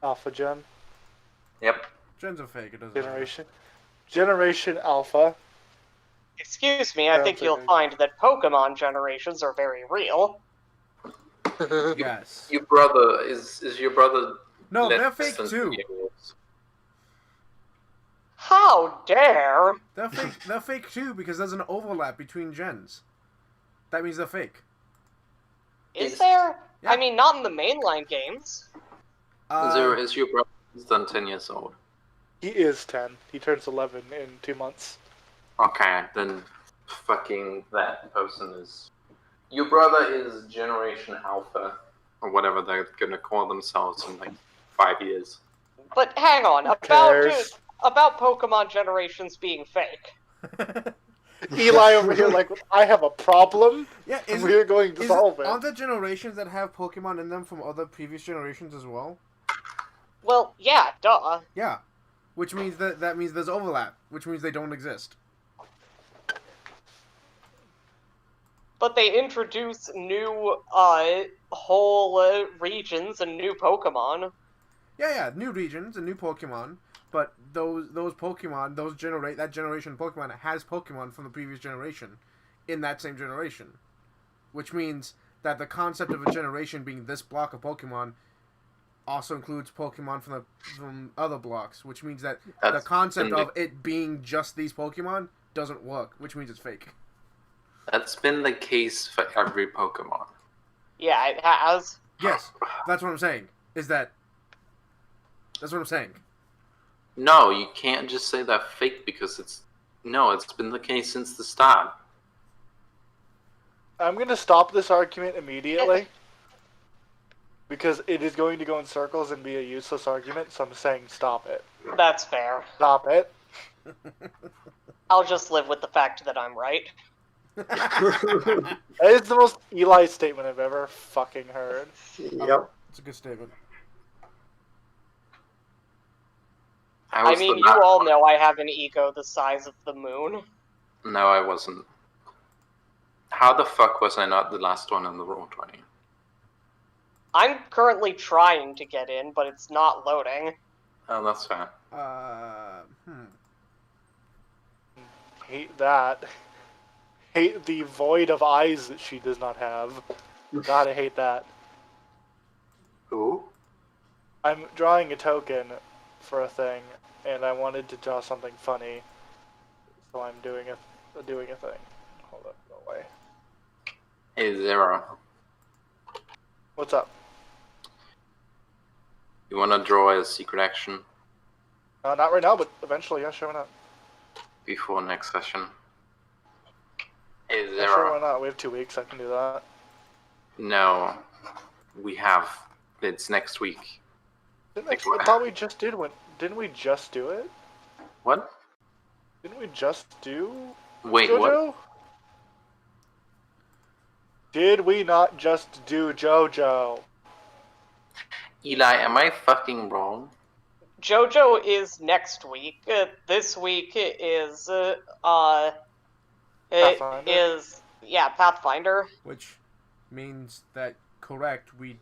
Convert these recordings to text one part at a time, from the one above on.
Alpha Gen. Yep. Gens are fake. It doesn't Generation Alpha. Excuse me, I think you'll find that Pokemon generations are very real. Yes. Your brother is your brother? No, less they're fake than too. 3 years? How dare! They're fake. They're fake too because there's an overlap between gens. That means they're fake. Is there? Yeah. I mean, not in the mainline games. Is your brother less than 10 years old? He is 10. He turns 11 in 2 months. Okay, then fucking that person is... Your brother is Generation Alpha, or whatever they're gonna call themselves in like 5 years. But hang on, about Pokemon generations being fake. Eli over here like, I have a problem, Yeah, and we're going to solve it. Aren't there generations that have Pokemon in them from other previous generations as well? Well, yeah, duh. Yeah. Which means that means there's overlap, which means they don't exist. But they introduce new, whole regions and new Pokemon. Yeah, new regions and new Pokemon, but those Pokemon, that generation of Pokemon has Pokemon from the previous generation in that same generation. Which means that the concept of a generation being this block of Pokemon also includes Pokemon from other blocks, which means that the concept of it being just these Pokemon doesn't work, which means it's fake. That's been the case for every Pokemon. Yeah, it has. Yes, that's what I'm saying. That's what I'm saying. No, you can't just say that fake because it's been the case since the start. I'm going to stop this argument immediately. Because it is going to go in circles and be a useless argument, so I'm saying stop it. That's fair. Stop it. I'll just live with the fact that I'm right. That is the most Eli statement I've ever fucking heard. Yep. It's a good statement. I mean, you all know I have an ego the size of the moon. No, I wasn't. How the fuck was I not the last one in the Roll20? I'm currently trying to get in, but it's not loading. Oh, that's fair. Hate that. Hate the void of eyes that she does not have. God, I hate that. Who? I'm drawing a token for a thing, and I wanted to draw something funny, so I'm doing a thing. Hold up, go away. Hey, Zero. What's up? You want to draw a secret action Not right now, but eventually, yeah, sure, why not? before next session? Hey, Yeah, Zero. sure, why not? We have 2 weeks, I can do that. No, we have. It's next week. I thought we just did one. Didn't we just do it? What? Didn't we just do Wait, JoJo? what? Did we not just do JoJo? Eli, am I fucking wrong? JoJo is next week. This week is Pathfinder. Which means that correct. We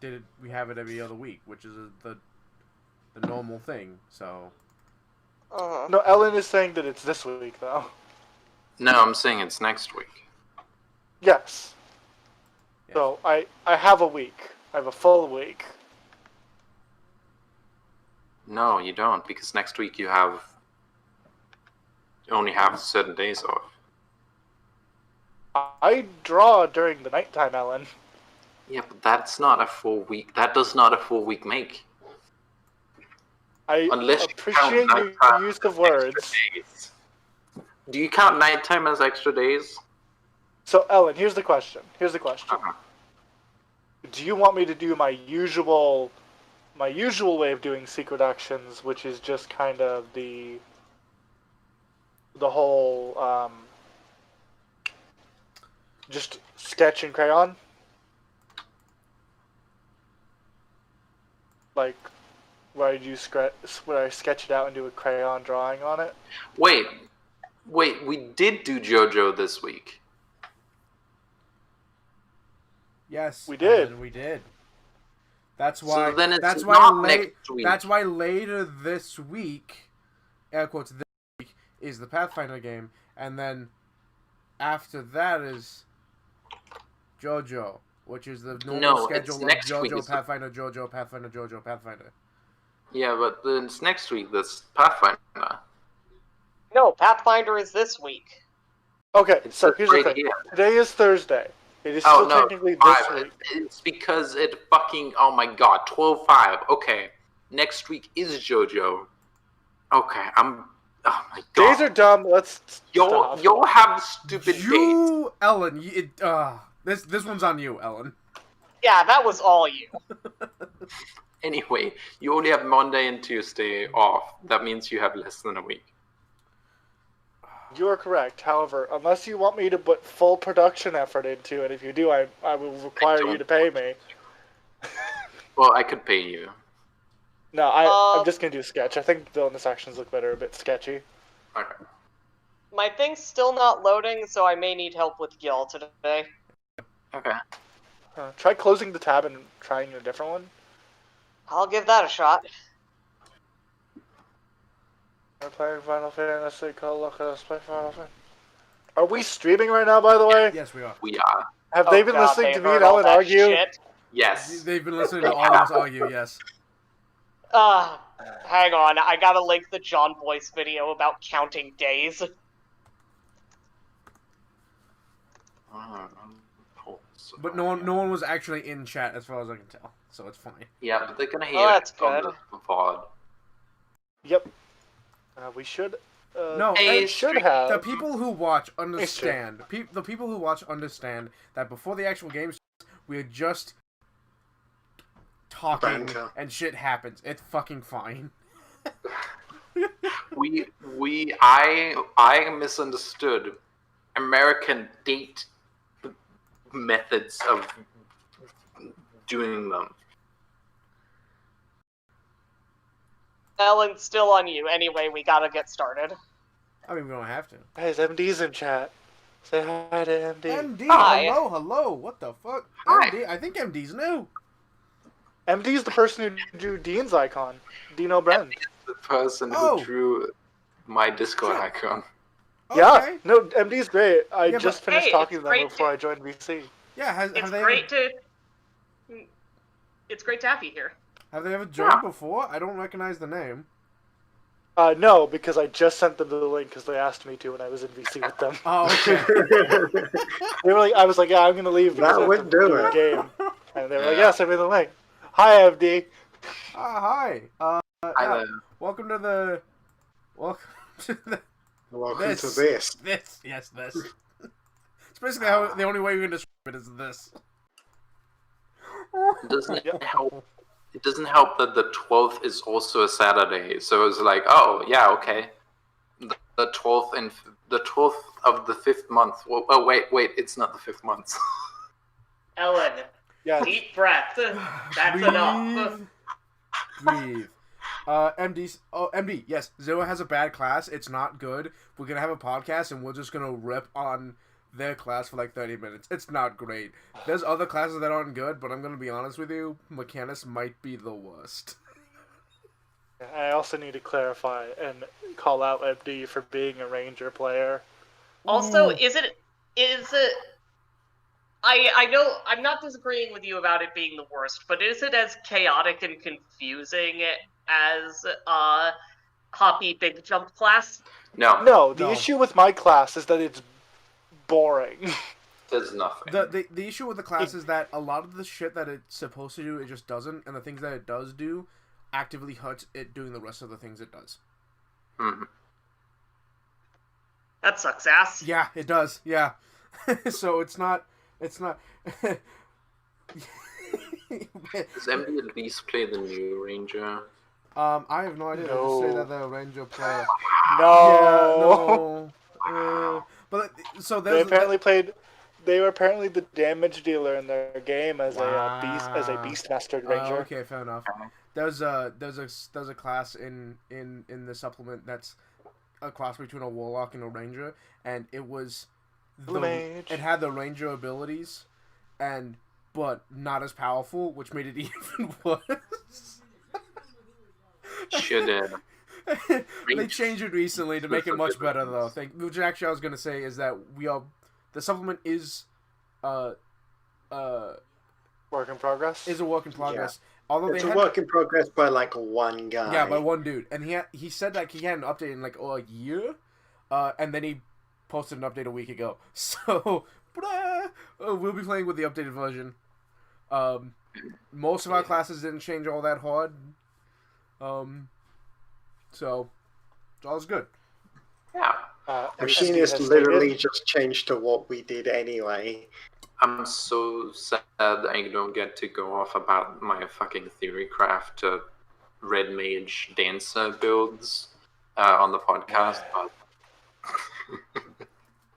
have it every other week, which is the normal thing. So. No, Ellen is saying that it's this week, though. No, I'm saying it's next week. Yes. Yeah. So I have a week. I have a full week. No, you don't, because next week you only have certain days off. I draw during the nighttime, Ellen. Yeah, but that's not a full week. That does not a full week make. I Unless you appreciate count your nighttime use of as words. extra days. Do you count nighttime as extra days? So, Ellen, here's the question. Uh-huh. Do you want me to do my usual way of doing secret actions, which is just kind of the whole just sketch and crayon? Like, where I sketch it out and do a crayon drawing on it? Wait, we did do JoJo this week. Yes, We did. We did. That's why. So then it's that's not why. next week. That's why later this week, air quotes this week, is the Pathfinder game, and then after that is JoJo, which is the normal schedule of JoJo, Pathfinder, JoJo, Pathfinder, JoJo, Pathfinder. Yeah, but then it's next week. That's Pathfinder. No, Pathfinder is this week. Okay, It's so here's the thing. here. Today is Thursday. It is still technically this week. It's because it fucking, oh my god, 12/5. Okay, next week is JoJo. Okay, oh my god. Days are dumb. Let's stop. You'll have stupid days. Ellen, this one's on you, Ellen. Yeah, that was all you. Anyway, you only have Monday and Tuesday off. That means you have less than a week. You are correct. However, unless you want me to put full production effort into it, if you do, I will require you to pay me. Well, I could pay you. No, I'm just gonna do a sketch. I think villainous actions look better, a bit sketchy. Okay. My thing's still not loading, so I may need help with Gil today. Okay. Try closing the tab and trying a different one. I'll give that a shot. We're playing Final Fantasy. Go look at us play Final Fantasy. Are we streaming right now, by the way? Yes, we are. We are. Have they been listening to me and Ellen argue? Shit. Yes. They've been listening to all of us argue, yes. Hang on. I gotta link the John Boyce video about counting days. But no one was actually in chat, as far as I can tell, so it's funny. Yeah, but they're gonna hear that's it on good. the VOD. Yep. We should. No, they should have. The people who watch understand. The people who watch understand that before the actual game starts, we're just talking and shit happens. It's fucking fine. I misunderstood American date methods of doing them. Ellen, still on you. Anyway, we gotta get started. I mean, we don't have to. Hey, MD's in chat. Say hi to MD. MD, Hi. hello. What the fuck? Hi. MD, I think MD's new. MD's the person who drew Dean's icon. Dean O'Brien. The person who drew my Discord icon. Okay. Yeah, no, MD's great. I just finished talking to them great before I joined VC. Yeah, It's great to have you here. Have they ever joined before? I don't recognize the name. No, because I just sent them the link because they asked me to when I was in VC with them. Oh, okay. They were like, I was like, yeah, I'm gonna leave because I have to do a game. And they were like, yeah, send me the link. Hi, MD. Hi. Hi there. Welcome to the. Welcome to this. This. Yes, this. It's basically how the only way we can describe it is this. Doesn't it help? It doesn't help that the 12th is also a Saturday, so it's like, oh yeah, okay. The 12th and the 12th of the 5th month. Well, oh wait, it's not the 5th month. Ellen, deep breath. That's enough. Breathe. MD, yes, Zero has a bad class. It's not good. We're gonna have a podcast and we're just gonna rip on their class for like 30 minutes. It's not great. There's other classes that aren't good, but I'm gonna be honest with you, Mechanus might be the worst. I also need to clarify and call out MD for being a Ranger player. Also, is it? I know I'm not disagreeing with you about it being the worst, but is it as chaotic and confusing as Hoppy Big Jump class? No, the issue with my class is that it's boring. There's nothing. The issue with the class is that a lot of the shit that it's supposed to do, it just doesn't, and the things that it does do actively hurts it doing the rest of the things it does. Mm-hmm. That sucks ass. Yeah, it does. Yeah. So it's not. Does MD at least play the new Ranger? I have no idea. No. I just say that they're a Ranger player. No. Yeah, no. But so They were apparently the damage dealer in their game as a beastmaster Ranger. Okay, fair enough. There's a class in the supplement that's a cross between a warlock and a ranger, and it was it had the ranger abilities, and but not as powerful, which made it even worse. Should They changed it recently to make it much better, though. Which actually I was gonna say is that the supplement is Work in progress. a work in progress. Although It's a work in progress by like one guy. Yeah, by one dude, and he said that he had an update in like a year, and then he posted an update a week ago. So, we'll be playing with the updated version. Most of our classes didn't change all that hard. So all's good. Yeah. Machinist literally just changed to what we did anyway. I'm so sad I don't get to go off about my fucking Theorycraft Red Mage Dancer builds on the podcast. But...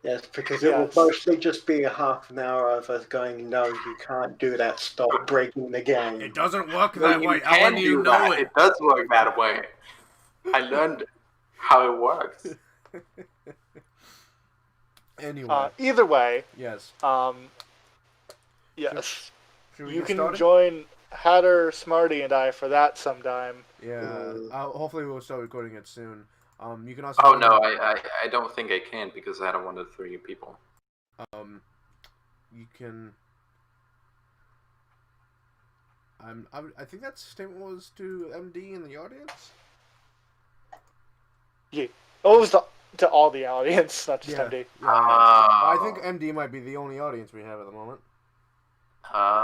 Yes, because it will mostly just be a half an hour of us going, no, you can't do that, stop breaking the game. It doesn't work that way, Alan, Alan, you know it. It does work that way. I learned how it works. Anyway. Either way, Yes. Yes. Should we You get can started? join Hatter, Smarty, and I for that sometime. Yeah. Hopefully we'll start recording it soon. You can also. Oh no, I don't think I can because I don't want to 3 people. You can. I think that statement was to MD in the audience. Yeah. Oh, it was to all the audience, not just MD. Yeah. I think MD might be the only audience we have at the moment.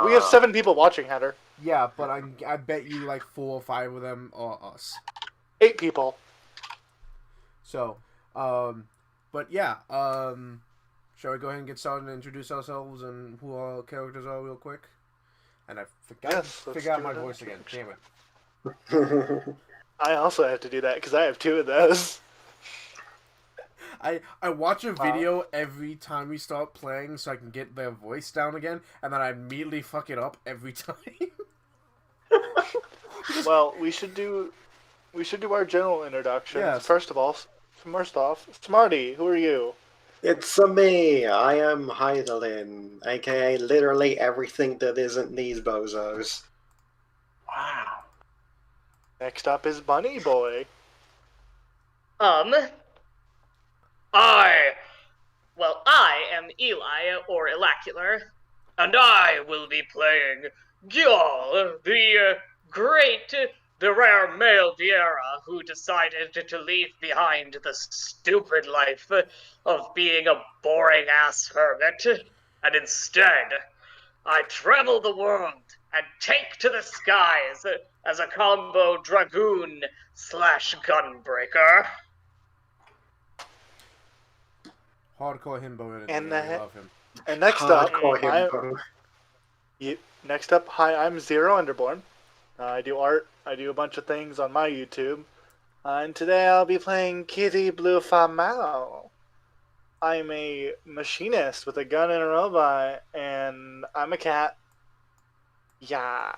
We have 7 people watching Hatter. Yeah, but I bet you like 4 or 5 of them are us. 8 people. So, but yeah, shall we go ahead and get started and introduce ourselves and who our characters are real quick? And I forgot figure out my voice again. Damn it. I also have to do that because I have 2 of those. I watch a video every time we start playing so I can get their voice down again, and then I immediately fuck it up every time. Well, we should do our general introductions. Yes. First off, Smarty, who are you? It's me. I am Heidelin, aka literally everything that isn't these bozos. Wow. Next up is Bunny Boy. I am Eli, or Elacular, and I will be playing Gjol, the rare male Viera who decided to leave behind the stupid life of being a boring-ass hermit, and instead, I travel the world and take to the skies as a combo dragoon/gunbreaker. Hardcore himbo energy. And I love him. And next up, hi, I'm Zero Underborn. I do art. I do a bunch of things on my YouTube. And today I'll be playing Kitty Blue Famao. I'm a machinist with a gun and a robot, and I'm a cat. Yeah.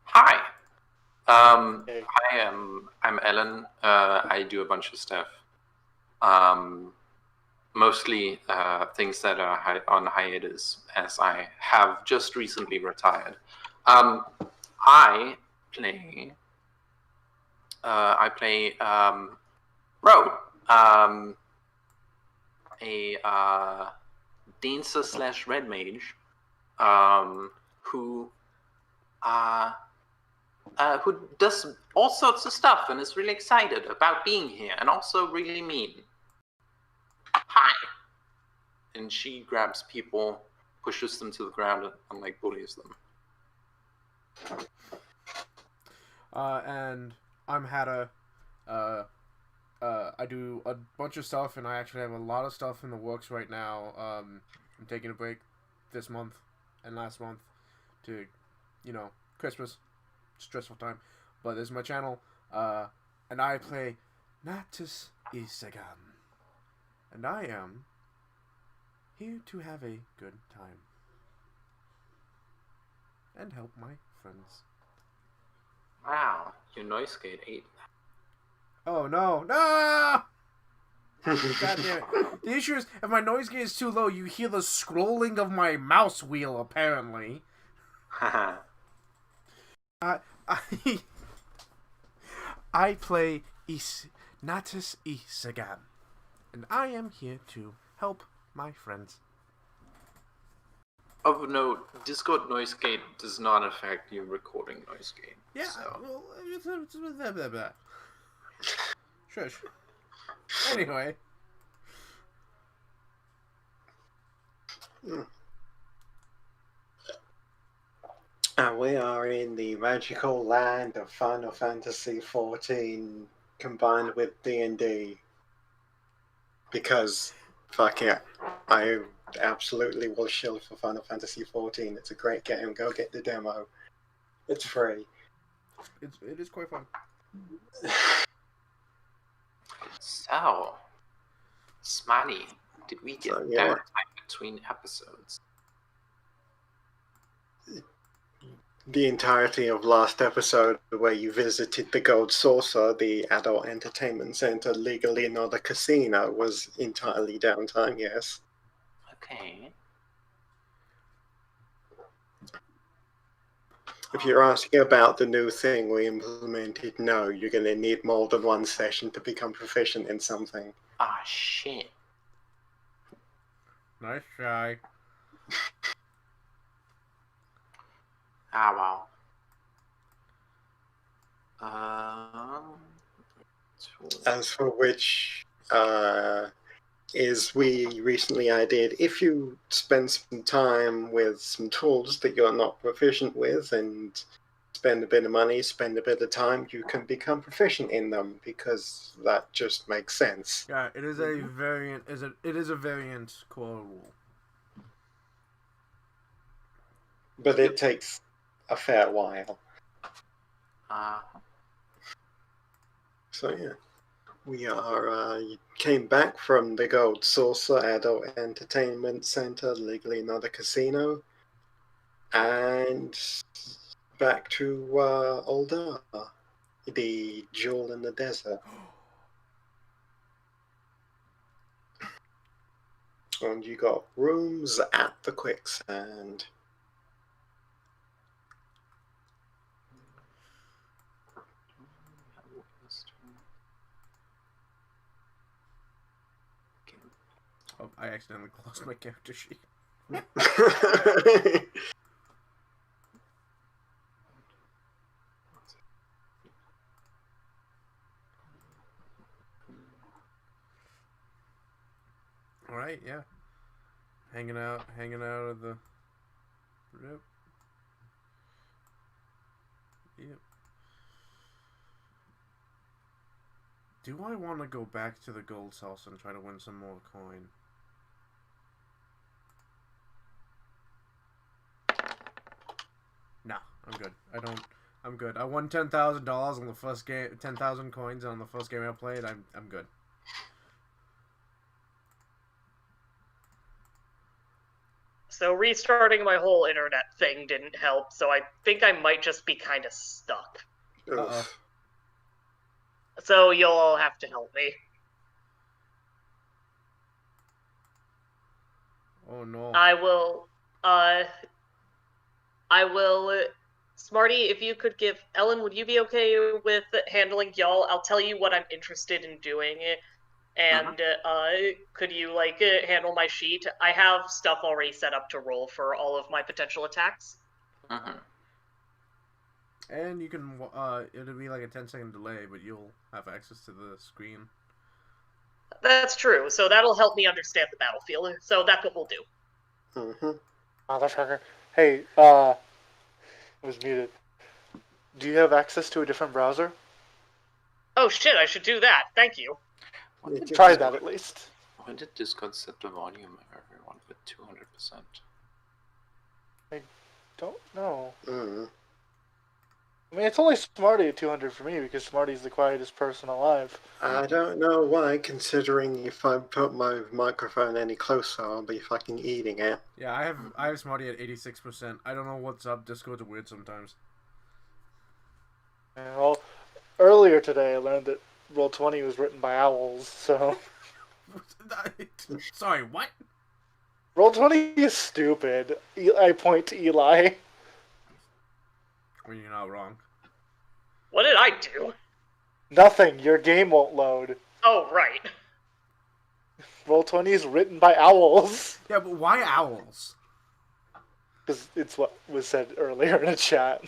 Hi. Hey. I'm Ellen. I do a bunch of stuff. Mostly things that are on hiatus, as I have just recently retired. I play Ro, a dancer / red mage, who does all sorts of stuff and is really excited about being here, and also really mean. Hi! And she grabs people, pushes them to the ground, and like bullies them. And I'm Hatta. I do a bunch of stuff, and I actually have a lot of stuff in the works right now. I'm taking a break this month and last month to, Christmas. Stressful time. But this is my channel. And I play Natus Isagam. And I am here to have a good time. And help my friends. Wow, your noise gate 8. Oh no! No! God damn it. The issue is, if my noise gate is too low, you hear the scrolling of my mouse wheel, apparently. Haha. I I play Natus Eorzean, and I am here to help my friends. Of note, Discord noise gate does not affect your recording noise gate. Yeah, So. well, it's blah, blah, blah. Shush. Anyway. We are in the magical land of Final Fantasy XIV combined with D&D. Because, fuck it, I absolutely will shill for Final Fantasy XIV. It's a great game. Go get the demo. It's free. It is quite fun. So, Smarty, did we get downtime between episodes? The entirety of last episode, where you visited the Gold Saucer, the adult entertainment center, legally not a casino, was entirely downtime, yes. Okay. If you're asking about the new thing we implemented, no, you're going to need more than one session to become proficient in something. Ah, shit. Nice try. Ah, wow. As for which is we recently added, if you spend some time with some tools that you're not proficient with and spend a bit of money, spend a bit of time, you can become proficient in them, because that just makes sense. Yeah, it is a variant. It is a variant core rule. But it takes a fair while. So yeah, we are came back from the Gold Saucer Adult Entertainment Center, legally not a casino, and back to Ulda, the Jewel in the Desert. And you got rooms at the Quicksand. Oh, I accidentally closed my character sheet. Alright, yeah. Hanging out of the... Yep. Yep. Do I want to go back to the gold sauce and try to win some more coin? Nah, I'm good. I'm good. I won $10,000 on the first game, 10,000 coins on the first game I played. I'm good. So restarting my whole internet thing didn't help, so I think I might just be kind of stuck. Uh-oh. So you'll all have to help me. Oh no. I will, Smarty, if you could give, Ellen, would you be okay with handling y'all? I'll tell you what I'm interested in doing, and, could you, handle my sheet? I have stuff already set up to roll for all of my potential attacks. And you can, it'll be like a 10-second delay, but you'll have access to the screen. That's true, so that'll help me understand the battlefield, so that's what we'll do. Motherfucker. Hey, it was muted. Do you have access to a different browser? Oh shit, I should do that, thank you. Try that at least. When did Discord set the volume of everyone with 200%? I don't know. I mean, it's only Smarty at 200 for me, because Smarty's the quietest person alive. I don't know why, considering if I put my microphone any closer, I'll be fucking eating it. Yeah, I have Smarty at 86%. I don't know what's up. Discord's weird sometimes. Well, earlier today I learned that Roll20 was written by owls, so... Sorry, what? Roll20 is stupid. I point to Eli. I mean, you're not wrong. What did I do? Nothing. Your game won't load. Oh, right. Roll20 is written by owls. Yeah, but why owls? Because it's what was said earlier in the chat.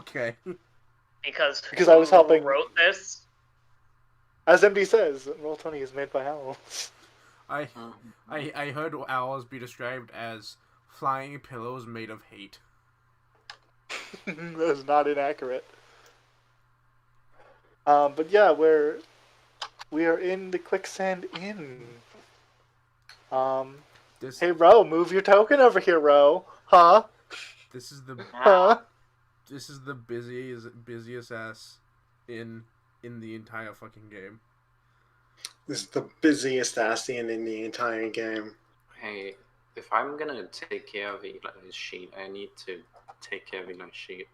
Okay. Because I was helping. Who wrote this? As MD says, Roll20 is made by owls. I heard owls be described as flying pillows made of hate. That's not inaccurate. But yeah, we are in the Quicksand Inn. Hey Ro, move your token over here, Ro. Huh? This is the Huh? this is the busiest ass in the entire fucking game. This is the busiest ass inn in the entire game. Hey, if I'm gonna take care of Eli's sheet, I need to take care of Eli's sheet.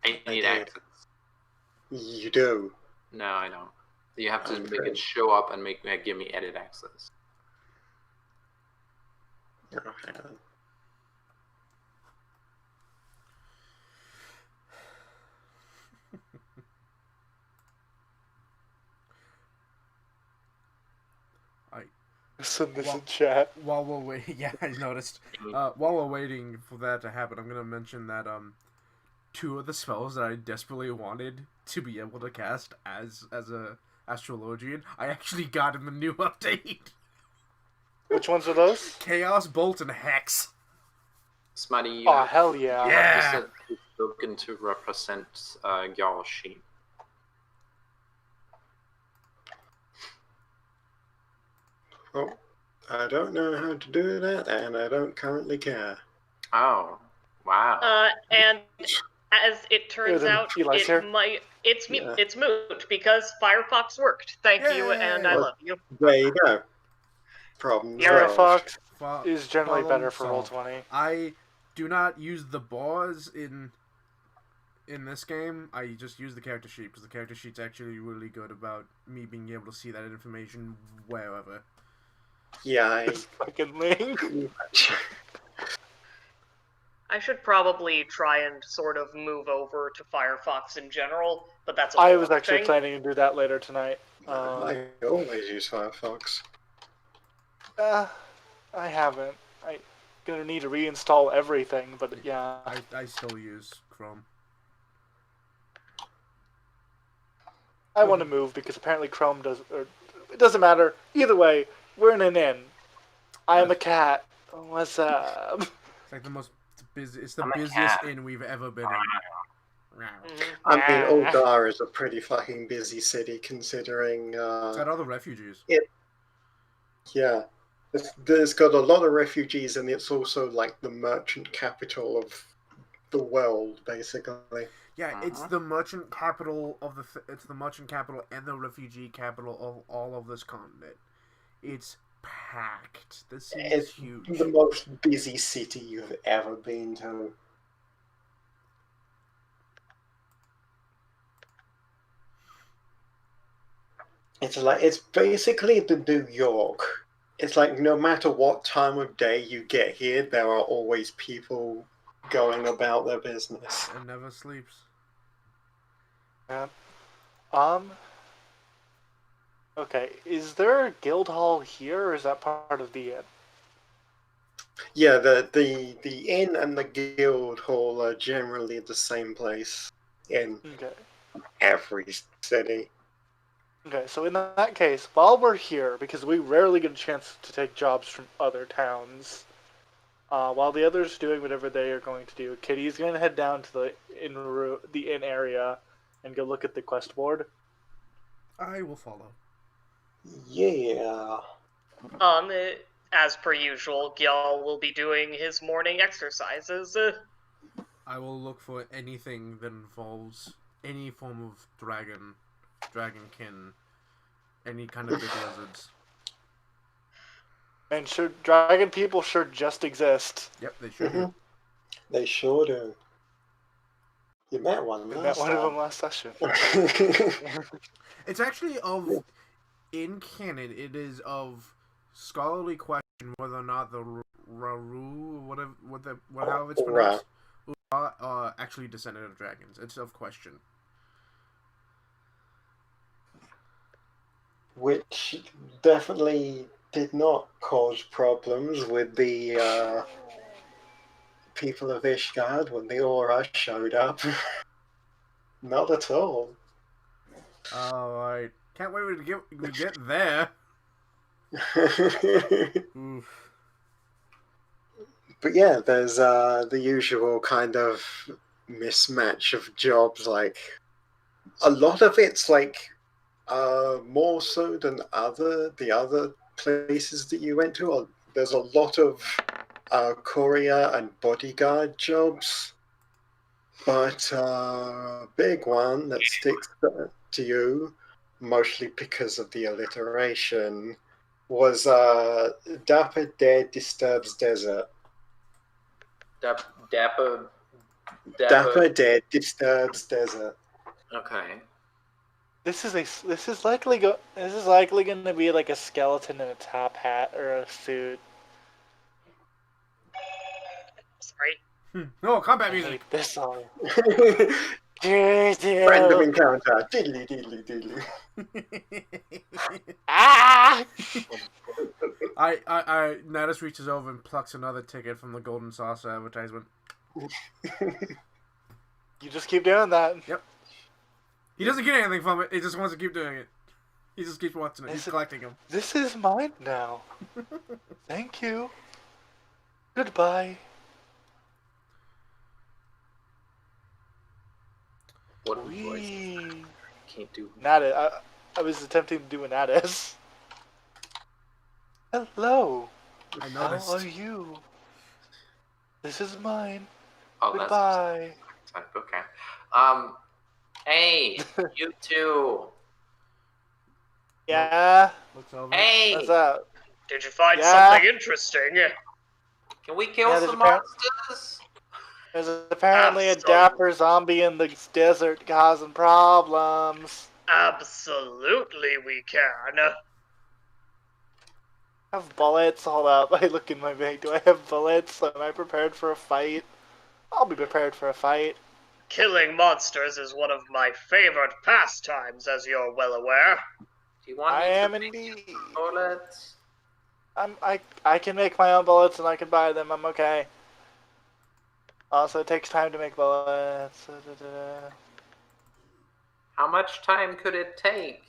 I need Okay. access. You do. No, I don't. You have to I'm make afraid. it show up and give me edit access. Oh, hang on. Send this Well- in chat. While we're waiting, yeah, I noticed. While we're waiting for that to happen, I'm gonna mention that two of the spells that I desperately wanted to be able to cast as a astrologian, I actually got in the new update. Which ones are those? Chaos Bolt and Hex. Smutty, you Oh, have hell yeah. Yeah. to set the token to represent your sheet. Oh, I don't know how to do that, and I don't currently care. Oh, wow. And as it turns then out, Eli's here. it's Yeah. it's moot because Firefox worked. Thank you, and I Yay! love you. There you go. Problem Yeah, solved. Firefox is generally Problem better for solved. Roll20. I do not use the bars in this game. I just use the character sheet because the character sheet's actually really good about me being able to see that information wherever. Yeah, This fucking link. I should probably try and sort of move over to Firefox in general, but that's a I whole was other actually thing. planning to do that later tonight. I always use Firefox. I haven't. I'm gonna need to reinstall everything, but yeah. I still use Chrome. I want to move because apparently Chrome does. Or it doesn't matter. Either way, we're in an inn. I am a cat. What's up? It's like the most busy. It's the I'm a busiest cat. inn we've ever been in. Mhm. I mean, Ah. Ulgar is a pretty fucking busy city considering. It's got all the refugees. Yeah, there's got a lot of refugees, and it's also like the merchant capital of the world, basically. Yeah, it's the merchant capital of it's the merchant capital and the refugee capital of all of this continent. It's packed. This city is It's huge. the most busy city you've ever been to. It's basically the New York. It's like no matter what time of day you get here, there are always people going about their business. It never sleeps. Yeah. Okay, is there a guild hall here, or is that part of the inn? Yeah, the inn and the guild hall are generally the same place in Okay. every city. Okay, so in that case, while we're here, because we rarely get a chance to take jobs from other towns, while the others are doing whatever they are going to do, Kitty's going to head down to the inn area and go look at the quest board. I will follow. Yeah. As per usual, Gyal will be doing his morning exercises. I will look for anything that involves any form of dragonkin, any kind of big lizards. And sure, dragon people sure just exist. Yep, they sure do. Mhm. They sure do. You met one We last met one of time. them last session. It's actually in canon. It is of scholarly question whether or not the Raru, however it's pronounced, are actually descendant of dragons. It's of question. Which definitely did not cause problems with the people of Ishgard when the Aura showed up. Not at all. Alright. Can't wait to get there. Oof. But yeah, there's the usual kind of mismatch of jobs. Like a lot of it's like more so than the other places that you went to. There's a lot of courier and bodyguard jobs, but big one that sticks to you, mostly because of the alliteration, was Dapper Dead Disturbs Desert. Dapper. Dapper Dead Disturbs Desert. Okay. This is likely going to be like a skeleton in a top hat or a suit. Sorry. Oh, combat I music. hate this song. Random encounter. Diddly diddly diddly. Ah! Natus reaches over and plucks another ticket from the Golden Saucer advertisement. You just keep doing that. Yep. He doesn't get anything from it. He just wants to keep doing it. He just keeps watching it. He's collecting them. This is mine now. Thank you. Goodbye. What voice? Can't do. Natus. I was attempting to do an Natus. Hello. I noticed. How are you? This is mine. Oh, Goodbye. that's okay. Hey, you two. Yeah. Looks over. Hey, What's up? Did you find Yeah. something interesting? can we kill Yeah, there's some apparent- monsters? There's apparently a Absolutely. dapper zombie in the desert causing problems. Absolutely, we can. I have bullets. Hold up. I look in my bag. Do I have bullets? Am I prepared for a fight? I'll be prepared for a fight. Killing monsters is one of my favorite pastimes, as you're well aware. Do you want I me am to make indeed. bullets? I can make my own bullets and I can buy them. I'm okay. Also, it takes time to make bullets. How much time could it take?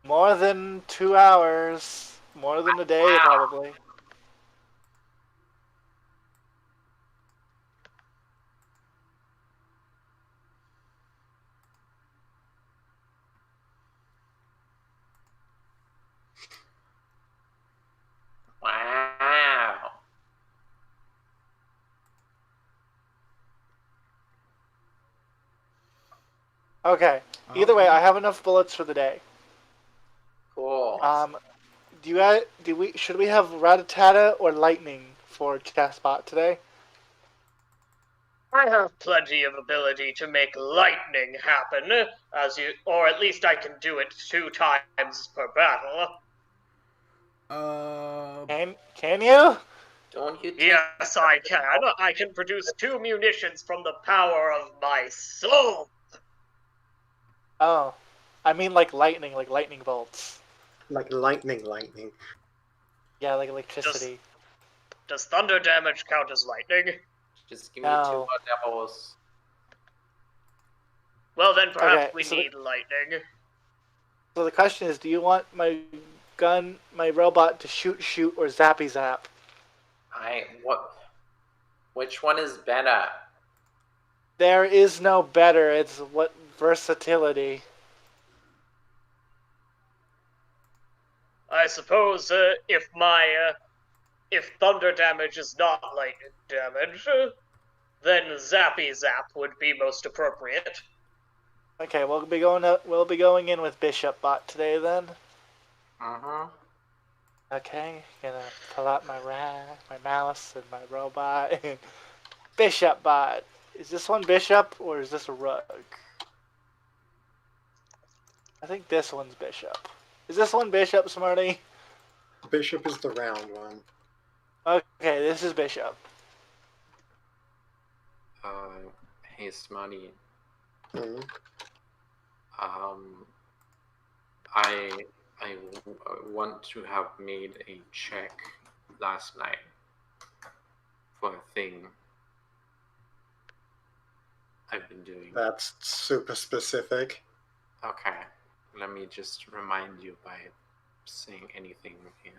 More than 2 hours. More than a day, probably. Wow. Okay. Either way, I have enough bullets for the day. Cool. Should we have Rattata or Lightning for Castbot today? I have plenty of ability to make lightning happen, or at least I can do it 2 times per battle. Can you? Don't you take Yes, I can. I can produce 2 munitions from the power of my soul. Oh, I mean like lightning bolts. Like lightning. Yeah, like electricity. Does thunder damage count as lightning? Just give me No. 2 more devils. Well, then perhaps Okay, we so need lightning. So the question is, do you want my robot to shoot, or zappy zap? Which one is better? There is no better. It's what versatility. I suppose if thunder damage is not lightning damage, then zappy zap would be most appropriate. Okay, we'll be going in with Bishop Bot today then. Okay, gonna pull out my mouse and my robot. Bishop Bot. Is this one bishop or is this a rook? I think this one's bishop. Is this one bishop, Smarty? Bishop is the round one. Okay, this is bishop. Hey, Smarty. Hmm. I want to have made a check last night for a thing I've been doing. That's super specific. Okay, let me just remind you by saying anything here.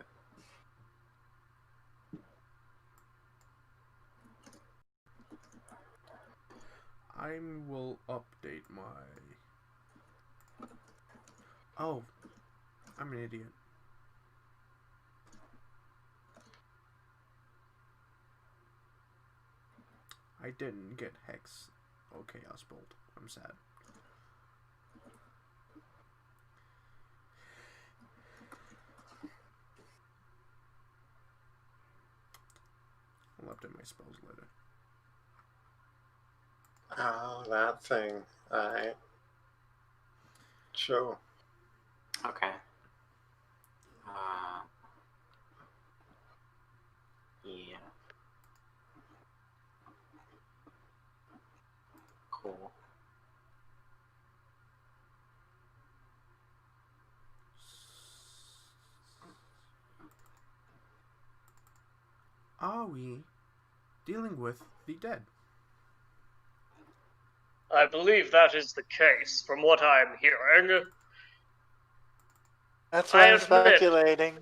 I will update my... Oh, I'm an idiot. I didn't get Hex. Okay, Chaos Bolt. I'm sad. I'll update my spells later. Oh, that thing. Alright. Sure. Okay. Yeah. Cool. Are we dealing with the dead? I believe that is the case, from what I'm hearing. That's what I I'm admit- speculating.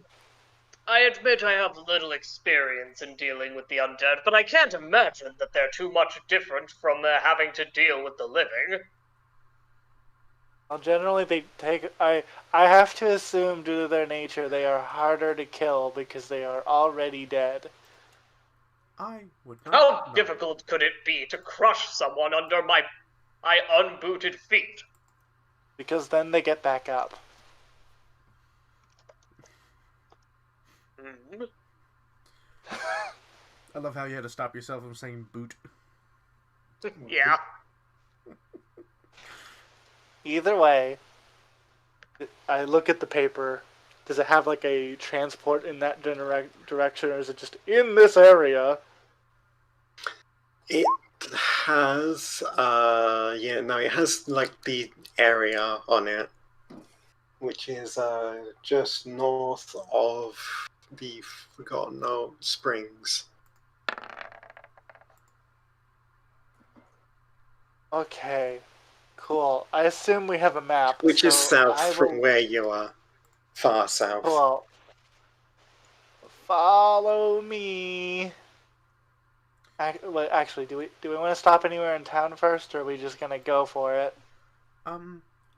I admit I have little experience in dealing with the undead, but I can't imagine that they're too much different from having to deal with the living. Well, generally they take... I have to assume due to their nature they are harder to kill because they are already dead. I would not How know. difficult could it be to crush someone under my unbooted feet? Because then they get back up. Hmm. I love how you had to stop yourself from saying boot. Yeah. Either way, I look at the paper. Does it have like a transport in that direction, or is it just in this area? It has, it has like the area on it, which is just north of the Forgotten Old Springs. Okay, cool. I assume we have a map. Which is so south I from will... where you are. Far south. Well, follow me. Actually, do we want to stop anywhere in town first, or are we just gonna go for it?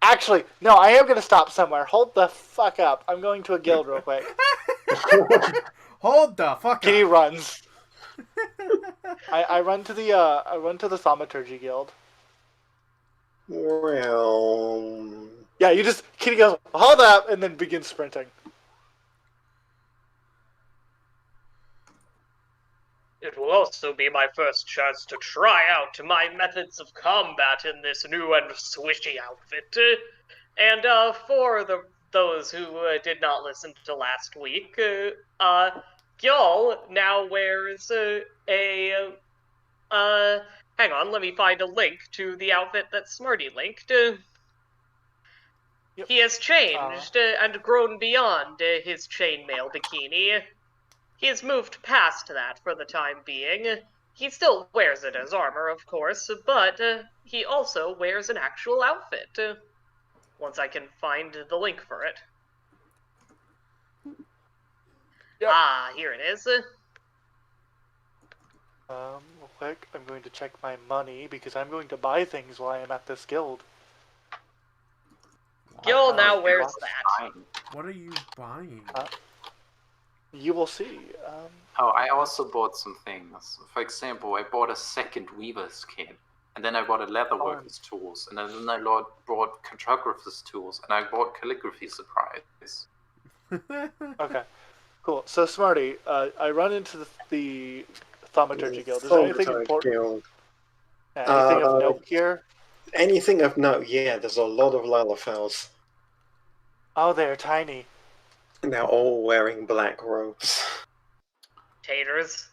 Actually, no. I am gonna stop somewhere. Hold the fuck up. I'm going to a guild real quick. Hold the fuck Kitty up. runs. I run to the Thaumaturgy Guild. Well, Yeah, Kitty goes, hold up, and then begins sprinting. It will also be my first chance to try out my methods of combat in this new and swishy outfit. And for those who did not listen to last week, Gil now wears hang on, let me find a link to the outfit that Smarty linked. Yep. He has changed and grown beyond his chainmail bikini. He has moved past that for the time being. He still wears it as armor, of course, but he also wears an actual outfit. Once I can find the link for it. Yep. Ah, here it is. Real quick, I'm going to check my money because I'm going to buy things while I am at this guild. Gil now You wears are that. fine. What are you buying? You will see. Oh, I also bought some things. For example, I bought a second weaver's kit, and then I bought a leatherworker's tools, and then I bought cartographer's tools, and I bought calligraphy supplies. Okay, cool. So Smarty, I run into the Thaumaturgy Guild. Is there anything important? Guild. Anything of note here? Anything of note? Yeah, there's a lot of Lalafels. Oh, they're tiny. And they're all wearing black robes. Taters.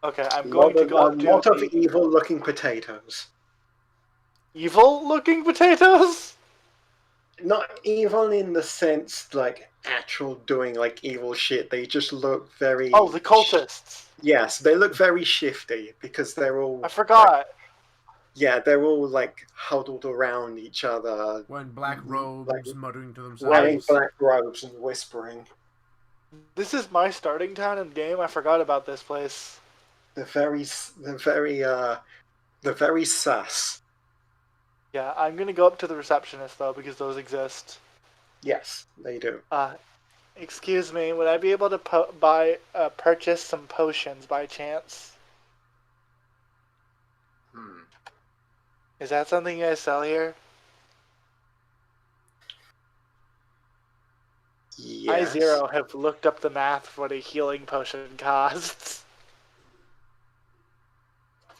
Okay, I'm going to go up to a lot of the evil-looking potatoes. evil-looking potatoes. Not evil in the sense like actual doing like evil shit. They just look very. Oh, the cultists. Yes, they look very shifty because they're all. I forgot. Yeah, they're all like huddled around each other, Wearing black robes, like, muttering to themselves. wearing black robes and whispering. This is my starting town in game. I forgot about this place. They're very sus. Yeah, I'm gonna go up to the receptionist though because those exist. Yes, they do. Excuse me, would I be able to purchase some potions by chance? Is that something you guys sell here? Yes. I Zero have looked up the math for what a healing potion costs.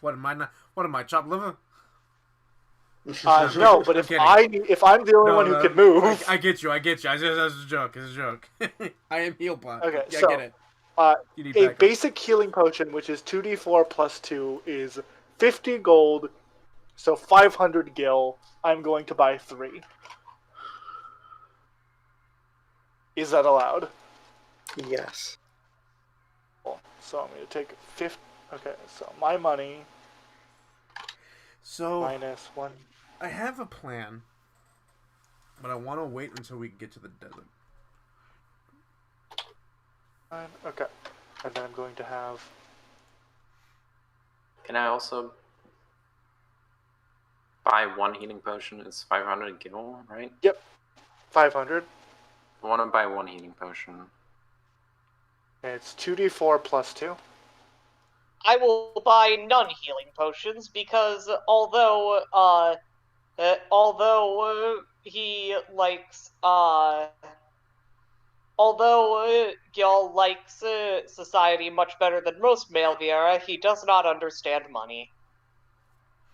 What am I, chopped liver? No, but if I'm the only one who can move, I get you. That's a joke. It's a joke. I am heal pot. Okay, yeah, so, I get it. a basic healing potion, which is 2d4 plus 2, is 50 gold, so 500 gil. I'm going to buy 3. Is that allowed? Yes. So I'm going to take 50. Okay, so my money minus 1. I have a plan, but I want to wait until we get to the desert. Okay, and then I'm going to have. Can I also buy 1 healing potion? It's 500 gil, right? Yep, 500. I want to buy 1 healing potion. And it's 2d4 plus 2. I will buy none healing potions because although Gil likes society much better than most male Viera, he does not understand money.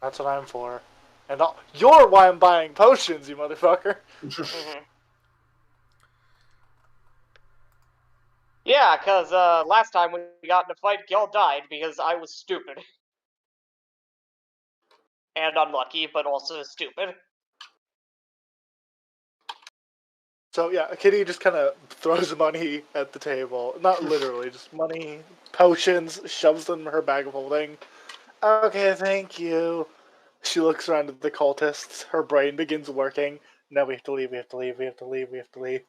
That's what I'm for. And you're why I'm buying potions, you motherfucker. Yeah, because last time we got in a fight, Gil died because I was stupid. And unlucky, but also stupid. So yeah, Kitty just kind of throws money at the table. Not literally, just money, potions, shoves them in her bag of holding. Okay, thank you. She looks around at the cultists. Her brain begins working. No, we have to leave, we have to leave, we have to leave, we have to leave.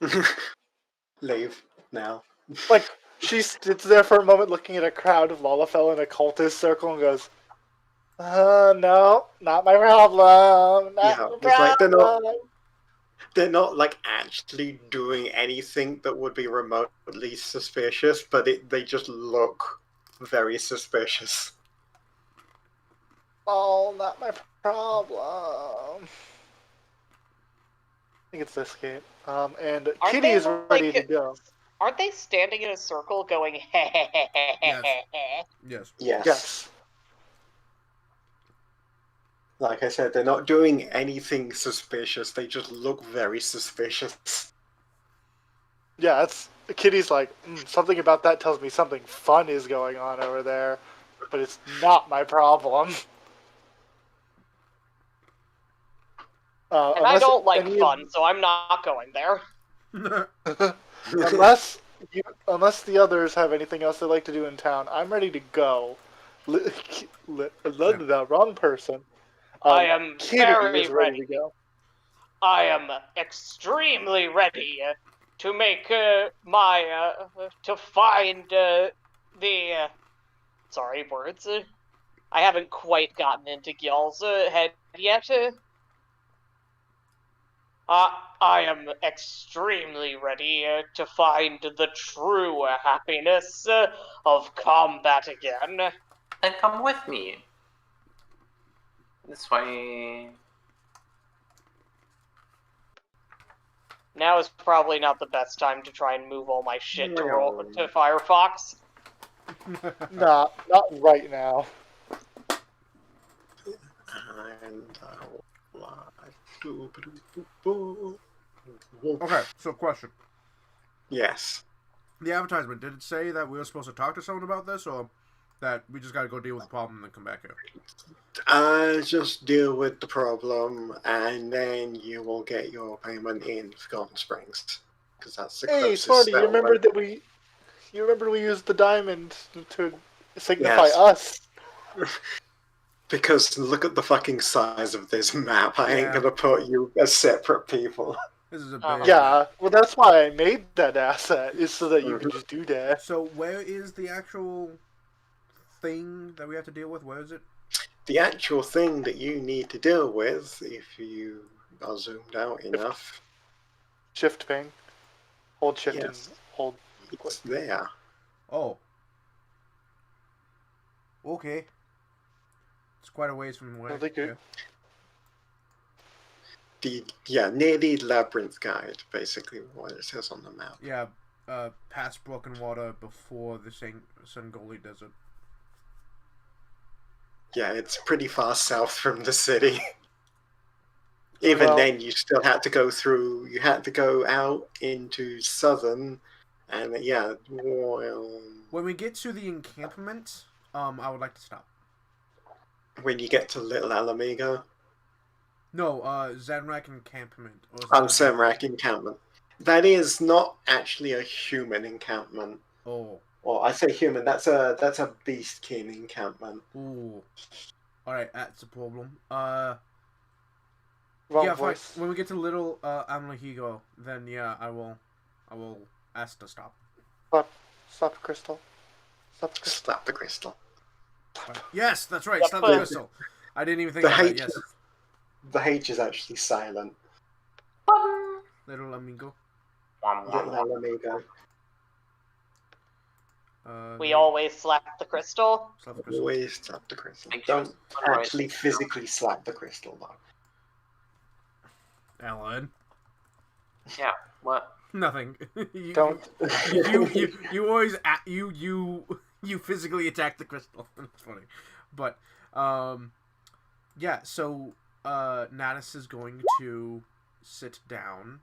Leave now. Like, she sits there for a moment looking at a crowd of Lalafell in a cultist circle and goes, no, not my problem. Not my Like problem. they're not like actually doing anything that would be remotely suspicious, but they just look very suspicious. Oh, not my problem. I think it's this gate. And Aren't Kitty they, is ready like, to go. Aren't they standing in a circle going heh heh heh heh heh heh? Yes. Yes. Like I said, they're not doing anything suspicious. They just look very suspicious. Yeah, Kitty's like, something about that tells me something fun is going on over there, but it's not my problem. And I don't like fun, so I'm not going there. unless the others have anything else they'd like to do in town, I'm ready to go. Wrong person. I am Kitty very is ready to go. I am extremely ready to make to find the sorry words. I haven't quite gotten into Gil's head yet. I am extremely ready to find the true happiness of combat again. Then come with me. This way. Now is probably not the best time to try and move all my shit to Firefox. Nah, not right now. And Okay, so question. Yes. The advertisement, did it say that we were supposed to talk to someone about this, or that we just gotta go deal with the problem and then come back here? Just deal with the problem, and then you will get your payment in Forgotten Springs, because that's the Hey, closest Smarty, you remember settlement. that you remember we used the diamond to signify Yes. us? Because look at the fucking size of this map. I ain't Yeah. gonna put you as separate people. This is a Oh, big Yeah, well, that's why I made that asset, is so that you could Mhm. just do that. So where is the actual thing that we have to deal with? Where is it? The actual thing that you need to deal with, if you are zoomed out enough, Shift ping. Hold shift yes, and hold. it's there. Oh. Okay. It's quite a ways from where. I think it- Near the labyrinth guide, basically what it says on the map. Yeah, past Broken Water before the Sangoli Desert. Yeah, it's pretty far south from the city. Even Well- then, you still had to go through. You had to go out into southern, and yeah, well, When we get to the encampment, I would like to stop. when you get to Little Alamego, No, Zanrak encampment. Or is on that a- Semrak encampment. That is not actually a human encampment. Oh. Well, I say human. That's a beast king encampment. Ooh. Alright, that's a problem. Wrong Yeah, fine. voice. When we get to Little Amlahigo, then yeah, I will ask to stop. Stop, Crystal. Stop, Crystal. Slap the crystal. Right. Yes, that's right. Yep, Stop but- the crystal. I didn't even think The of that. H, Yes, the H is actually silent. Little Amigo. Little Alamego. We always slap the crystal. Slap the crystal. Always slap the crystal. Thank you. Don't actually physically slap the crystal though. Alan. Yeah. What? Nothing. you, Don't. you always you physically attack the crystal. It's funny, but yeah. So Natus is going to sit down,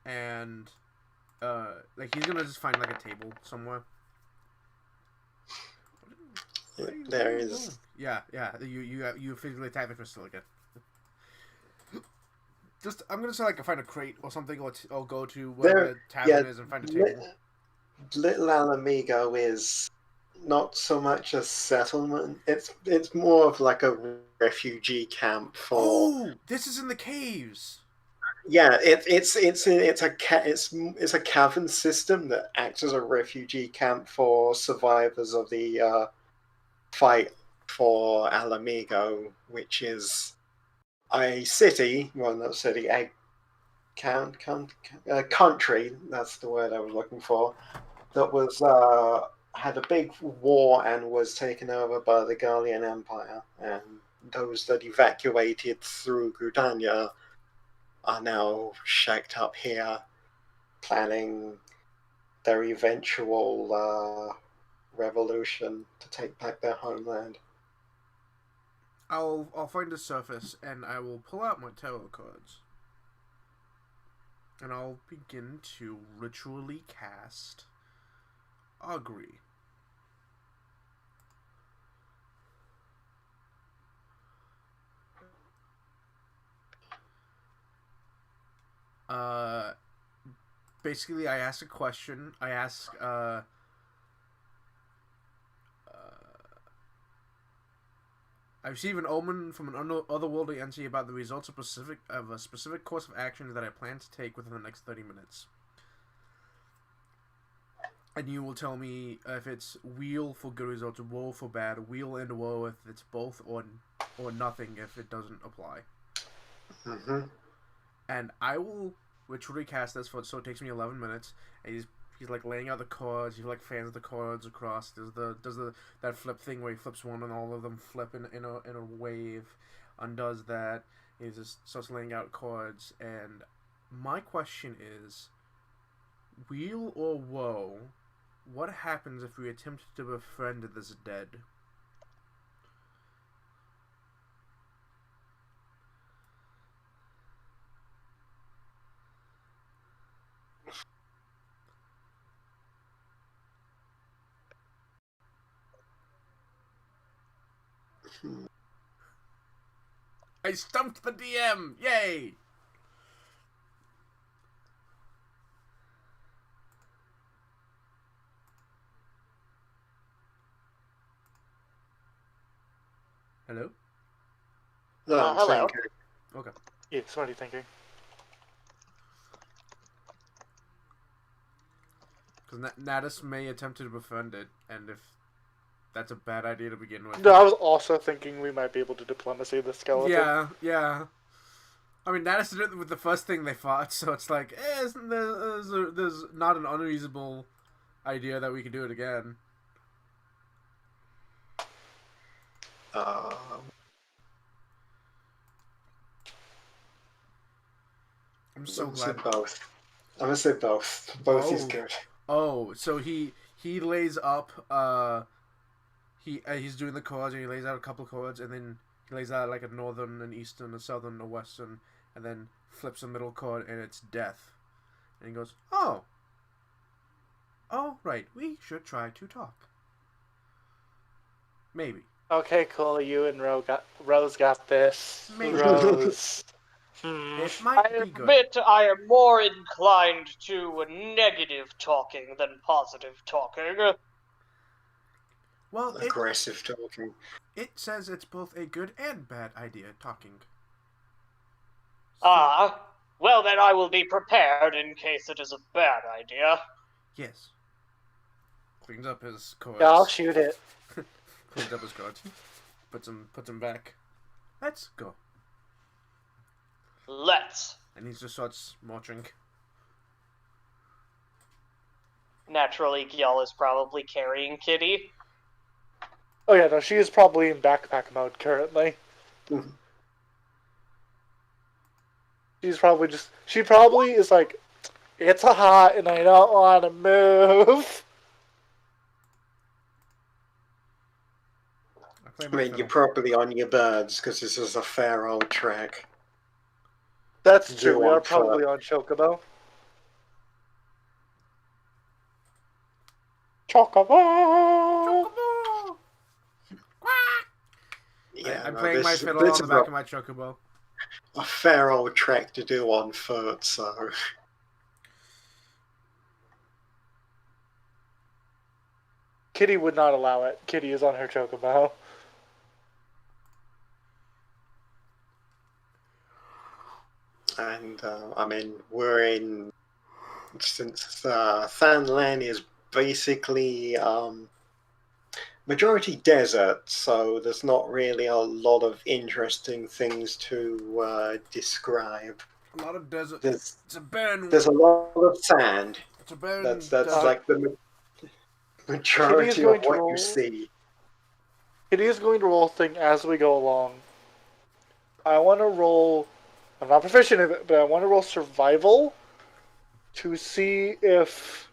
and like he's gonna just find like a table somewhere. There is. Yeah. You physically attack the crystal again. I'm gonna say like find a crate or something, or go to where the tavern is and find a table. Little Alamego is not so much a settlement. It's more of like a refugee camp for. Oh, this is in the caves. Yeah, it's a cavern system that acts as a refugee camp for survivors of the fight for Alamego, which is a city. Well, not city, a country. That's the word I was looking for. That was had a big war and was taken over by the Gallian Empire, and those that evacuated through Gudania are now shacked up here, planning their eventual revolution to take back their homeland. I'll find a surface and I will pull out my tarot cards. And I'll begin to ritually cast Augury. Basically I ask a question. I ask I receive an omen from an otherworldly entity about the results of a specific course of action that I plan to take within the next 30 minutes. And you will tell me if it's wheel for good results, woe for bad, wheel and woe if it's both, or nothing if it doesn't apply. Mm-hmm. And I will ritually cast this so it takes me 11 minutes. And he's like laying out the cards. He like fans the cards across. Does that flip thing where he flips one and all of them flip in a wave. Undoes that. He just starts laying out cards. And my question is, wheel or woe What happens if we attempt to befriend this dead? I stumped the DM! Yay! Hello? No, I'm hello. thinking. Okay. Yes, what are you thinking? Because Natus may attempt to befriend it, and if that's a bad idea to begin with. No, I was also thinking we might be able to diplomacy the skeleton. Yeah. I mean, Natus did it with the first thing they fought, so it's like, there's not an unreasonable idea that we could do it again. I'm so gonna say glad. both. I'm gonna say both. Both is Oh. good. Oh, so he lays up. He's doing the chords, and he lays out a couple of chords, and then he lays out like a northern, an eastern, a southern, a western, and then flips a middle chord, and it's death. And he goes, "Oh, right. We should try to talk. Maybe." Okay, cool. You and Rose got this. Maybe. Rose. It might I be good. admit I am more inclined to negative talking than positive talking. Well, Aggressive talking. it says it's both a good and bad idea talking. Ah, well then I will be prepared in case it is a bad idea. Yes. Cleans up his chords. Yeah, I'll shoot it. Cleans up his chords. Puts him back. Let's go. Let's. And he just starts marching. Naturally, Gyal is probably carrying Kitty. Oh yeah, no, she is probably in backpack mode currently. Mhm. She probably is like, it's hot and I don't want to move. I mean, you're probably on your birds because this is a fair old track. That's Do true, we one are probably for- on Chocobo. Chocobo! Yeah, I'm no, playing my this fiddle on is the back of my chocobo. a fair old track to do on foot, so. Kitty would not allow it. Kitty is on her Chocobo. And, I mean, we're in. Since Thanlan is basically majority desert, so there's not really a lot of interesting things to describe. A lot of desert. There's It's a barren. a lot of sand. It's a barren. That's desert. like the majority going of to what roll. you see. Kitty is going to roll thing as we go along. I want to roll. I'm not proficient in it, but I want to roll survival to see if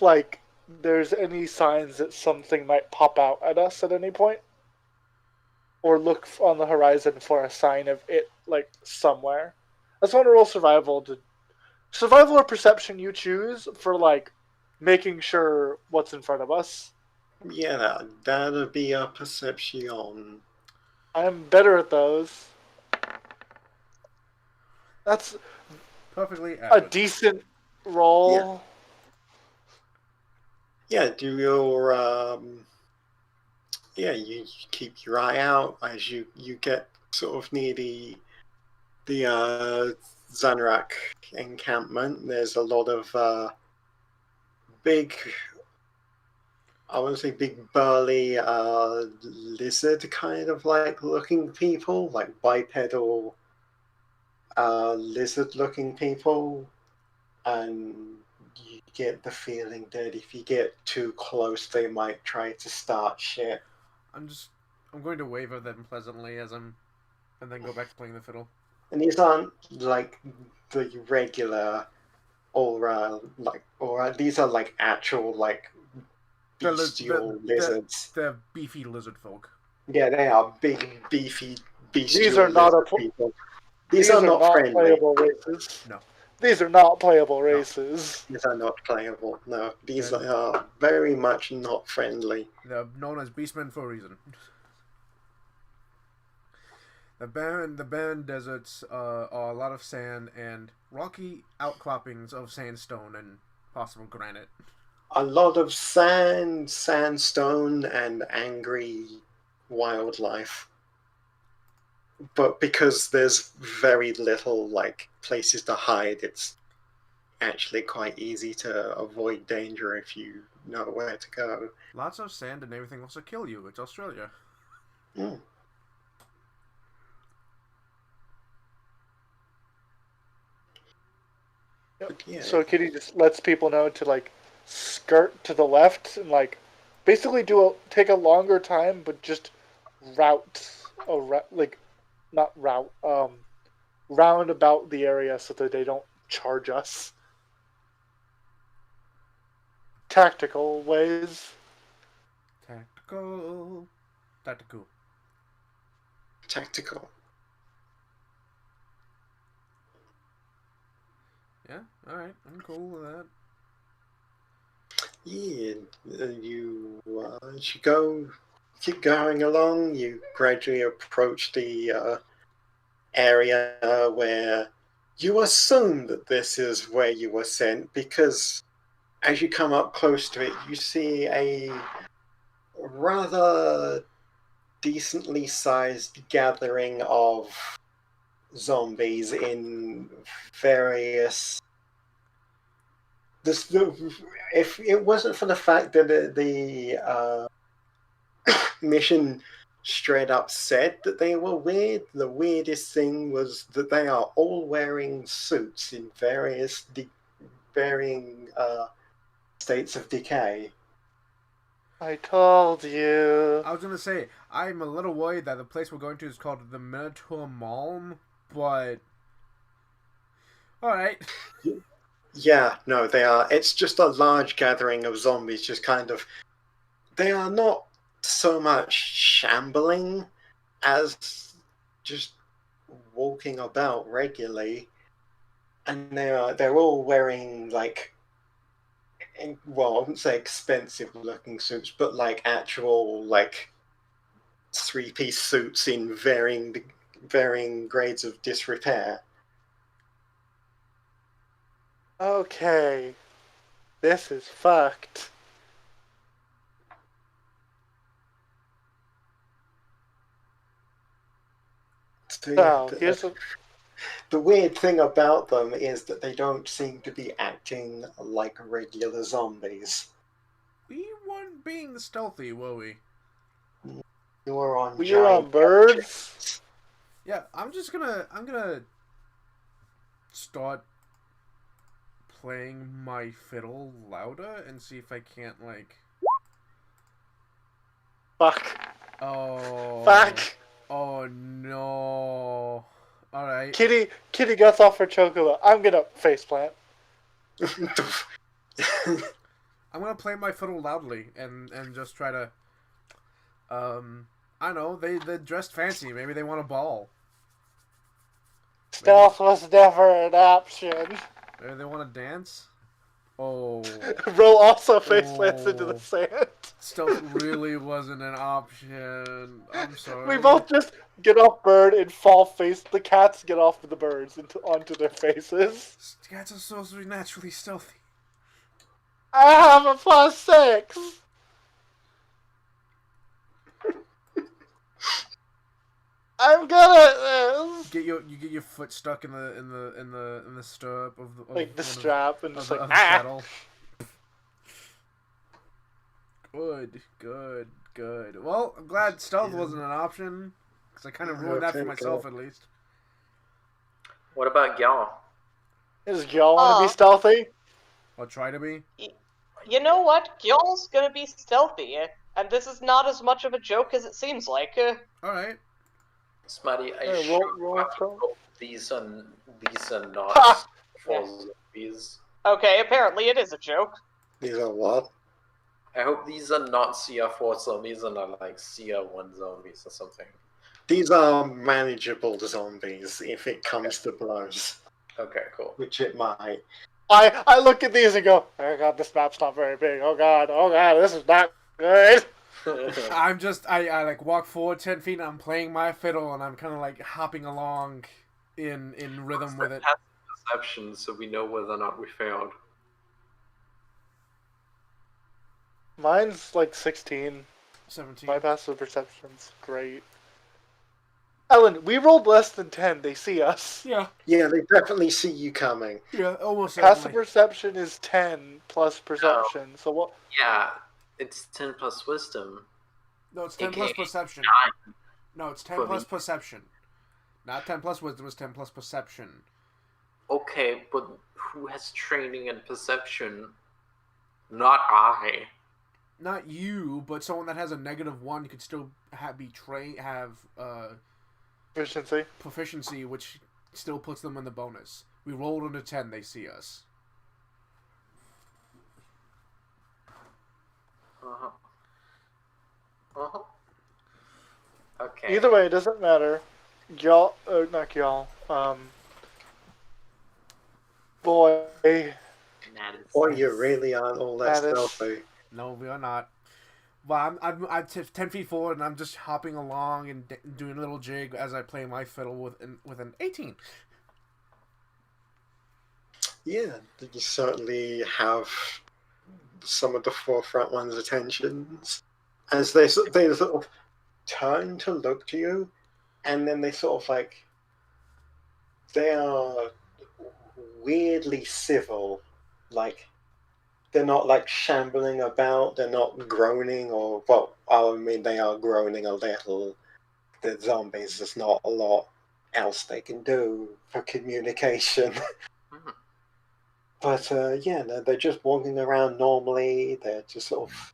like there's any signs that something might pop out at us at any point, or look on the horizon for a sign of it like somewhere. I just want to roll survival or perception, you choose, for like making sure what's in front of us. Yeah, that'd be a perception. I'm better at those. That's Perfectly a average. decent roll. Yeah, do your you keep your eye out as you get sort of near the Zanrak encampment. There's a lot of big, I want to say big burly lizard kind of like looking people, like bipedal lizard looking people, and you get the feeling that if you get too close, they might try to start shit. I'm going to wave at them pleasantly and then go back to playing the fiddle. And these aren't like the regular these are like actual like bestial lizards. The beefy lizard folk. Yeah, they are big, beefy, bestial These are not lizard people. These These are are not not friendly. playable races. No. These are not playable races. These are not playable. No, these Okay. are very much not friendly. They're known as beastmen for a reason. The barren deserts are a lot of sand and rocky outcroppings of sandstone and possible granite. A lot of sand, sandstone, and angry wildlife. But because there's very little like places to hide, it's actually quite easy to avoid danger if you know where to go. Lots of sand and everything wants to kill you. It's Australia. Mm. Yep. Yeah. So Kitty just lets people know to like skirt to the left and like basically take a longer time, but just route like not route round about the area so that they don't charge us. Tactical ways. Tactical. Tactical. Yeah, alright. I'm cool with that. Yeah, as you keep going along, you gradually approach the area where you assume that this is where you were sent, because as you come up close to it, you see a rather decently sized gathering of zombies in various. If it wasn't for the fact that the mission straight up said that they were weird, the weirdest thing was that they are all wearing suits in varying states of decay. I told you. I was gonna say, I'm a little worried that the place we're going to is called the Minotaur Malm, but... Alright. Yeah, no, they are. It's just a large gathering of zombies, just kind of. They are not so much shambling as just walking about regularly, and they're all wearing like, well, I wouldn't say expensive looking suits, but like actual like 3-piece suits in varying grades of disrepair. Okay. This is fucked. So, here's the weird thing about them is that they don't seem to be acting like regular zombies. We weren't being stealthy, were we? We were on birds. Yeah, I'm gonna start playing my fiddle louder and see if I can't like. Fuck. Oh. Fuck. Oh no. Alright. Kitty gets off her chocobo. I'm gonna faceplant. I'm gonna play my fiddle loudly and just try to. I don't know. They're dressed fancy. Maybe they want a ball. Stealth was never an option. Maybe they want to dance. Oh. Ro also faceplants into the sand. Stealth really wasn't an option. I'm sorry. We both just get off bird and fall face. The cats get off the birds onto their faces. Cats are supposed to be naturally stealthy. I have a +6. I'm good at this. You get your foot stuck in the stirrup of the like the strap and just like saddle. Good. Well, I'm glad stealth wasn't an option because I kind of ruined that for myself at least. What about Gal? Does Gil want to be stealthy? Or try to be? You know what? Gil's gonna be stealthy, and this is not as much of a joke as it seems like. Alright. Smarty, I Yeah, sure roll fucking hope these are not Ha! for zombies. Okay, apparently it is a joke. These are what? I hope these are not CR4 zombies and are like CR1 zombies or something. These are manageable zombies if it comes to blows, Okay, cool. which it might. I look at these and go, oh god, this map's not very big. Oh god, this is not good. I like walk forward 10 feet and I'm playing my fiddle and I'm kind of like hopping along in rhythm with it. Perception, so we know whether or not we failed. Mine's like 16. 17. My passive perception's great. Ellen, we rolled less than 10. They see us. Yeah. Yeah, they definitely see you coming. Yeah, almost Passive certainly. perception is 10 plus perception. So what? Yeah, it's 10 plus wisdom. No, it's 10 plus AKA perception. 9. No, it's 10 For plus me. perception. Not 10 plus wisdom, it's 10 plus perception. Okay, but who has training and perception? Not I. Not you, but someone that has a -1 could still have Efficiency. proficiency, which still puts them in the bonus. We rolled under 10, they see us. Uh-huh. Uh-huh. Okay. Either way, it doesn't matter. Y'all, not y'all. Boy. Or you really aren't all that That is- stealthy. No, we are not. Well, I'm 10 feet forward and I'm just hopping along and doing a little jig as I play my fiddle with an 18. Yeah, you certainly have some of the forefront ones' attentions as they sort of turn to look to you, and then they sort of like they are weirdly civil, like they're not like shambling about, they're not groaning or well, I mean they are groaning a little. The zombies, there's not a lot else they can do for communication. Mhm. But yeah, they're just walking around normally. They're just sort of.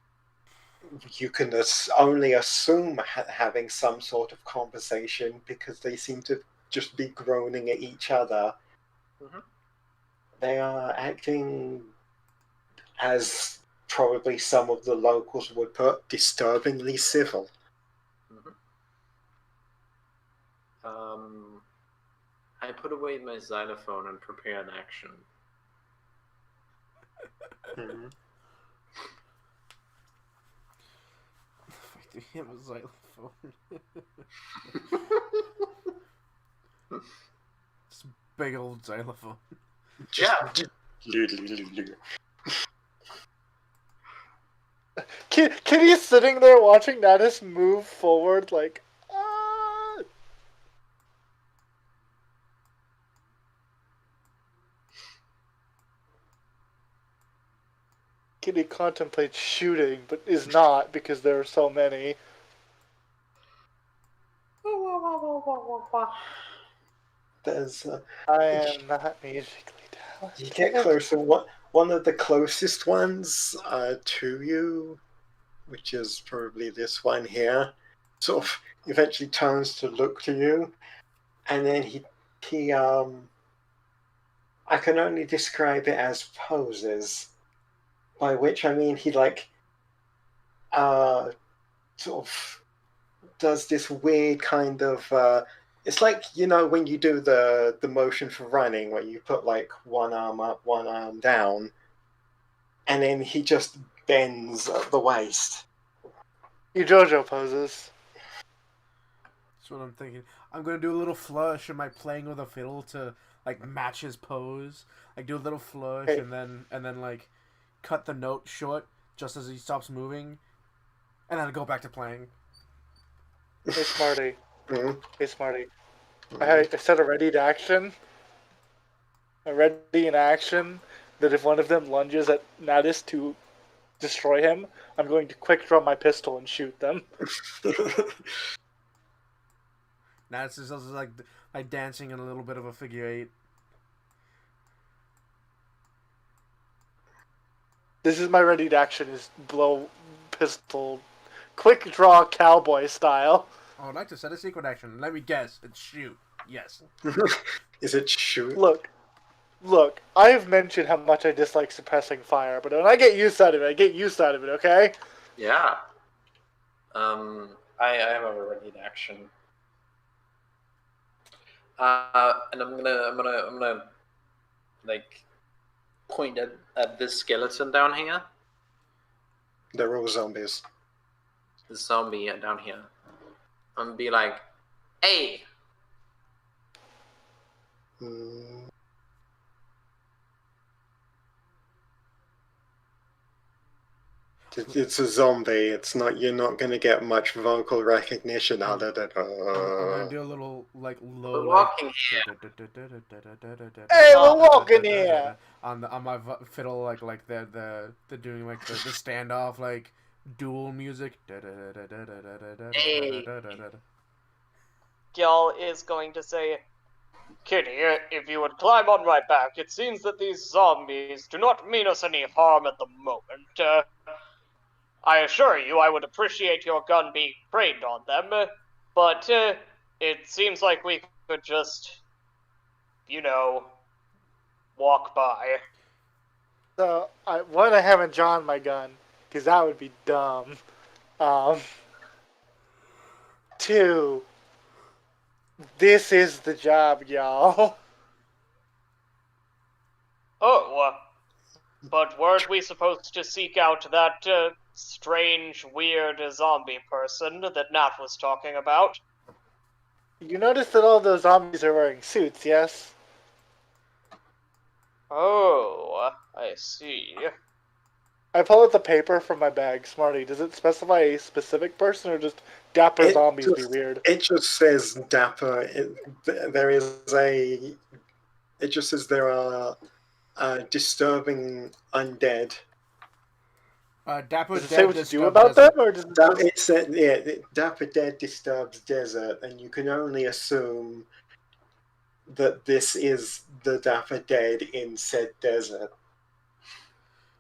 You can only assume having some sort of conversation because they seem to just be groaning at each other. Mhm. They are acting as probably some of the locals would put, disturbingly civil. I put away my xylophone and prepare an action. Mhm. Do you have a xylophone? It's a big old xylophone. Yeah. Kitty's sitting there watching Natus move forward like, ah. Kitty contemplates shooting, but is not because there are so many. There's I am not musically talented. you get closer. One of the closest ones to you, which is probably this one here, sort of eventually turns to look to you, and then he I can only describe it as poses, by which I mean he like sort of does this weird kind of it's like, you know, when you do the motion for running where you put like one arm up, one arm down, and then he just bends at the waist. You JoJo poses. That's what I'm thinking. I'm gonna do a little flush. Am I playing with a fiddle to like match his pose? Like do a little flush Hey. and then like cut the note short just as he stops moving, and then go back to playing. Hey Smarty. Mhm. Hey Smarty. I set a ready to action. A ready in action that if one of them lunges at Natus to destroy him, I'm going to quick draw my pistol and shoot them. Now it's just like dancing in a little bit of a figure eight. This is my ready to action is blow pistol, quick draw cowboy style. I would like to set a secret action. Let me guess. It's shoot. Yes. Is it shoot? Look, Look, I've mentioned how much I dislike suppressing fire, but when I get used out of it, I get used out of it, okay? Yeah. I have a ready action. And I'm gonna like point at this skeleton down here. They're all zombies. The zombie down here. I'm gonna be like, hey! Mm. It's a zombie. It's not. You're not going to get much vocal recognition other than. I'm gonna do a little like low We're walking here. Hey, we're walking here! on my fiddle, like they're doing like the standoff like dual music. Hey. Gyal is going to say, Kitty, if you would climb on my back, it seems that these zombies do not mean us any harm at the moment. I assure you I would appreciate your gun being trained on them, but it seems like we could just, walk by. So, I haven't drawn my gun, because that would be dumb. 2, this is the job, y'all. Oh, but weren't we supposed to seek out that strange, weird zombie person that Nat was talking about? You notice that all those zombies are wearing suits, yes? Oh, I see. I pull out the paper from my bag. Smarty, does it specify a specific person or just dapper zombies be weird? It just says dapper. It just says there are disturbing undead. Dapper Does it say Dead what to do disturbs about desert. them, or does it It said, dapper dead disturbs desert, and you can only assume that this is the dapper dead in said desert.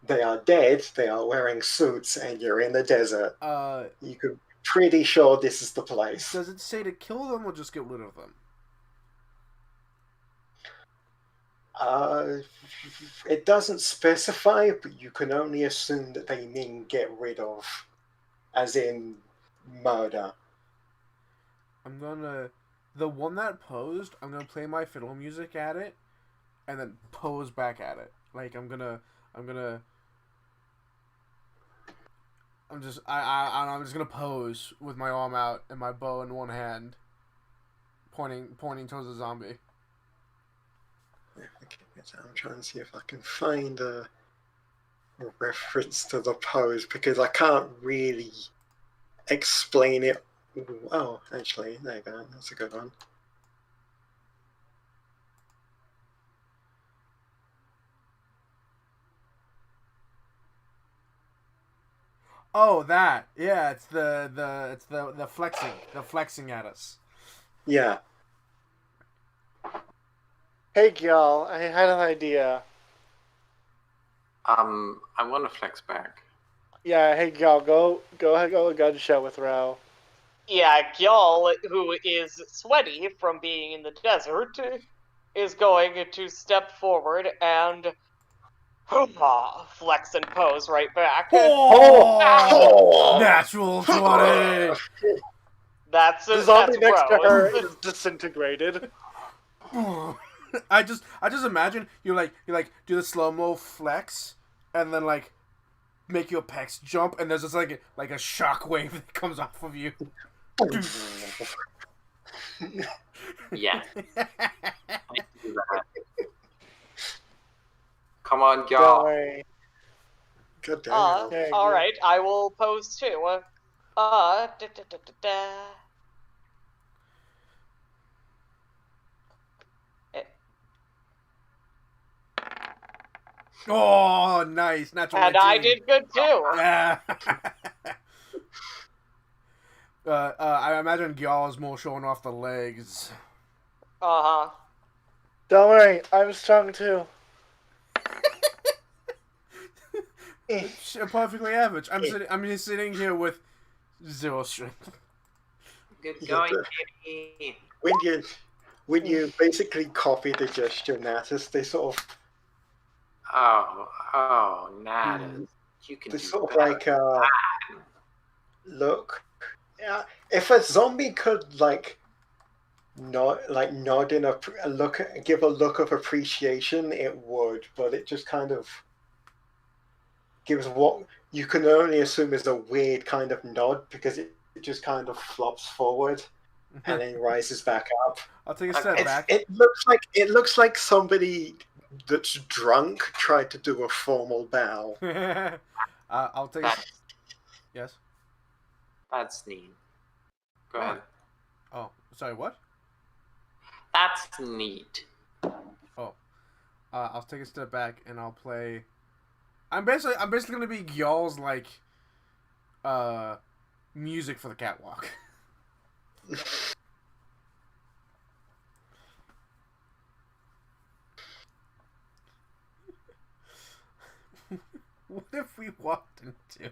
They are dead. They are wearing suits, and you're in the desert. You could be pretty sure this is the place. Does it say to kill them or just get rid of them? It doesn't specify, but you can only assume that they mean get rid of, as in murder. The one that posed, I'm gonna play my fiddle music at it, and then pose back at it. Like I'm just gonna pose with my arm out and my bow in one hand, pointing towards the zombie. Okay, I'm trying to see if I can find a reference to the pose because I can't really explain it. Oh, actually, there you go. That's a good one. Oh, that. Yeah, it's the flexing at us. Yeah. Hey, y'all, I had an idea. I want to flex back. Yeah, hey, y'all, go a gun show with Ro. Yeah, Gyal, who is sweaty from being in the desert, is going to step forward and flex and pose right back. Oh! Natural 20! The zombie next to her is disintegrated. I just imagine you like do the slow-mo flex and then like make your pecs jump and there's just like a shockwave that comes off of you. Yeah. I do that. Come on, y'all. Good damn. Alright, I will pose too. Oh, nice. Natural And 19. I did good too. Yeah. I imagine Gyal is more showing off the legs. Uh-huh. Don't worry, I'm strong too. Perfectly average. I'm sitting here with 0 strength. Good going, Kitty. when you basically copy the gesture Natus, they sort of Natus. You can they do sort of better. like look. Yeah, if a zombie could like nod in a look, give a look of appreciation, it would, but it just kind of gives what you can only assume is a weird kind of nod because it just kind of flops forward and then rises back up. I'll take a step back. It looks like somebody that's drunk tried to do a formal bow. I'll take a... Yes? That's neat. Go ahead. Oh, sorry, what? That's neat. Oh. I'll take a step back and I'll play... I'm basically gonna be y'all's, like, music for the catwalk. What if we walked into...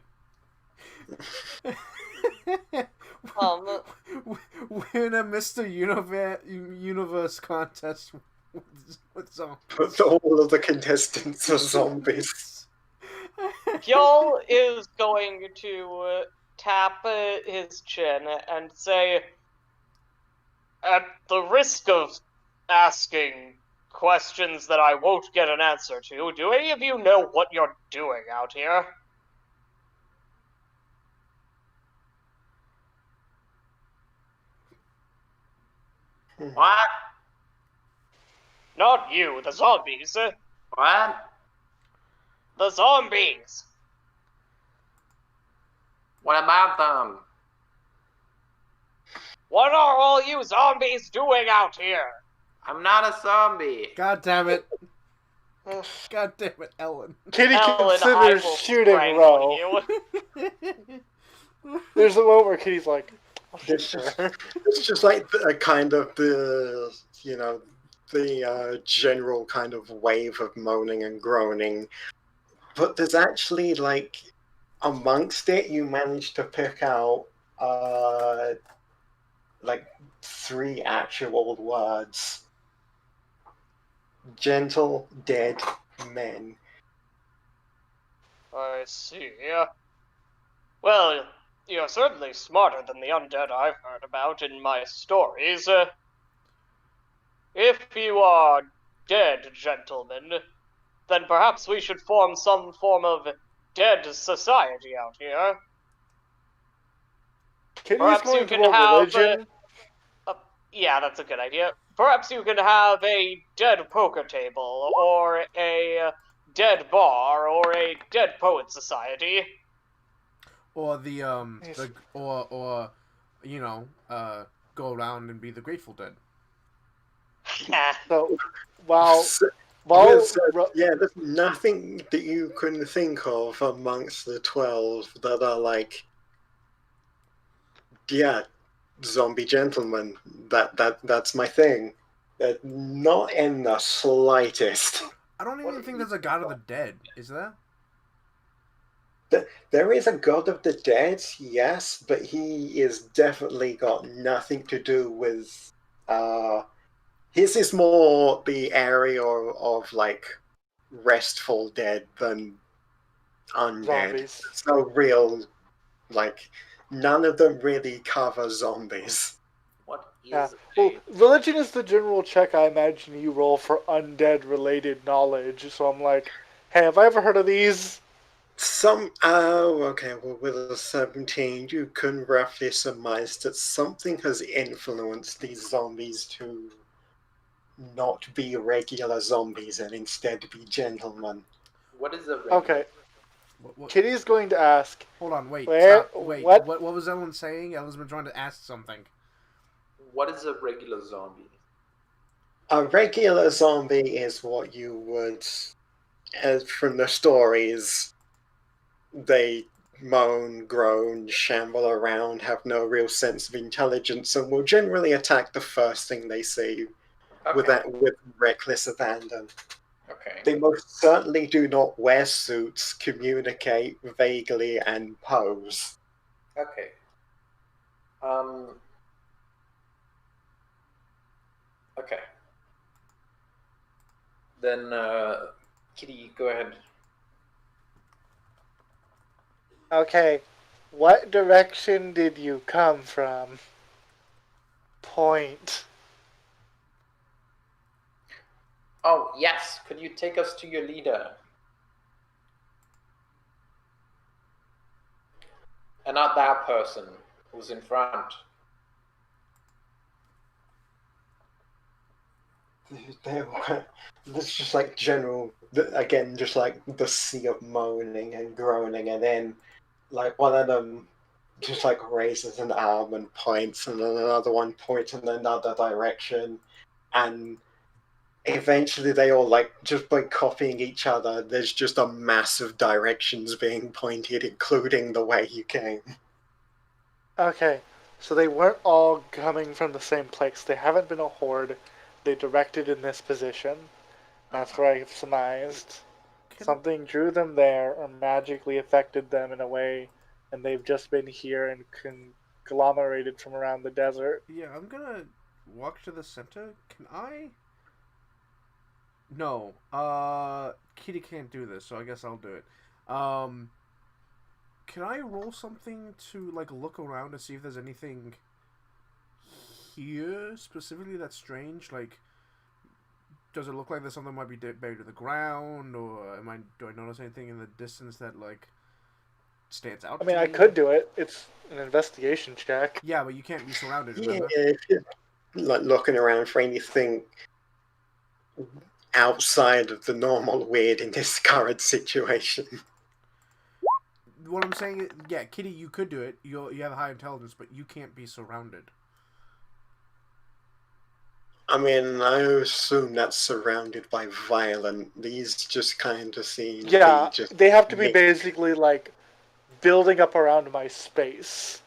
We're in a Mr. Universe contest with zombies. But all of the contestants are zombies. Y'all is going to tap his chin and say, at the risk of asking questions that I won't get an answer to, do any of you know what you're doing out here? What? Not you, the zombies. What? The zombies! What about them? What are all you zombies doing out here? I'm not a zombie. God damn it. God damn it, Ellen. Kitty Ellen, I considers will shooting strangle Ro. you. There's a moment where Kitty's like, "I'll shoot It's just, her." it's just like the kind of the general kind of wave of moaning and groaning, but there's actually like amongst it you manage to pick out like 3 actual words: gentle dead men. I see. Well, you're certainly smarter than the undead I've heard about in my stories. If you are dead, gentlemen, then perhaps we should form some form of dead society out here. Kitty's Perhaps going you to can roll have, religion. Yeah, that's a good idea. Perhaps you can have a dead poker table, or a dead bar, or a dead poet society. Or go around and be the Grateful Dead. So, while there's nothing that you can think of amongst the 12 that are like, yeah, zombie gentlemen. That's my thing. Not in the slightest. I don't even think there's a God of the Dead, is there? There is a God of the Dead, yes, but he is definitely got nothing to do with. His is more the area of like restful dead than undead. zombies. So real, like none of them really cover zombies. What is Yeah. a... Well, religion is the general check I imagine you roll for undead-related knowledge. So I'm like, hey, have I ever heard of these? Okay, well, with a 17, you can roughly surmise that something has influenced these zombies to not be regular zombies and instead be gentlemen. What is a... Okay. What? Kitty's going to ask. Hold on, wait. Where? Stop. Wait. What? What was Ellen saying? Ellen's been trying to ask something. What is a regular zombie? A regular zombie is what you would, as from the stories, they moan, groan, shamble around, have no real sense of intelligence, and will generally attack the first thing they see with reckless abandon. Okay. They most certainly do not wear suits, communicate vaguely, and pose. Okay. Then, Kitty, go ahead. Okay, what direction did you come from? Point. Oh, yes. Could you take us to your leader? And not that person who's in front. There's just like general, again, just like the sea of moaning and groaning, and then like one of them just like raises an arm and points, and then another one points in another direction, and eventually they all like just by copying each other. There's just a mass of directions being pointed, including the way you came. Okay, so they weren't all coming from the same place. They haven't been a horde. They directed in this position. That's where I've surmised. Something drew them there or magically affected them in a way, and they've just been here and conglomerated from around the desert. Yeah, I'm gonna walk to the center. Can I? No. Kitty can't do this, so I guess I'll do it. Can I roll something to like look around to see if there's anything here specifically that's strange? Like, does it look like there's something that might be buried to the ground, or do I notice anything in the distance that like stands out? I mean, I could do it. It's an investigation check. Yeah, but you can't be surrounded. Yeah, Remember? if you're like looking around for anything outside of the normal weird in this current situation. What I'm saying is, yeah, Kitty, you could do it. You have a high intelligence, but you can't be surrounded. I mean, I assume that's surrounded by violent. These just kind of seem. Yeah, they have to be basically like building up around my space.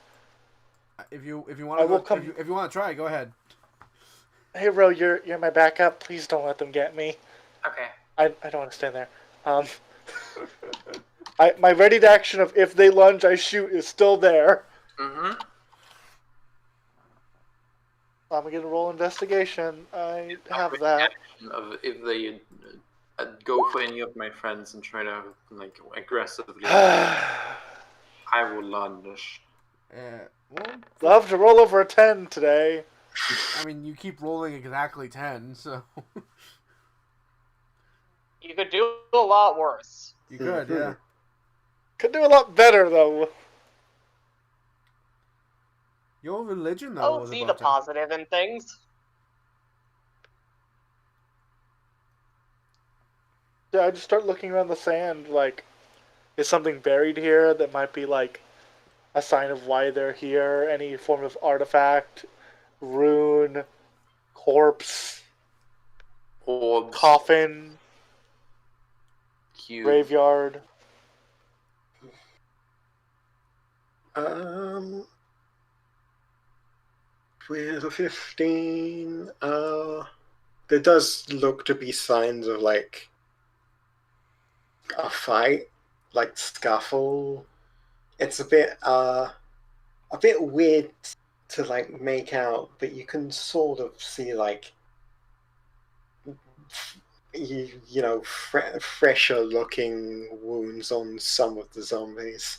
If you want to if you want to try, go ahead. Hey, Ro, you're my backup. Please don't let them get me. Okay. I don't want to stand there. My ready to action of if they lunge, I shoot is still there. Mm-hmm. I'm gonna roll investigation. I have that. If they go for any of my friends and try to like aggressively, I will lunge. Well, love to roll over a 10 today. I mean, you keep rolling exactly 10, so You could do a lot worse. you could, yeah. Could do a lot better though. Your religion, though, I'll was see the about 10. positive in things. Yeah, I just start looking around the sand. Like, is something buried here that might be like a sign of why they're here? Any form of artifact, rune, corpse, Orbs, coffin, cube. graveyard. With a 15, there does look to be signs of like a fight, like scuffle. It's a bit weird to like make out, but you can sort of see like fresher looking wounds on some of the zombies.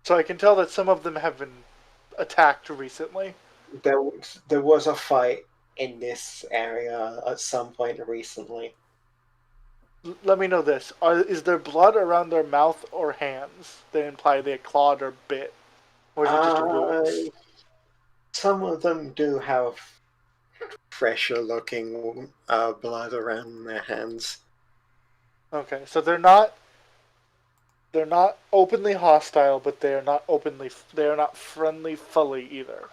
So I can tell that some of them have been attacked recently. There was a fight in this area at some point recently. Let me know this. Is there blood around their mouth or hands that imply they clawed or bit? Or is it just wounds? Some of them do have fresher looking blood around their hands. Okay, so they're not openly hostile, but they are not friendly fully either.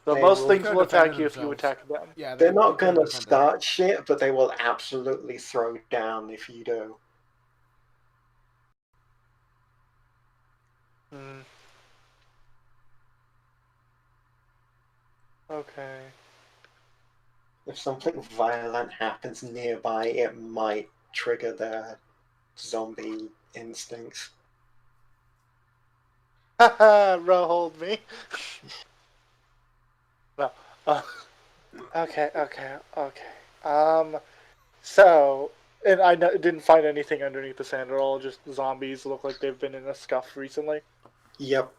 So most things will attack you if you attack them. Yeah, they're not going to start shit, but they will absolutely throw down if you do. Okay. If something violent happens nearby, it might trigger their zombie instincts. Haha, Ro, hold me. No. Okay. So, and didn't find anything underneath the sand at all. Just zombies look like they've been in a scuff recently. Yep.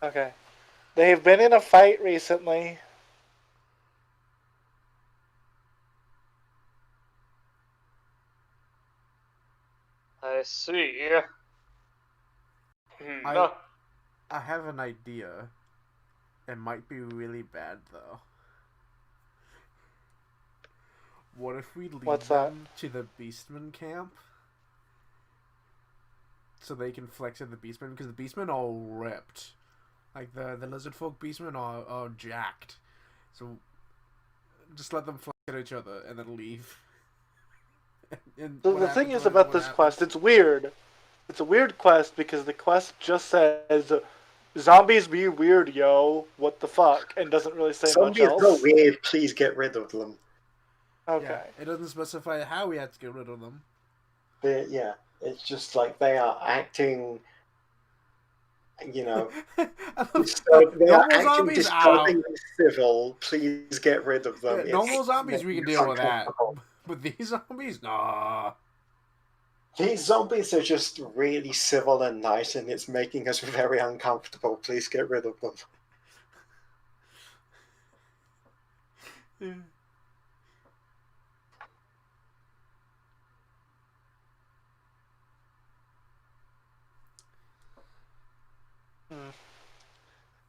Okay. They've been in a fight recently. I see. I have an idea. It might be really bad though. What if we lead them to the Beastmen camp? So they can flex at the Beastmen, because the Beastmen are ripped. Like the lizard folk Beastmen are jacked. So just let them flex at each other and then leave. So the thing is about this quest, it's weird. It's a weird quest because the quest just says, "Zombies be weird, yo. What the fuck?" and doesn't really say much else. Zombies are weird. Please get rid of them. Okay. Yeah, it doesn't specify how we have to get rid of them. Yeah, it's just like they are acting. You know, they are acting disturbingly civil. Please get rid of them. Yeah, normal zombies, we can deal with that. But these zombies, nah. These zombies are just really civil and nice, and it's making us very uncomfortable. Please get rid of them.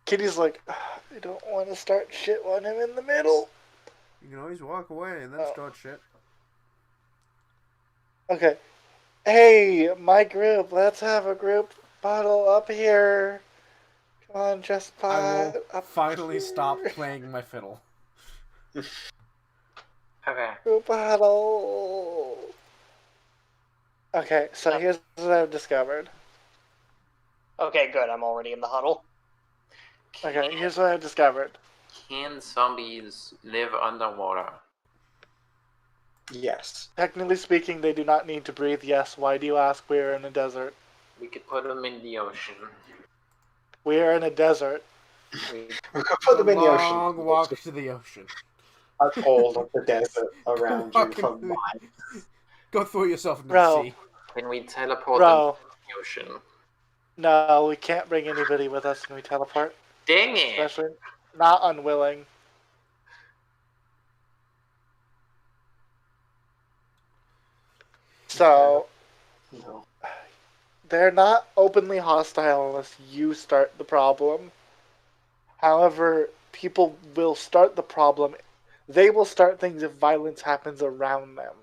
Kitty's like, I don't want to start shit when I'm in the middle. You can always walk away and then start shit. Okay. Hey, my group, let's have a group bottle up here. Come on, just pot. I will finally stop playing my fiddle. Okay. Group bottle. Okay, so here's what I've discovered. Okay, good. I'm already in the huddle. Okay, here's what I've discovered. Can zombies live underwater? Yes. Technically speaking, they do not need to breathe. Yes, why do you ask? We're in a desert. We could put them in the ocean. We are in a desert. We could put them in the ocean. Long walk to the ocean. I've all of the desert around you for miles. Go throw yourself in the sea. Can we teleport them to the ocean? No, we can't bring anybody with us when we teleport. Dang it! Especially not unwilling. So, they're not openly hostile unless you start the problem. However, people will start the problem. They will start things if violence happens around them.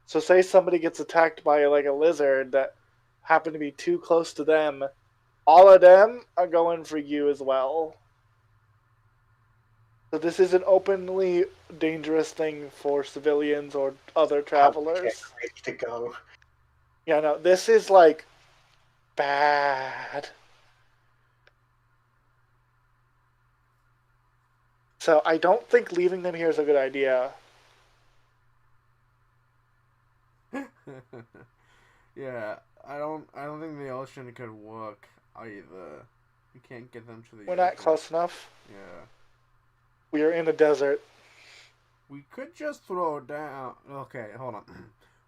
So say somebody gets attacked by like a lizard that happened to be too close to them. All of them are going for you as well. So this is an openly dangerous thing for civilians or other travelers. Ready to go. Yeah, no, this is like bad. So I don't think leaving them here is a good idea. Yeah, I don't think the ocean could work either. We can't get them to the We're ocean. not close enough. Yeah. We are in a desert. We could just throw down. Okay, hold on.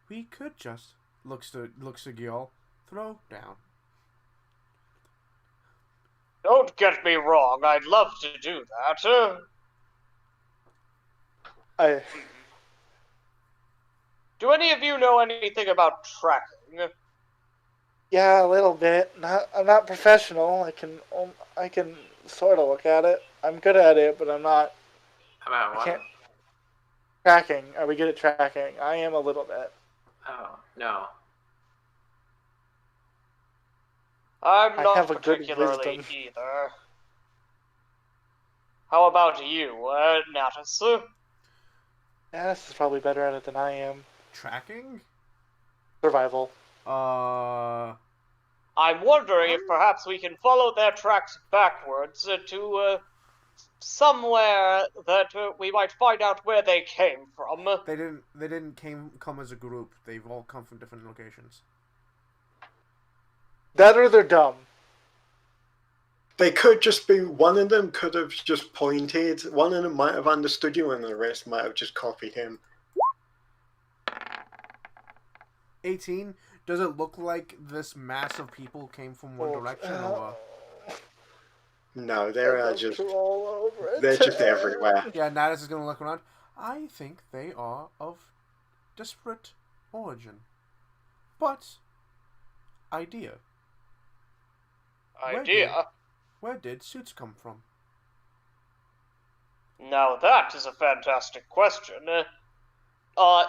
We could just looks to Gil. Throw down. Don't get me wrong. I'd love to do that. Do any of you know anything about tracking? Yeah, a little bit. I'm not professional. I can sort of look at it. I'm good at it, but I'm not. About what? I can't. Tracking. Are we good at tracking? I am a little bit. Oh, no. I'm not have a good particularly wisdom. either. How about you, Natus? Yeah, this is probably better at it than I am. Tracking? Survival. I'm wondering if perhaps we can follow their tracks backwards to somewhere that we might find out where they came from. They didn't come as a group. They've all come from different locations. That or they're dumb. They could just be, one of them could have just pointed, one of them might have understood you, and the rest might have just copied him. 18. Does it look like this mass of people came from one direction, or? No, they're just all over it. they're just everywhere. Yeah, Natus is gonna look around. I think they are of disparate origin, but idea. Where did suits come from? Now that is a fantastic question.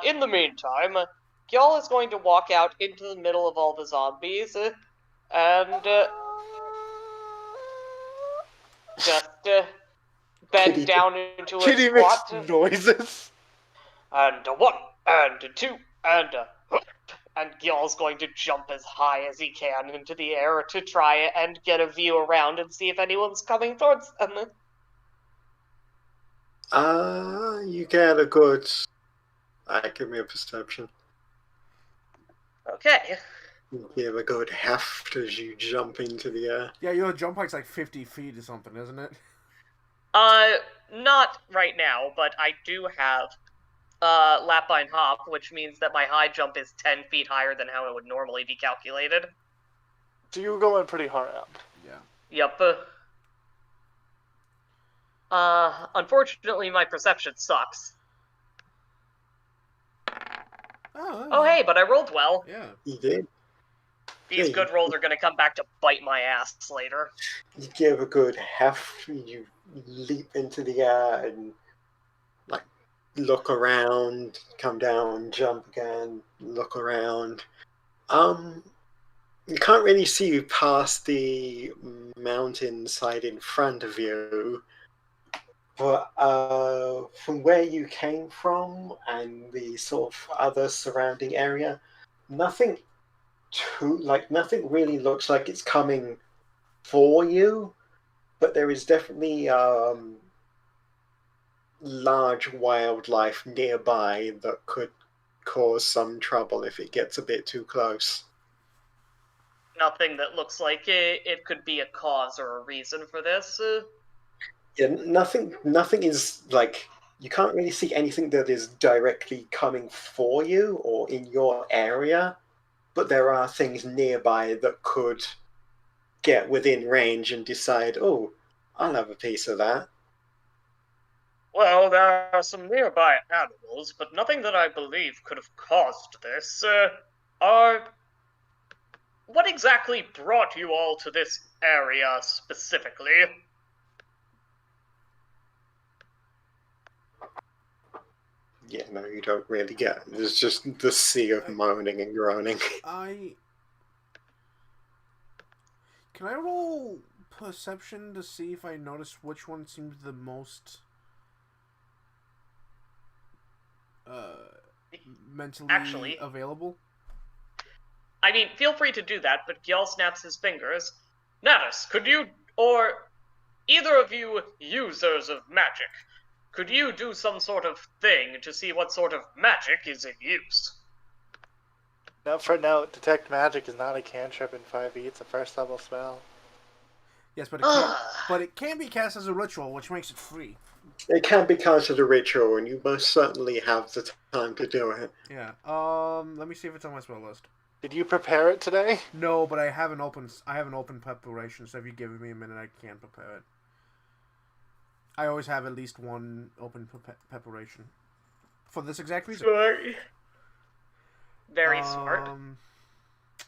In the meantime, Gyal is going to walk out into the middle of all the zombies, and just bend Kitty- down into a Kitty makes squat, noises. and a 1, and a 2, and a whoop. And Gyal's going to jump as high as he can into the air to try and get a view around and see if anyone's coming towards them. You get a good. Give me a perception. Okay. You give a good heft as you jump into the air. Yeah, your jump height's like 50 feet or something, isn't it? Not right now, but I do have Lapine Hop, which means that my high jump is 10 feet higher than how it would normally be calculated. So you were going pretty hard up. Yeah. Yup. Unfortunately, my perception sucks. Oh, hey, but I rolled well. Yeah. You did. These Hey. good rolls are gonna come back to bite my ass later. You give a good heft. You leap into the air and like look around, come down, jump again, look around. You can't really see past the mountainside in front of you, but from where you came from and the sort of other surrounding area, nothing really looks like it's coming for you, but there is definitely large wildlife nearby that could cause some trouble if it gets a bit too close. Nothing that looks like it could be a cause or a reason for this. Yeah, nothing is like, you can't really see anything that is directly coming for you or in your area, but there are things nearby that could get within range and decide, oh, I'll have a piece of that. Well, there are some nearby animals, but nothing that I believe could have caused this. What exactly brought you all to this area specifically? Yeah, no, you don't really get it. There's just the sea of moaning and groaning. Can I roll perception to see if I notice which one seems the most mentally available? I mean, feel free to do that, but Gyal snaps his fingers. Natus, could you, or either of you users of magic, could you do some sort of thing to see what sort of magic is in use? Now, for note, Detect Magic is not a cantrip in 5e, it's a first level spell. Yes, but it can be cast as a ritual, which makes it free. It can be cast as a ritual, and you most certainly have the time to do it. Yeah. Let me see if it's on my spell list. Did you prepare it today? No, but I have an open preparation, so if you give me a minute, I can prepare it. I always have at least one open preparation. For this exact reason. Sorry. Very smart.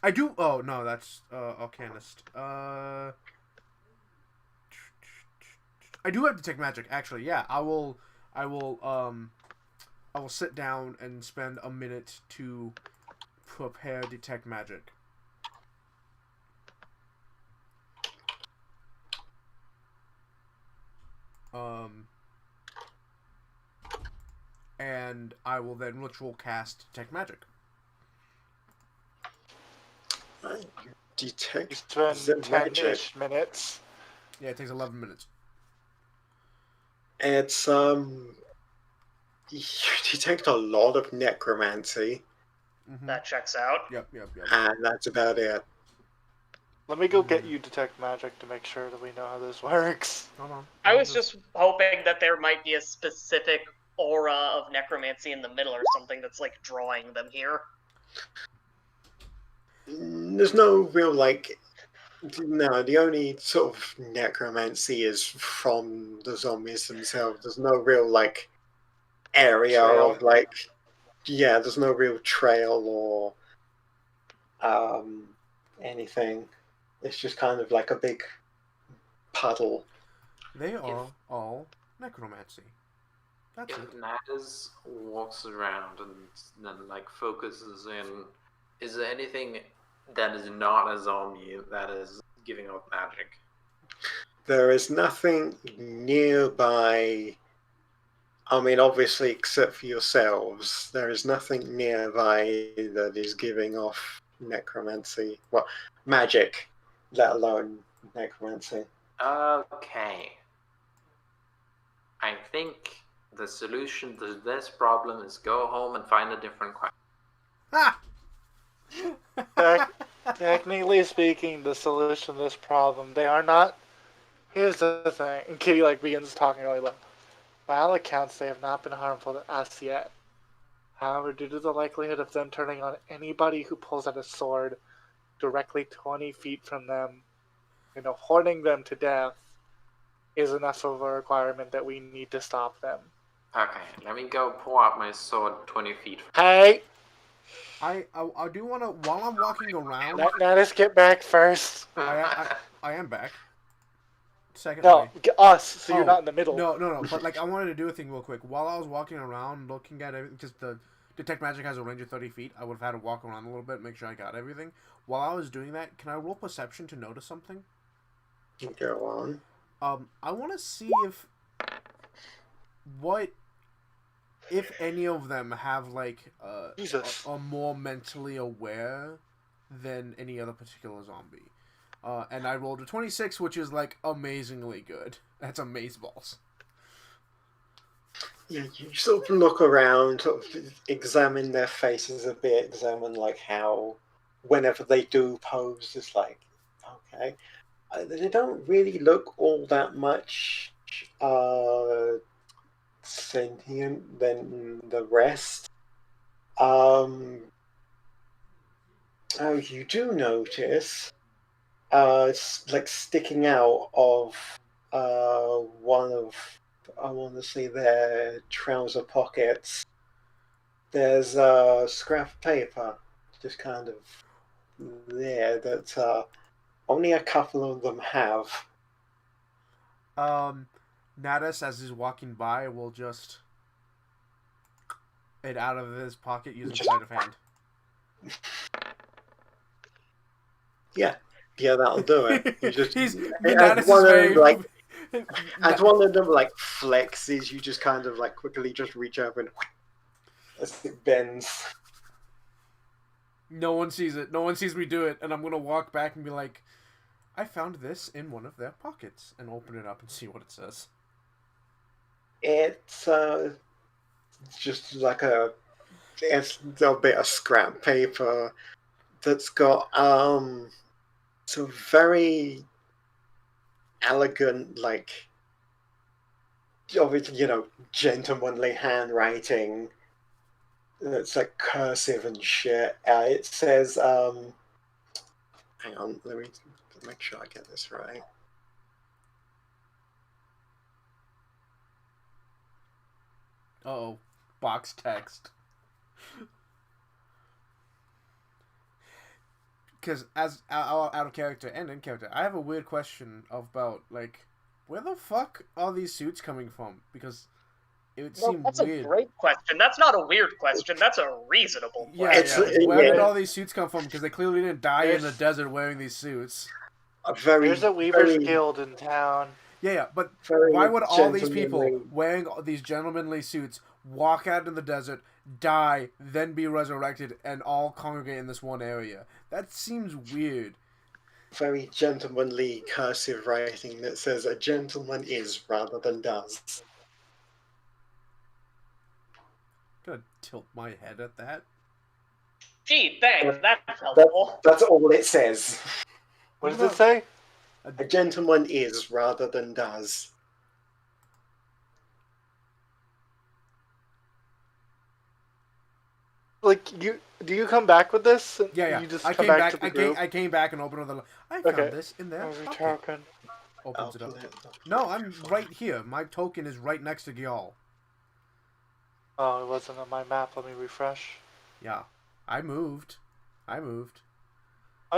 I do. Oh no, that's Arcanist. I do have Detect Magic. Actually, yeah. I will sit down and spend a minute to prepare Detect Magic. And I will then ritual cast Detect Magic. Right. Detect You spend the 10-ish minutes. Yeah, it takes 11 minutes. It's you detect a lot of necromancy, Mm-hmm. That checks out. Yep. and that's about it. Let me go get you Detect Magic to make sure that we know how this works. Hold on. I was just hoping that there might be a specific aura of necromancy in the middle or something that's like drawing them here. there's no real like. No, the only sort of necromancy is from the zombies themselves. There's no real like area Trail. of like, yeah. There's no real trail or anything. It's just kind of like a big puddle. They are all necromancy. That's If it. Natas walks around and then like focuses in, is there anything that is not a zombie that is giving off magic? There is nothing nearby. I mean, obviously, except for yourselves, there is nothing nearby that is giving off necromancy. Well, magic, let alone necromancy. Okay. I think the solution to this problem is go home and find a different question. Ha! Technically speaking, the solution to this problem, they are not. Here's the thing. And Kitty like begins talking really low. By all accounts, they have not been harmful to us yet. However, due to the likelihood of them turning on anybody who pulls out a sword directly 20 feet from them, hoarding them to death, is enough of a requirement that we need to stop them. Okay, let me go pull out my sword 20 feet. Hey! I do want to, while I'm walking around, Let us get back first. I am back. Secondly, No, us, so you're Oh, not in the middle. No. But like, I wanted to do a thing real quick. While I was walking around, looking at everything, because the detect magic has a range of 30 feet, I would have had to walk around a little bit, make sure I got everything. While I was doing that, can I roll perception to notice something? Go on. I want to see if any of them have like Jesus. are more mentally aware than any other particular zombie. And I rolled a 26, which is like amazingly good. That's amazeballs. Yeah, you sort of look around, sort of examine their faces a bit, examine like how, whenever they do pose, it's like, okay, they don't really look all that much sentient than the rest. Oh, you do notice, it's like sticking out of one of, I want to say, their trouser pockets. There's a scrap of paper, just kind of there that only a couple of them have. Natus, as he's walking by, will just it out of his pocket using sleight of hand. Yeah, that'll do it. You just Natus is very as one of them like flexes, you just kind of like quickly just reach up and as it bends. No one sees it. No one sees me do it, and I'm gonna walk back and be like, I found this in one of their pockets, and open it up and see what it says. It's just like it's a bit of scrap paper that's got some very elegant, like, obviously, gentlemanly handwriting. It's like cursive and shit. It says, hang on, let me make sure I get this right. Uh-oh. Box text. Because as out of character and in character, I have a weird question about, like, where the fuck are these suits coming from? Because it would seem That's weird. a great question. That's not a weird question. That's a reasonable Yeah, question. Where did all these suits come from? Because they clearly didn't die in the desert wearing these suits. There's a Weaver's Guild in town. Yeah, but why would all these people wearing these gentlemanly suits walk out in the desert, die, then be resurrected, and all congregate in this one area? That seems weird. Very gentlemanly cursive writing that says a gentleman is rather than does. I'm gonna tilt my head at that. Gee, thanks. That's helpful. That's all it says. What does it say? A gentleman is rather than does. Like, do you come back with this? Yeah. You just I come came back back. to the group? I came back and opened the. I Okay. found this in there. Every Okay. token. Opens it up. Open it. No, I'm right here. My token is right next to Gyal. Oh, it wasn't on my map. Let me refresh. Yeah. I moved. I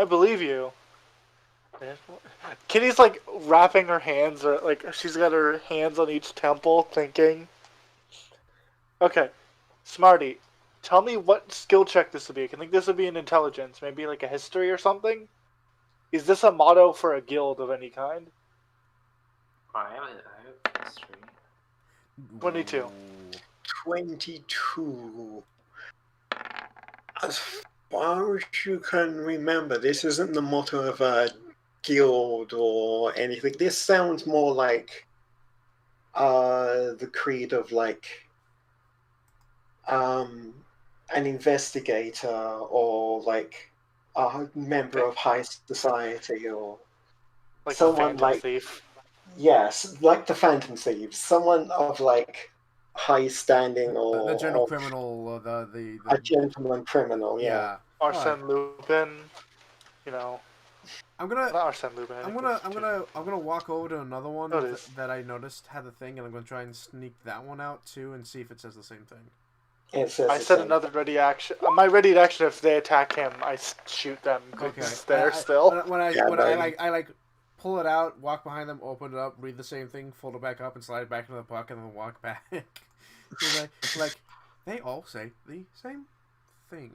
believe you. Kitty's like wrapping her hands, or like she's got her hands on each temple, thinking. Okay, Smarty, tell me what skill check this would be. I think this would be an intelligence, maybe like a history or something. Is this a motto for a guild of any kind? I have history. 22. 22. As far as you can remember, this isn't the motto of a guild or anything. This sounds more like the creed of like an investigator or like a member of high society or Like a someone phantom like thief. yes, like the Phantom Thieves, someone of like high standing or The general or criminal. a gentleman criminal. Yeah. Arsène Lupin. You know, I'm gonna. not Arsène Lupin. I'm gonna walk over to another one Oh, it is. that I noticed had the thing, and I'm gonna try and sneak that one out too, and see if it says the same thing. It says I the said same. another ready action. My ready action. If they attack him, I shoot them. Okay. It's there still. When I Yeah, like pull it out, walk behind them, open it up, read the same thing, fold it back up, and slide it back into the pocket, and then walk back. like they all say the same thing.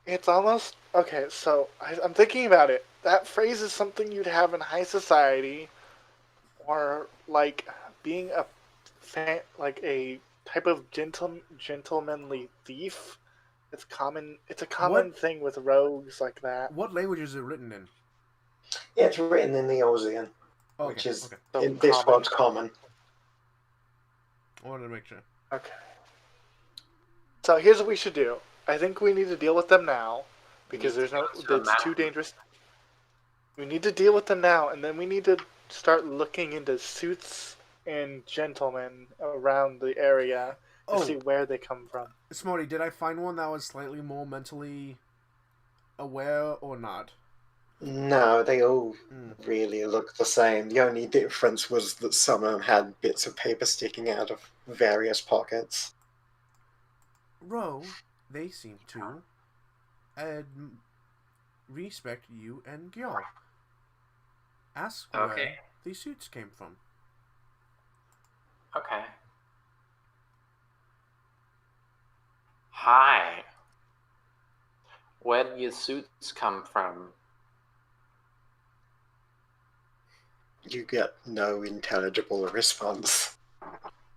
It's almost okay. So I'm thinking about it. That phrase is something you'd have in high society, or like being like a type of gentlemanly thief. It's common. It's a common thing with rogues like that. What language is it written in? It's written in the Eorzean, Okay, which is okay. So in this common. one's common. I wanted to make sure. Okay. So here's what we should do. I think we need to deal with them now because there's no. It's too dangerous. We need to deal with them now, and then we need to start looking into suits and gentlemen around the area to see where they come from. Smarty, did I find one that was slightly more mentally aware or not? No, they all really look the same. The only difference was that some of them had bits of paper sticking out of various pockets. Ro, they seem to respect you and Gyal. Ask where these suits came from. Okay. Hi. Where do your suits come from? You get no intelligible response.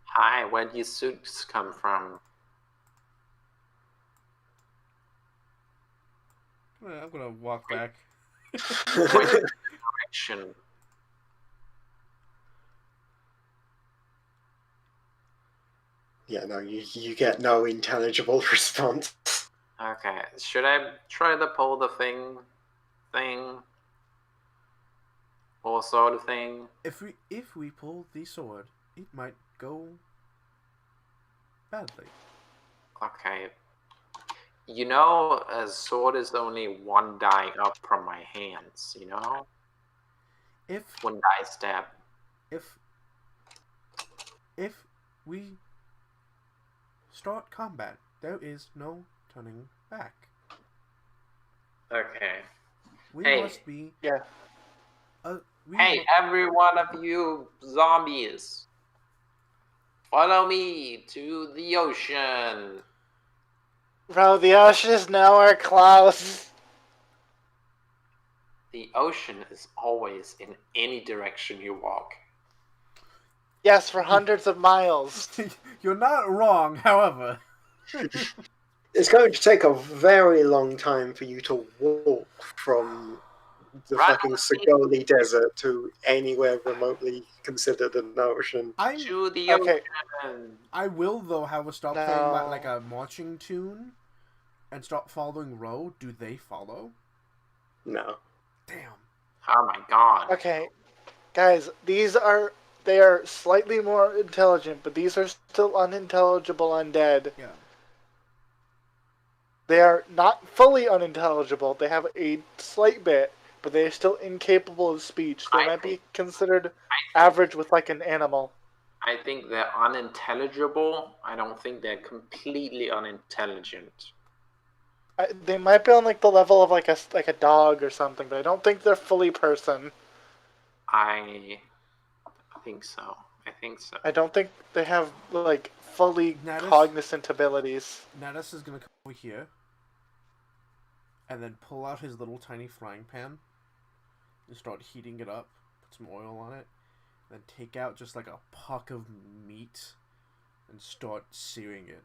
Hi, where do your suits come from? I'm gonna walk back. Direction. Yeah, no, you get no intelligible response. Okay, should I try to pull the thing? Or sword thing? If we pull the sword, it might go badly. Okay. You know, a sword is only one die up from my hands, you know? If One die stab. if we start combat, there is no turning back. Okay. We Hey. must be Yeah. Hey, every one of you zombies! Follow me to the ocean! Bro, the ocean is nowhere close. The ocean is always in any direction you walk. Yes, for hundreds of miles. You're not wrong, however. It's going to take a very long time for you to walk from the Right. fucking Sagoli Desert to anywhere remotely considered an ocean. To the Okay. ocean! I will though have a stop No. playing like a marching tune and stop following Ro. Do they follow? No. Damn. Oh my god. Okay, guys, they are slightly more intelligent, but these are still unintelligible undead. Yeah. They are not fully unintelligible. They have a slight bit, but they are still incapable of speech. They might be considered average with like an animal. I think they're unintelligible. I don't think they're completely unintelligent. They might be on like the level of like a dog or something, but I don't think they're fully person. I think so. I don't think they have like fully Natus? cognizant abilities. Natus is gonna come over here and then pull out his little tiny frying pan and start heating it up, put some oil on it, then take out just like a puck of meat and start searing it.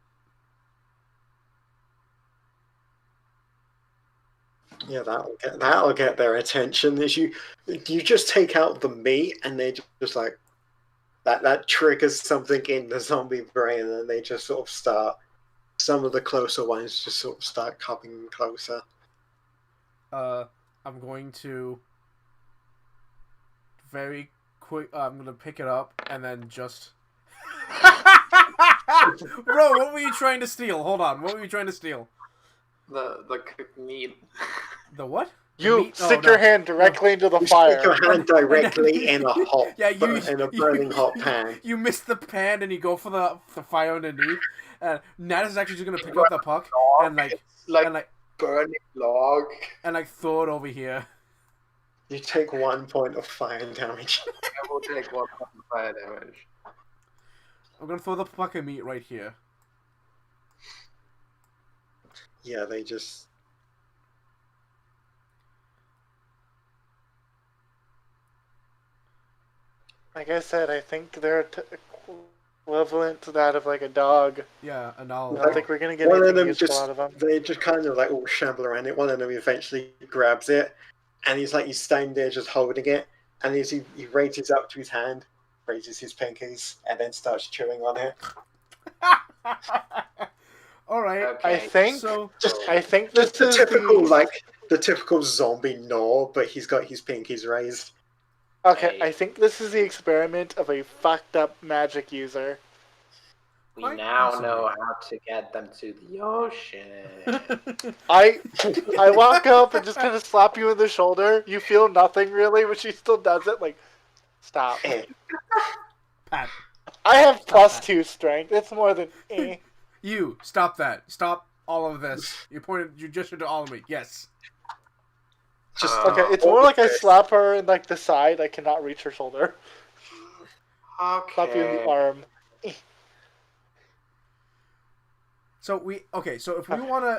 Yeah, that'll get their attention. Is you just take out the meat and they just like that triggers something in the zombie brain, and they just sort of start. Some of the closer ones just sort of start coming closer. I'm going to very quick. I'm gonna pick it up and then just. Bro, what were you trying to steal? Hold on, what were you trying to steal? The cooked meat. The what? You stick your hand directly into the fire. Stick your hand directly in a hot, in a burning hot pan. You miss the pan and you go for the fire underneath. Nat is actually just gonna pick up the puck and like burning log and like throw it over here. You take 1 point of fire damage. I will take 1 point of fire damage. I'm gonna throw the puck of meat right here. Yeah, they just. Like I said, I think they're equivalent to that of like a dog. Yeah, and I'll. I don't think we're gonna get One of anything them useful just out of them. they just kind of like all shamble around it. One of them eventually grabs it, and he's standing there just holding it, and he raises up to his hand, raises his pinkies, and then starts chewing on it. All right. Okay. I think this The is typical the typical zombie gnaw, but he's got his pinkies raised. Okay, I think this is the experiment of a fucked up magic user. We Quite now possibly. know how to get them to the ocean. I walk up and just kind of slap you in the shoulder. You feel nothing really, but she still does it. Like, stop. Pat, I have +2 strength. It's more than you stop that. Stop all of this. You gestured to all of me. Yes. Just Okay, it's more like I slap her in like the side. I cannot reach her shoulder. Slap you in the arm. So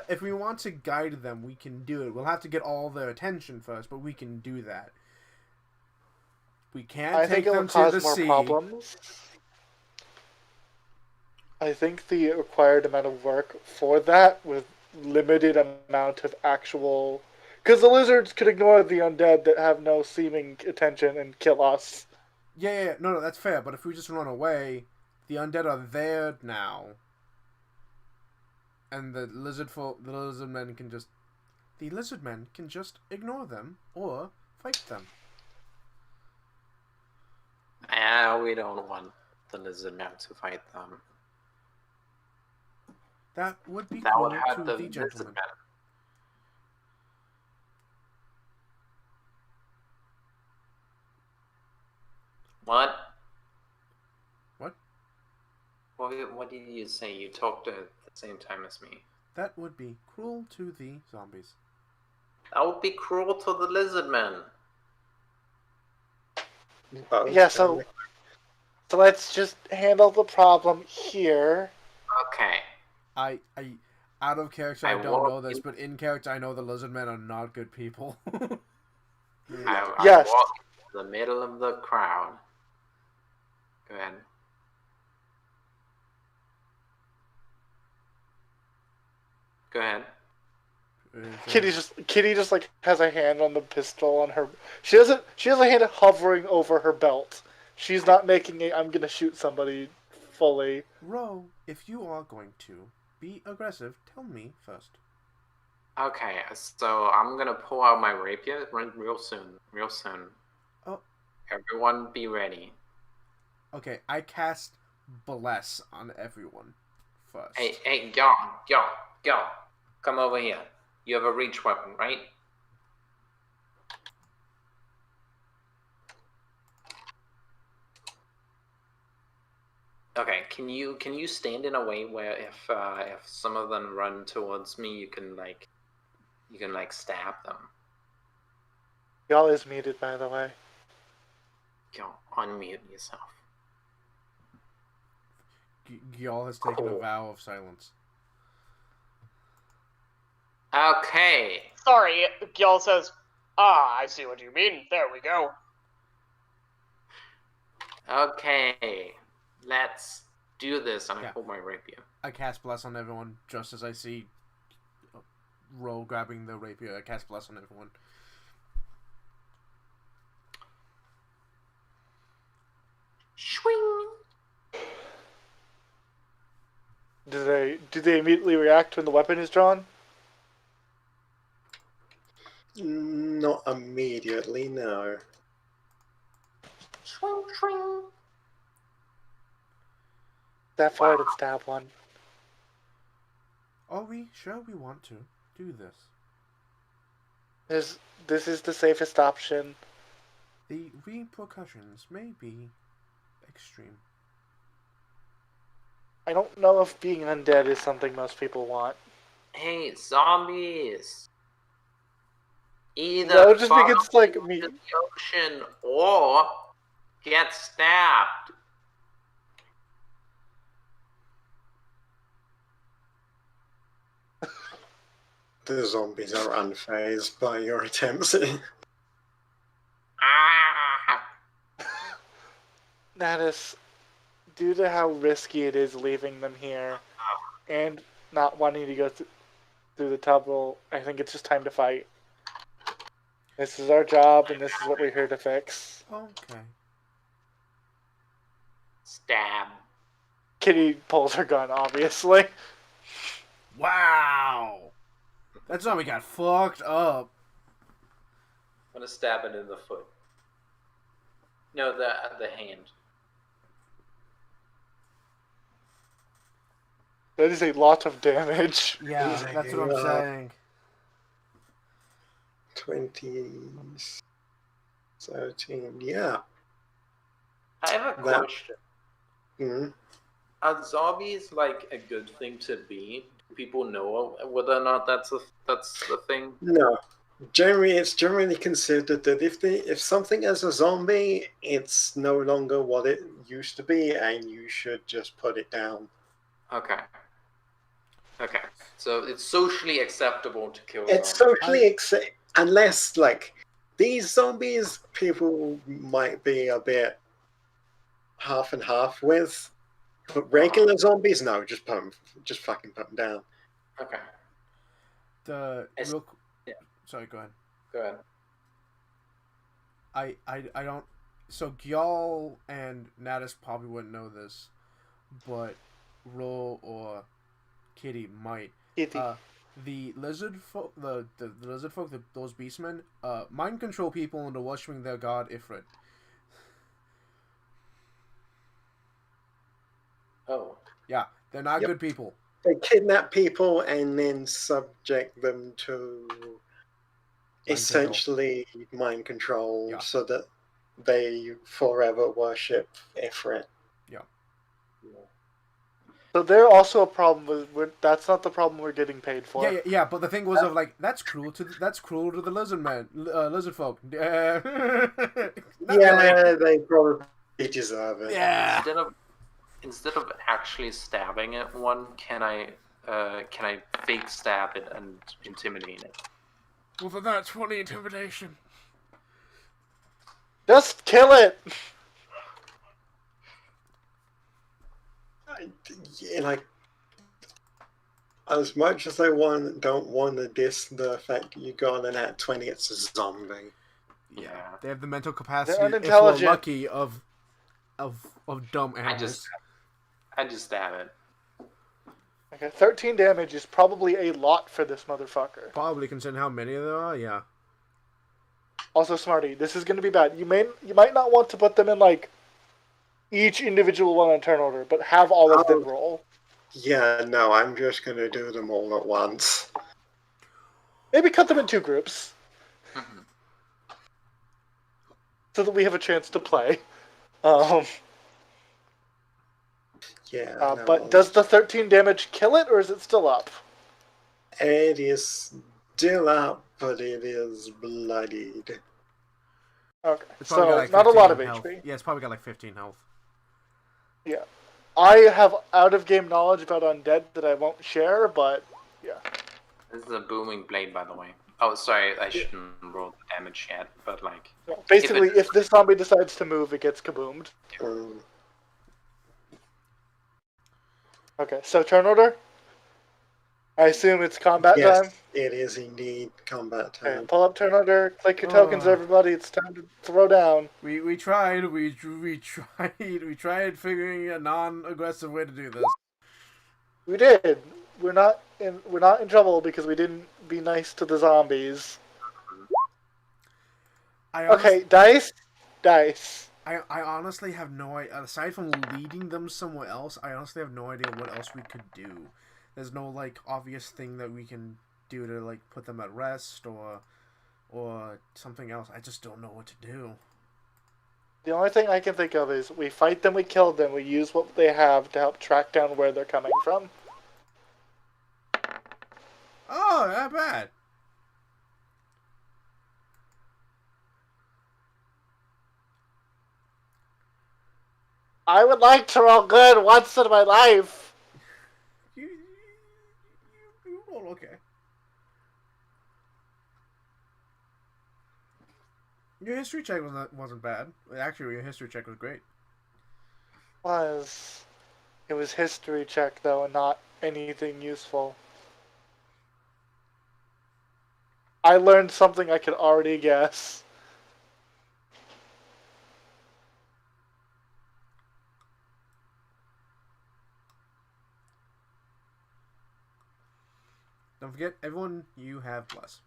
if we want to guide them, we can do it. We'll have to get all their attention first, but we can do that. We can't I take think it them will to cause the more sea. problems. I think the required amount of work for that with limited amount of actual... Because the lizards could ignore the undead that have no seeming attention and kill us. Yeah. No, that's fair. But if we just run away, the undead are there now, and the lizard men can just ignore them or fight them. We don't want the lizard men to fight them. That would be That cool would hurt to the the lizard gentleman. men. What? What? What did you say? You talked at the same time as me. That would be cruel to the zombies. That would be cruel to the lizard men. Yeah, so let's just handle the problem here. Okay. I out of character, I don't know this, but in character, I know the lizard men are not good people. I Yes. walk in the middle of the crowd. Go ahead. Go ahead. Kitty just like has a hand on the pistol on her. She has a hand hovering over her belt. She's not making a I'm gonna shoot somebody fully. Ro, if you are going to be aggressive, tell me first. Okay, so I'm gonna pull out my rapier real soon. Real soon. Oh. Everyone be ready. Okay, I cast Bless on everyone first. Hey, go. Come over here. You have a reach weapon, right? Okay. Can you stand in a way where if some of them run towards me, you can stab them? Y'all is muted, by the way. Go unmute yourself. Gyal has taken a vow of silence. Okay. Sorry, Gyal says, I see what you mean. There we go. Okay. Let's do this. And I pull my rapier. I cast Bless on everyone just as I see Ro grabbing the rapier. I cast Bless on everyone. Swing. Do they immediately react when the weapon is drawn? Not immediately, no. Swing, swing. Step forward and stab one. Are we sure we want to do this? This is the safest option. The repercussions may be extreme. I don't know if being undead is something most people want. Hey, zombies! Either No, just fall think it's like me. into the ocean or get stabbed. The zombies are unfazed by your attempts. Ah! Natus, due to how risky it is leaving them here and not wanting to go through the trouble, I think it's just time to fight. This is our job, and this is what we're here to fix. Okay. Stab. Kitty pulls her gun, obviously. Wow! That zombie got fucked up. I'm gonna stab it in the foot. No, the hand. That is a lot of damage. Yeah, that's what I'm saying. 20, 13, yeah. I have a question. Mm. Are zombies like a good thing to be? Do people know whether or not that's the thing? No. Generally, it's generally considered that if something is a zombie, it's no longer what it used to be, and you should just put it down. Okay. Okay. So it's socially acceptable to kill It's zombies. socially unless like these zombies, people might be a bit half and half with. But regular zombies, no, just fucking put them down. Okay. Sorry, go ahead. Go ahead. I don't. So Gyal and Natus probably wouldn't know this, but Ro or Kitty might. Kitty. The lizard folk, the lizard folk, those beastmen, mind control people into worshiping their god Ifrit. Oh. Yeah, they're not good people. They kidnap people and then subject them to essentially mind control so that they forever worship Ifrit. Yeah. So they're also a problem with. That's not the problem we're getting paid for. Yeah. But the thing was of like that's cruel to the lizard lizard folk. Yeah, they probably deserve it. Yeah. Instead of actually stabbing it, can I fake stab it and intimidate it? Well, then that's 20 intimidation. Just kill it. Like, as much as I don't want to diss the fact that you got an at 20, it's a zombie. Yeah, they have the mental capacity, They're if unintelligent. we're lucky, of dumb animals. I just stab it. Okay, 13 damage is probably a lot for this motherfucker. Probably considering how many there are. Yeah. Also, Smarty, this is going to be bad. You might not want to put them in like each individual one in turn order, but have all of them roll. Yeah, no, I'm just gonna do them all at once. Maybe cut them in 2 groups Mhm. so that we have a chance to play. Um, Yeah, but no, does the 13 damage kill it, or is it still up? it is still up, but it is bloodied. Okay, It's probably got so like not a 15 lot of health. HP. Yeah, it's probably got like 15 health. Yeah. I have out-of-game knowledge about undead that I won't share, but yeah. This is a booming blade, by the way. Oh, sorry, I shouldn't roll the damage yet, but like... Basically, if this zombie decides to move, it gets kaboomed. Um, Okay, so turn order? I assume it's combat yes, time? it is indeed combat time. Okay, pull up turn order, click your tokens, everybody, it's time to throw down. We tried figuring a non-aggressive way to do this. We did. We're not in trouble because we didn't be nice to the zombies. Okay, dice. I honestly have no idea. Aside from leading them somewhere else, I honestly have no idea what else we could do. There's no like obvious thing that we can do to like put them at rest or something else. I just don't know what to do. The only thing I can think of is we fight them, we kill them, we use what they have to help track down where they're coming from. Oh, not bad. I would like to roll good once in my life. You roll okay. Your history check wasn't bad. Actually, your history check was great. It was history check though, and not anything useful. I learned something I could already guess. Don't forget, everyone, you have plus.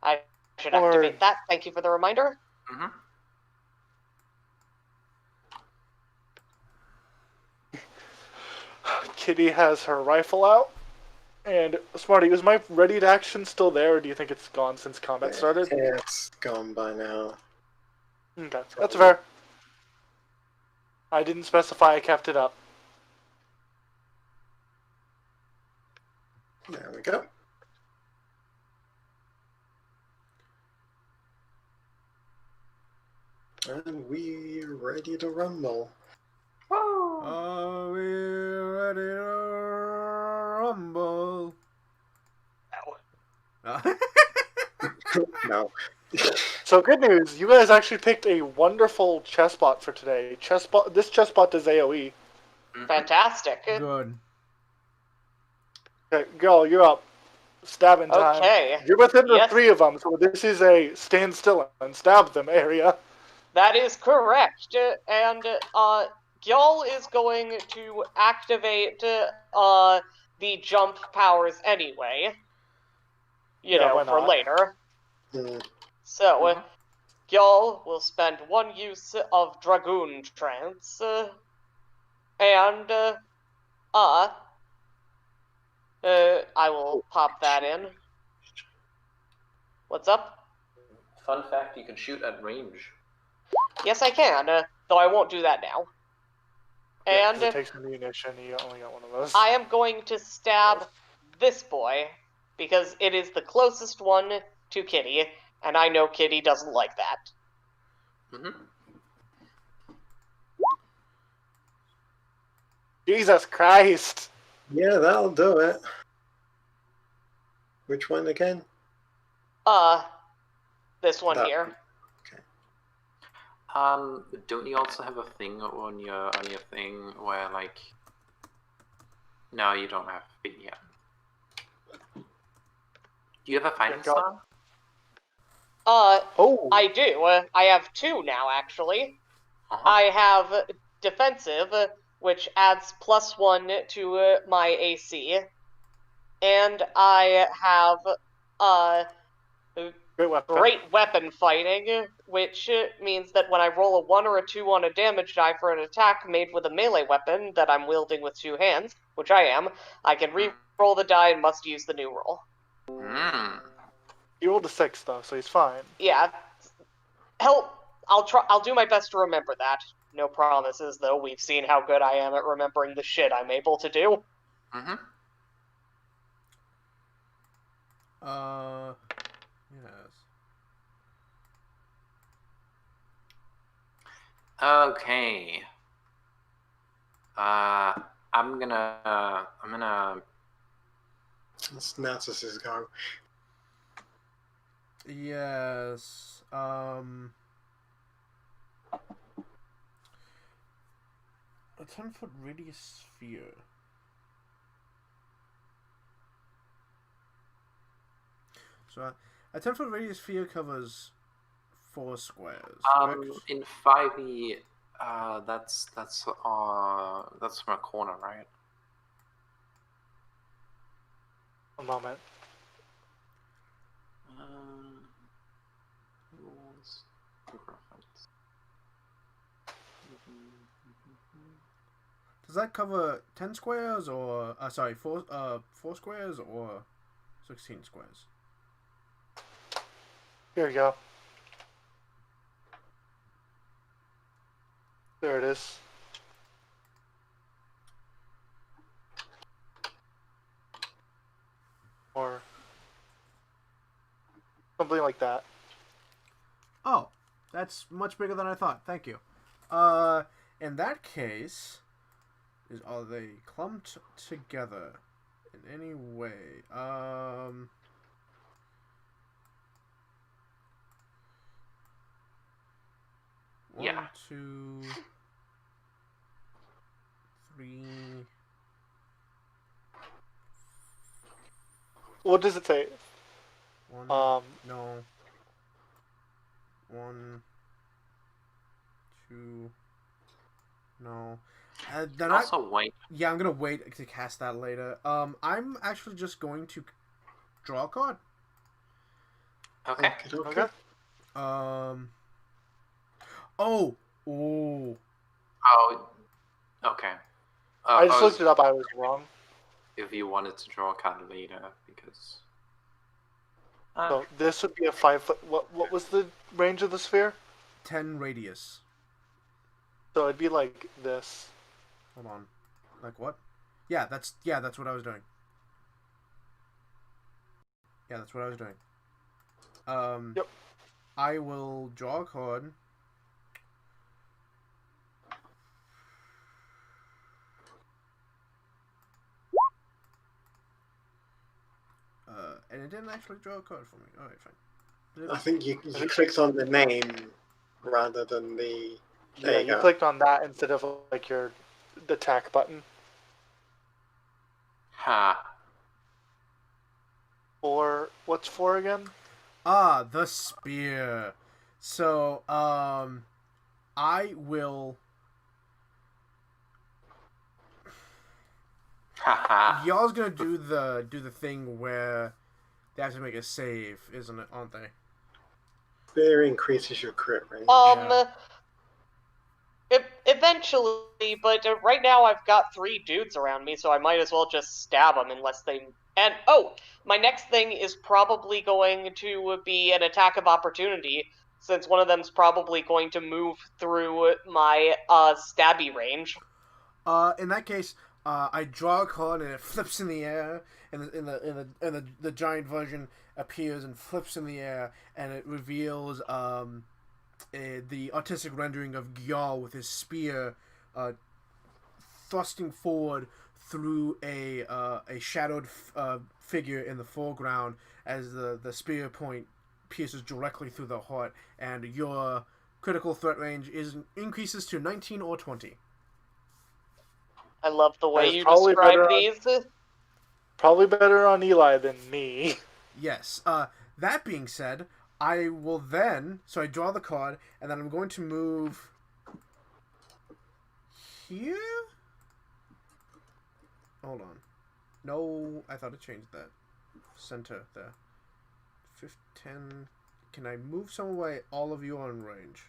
I should activate that. Thank you for the reminder. Mm-hmm. Kitty has her rifle out. And Smarty, is my ready to action still there, or do you think it's gone since combat started? It's gone by now. Okay, that's fair. I didn't specify I kept it up. There we go. And we're ready to rumble. Are we ready to rumble? No. So good news, you guys actually picked a wonderful chessbot for today. This chessbot does AoE. Fantastic. Good. Okay, girl, you're up. Stabbing time. Okay. You're within the Yes. 3 of them, so this is a stand still and stab them area. That is correct. And Gyal is going to activate the jump powers anyway. You know, why for not? later. Mm. So, Gyal will spend 1 use of Dragoon Trance. And, I will pop that in. What's up? Fun fact, you can shoot at range. Yes, I can, though I won't do that now. Yeah, And 'cause it takes ammunition, you only got one of those. I am going to stab this boy, because it is the closest one to Kitty, and I know Kitty doesn't like that. Mm-hmm. Jesus Christ! Yeah, that'll do it. Which one again? This one That here. Don't you also have a thing on your thing where like? No, you don't have it yet. Do you have a fighting style? Oh! I do. I have 2 now, actually. Uh-huh. I have defensive, which adds +1 to my AC, and I have Great weapon. great weapon fighting, which means that when I roll a 1 or a 2 on a damage die for an attack made with a melee weapon that I'm wielding with 2 hands, which I am, I can re-roll the die and must use the new roll. He rolled a 6 though, so he's fine. Yeah. I'll do my best to remember that. No promises, though. We've seen how good I am at remembering the shit I'm able to do. Yes. Okay. I'm gonna. It's Natus's go. Yes. A 10-foot radius sphere. So a 10-foot radius sphere covers 4 squares. Correct? In 5e, that's from a corner, right? A moment. Rules. Does that cover 10 squares or 4 squares or 16 squares? Here we go. There it is. Or something like that. Oh, that's much bigger than I thought. Thank you. In that case, are they clumped together in any way? Yeah. 1, 2, 3. What does it say? 1. No. 1, 2. No. Also, wait. Yeah, I'm gonna wait to cast that later. I'm actually just going to draw a card. Okay. Okay. Oh. Oh. Okay. I just looked it up. I was wrong. If you wanted to draw a card later, because. So this would be a 5-foot. What was the range of the sphere? 10 radius. So it'd be like this. Hold on. Like what? Yeah, that's what I was doing. Yeah, that's what I was doing. Yep. I will draw a card. And it didn't actually draw a card for me. Alright, fine. I think you clicked on the name rather than the. Yeah, you clicked on that instead of like the attack button. Ha. Or what's 4 again? The spear. So, I will. Y'all's gonna do the thing where they have to make a save, isn't it? Aren't they? Spear increases your crit range. Eventually, but right now I've got 3 dudes around me, so I might as well just stab them unless they. And my next thing is probably going to be an attack of opportunity, since one of them's probably going to move through my stabby range. In that case, I draw a card and it flips in the air, and the giant version appears and flips in the air, and it reveals the artistic rendering of Gyal with his spear thrusting forward through a shadowed figure in the foreground as the spear point pierces directly through the heart, and your critical threat range increases to 19 or 20. I love the way you describe these. Probably better on Eli than me. Yes. That being said, I will then. So I draw the card, and then I'm going to move here. Hold on. No, I thought it changed that. Center there. 10. can I move some way? All of you are in range.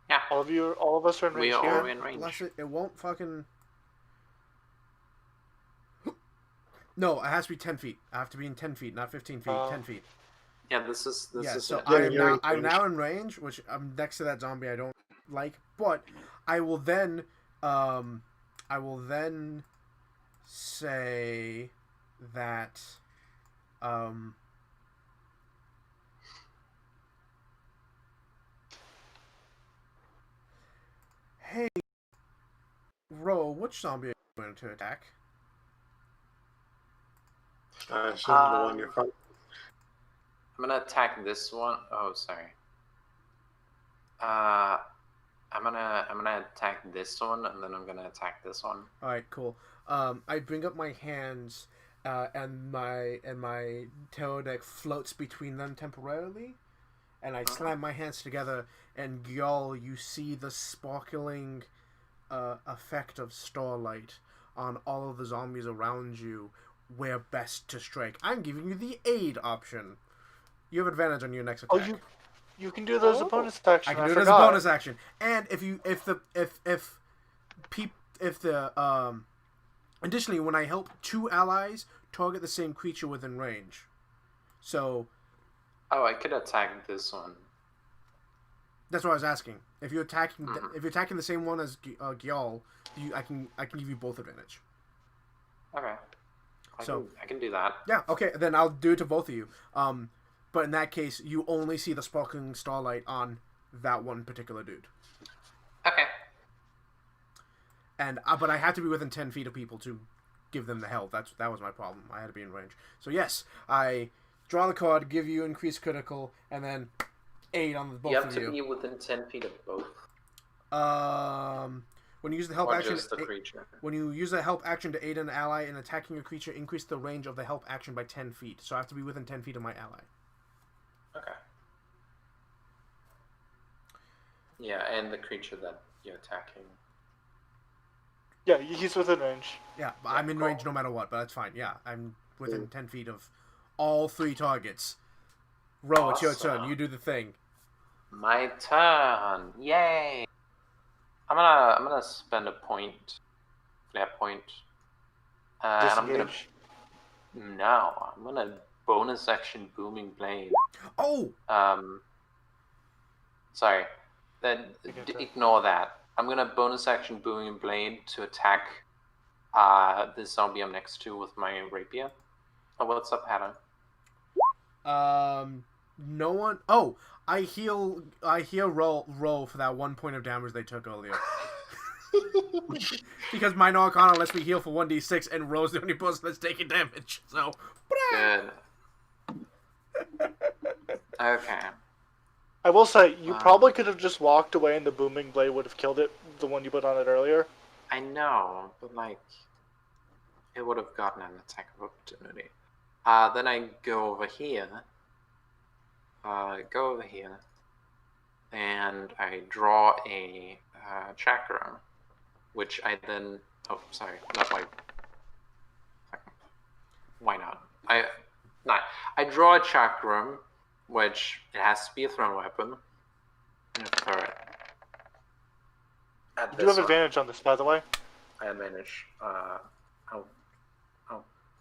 Yeah. All of us are in range We are here. all in range. Bless it. It won't fucking. No, it has to be 10 feet. I have to be in 10 feet, not 15 feet. 10 feet. Yeah, this is So it. I'm now in range, which I'm next to that zombie I don't like. But I will then say that hey, Ro, which zombie are you going to attack? I assume the one you're fighting. I'm gonna attack this one. Oh, sorry. I'm gonna attack this one, and then I'm gonna attack this one. All right, cool. I bring up my hands, and my tarot deck floats between them temporarily, and I slam my hands together. And Gyal, you see the sparkling effect of starlight on all of the zombies around you. Where best to strike? I'm giving you the aid option. You have advantage on your next attack. Oh, you can do those as a bonus action. I can do it as a bonus action. And additionally, when I help two allies target the same creature within range. So. Oh, I could attack this one. That's what I was asking. If you're attacking, the same one as Gyal, I can give you both advantage. Okay. I can do that. Yeah. Okay. Then I'll do it to both of you. But in that case, you only see the sparkling starlight on that one particular dude. Okay. And but I had to be within 10 feet of people to give them the health. That was my problem. I had to be in range. So yes, I draw the card, give you increased critical, and then aid on the both of you. You have to be within 10 feet of both. When you use the help action, just the creature. When you use the help action to aid an ally in attacking a creature, increase the range of the help action by 10 feet. So I have to be within 10 feet of my ally. Okay. Yeah, and the creature that you're attacking. Yeah, he's within range. Yeah, I'm in range no matter what, but that's fine. Yeah, I'm within 10 feet of all three targets. Ro, it's your turn. You do the thing. My turn. Yay! I'm gonna spend a point. Yeah, point. And I'm gonna bonus action booming blade. Oh. Sorry. Then ignore that. I'm gonna bonus action booming blade to attack the zombie I'm next to with my rapier. Oh, what's up, Adam? No one. Oh, I heal roll for that 1 point of damage they took earlier. Because Minor Arcana lets me heal for 1d6, and Ro's the only person that's taking damage. So. Good. Okay. I will say, you probably could have just walked away and the booming blade would have killed it, the one you put on it earlier. I know, but it would have gotten an attack of opportunity. Then I go over here. And I draw a chakram, which I then. Oh, sorry, not like. Why not? I draw a chakram, which it has to be a thrown weapon. And throw it. You do have advantage on this, by the way. I have advantage. I'll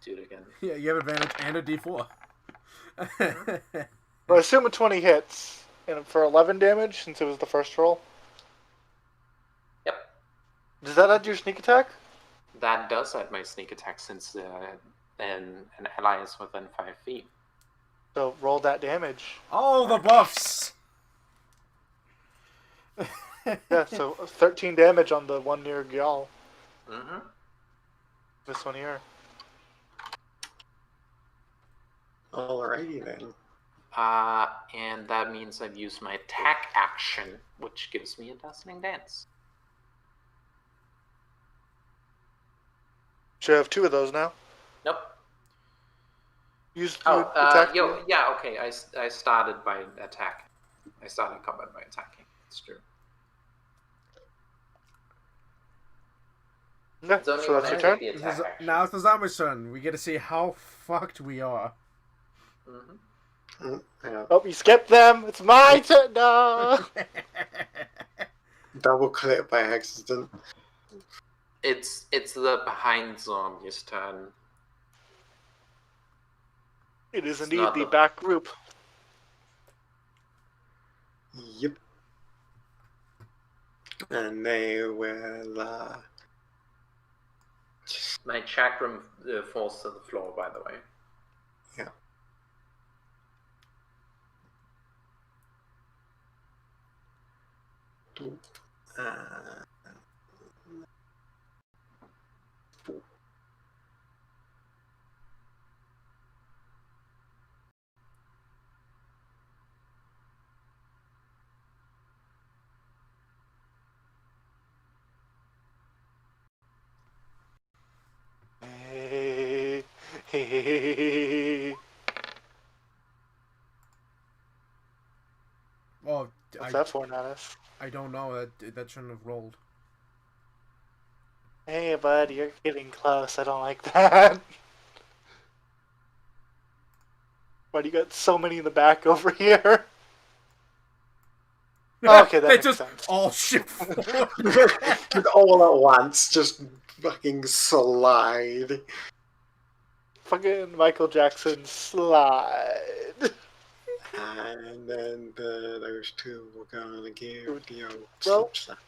do it again. Yeah, you have advantage and a d4. Well, I assume a 20 hits, and for 11 damage, since it was the first roll. Yep. Does that add your sneak attack? That does add my sneak attack, since an ally is within 5 feet. So roll that damage. Oh, the buffs! Yeah, so 13 damage on the one near Gyal. Mm-hmm. This one here. Alrighty then. And that means I've used my attack action, which gives me a dazzling dance. Should I have 2 of those now? Nope. Attack. Yeah, okay. I started by attacking. I started combat by attacking. It's true. Okay, It's only so when that's I your take turn. the attack action. Now it's the zombie's turn. We get to see how fucked we are. Yeah. Oh, you skipped them. It's my turn. No. Double click by accident. It's the behind zombies turn. It is It's indeed not the the- back group. Yep. And they will. My chakram falls to the floor, by the way. Yeah. Hey, hey. Oh, What's that for, Natus? I don't know. That shouldn't have rolled. Hey, bud, you're getting close. I don't like that. But you got so many in the back over here. Okay, that they makes just sense. all shift forward. All at once, just fucking slide. Fucking Michael Jackson slide. And then those two were going to give the old Roll. slap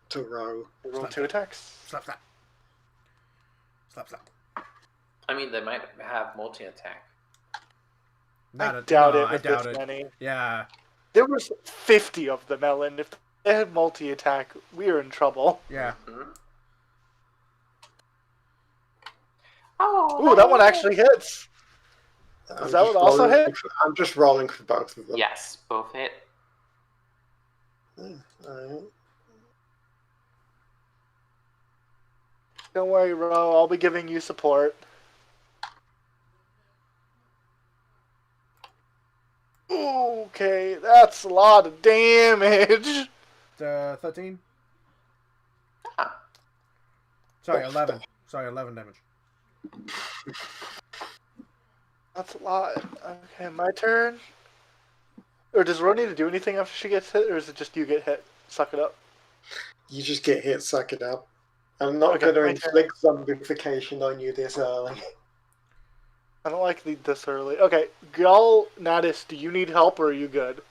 to row. Roll Slap 2 that. attacks. Slap slap. Slap slap. I mean, they might have multi-attack. I doubt it I with doubt this it. many. Yeah. There was 50 of them, Ellen. If they had multi-attack, we are in trouble. Yeah. Mm-hmm. Oh, Ooh, that one actually hits. I'm that just one also rolling hit? I'm just rolling for both of them. Yes, both hit. Alright. Don't worry, Ro. I'll be giving you support. Okay, that's a lot of damage. 13. Ah. Sorry, 11. Sorry, 11 damage. That's a lot. Okay, my turn. Or does Ro need to do anything after she gets hit, or is it just you get hit? Suck it up. You just get hit, suck it up. I'm not Okay, going to my inflict zombification on you this early. I don't like this early. Okay, Gal, Natus, do you need help or are you good?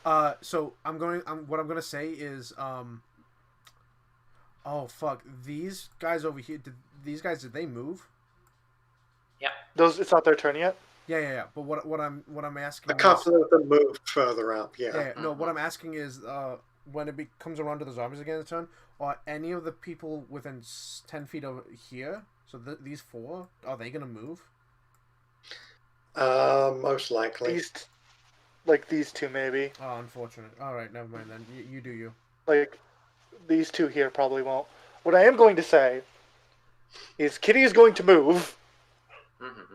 So what I'm gonna say is, oh fuck, these guys over here. Did they move? Yeah. It's not their turn yet. Yeah. But what I'm asking. A couple of them moved further up, yeah. Yeah. No, what I'm asking is, when it comes around to the zombies again this turn, are any of the people within 10 feet over here? So these 4, are they gonna move? Most likely. These two maybe. Oh, unfortunate. All right, never mind then. You do you. Like, these two here probably won't. What I am going to say is Kitty is going to move. Mm-hmm.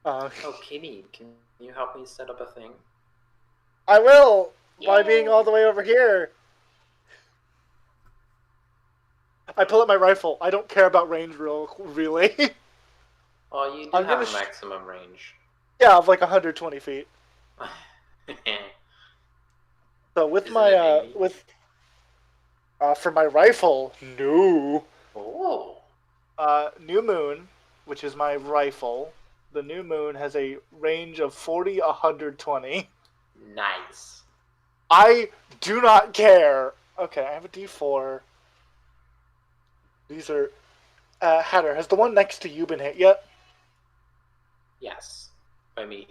Uh, Oh, Kitty, can you help me set up a thing? I will, by Yay. being all the way over here. I pull out my rifle. I don't care about range really. Oh, you do I'm have gonna a maximum range. Yeah, of like 120 feet. So with Isn't my it 80? for my rifle, no. Oh. New Moon, which is my rifle. The New Moon has a range of 40, 120. Nice. I do not care. Okay, I have a D4. These are Hatter. Has the one next to you been hit yet? Yes. By me.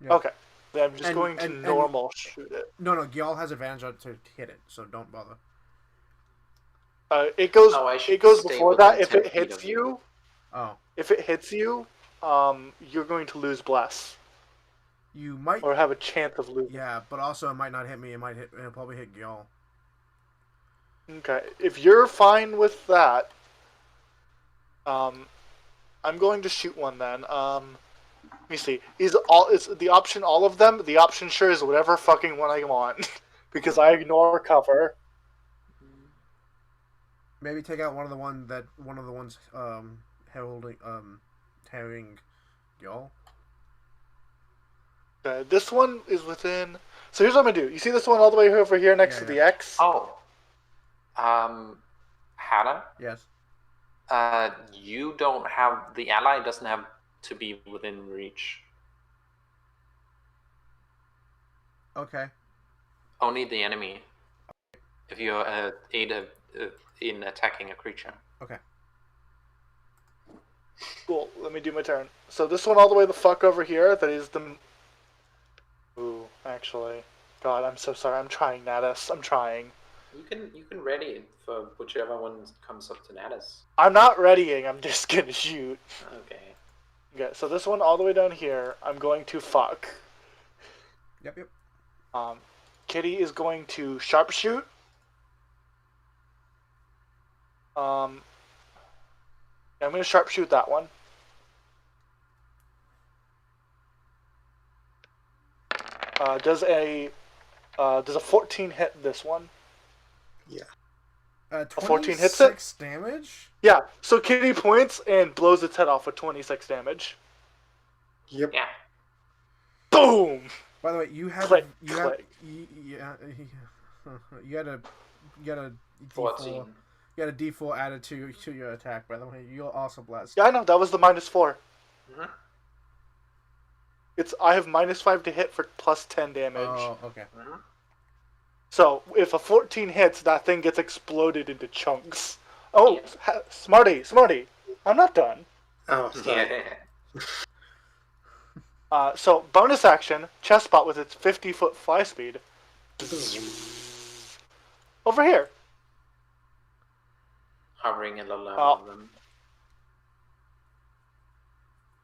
Yeah. Okay. Then I'm just going to normal shoot it. No, Gyal has advantage on to hit it, so don't bother. It goes. Oh, I should It goes stay before within that. If 10 it feet hits of you, Oh, if it hits you, you're going to lose bless you might. or have a chance of losing. Yeah, but also it might not hit me. It'll probably hit Gyal. Okay, if you're fine with that, I'm going to shoot one then. Let me see. Is the option all of them? The option sure is whatever fucking one I want, because I ignore cover. Maybe take out one of the ones heralding carrying y'all. Okay, this one is within. So here's what I'm gonna do. You see this one all the way over here next to the X? Oh. Hannah? Yes. You don't have... The ally doesn't have to be within reach. Okay. Only the enemy. If you aid in attacking a creature. Okay. Cool. Let me do my turn. So this one all the way the fuck over here. That is the. Ooh, actually, God, I'm so sorry. I'm trying, Natus. I'm trying. You can ready it for whichever one comes up to Natus. I'm not readying. I'm just gonna shoot. Okay. Okay. So this one all the way down here. I'm going to fuck. Yep. Kitty is going to sharpshoot. I'm going to sharpshoot that one. Does a 14 hit this one? Yeah. 14 hits it? 26 damage? Yeah. So Kitty points and blows its head off with 26 damage. Yep. Yeah. Boom. By the way, you had Click, you click. had a D4. 14. You had a D4 added to your attack. By the way, you're also blessed. Yeah, I know. That was the -4. Mm-hmm. I have -5 to hit for plus 10 damage. Oh, okay. Mm-hmm. So if a 14 hits, that thing gets exploded into chunks. Oh, Yeah. Smarty. I'm not done. Oh, sorry. Yeah. So bonus action, Chessbot with its 50-foot fly speed. Over here. Hovering in the level Oh. of them.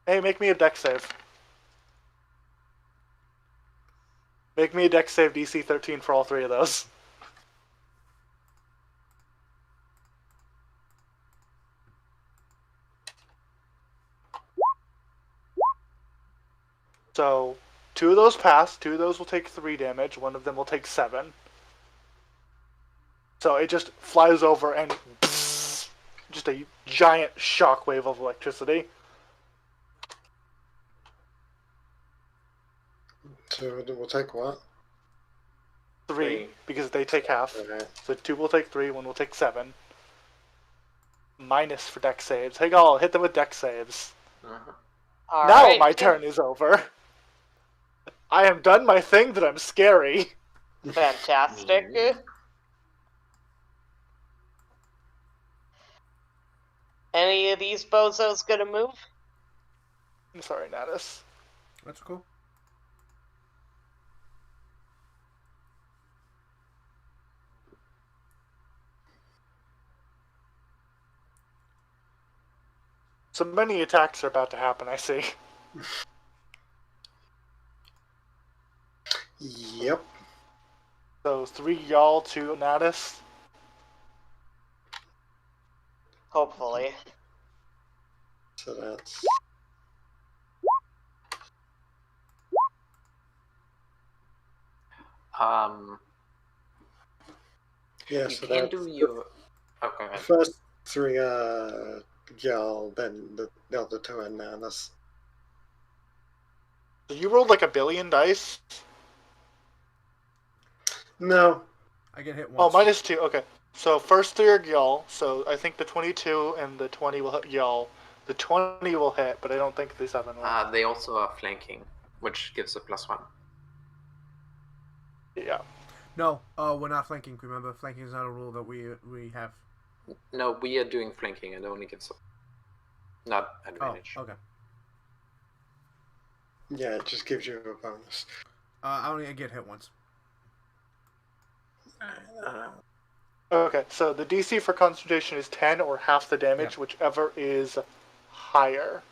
Hey, make me a dex save. Make me a dex save DC 13 for all three of those. So, 2 of those pass. 2 of those will take 3 damage. 1 of them will take 7. So it just flies over and just a giant shockwave of electricity. So we'll take what? 3, because they take half. Okay. So 2 will take 3, 1 will take 7. Minus for dex saves. Hey, y'all, hit them with dex saves. Uh-huh. All Now right. my turn is over. I am done my thing that I'm scary. Fantastic. Any of these bozos gonna move? I'm sorry, Natus. That's cool. So many attacks are about to happen, I see. Yep. So 3 y'all, 2 Natus. Hopefully. So that's yeah. You So can that's do your... Okay. the first 3 Yell, then the other 2 are Nanas. So you rolled like a billion dice? No. I get hit Oh, once. -2, okay. So first 3 are y'all, so I think the 22 and the 20 will hit y'all. The 20 will hit, but I don't think the 7 will. They also are flanking, which gives a +1. Yeah. No, we're not flanking. Remember, flanking is not a rule that we have. No, we are doing flanking, and it only gives not Oh, advantage. okay. Yeah, it just gives you a bonus. I only get hit once. Okay, so the DC for concentration is 10 or half the damage, Yeah. whichever is higher.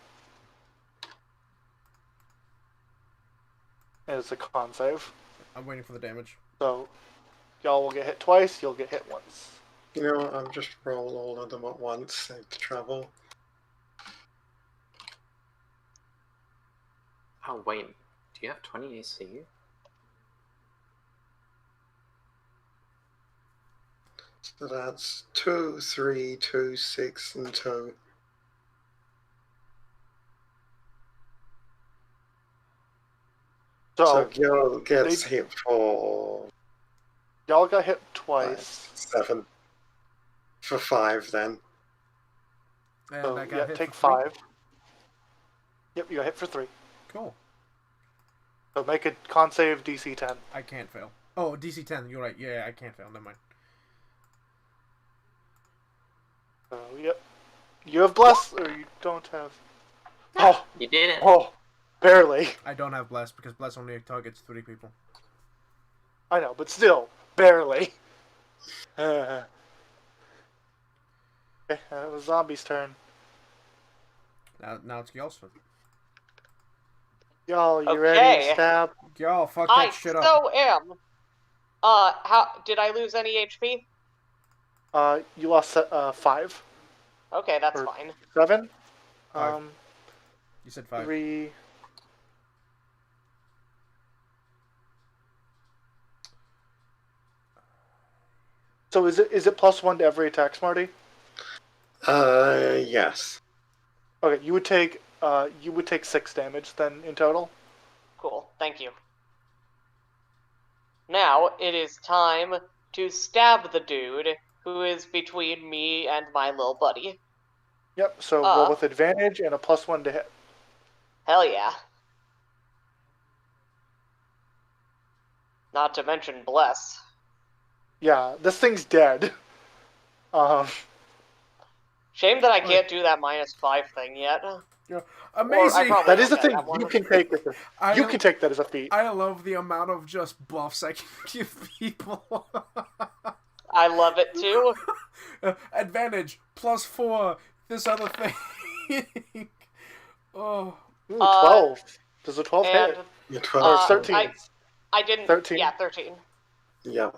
And it's a con save. I'm waiting for the damage. So y'all will get hit twice, you'll get hit once. You know what? I'll just roll all of them at once, save the travel. Oh, wait. Do you have 20 AC? So that's 2, 3, 2, 6, and 2. So Gil gets hit for y'all got hit 5, twice. 7. For 5 then. And So I got yeah, hit take for 3. 5. Yep, you got hit for 3. Cool. So make a con save DC 10. I can't fail. Oh, DC 10. You're right. Yeah, I can't fail. Never mind. So yep, you have bless or you don't have. Oh, You did it. oh, barely. I don't have bless because bless only targets 3 people. I know, but still, barely. Okay, it was zombie's turn. Now it's Gyal's turn. Y'all, you ready to stab? Gyal, fuck I that shit up. so am. How did I lose any HP? You lost 5 Okay, that's Or- fine. 7. 5. You said 5. 3. So is it +1 to every attack, Smarty? Yes. Okay, you would take 6 damage then in total. Cool, thank you. Now it is time to stab the dude who is between me and my little buddy. Yep. So roll with advantage and a +1 to hit. Hell yeah. Not to mention bless. Yeah, this thing's dead. Shame that I can't do that -5 thing yet. Amazing. probably- That is the Okay, thing that one. you can take with it. You can take that as a feat. I love the amount of just buffs I can give people. I love it too. Advantage +4. This other thing. Oh. Ooh, 12. Does a 12 And hit? You're Or 12. 13. I didn't. 13. Yeah, 13. Yeah.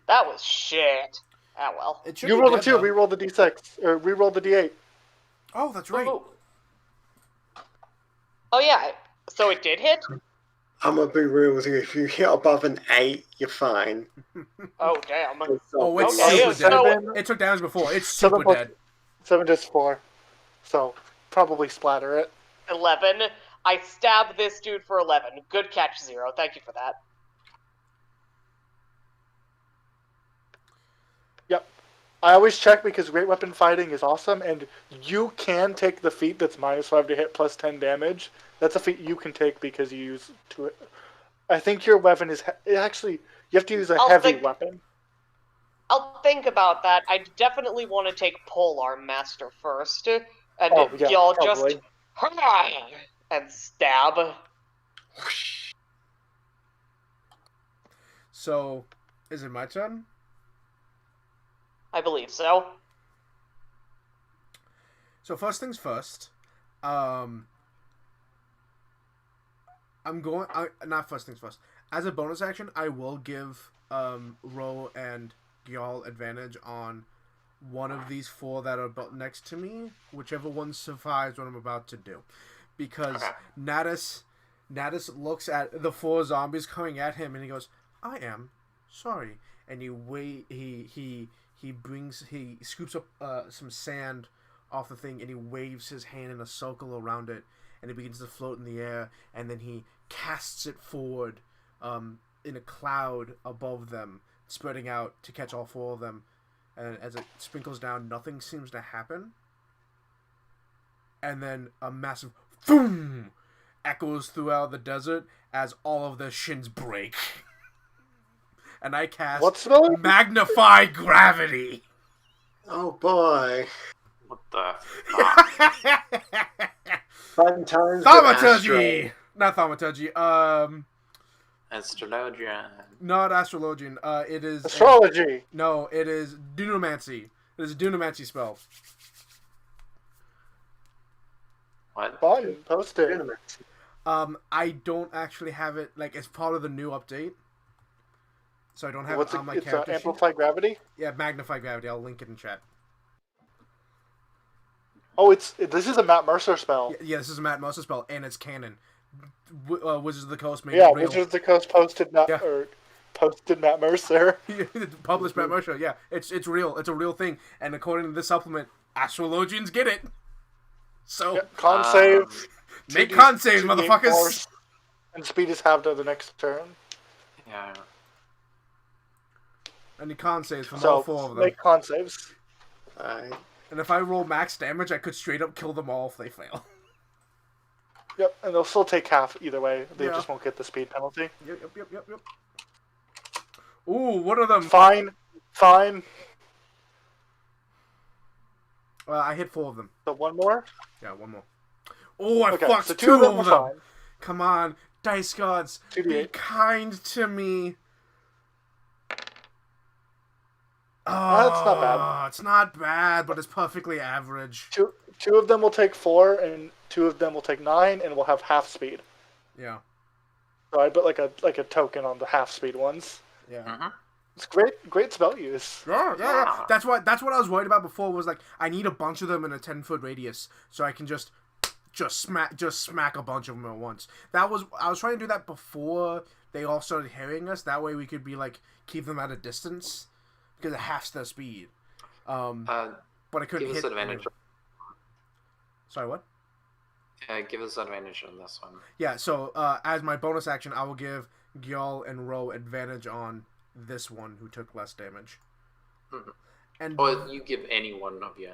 That was shit. Ah well. It should You be roll the dead, 2, though. re-roll the d6, or re-roll the d8. Oh, that's right. Ooh. Oh yeah. So it did hit? I'm gonna be real with you. If you hit above an 8, you're fine. Oh damn. Oh, it's Okay, super so- dead. It took damage before. It's super 7 plus- dead. 7 does 4. So, probably splatter it. 11. I stabbed this dude for 11. Good catch, Zero. Thank you for that. Yep. I always check because great weapon fighting is awesome, and you can take the feat that's -5 to hit plus 10 damage. That's a feat you can take because you use to. I think your weapon is actually you have to use a heavy weapon. I'll think about that. I definitely want to take Polearm Master first. And Oh, yeah, y'all probably. just and stab. So, is it my turn? I believe so. So first things first. I'm going. Not first things first. As a bonus action, I will give Ro and Gyal advantage on one of these 4 that are next to me, whichever one survives what I'm about to do, because Natus looks at the 4 zombies coming at him and he goes, "I am sorry," and he scoops up some sand off the thing and he waves his hand in a circle around it and it begins to float in the air, and then he casts it forward in a cloud above them, spreading out to catch all 4 of them. And as it sprinkles down, nothing seems to happen. And then a massive boom echoes throughout the desert as all of their shins break. And I cast What's the Magnify Gravity. Oh boy. What the fuck? Fun times with Thaumaturgy! Not Thaumaturgy. Astrologian. Not Astrologian. It is... astrology? No, it is Dunamancy. It is a Dunamancy spell. What? Fun. Post it. I don't actually have it, like, it's part of the new update. So I don't have What's it on my it's character sheet. amplify gravity? Yeah, Magnify Gravity. I'll link it in chat. Oh, this is a Matt Mercer spell. Yeah, this is a Matt Mercer spell, and it's canon. Wizards of the Coast made Yeah, it real. Wizards of the Coast posted posted Matt Mercer. Published by Mercer. Yeah, it's real. It's a real thing. And according to this supplement, astrologians get it. So Yep, con save. make con saves, 2d8 motherfuckers. force, and speed is halved to the next turn. Yeah. I need con saves from So all 4 of them. make con saves. Alright. And if I roll max damage, I could straight up kill them all if they fail. Yep, and they'll still take half either way. They Yeah. just won't get the speed penalty. Yep. Ooh, one of them. Fine. I hit 4 of them. So one more. Yeah, one more. Oh, I Okay, fucked so 2 of them. are fine. Come on, dice gods, 2d8. be kind to me. Oh, That's not bad. It's not bad, but it's perfectly average. Two of them will take 4, and 2 of them will take 9, and we'll have half speed. Yeah. So I put like a token on the half speed ones. Yeah. Mm-hmm. It's great spell use. Yeah. That's what I was worried about before. Was like I need a bunch of them in a 10-foot radius so I can just smack a bunch of them at once. I was trying to do that before they all started hearing us. That way we could be like keep them at a distance because it halves their speed. But I couldn't give hit. us advantage. Sorry, what? Give us advantage on this one. Yeah. So as my bonus action, I will give Gyal and Ro advantage on this one who took less damage. Mm-hmm. And Or you give any one of you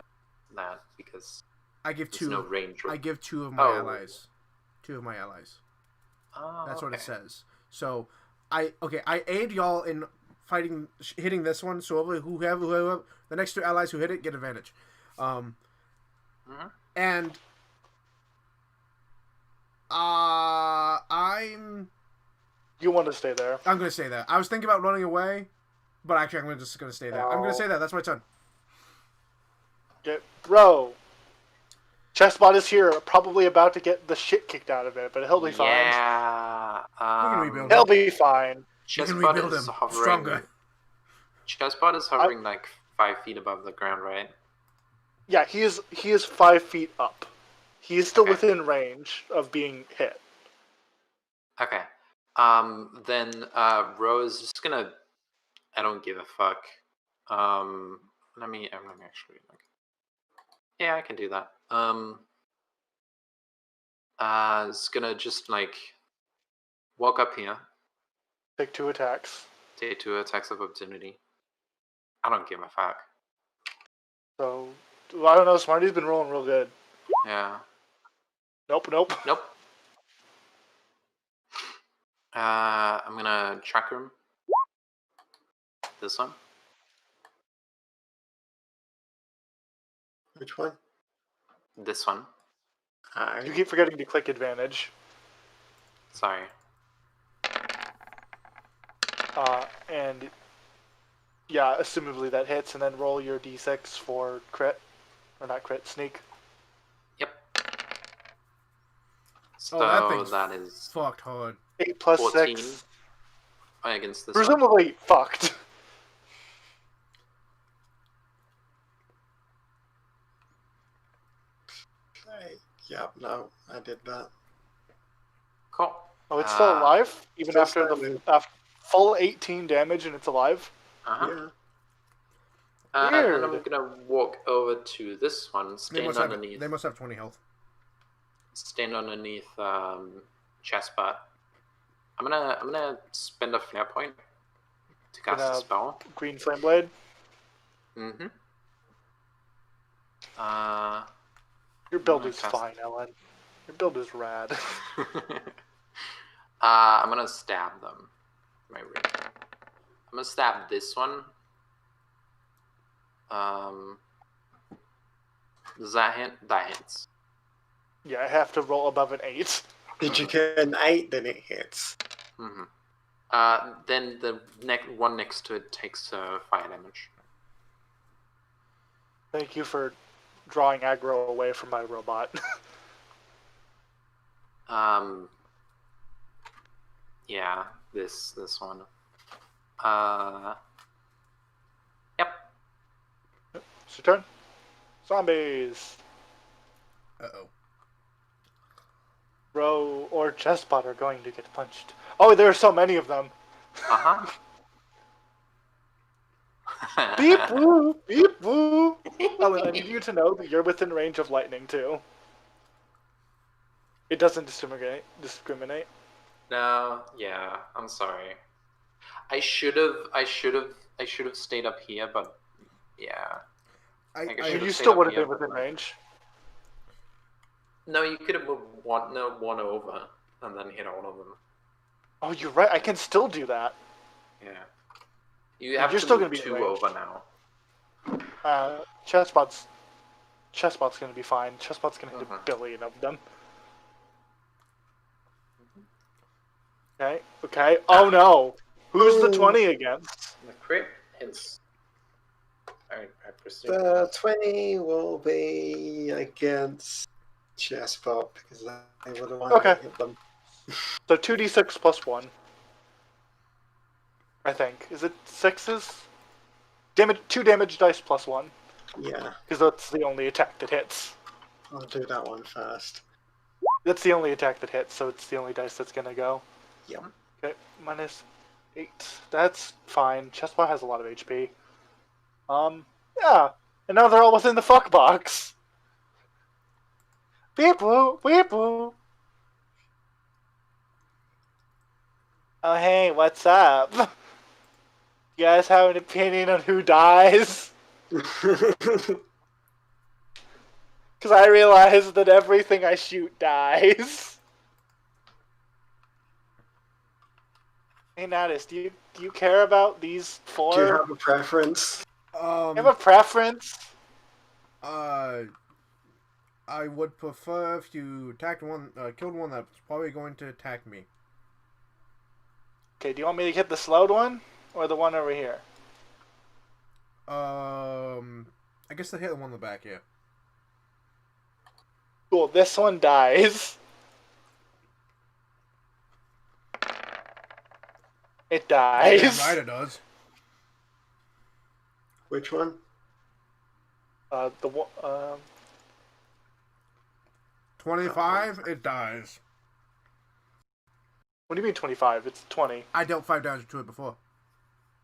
that because I give there's 2. no range. I give 2 of my allies. 2 of my allies. Oh, That's okay. what it says. So I aid y'all in fighting, hitting this one. So whoever the next 2 allies who hit it get advantage. Mm-hmm. And You want to stay there. I'm gonna say that. I was thinking about running away, but actually I'm just gonna stay there. I'm gonna say that. That's my turn. Get Bro. Chessbot is here, probably about to get the shit kicked out of it, but he'll be fine. Yeah. We can rebuild He'll be fine. We can Chessbot rebuild is him hovering. stronger. Chessbot is hovering like 5 feet above the ground, right? Yeah, he is 5 feet up. He is still Okay. within range of being hit. Okay. Then Ro is just gonna. I don't give a fuck. Let me actually like. Yeah, I can do that. It's gonna just like walk up here, Take 2 attacks. take 2 attacks of opportunity. I don't give a fuck. So, well, I don't know, Smarty's been rolling real good. Yeah. Nope. Nope. I'm gonna track him. This one. Which one? This one. You Alright. keep forgetting to click advantage. Sorry. And yeah, assumably that hits, and then roll your d6 for crit. Or not crit, sneak. Yep. So that thing's that is fucked hard. 8 plus 14 6. against this one. Presumably fucked. Yeah, no, I did that. Cool. Oh, it's still alive? Even still after standing. the full 18 damage and it's alive? Uh-huh. Yeah. And I'm Weird. gonna walk over to this one, They stand must have underneath, 20 health. Chessbot. I'm gonna spend a flare point to cast a Gonna- spell. Green Flame Blade? Mm-hmm. Your build I'm is gonna cast- fine, Ellen. Your build is rad. I'm gonna stab them. My ring. I'm gonna stab this one. Does that hit? That hits. Yeah, I have to roll above an 8. Did you get an 8? Then it hits. Mm-hmm. Then the one next to it takes fire damage. Thank you for drawing aggro away from my robot. Yeah, this one. Yep. It's your turn. Zombies. Uh-oh. Ro or Chessbot are going to get punched. Oh, there are so many of them. Uh-huh. Beep woo, beep woo. Oh, and I need you to know that you're within range of lightning too. It doesn't discriminate. No, yeah, I'm sorry. I should have stayed up here, but yeah. I I mean, should've you stayed still up would have here, been within but, range. No, you could have moved one over and then hit all of them. Oh, you're right. I can still do that. Yeah. You have You're to still move gonna be in 2 range. over now. Chessbot's gonna be fine. Chessbot's gonna hit a Mhm. billion of them. Okay. Okay. Oh no. Who's the 20 against? The crit hits. I presume. The 20 will be against Chessbot because I would have wanted Okay. to hit them. So 2d6 plus 1. I think. Is it 6s? Damage. 2 damage dice plus 1. Yeah, Because that's the only attack that hits. I'll do that one first. That's the only attack that hits, so it's the only dice that's gonna go. Yep. Okay, minus 8. That's fine. Chessbot has a lot of HP. Yeah. And now they're all within the fuck box. Beep woo, beep woo. Oh hey, what's up? You guys have an opinion on who dies? Because I realize that everything I shoot dies. Hey Natus, do you care about these 4? Do you have a preference? You have a preference? I would prefer if you attacked one, killed one that's probably going to attack me. Okay, do you want me to hit the slowed one? Or the one over here? I guess they hit the one in the back, yeah. Cool, this one dies. It dies. Damn right it does. Which one? The one, 25, it dies. what do you mean 25? It's 20. I dealt 5 damage to it before.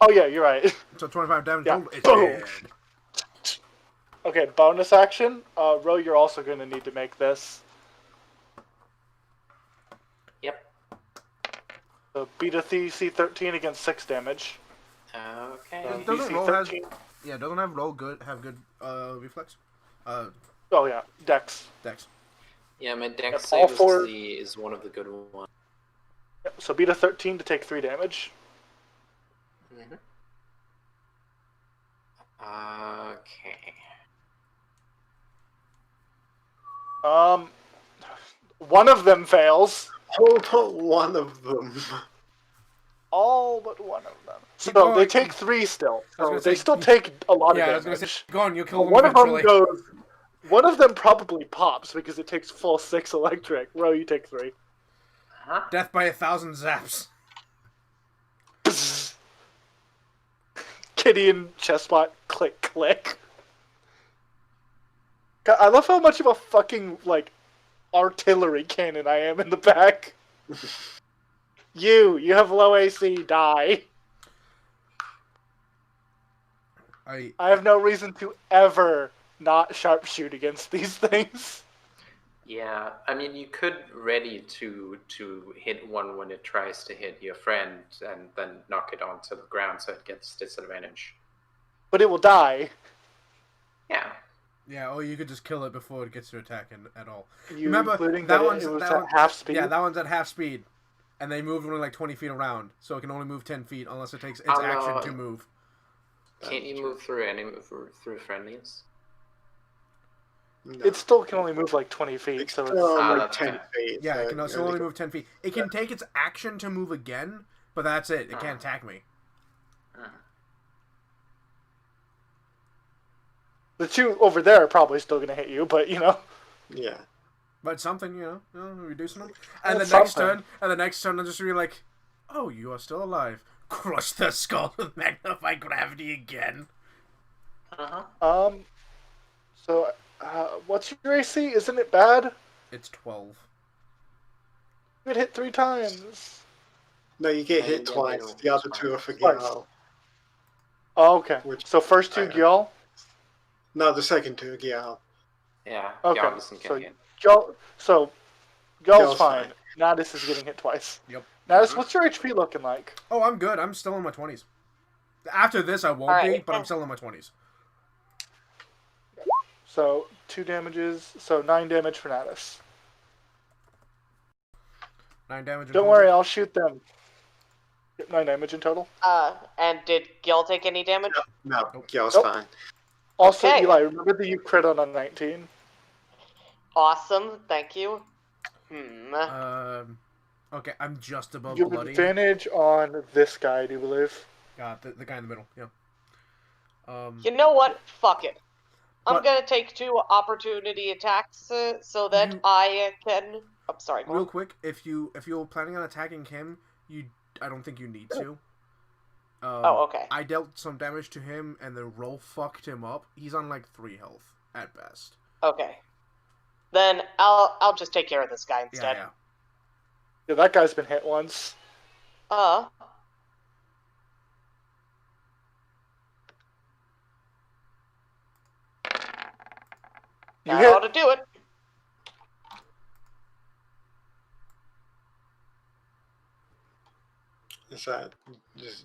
Oh yeah, you're right. So 25 damage Yeah. total, it's Boom. dead. Okay, bonus action. Ro, you're also going to need to make this. Yep. So beat a DC 13 against 6 damage. Okay. Doesn't DC roll has, 13. yeah, doesn't have roll good, have good, reflex? Oh yeah, Dex. Dex. Yeah, my dex Yep, all save four- is one of the good ones. Yep, so beat a 13 to take 3 damage. Mm-hmm. Okay. One of them fails. All but one of them. All but one of them. So Keep going. they take 3 still. I was So gonna they say- still take a lot Yeah, I of was damage. gonna say, go on, you'll kill them One of them eventually. goes. One of them probably pops because it takes full 6 electric. Ro, you take 3. Huh? Death by 1,000 zaps. Kitty and Chessbot click click. God, I love how much of a fucking like artillery cannon I am in the back. You have low AC, die. I have no reason to ever not sharpshoot against these things. Yeah, I mean, you could ready to hit one when it tries to hit your friend, and then knock it onto the ground so it gets disadvantage. But it will die. Yeah. Yeah, or you could just kill it before it gets to attack at all. You Remember, including that that one's- it was that at one- half speed? Yeah, that one's at half speed. And they move only like 20 feet around, so it can only move 10 feet unless it takes its Oh, no. action to move. Can't you move through friendlies? No. It still can only move like 20 feet, so it's... Ah, like that's 10 fair. feet. Yeah, so it can you also only got- move 10 feet. It can take its action to move again, but that's it. It can't attack me. The 2 over there are probably still going to hit you, but you know. Yeah. But something, reducing them. And That's the next something. turn, I'll just be like, oh, you are still alive. Crush the skull with magnified gravity again. Uh-huh. So, what's your AC? Isn't it bad? It's 12. You get hit 3 times. No, you get Yeah, hit yeah, twice. no, The other it's two fine. are for Twice. Gil. Oh, okay. Which- So first two I- Gyal. No, the second two, yeah. Yeah, Okay. Gal doesn't So get hit. So Gyal's Gyal's fine. fine. Natus is getting hit twice. Yep. Natus, what's your HP looking like? Oh, I'm good. I'm still in my 20s. After this, I won't Alright. be, but I'm still in my 20s. So 2 damages. So 9 damage for Natus. 9 damage. in Don't total. worry, I'll shoot them. 9 damage in total. And did Gil take any damage? No, Gyal's Nope. fine. Also, Okay. Eli, remember that you crit on a 19? Awesome, thank you. Okay, I'm just above You have bloody. advantage on this guy, do you believe? The guy in the middle. Yeah. You know what? Fuck it. I'm But- gonna take 2 opportunity attacks so that You- I can. I'm sorry. Go Real on. quick, if you're planning on attacking him, I don't think you need to. Oh, okay. I dealt some damage to him, and the roll fucked him up. He's on like 3 health at best. Okay. Then I'll just take care of this guy instead. Yeah. Yeah, that guy's been hit once. You That hit. ought to do it. Is that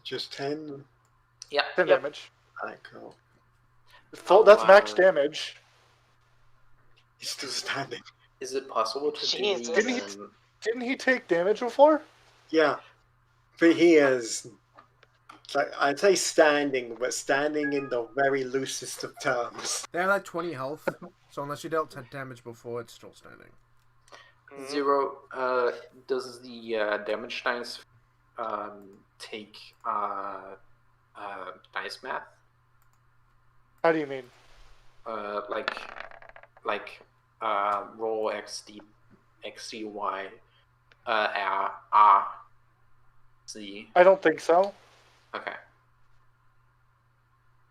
just 10? Yeah. 10 Yep. damage. Alright, cool. That's max wow. damage. He's still standing. Is it possible to Jesus. do Didn't Didn't he take damage before? Yeah. But he is, like, I'd say standing, but standing in the very loosest of terms. They have like 20 health, so unless you dealt 10 damage before, it's still standing. Zero, does the damage dice take dice math? How do you mean? Like roll XD, XDY, R, Z. I don't think so. Okay.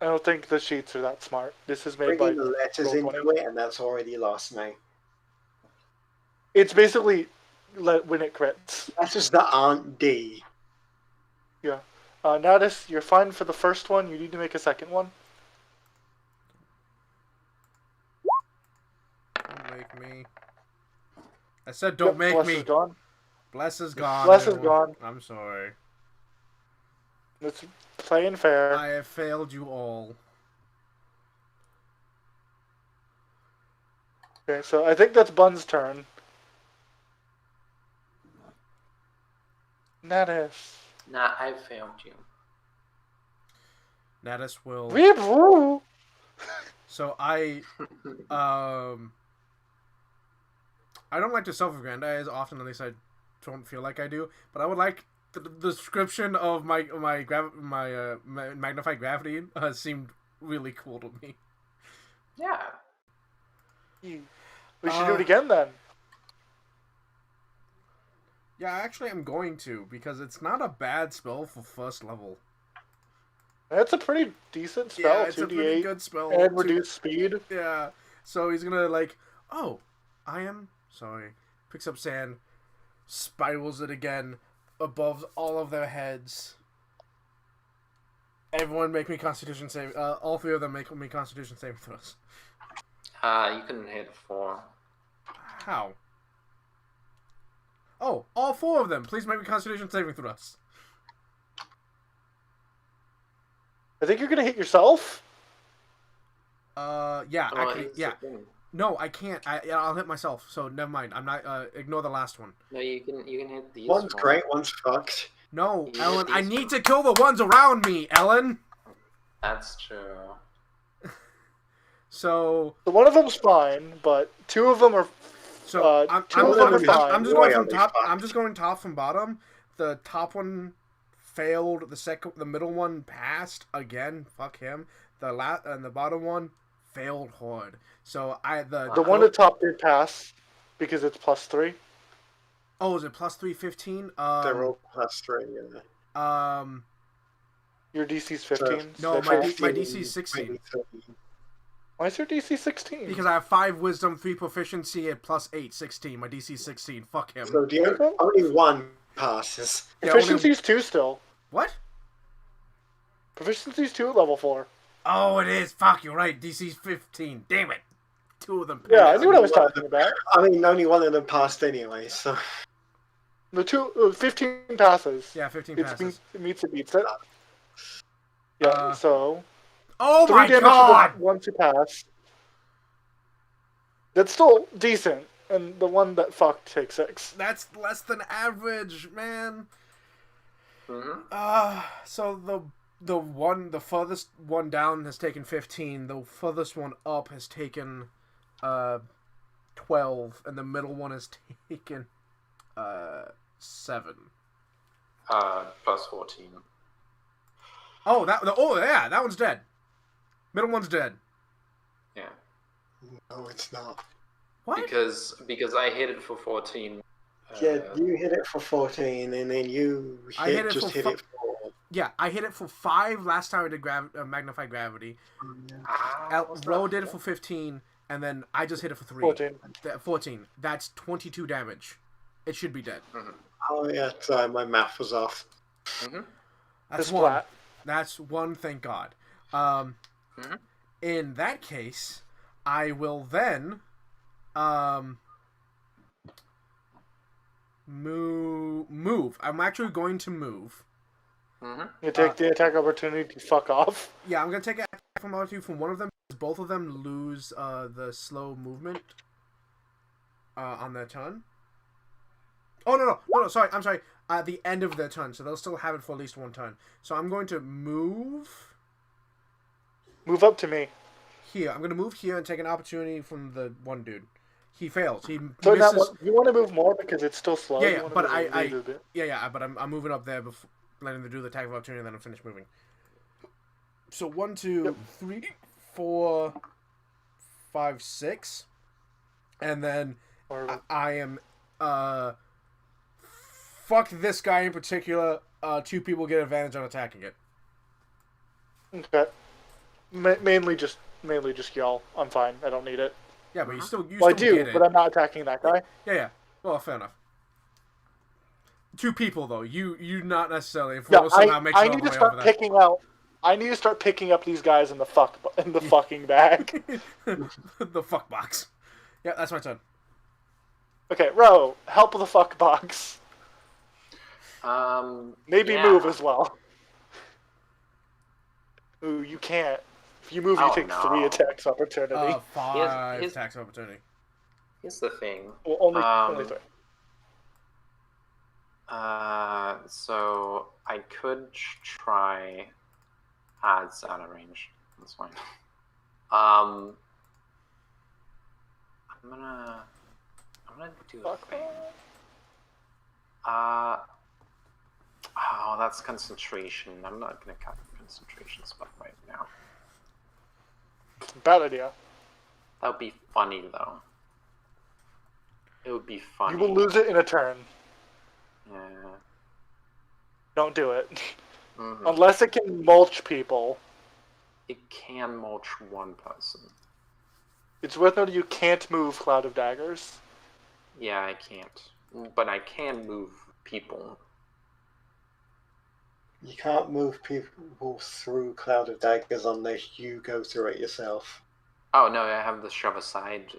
I don't think the sheets are that smart. This is made by. Bringing the letters Roll20. into it, and that's already lost me. It's basically when it crits. Letters that aren't D. Yeah. Natus, you're fine for the first one. You need to make a second one. Don't make me. I said don't Yep, make Bless me. is gone. Bless is gone. Bless is everyone. gone. I'm sorry. It's playing fair. I have failed you all. Okay, so I think that's Bun's turn. Natus. Nah, I failed you. Natus will. Weep woo! So I don't like to self-aggrandize often, at least I don't feel like I do. But I would like the description of my magnified gravity seemed really cool to me. Yeah. We should do it again then. Yeah, actually, I'm going to because it's not a bad spell for first level. That's a pretty decent spell. Yeah, it's a pretty 2d8 good spell. and reduce speed. Yeah. So he's gonna like, oh, I am sorry. Picks up sand, spirals it again above all of their heads. Everyone make me Constitution save. All 3 of them make me Constitution saving throws. You can hit 4. How? Oh, all 4 of them. Please make me Constitution saving throws. I think you're gonna hit yourself. Yeah, Oh, actually, here's the yeah. thing. No, I can't. I'll hit myself. So never mind. I'm not. Ignore the last one. No, you can hit these. One's ones. great, one's fucked. No, You Ellen. hit I these need ones. to kill the ones around me, Ellen. That's true. So, So one of them's fine, but 2 of them are. so I'm, two I'm, of them I'm, are I'm, fine. I'm just going from Royally top. fucked. I'm just going top from bottom. The top one failed. The middle one passed again. Fuck him. And the bottom one failed hard. So The one at top did pass because it's +3. Oh, is it plus 315? They're all +3, yeah. Your DC's 15. No, so my that's- DC is 16. 23. Why is your DC 16? Because I have 5 wisdom, 3 proficiency, and +8, 16. My DC is 16. Fuck him. So only one passes. Yeah, only- Efficiency's 2 still. What? Proficiency's 2 at level 4. Oh, it is. Fuck, you're right. DC's 15. Damn it. 2 of them. Yeah, I passed. knew what I was talking about. I mean, only one of them passed anyway, so. The 15 passes. Yeah, 15 passes. It meets it. Yeah, so... Oh 3 my damage god! once you pass. That's still decent, and the one that fucked takes 6. That's less than average, man. Mm-hmm. So the furthest one down has taken 15. The furthest one up has taken 12, and the middle one has taken 7. Plus 14. Oh, that one's dead. Middle one's dead. Yeah. No, it's not. What? Because I hit it for 14. Yeah, you hit it for 14, and then you hit it for... Yeah, I hit it for 5 last time I did magnified gravity. Ro did it for 15, and then I just hit it for 3. 14. That's 22 damage. It should be dead. Mm-hmm. Oh yeah, sorry, my math was off. Mm-hmm. That's It's 1. flat. That's 1, thank God. Mm-hmm. In that case, I will then move. I'm actually going to move. Mm-hmm. You take the attack opportunity to fuck off. Yeah, I'm going to take an attack from one of them, because both of them lose the slow movement on their turn. Oh, no, sorry, I'm sorry. At the end of their turn, so they'll still have it for at least 1 turn. So I'm going to move... Move up to me. Here, I'm going to move here and take an opportunity from the one dude. He fails. He So misses... you want to move more because it's still slow? Yeah, You yeah, wanna but move a little bit? but I'm moving up there before letting them do the attack of opportunity, and then I'm finished moving. So 1, 2, 3, 4, 5, 6, and then I am fuck this guy in particular. 2 people get advantage on attacking it. Okay. Mainly just y'all. I'm fine. I don't need it. Yeah, but you still I get do, it. but I'm not attacking that guy. Yeah. Well, fair enough. 2 people though. You not necessarily. If Yeah, Ro somehow makes I it all need the to way start over there. picking out. I need to start picking up these guys in the fucking bag. The fuck box. Yeah, that's my turn. Okay, Ro, help the fuck box. Maybe yeah. move as well. Ooh, you can't. If you move, you take 3 attacks opportunity. 5 Here's- attacks opportunity. Here's the thing. Well, only 3. So I could try. It's out of range. That's fine. I'm gonna do a thing. Oh, that's concentration. I'm not gonna cut the concentration spot right now. Bad idea. That would be funny though. It would be funny. You will lose it in a turn. Yeah. Don't do it. Mm-hmm. Unless it can mulch people. It can mulch 1 person. It's worth noting you can't move Cloud of Daggers. Yeah, I can't. But I can move people. You can't move people through Cloud of Daggers unless you go through it yourself. Oh no, I have the shove aside.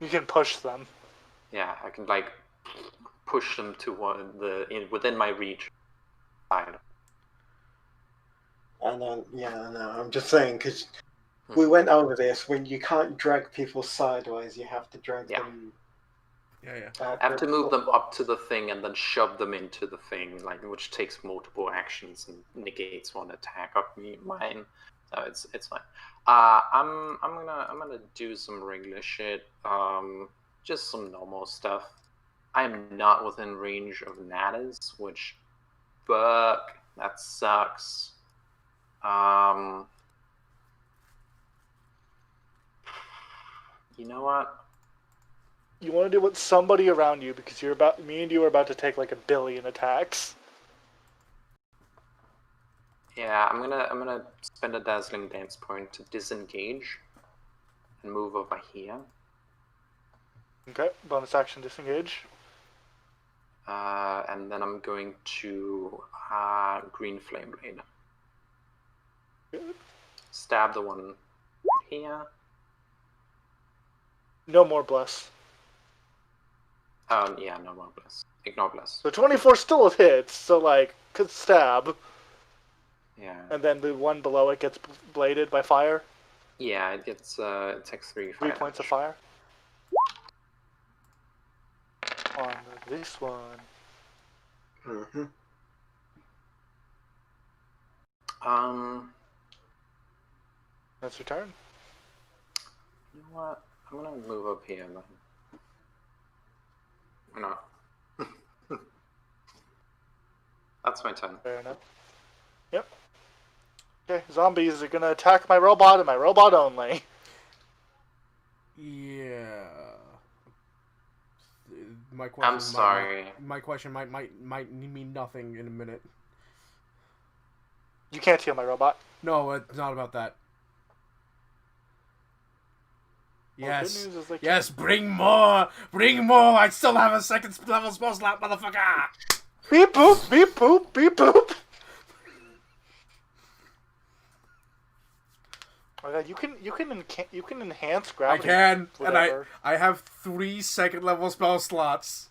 You can push them. Yeah, I can like push them to within my reach. Side. I know. I'm just saying because we went over this. When you can't drag people sideways, you have to drag them. Yeah. I have to move them up to the thing and then shove them into the thing, which takes multiple actions and negates 1 attack of mine. So it's fine. I'm gonna do some regular shit. Just some normal stuff. I'm not within range of Natas, which fuck, that sucks. You know what? You want to do with somebody around you because me and you are about to take like 1 billion attacks. Yeah, I'm gonna spend a dazzling dance point to disengage and move over here. Okay, bonus action disengage. And and then I'm going to green flame blade. Good. Stab the one here. No more bless. Yeah, no more bless. Ignore bless. So 24 still hits, so like, could stab. Yeah. And then the one below it gets bladed by fire. Yeah, it gets it takes 3 3 fire points of damage. fire. On this one. Mm-hmm. That's your turn. You know what? I'm gonna move up here then. Why not? That's my turn. Fair enough. Yep. Okay, zombies are gonna attack my robot and my robot only. Yeah. My question. I'm sorry. My question might mean nothing in a minute. You can't heal my robot. No, it's not about that. Well, Yes. good news is they Yes, bring more! Bring more! I still have a second level spell slot, motherfucker! Beep boop, beep boop, beep boop. Oh god, you can enhance I gravity. can, whatever. and I have 3 second level spell slots.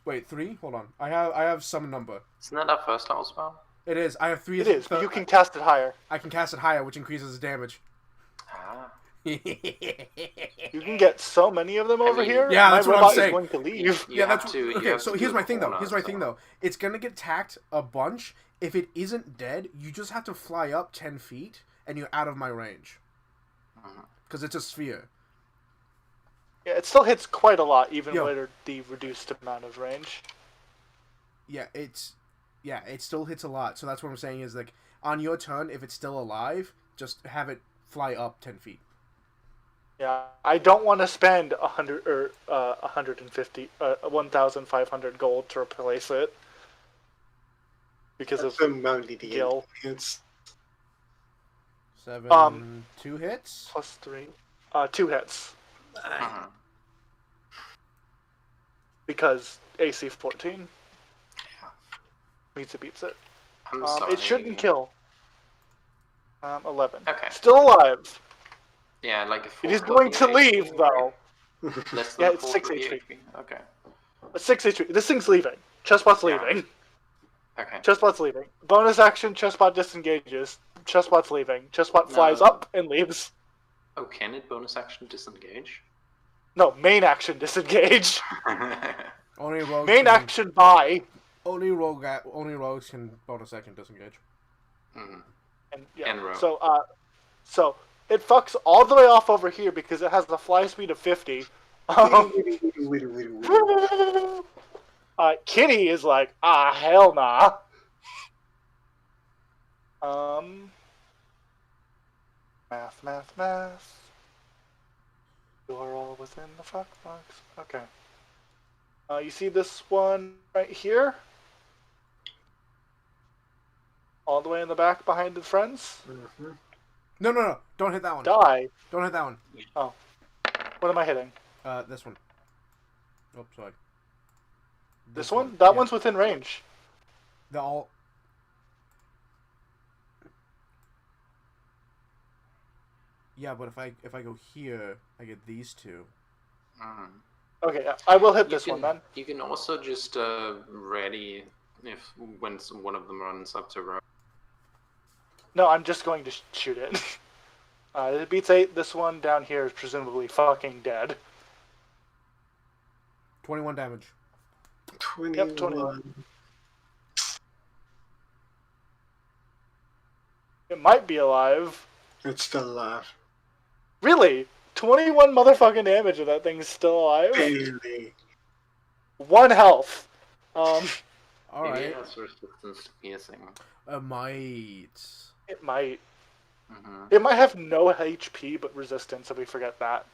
Wait, 3? Hold on. I have some number. Isn't that our first level spell? It is. I have 3. It is, but you can cast it higher. I can cast it higher, which increases the damage. Ah. You can get so many of them over mean, here. yeah, my that's what I'm robot saying. is going to leave. You have that's to. You okay. have So to here's do my a thing though. corner, Here's my so- thing though. It's gonna get tacked a bunch. If it isn't dead, you just have to fly up 10 feet, and you're out of my range. Because it's a sphere. Yeah, it still hits quite a lot, even Yo. with the reduced amount of range. Yeah, it still hits a lot. So that's what I'm saying is like on your turn, if it's still alive, just have it fly up 10 feet. Yeah, I don't want to spend 100 or 150, 1,500 gold to replace it because of Only the Gil. It's 7, 2 hits. plus 3, 2 hits Mhm. because AC 14 meets it beats it. I'm sorry. It shouldn't kill. 11. Okay. Still alive. Yeah, like It is going to leave though. Less Yeah, than it's 4 6 HP. Okay. 6 HP. This thing's leaving. Chessbot's Yeah. leaving. Okay. Chessbot's leaving. Bonus action. Chessbot disengages. Chessbot's leaving. Chessbot flies No. up and leaves. Oh, can it bonus action disengage? No, main action disengage. Only rogues. Main can, action buy. Only rogues can bonus action disengage. Mhm. And yeah. And row. So it fucks all the way off over here because it has the fly speed of 50. Kitty is like, hell nah. Math. You are all within the fuck box. Okay. You see this one right here? All the way in the back behind the friends? No. Don't hit that one. Die. Don't hit that one. What am I hitting? This one. Oh, sorry. This one? That yeah. one's within range. They're all. Yeah, but if I go here, I get these two. Mhm. Okay, I will hit You this one can- then. You can also just ready if when one of them runs up to row. No, I'm just going to shoot it. It beats 8. This one down here is presumably fucking dead. 21 damage. 21. Yep, 21. It might be alive. It's still alive. Really? 21 motherfucking damage and that thing's still alive? Really? 1 health. All Maybe right. it has resistance to piercing. Might. It might. Mhm. It might have no HP but resistance, if we forget that.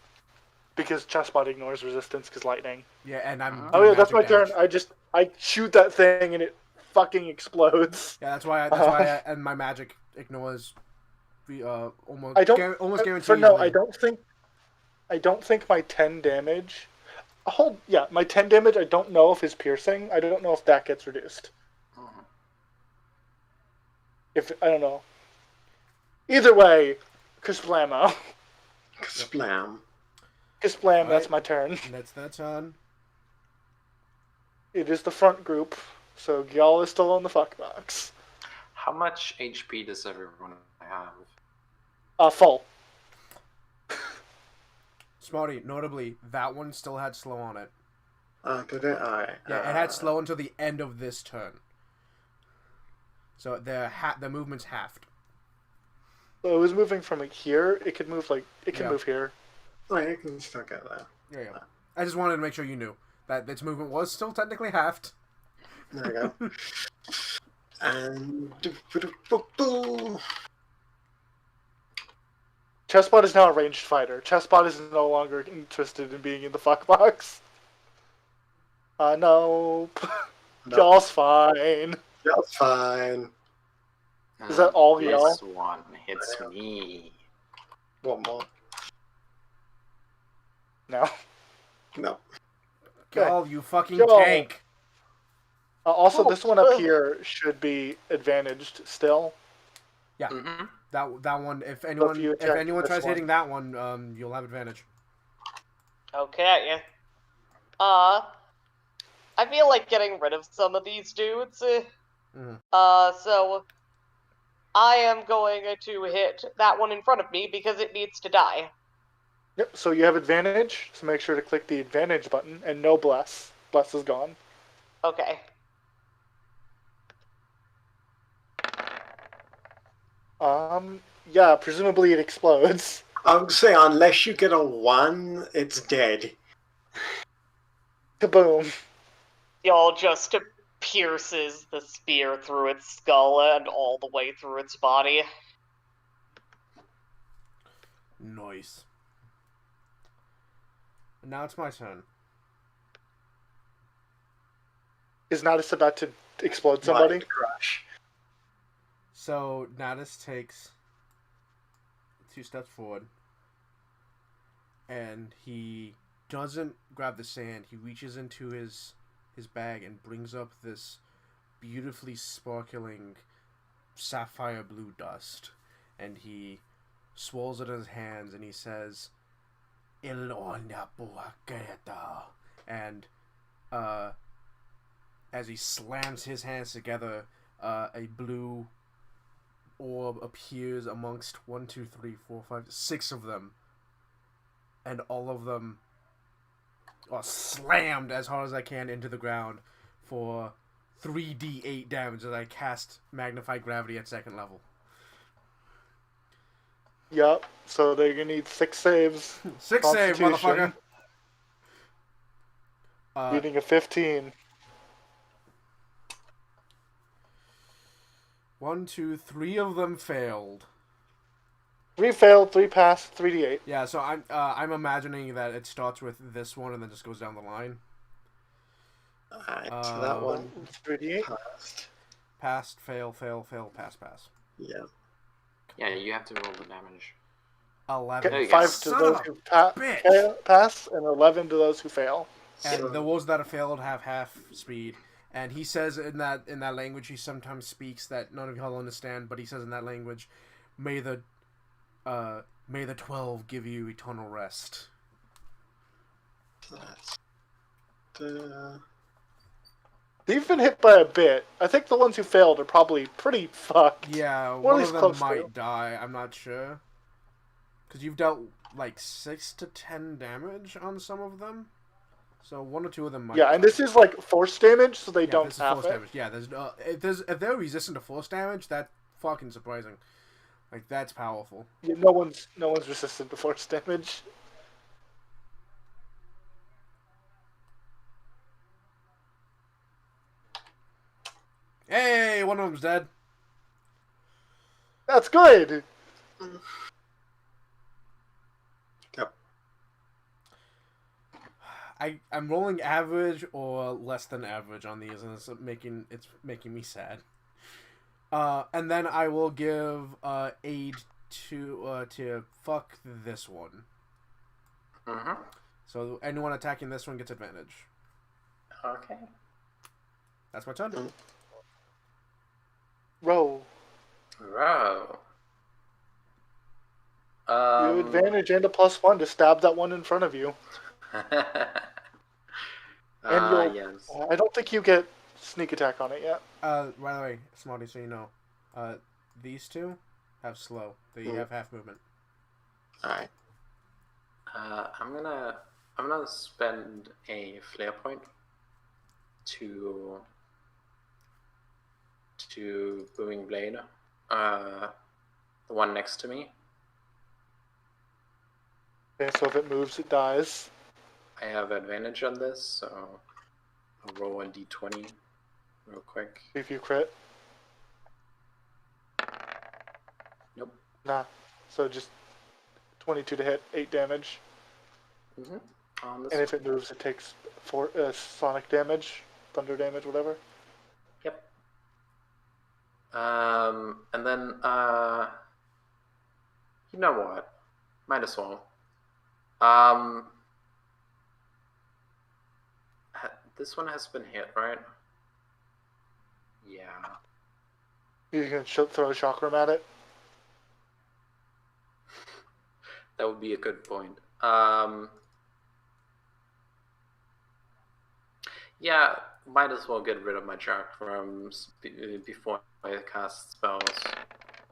Because Chessbot ignores resistance because lightning. Yeah, and I'm. Oh doing yeah, that's my magic turn. damage. I shoot that thing and it fucking explodes. Yeah, that's why. And my magic ignores. Almost. I don't. Almost guaranteed. For no, I don't think my 10 damage my 10 damage, I don't know if is piercing. I don't know if that gets reduced. Mhm. I don't know. Either way, Kasplamo. Splam. Kasplam, Alright. that's my turn. That's their turn. It is the front group, so Gyal is still on the fuck box. How much HP does everyone have? Full. Smarty, notably, that one still had slow on it. Did it? Alright. Yeah, it had slow until the end of this turn. So the movement's halved. So it was moving from here. It could move Yeah. move here. Wait, I can still get there. Yeah. I just wanted to make sure you knew that its movement was still technically halved. There we go. And Chessbot is now a ranged fighter. Chessbot is no longer interested in being in the fuck box. Nope. Gyal's fine. that's fine. Is that all This Gyal? one hits me. One more. No. No. Gyal, you fucking Gyal. tank. Also, this one up here should be advantaged still. Yeah. Mm-hmm. That one. If you anyone attack this tries one. hitting that one, you'll have advantage. Okay. I feel like getting rid of some of these dudes. So I am going to hit that one in front of me because it needs to die. Yep. So you have advantage. So make sure to click the advantage button and no bless. Bless is gone. Okay. Yeah. Presumably it explodes. I would say unless you get a 1, it's dead. Kaboom. Y'all just pierces the spear through its skull and all the way through its body. Nice. And now it's my turn. Is Natus about to explode somebody? Mind crush. So Natus takes 2 steps forward, and he doesn't grab the sand. He reaches into his bag and brings up this beautifully sparkling sapphire blue dust, and he swirls it in his hands, and he says, "Ilonya buaketa," and as he slams his hands together, a blue orb appears amongst 6 of them, and all of them are slammed as hard as I can into the ground for 3d8 damage as I cast Magnified Gravity at 2nd level. Yep. So they're gonna need 6 saves. 6 save, Constitution. motherfucker! Beating a 15. 1, 2, 3 of them failed. 3 failed, 3 passed, 3d8. Yeah, so I'm imagining that it starts with this one and then just goes down the line. Alright, so that one 3d8. passed. Passed, fail, fail, fail, pass, pass. Yeah. Yeah, you have to roll the damage. 11. There you go. 5 to Son those of who bitch. pass, and 11 to those who fail. And So- the wolves that have failed have half speed. And he says in that language he sometimes speaks that none of y'all understand, but he says in that language, may the 12 give you eternal rest. So that's the... They've been hit by a bit. I think the ones who failed are probably pretty fucked. Yeah, Or at one least of them close might to. die. I'm not sure. Because you've dealt like 6 to 10 damage on some of them. So 1 or 2 of them might Yeah, die. and this is like force damage, so they Yeah, don't this is have force it. damage. Yeah, if they're resistant to force damage, that's fucking surprising. Like, that's powerful. Yeah, no one's resistant to force damage. Hey, one of them's dead. That's good. Yep. I'm rolling average or less than average on these, and it's making me sad. And then I will give aid to fuck this one. Mm-hmm. So anyone attacking this one gets advantage. Okay. That's my turn. Roll. Row. You advantage and a +1 to stab that one in front of you. And you'll. Yes. I don't think you get sneak attack on it yet. By the way, Smarty, so you know, these two have slow. They have half movement. Alright. I'm gonna spend a flare point to Booming Blade. The one next to me. Okay, so if it moves, it dies. I have advantage on this, so I'll roll a d20 real quick. If you crit. Nope. Nah. So just 22 to hit, 8 damage. On this And if it moves, it takes 4 sonic damage, thunder damage, whatever. Yep. And then, you know what? Might as well. This one has been hit, right? Yeah. You can throw a chakram at it. That would be a good point. Yeah, might as well get rid of my chakrams before I cast spells.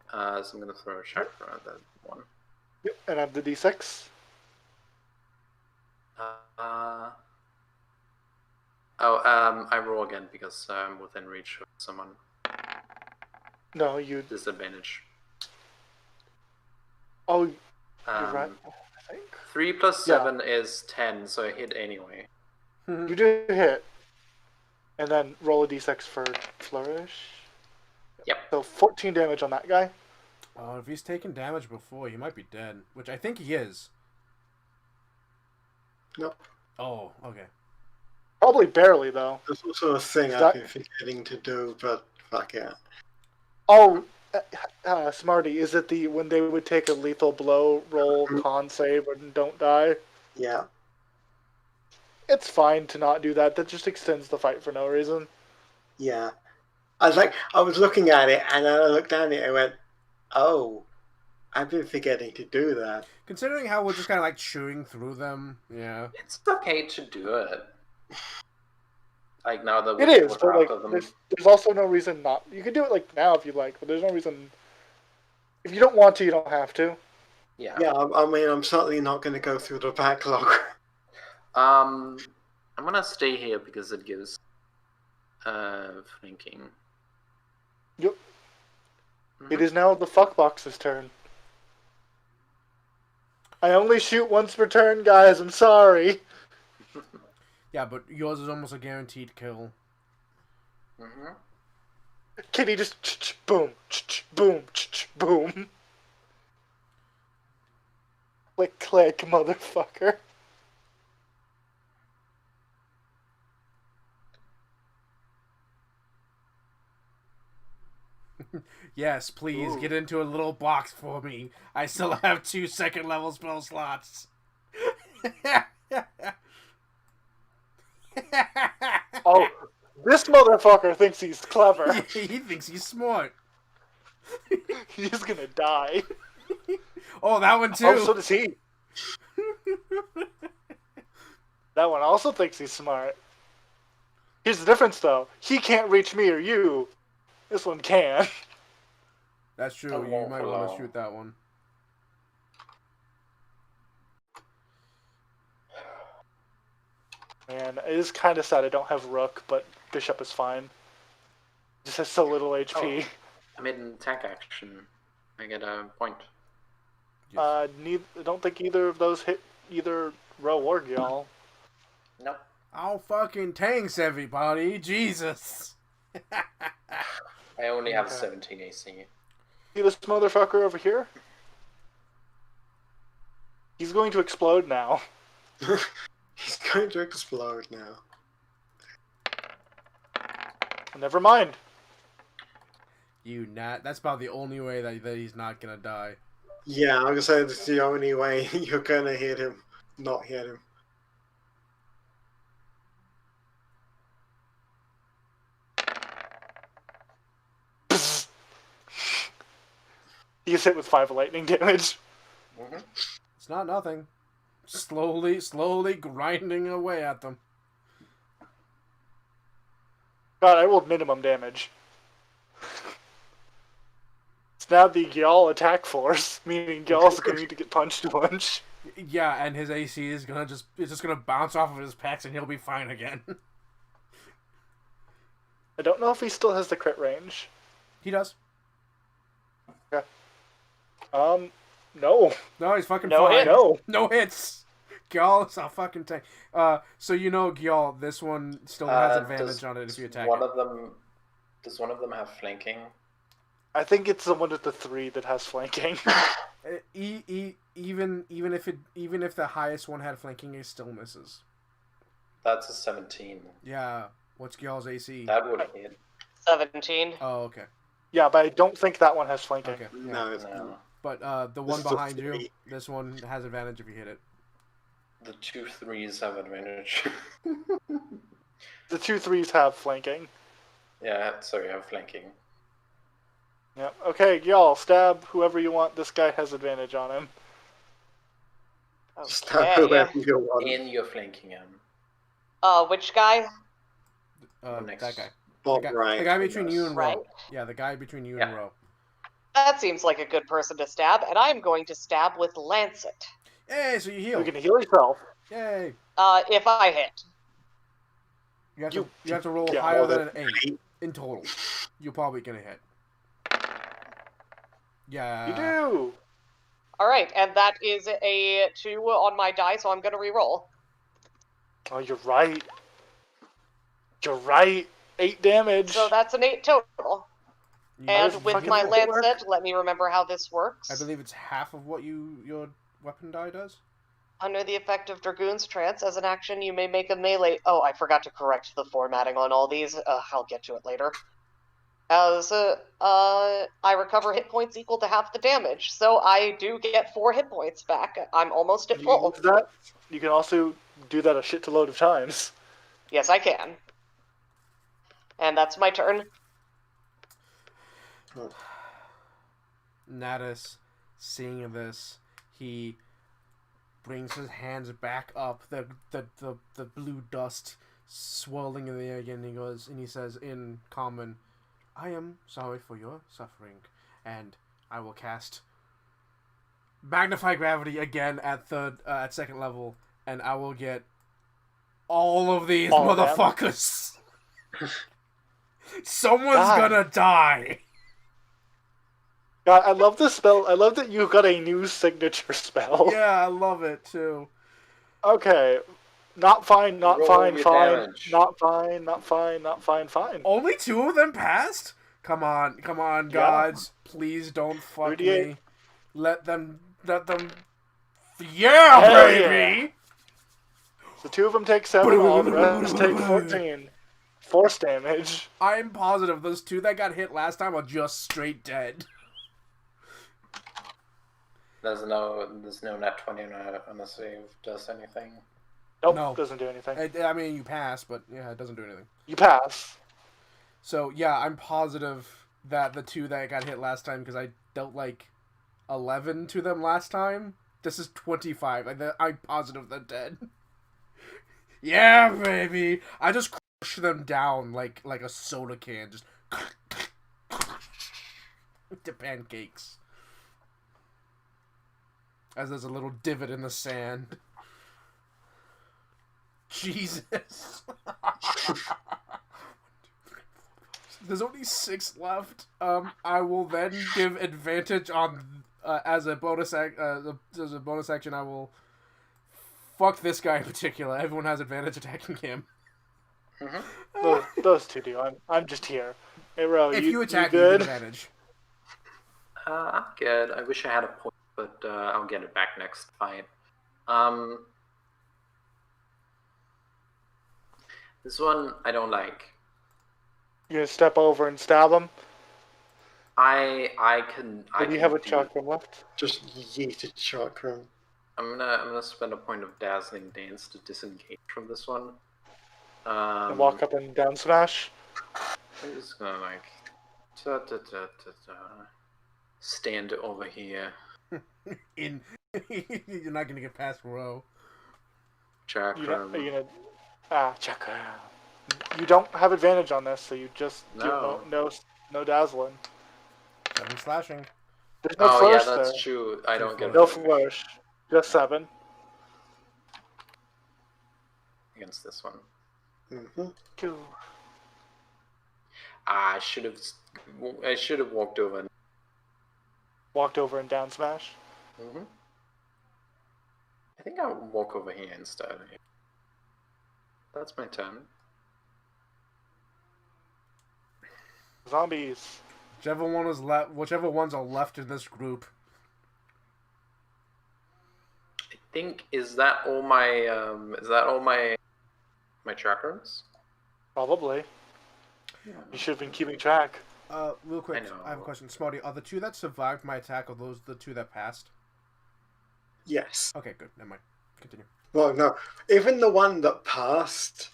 So I'm gonna throw a chakra at that one. Yep, and add the d6. I roll again because I'm within reach of someone. No, you. Disadvantage. Oh, you're right. I think 3 plus 7 is 10, so I hit anyway. you do hit, and then roll a d6 for flourish. Yep. So 14 damage on that guy. Oh, if he's taken damage before, he might be dead, which I think he is. Nope. Oh, okay. Probably barely though. There's also a thing That- I've been forgetting to do, but fuck yeah. Oh, Smarty, is it the when they would take a lethal blow, roll con save, and don't die? Yeah. It's fine to not do that. That just extends the fight for no reason. Yeah. I was looking at it and I looked down at it and went, oh, I've been forgetting to do that. Considering how we're just kind of like chewing through them, yeah. It's okay to do it. Like now that It we're is, but like, after them. there's also no reason not. You can do it like now if you like, but there's no reason. If you don't want to, you don't have to. Yeah. Yeah, I mean, I'm certainly not going to go through the backlog. I'm gonna stay here because it gives flanking. Yep. It is now the fuckbox's turn. I only shoot once per turn, guys. I'm sorry. Yeah, but yours is almost a guaranteed kill. Kitty just boom, boom, boom. Click, click, motherfucker. Yes, please get into a little box for me. I still have 2 second level spell slots. Oh, this motherfucker thinks he's clever. He thinks he's smart. He's gonna die. Oh, that one too. Oh, so does he. That one also thinks he's smart. Here's the difference, though. He can't reach me or you. This one can. That's true. I You won't might want to allow. shoot that one. Man, it is kind of sad I don't have Rook, but Bishop is fine. Just has so little HP. I made an attack action. I get a point. I don't think either of those hit either Row or Gyal. Nope. Oh, fucking tanks, everybody. Jesus. I only have 17 AC. See this motherfucker over here? He's going to explode now. He's going to explode now. Never mind. That's about the only way that he's not gonna die. Yeah, I'm going to say that's the only way you're going to hit him. Not hit him. He gets hit with 5 lightning damage. Mm-hmm. It's not nothing. Slowly grinding away at them. God, I rolled minimum damage. It's now the Gyal attack force, meaning Gyal's going to get punched a bunch. Yeah, and his AC is just gonna bounce off of his pecs and he'll be fine again. I don't know if he still has the crit range. He does. Okay. No. No, he's fucking No fine. hits. No. No hits. Gyal is a fucking tank. So you know Gyal, this one still has advantage on it if you attack it. Does one of them have flanking? I think it's the one with the 3 that has flanking. Even if the highest one had flanking, it still misses. That's a 17. Yeah. What's Gyal's AC? That would hit. 17. Oh, okay. Yeah, but I don't think that one has flanking. Okay. Yeah. No, it's No. But the one This is a behind you, 3. this one has advantage if you hit it. The 2 3s have advantage. The 2 3s have flanking. Yeah, sorry, I have flanking. Yep. Okay, y'all, stab whoever you want. This guy has advantage on him. Stab Okay. whoever you want. In your flanking him. Which guy? Next. That guy. Bob The Ryan. guy between you and Right. Ro. Yeah, the guy between you Yeah. and Ro. That seems like a good person to stab, and I'm going to stab with Lancet. Hey, so you heal. You can heal yourself. Yay. If I hit. You have You- to roll yeah, higher more than than an 8 in total. You're probably gonna hit. Yeah. You do. Alright, and that is a 2 on my die, so I'm gonna reroll. Oh, you're right. You're right. 8 damage. So that's an 8 total. And does with fucking my that work? Lancet, let me remember how this works. I believe it's half of what your weapon die does. Under the effect of Dragoon's Trance, as an action, you may make a melee. Oh, I forgot to correct the formatting on all these. I'll get to it later. As I recover hit points equal to half the damage, so I do get 4 hit points back. I'm almost at You full. use that. You can also do that a shit to load of times. Yes, I can. And that's my turn. Natus, seeing this, he brings his hands back up, the blue dust swirling in the air again. He says in common, "I am sorry for your suffering, and I will cast Magnify Gravity again at second level, and I will get all of these All of them? motherfuckers. Someone's God. gonna die." God, I love this spell. I love that you got a new signature spell. Yeah, I love it too. Okay. Not fine, not Roll fine, your fine. damage. Not fine, not fine, not fine, fine. Only 2 of them passed? Come on, Yeah. gods. Please don't fuck 38. me. Let them... Yeah, Hell baby! The 2 of them take 7 off, the rest take 14. Force damage. I'm positive those 2 that got hit last time are just straight dead. There's no nat 20 on the save does anything. Nope, No. doesn't do anything. I mean, you pass, but yeah, it doesn't do anything. You pass. So, Yeah, I'm positive that the 2 that got hit last time, because I dealt like 11 to them last time, this is 25. I'm positive they're dead. Yeah, baby! I just crush them down like a soda can, just to pancakes. As there's a little divot in the sand. Jesus. There's only 6 left. I will then give advantage on as a bonus action. I will fuck this guy in particular. Everyone has advantage attacking him. those 2 do. I'm just here. Hey, Ro, If you attack, you you good? get advantage. I'm good. I wish I had a point, but I'll get it back next fight. This one I don't like. You gonna step over and stab him? I can. Or do you have a chakram left? Just yeet a chakram. I'm gonna spend a point of dazzling dance to disengage from this one. And walk up and down smash? I'm just gonna like. stand over here. You're not gonna get past row. Chakram. Are you gonna check her out. You don't have advantage on this, so you just No. do no dazzling. 7 slashing. There's no Oh flourish yeah, that's there. true. I don't get No flourish flourish. Just 7. against this one. Mm-hmm. Cool. I should have walked over. Walked over and down smash. Mm-hmm. I think I'll walk over here instead. That's my turn. Zombies. Whichever ones are left in this group. I think is that all my chakrams? Probably. You should have been keeping track. Real quick, I know. I have a question. Smarty, are the 2 that survived my attack, are those the 2 that passed? Yes. Okay, good. Never mind. Continue. Well, no. Even the one that passed,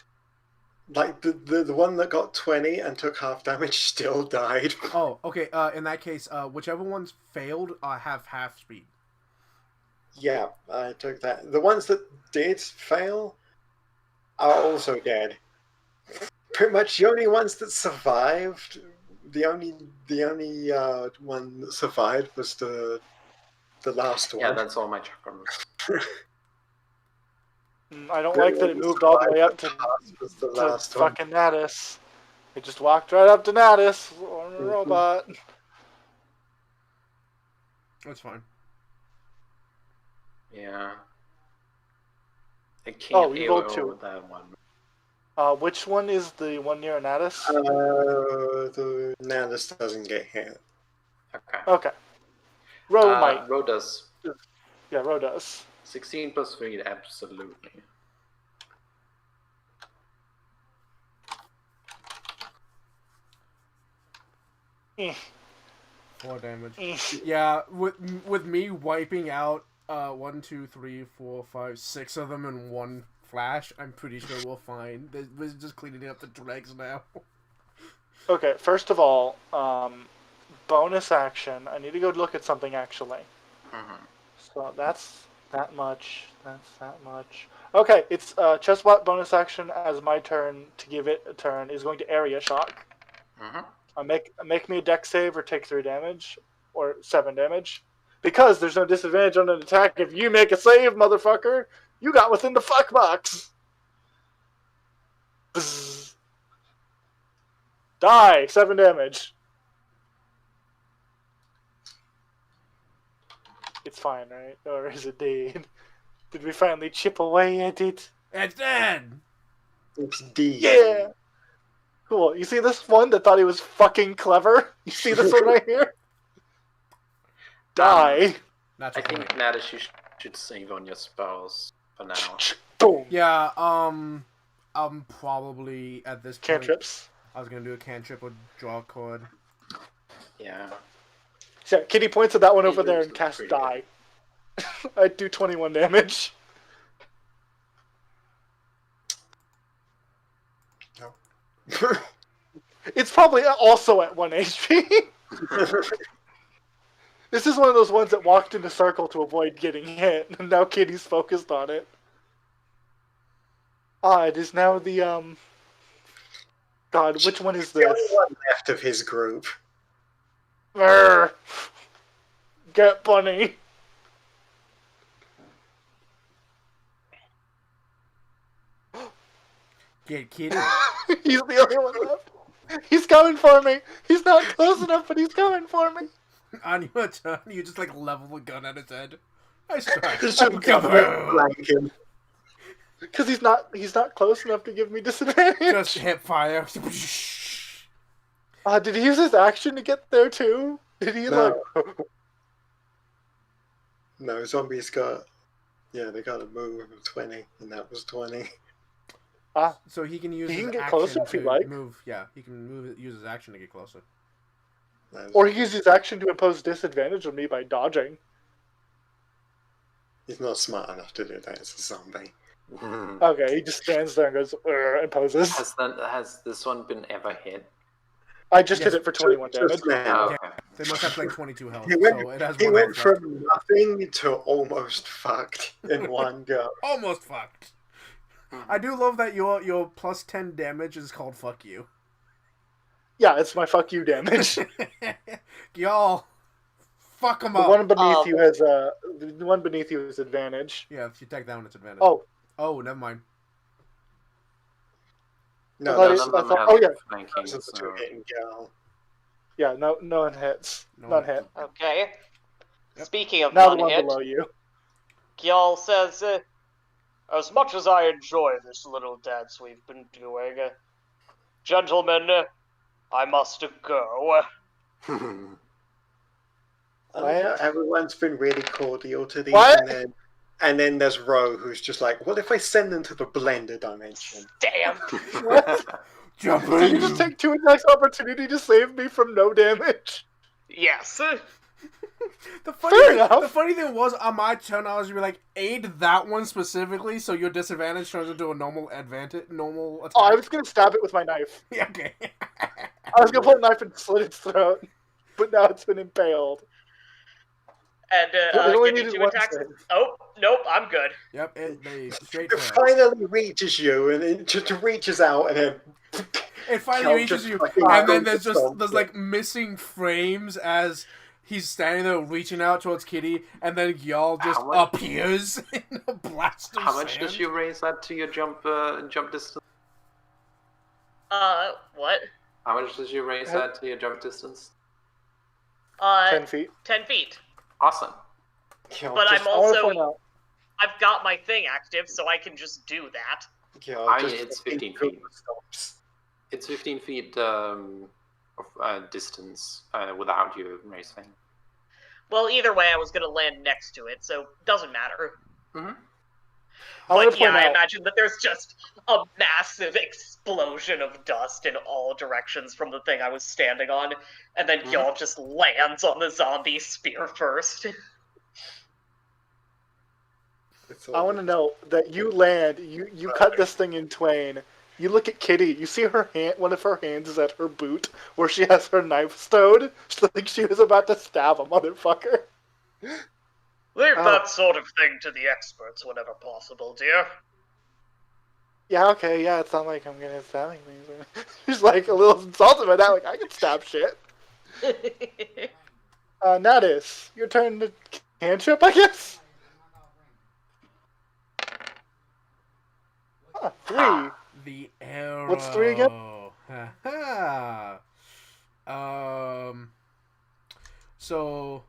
like the one that got 20 and took half damage, still died. Oh, okay. In that case, whichever ones failed have half speed. Yeah, I took that. The ones that did fail are also dead. Pretty much the only ones that survived. The only one that survived was the last one. Yeah, that's all my chakrams. I don't like that it moved all the way up to the last one. fucking Natus. It just walked right up to Natus on a robot. That's fine. Yeah. I can't you rolled AOO 2. with that one. Which one is the one near Natus? The Natus doesn't get hit. Okay. Okay. Ro might. Ro does. Yeah, Ro does. 16 plus 3, absolutely. Eh. 4 damage. Eh. Yeah, with me wiping out 1, 2, 3, 4, 5, 6 of them in one flash, I'm pretty sure we'll find. We're just cleaning up the dregs now. Okay, first of all, bonus action. I need to go look at something actually. Mm-hmm. So that's that much. That's that much. Okay, it's chest swap bonus action as my turn to give it a turn is going to area shock. Mm-hmm. Make me a dex save or take 3 damage or 7 damage. Because there's no disadvantage on an attack if you make a save, motherfucker. You got within the fuck box. Bzz. Die, 7 damage. It's fine, right? Or is it dead? Did we finally chip away at it? It's dead! It's D. Yeah! Cool. You see this one that thought he was fucking clever? You see this one right here? Die. Not I your think, point. Natus, you should save on your spells for now. Boom. Yeah, I'm probably at this point. Cantrips. I was gonna do a cantrip or draw a card. Yeah. So Kitty points at that one over Hebrews there is and casts pretty die. I'd do 21 damage. No. It's probably also at 1 HP. This is one of those ones that walked in a circle to avoid getting hit, and now Kitty's focused on it. It is now the, God, which one is The this? only one left of his group. Arrgh. Get Bunny. Get Kitty. He's the only one left. He's coming for me. He's not close enough, but he's coming for me. On your turn, you just like level the gun at his head. Nice try. Just should Kaboom! flank him. Because he's not close enough to give me disadvantage. Just hip fire. Did he use his action to get there too? Did he No. No, zombies got... Yeah, they got a move of 20, and that was 20. So he can use He his can get action closer if he to like. move. Yeah, he can use his action to get closer. Or he uses his action to impose disadvantage on me by dodging. He's not smart enough to do that as a zombie. Okay, he just stands there and goes, and poses. Has this one been ever hit? I just Yes, hit it for 21 damage. Just now. Okay. They must have like 22 health, He went, so it has he one went health left. from nothing to almost fucked in one go. Almost fucked. I do love that your plus 10 damage is called fuck you. Yeah, it's my fuck you damage. Y'all, fuck them The up. one beneath you has the one beneath you has advantage. Yeah, if you take that one, it's advantage. Oh, never mind. No, thought that's it- None of them thought- have oh, yeah. flanking, those are the two so... hitting girl. Yeah, no one hits. No None one- hit. Okay. Yep. Speaking of Now the none one hit, below you. Gyal says, as much as I enjoy this little dance we've been doing, gentlemen, I must go. Everyone's been really cordial to these, What? and then there's Ro, who's just like, "What if I send them to the blender dimension?" Damn. Jump Did you just take 2 attacks opportunity to save me from no damage? Yes. The Fair enough. funny thing was, on my turn, I was gonna be like, aid that one specifically, so your disadvantage turns into a normal attack. Oh, I was gonna stab it with my knife. Yeah, okay. I was gonna pull a knife and slit its throat, but now it's been impaled. And It only give me needed 2 one attacks. save. Oh, nope, I'm good. Yep, they straight It fail. finally reaches you, and it just reaches out, and then It finally Kel reaches just you, fucking and then goes there's stomp there's it. like missing frames as he's standing there reaching out towards Kitty, and then y'all just How much- appears in a blast of How much sand. did you raise that to your jump distance? What? How much did you raise that to your jump distance? 10 feet. 10 feet. Awesome. Kel But just, I'm I want to also, point out. I've got my thing active, so I can just do that. Kel I- just it's fucking 15 feet. stops. It's 15 feet of distance without you racing. Well, either way, I was gonna land next to it, so doesn't matter. Mm-hmm. I want But to yeah, point I out. imagine that there's just a massive explosion of dust in all directions from the thing I was standing on, and then y'all just lands on the zombie spear first. It's I all- want to know that you land. You cut this thing in twain. You look at Kitty. You see her hand. One of her hands is at her boot, where she has her knife stowed. She like she was about to stab a motherfucker. Leave Oh. that sort of thing to the experts whenever possible, dear. Yeah, okay, yeah. It's not like I'm gonna stab things. She's like a little insulted by that. Like I can stab shit. Natus, your turn to cantrip, I guess. 3. The arrow. What's 3 again? Ha-ha. So.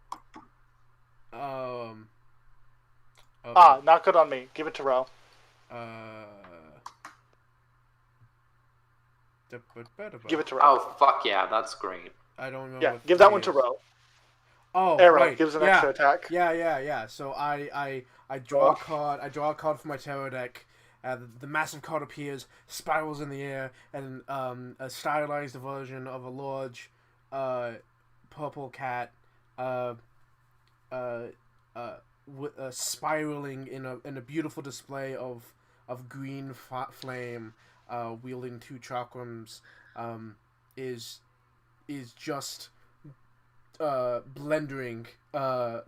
Okay. Not good on me. Give it to Ro. Give it to Ro. Oh, fuck yeah, that's great. I don't know. Yeah, what give that three one to is. Ro. Oh, Arrow right. gives an yeah. extra attack. Yeah. So I draw a card. I draw a card from my tarot deck. The massive card appears, spirals in the air, and a stylized version of a large, purple cat, spiraling in a beautiful display of green flame, wielding 2 chakrams, is just blendering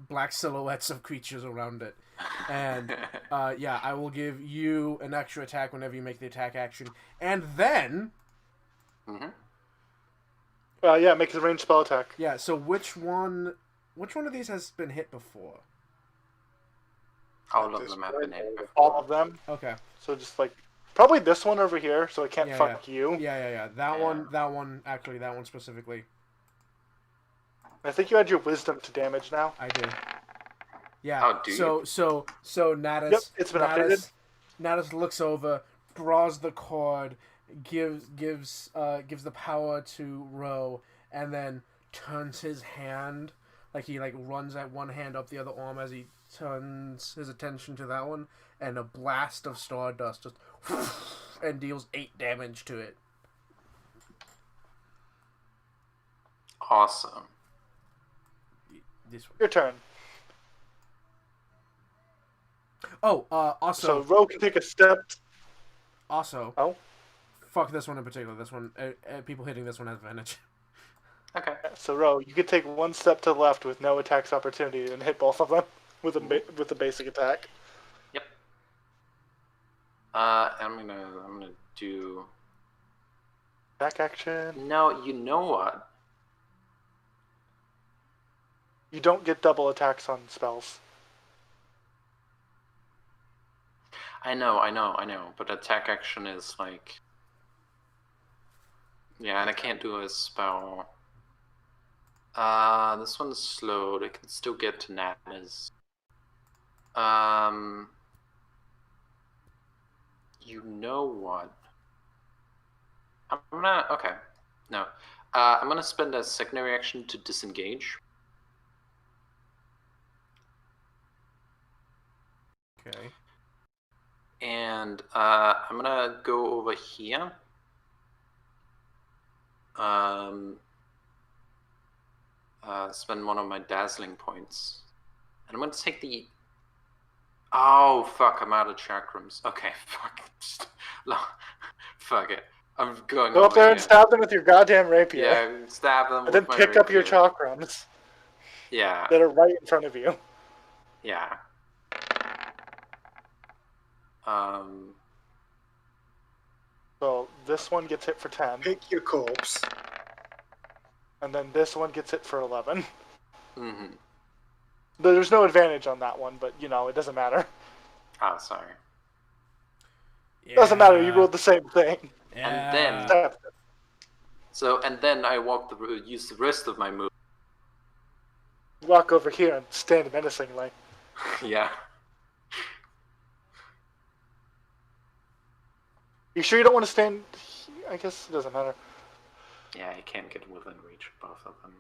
black silhouettes of creatures around it. And yeah, I will give you an extra attack whenever you make the attack action. And then Yeah, make a ranged spell attack. yeah, so which one of these has been hit before? All of them have been hit before. All of them. Okay. So just like probably this one over here, so it can't Yeah, fuck you. Yeah. That one actually, that one specifically. I think you had your wisdom to damage now. I do. Yeah. Oh, do you? So Natus. Yep, it's been updated. Natus looks over, draws the cord, gives the power to Ro, and then turns his hand, like he runs at one hand up the other arm as he turns his attention to that one, and a blast of stardust just and deals 8 damage to it. Awesome. This one. Your turn. Oh, So also, Ro can take a step. also. Oh. Fuck this one in particular. This one, people hitting this one has advantage. Okay. So Ro, you could take one step to the left with no attacks opportunity and hit both of them with a basic attack. Yep. I'm gonna do. Back action. No, you know what? You don't get double attacks on spells. I know. But attack action is like. Yeah, and I can't do a spell. This one's slow. They can still get to Natness. You know what? Okay. No. I'm gonna spend a secondary action to disengage. Okay. And I'm gonna go over here. Spend one of my dazzling points. And I'm gonna take the. Oh fuck! I'm out of chakrams. Okay, fuck. Fuck it. I'm going. Go up there and stab them with your goddamn rapier. Yeah, stab them. And then pick up your chakrams. Yeah. That are right in front of you. Yeah. So this one gets hit for 10. Pick your corpse. And then this one gets hit for 11. Mm-hmm. There's no advantage on that one, but it doesn't matter. Oh, sorry. Yeah. Doesn't matter, you rolled the same thing. Yeah. And then I use the rest of my move. Walk over here and stand menacingly. Yeah. You sure you don't want to stand? I guess it doesn't matter. Yeah, I can't get within reach of both of them.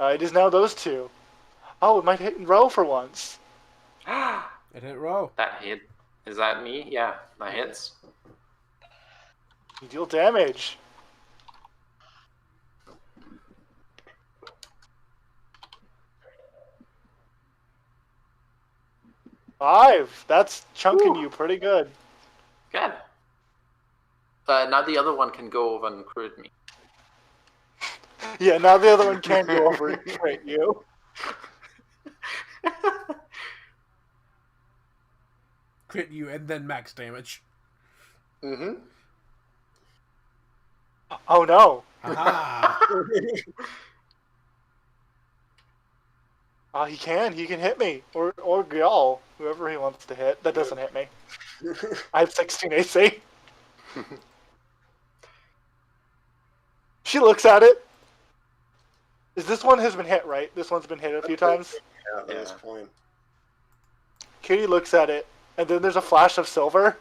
It is now those two. Oh, it might hit in row for once. It hit Ro. That hit. Is that me? Yeah, that hits. You deal damage. Five. That's chunking you pretty good. Good. Now the other one can go over and crit me. Yeah, now the other one can go over and crit you. Crit you and then max damage. Mm-hmm. Oh no. Aha. He can hit me. Or y'all. Whoever he wants to hit. That doesn't hit me. I have 16 AC. She looks at it. This one has been hit, right? This one's been hit a few times. Yeah, at this point. Kitty looks at it, and then there's a flash of silver.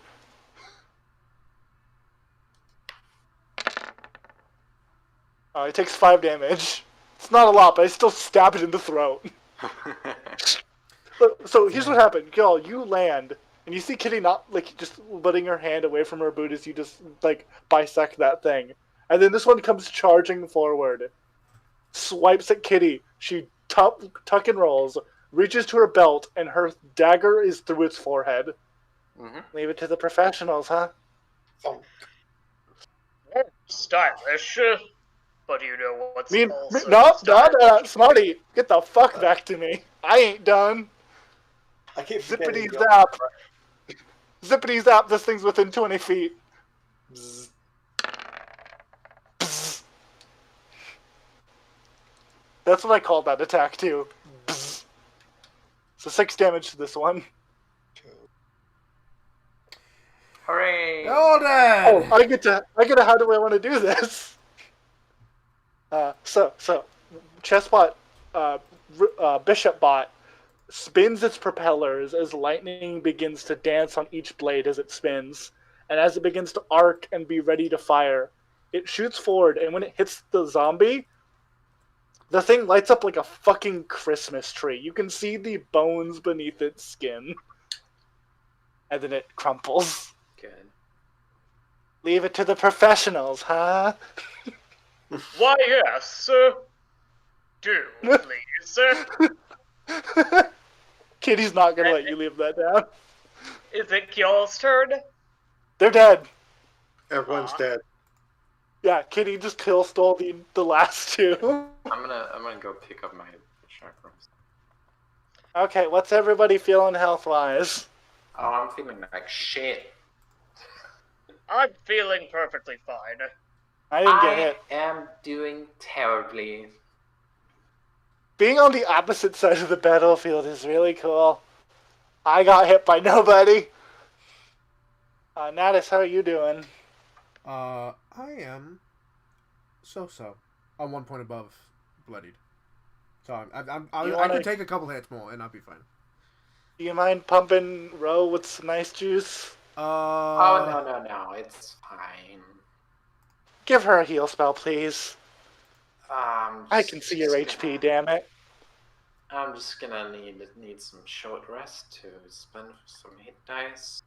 It takes 5 damage. It's not a lot, but I still stab it in the throat. So here's what happened. Y'all, you land, and you see Kitty not, just letting her hand away from her boot as you just, bisect that thing. And then this one comes charging forward, swipes at Kitty. She tuck and rolls, reaches to her belt, and her dagger is through its forehead. Mm-hmm. Leave it to the professionals, huh? Stylish. But you know what's also No, stylish? Smarty, get the fuck back to me. I ain't done. I keep Zippity forgetting zap. Zippity zap, this thing's within 20 feet. Bzz. Bzz. That's what I call that attack, too. Bzz. So 6 damage to this one. Hooray! All dead. Oh, I get to how do I want to do this? So Chessbot, Bishopbot spins its propellers as lightning begins to dance on each blade as it spins, and as it begins to arc and be ready to fire, it shoots forward, and when it hits the zombie, the thing lights up like a fucking Christmas tree. You can see the bones beneath its skin, and then it crumples. Good. Leave it to the professionals, huh? Why, yes. Do, please. Kitty's not gonna let you leave that down. Is it y'all's turn? They're dead. Everyone's dead. Yeah, Kitty just stole the last two. I'm gonna go pick up my chakrams. Okay, what's everybody feeling health-wise? Oh, I'm feeling like shit. I'm feeling perfectly fine. I didn't get hit. am doing terribly. Being on the opposite side of the battlefield is really cool. I got hit by nobody. Natus, how are you doing? I am so. I'm 1 point above bloodied. So I could take a couple hits more and I'll be fine. Do you mind pumping Ro with some nice juice? Oh, no, it's fine. Give her a heal spell, please. I can see your HP, damn it. I'm just gonna need some short rest to spend some hit dice.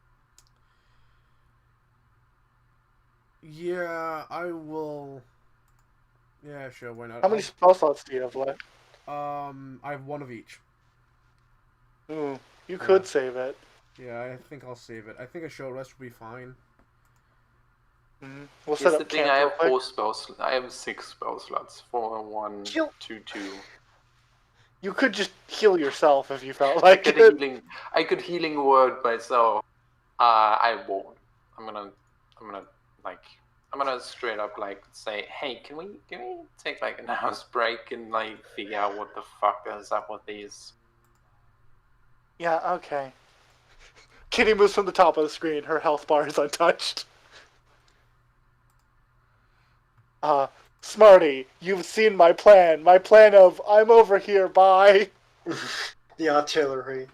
Yeah, I will. Yeah, sure, why not? How many spell slots do you have left? I have one of each. Ooh, you could save it. Yeah, I think I'll save it. I think a short rest will be fine. Mm-hmm. We'll Here's set the up thing, camp I real have quick. 4 spells. I have 6 spell slots. 4, 1, 2, 2. You could just heal yourself if you felt like it. I could healing word myself. I won't. I'm gonna straight up like say, hey, can we take like an hour's break and like figure out what the fuck is up with these? Yeah, okay. Kitty moves from the top of the screen. Her health bar is untouched. Smarty, you've seen my plan. My plan of, I'm over here, bye. The artillery.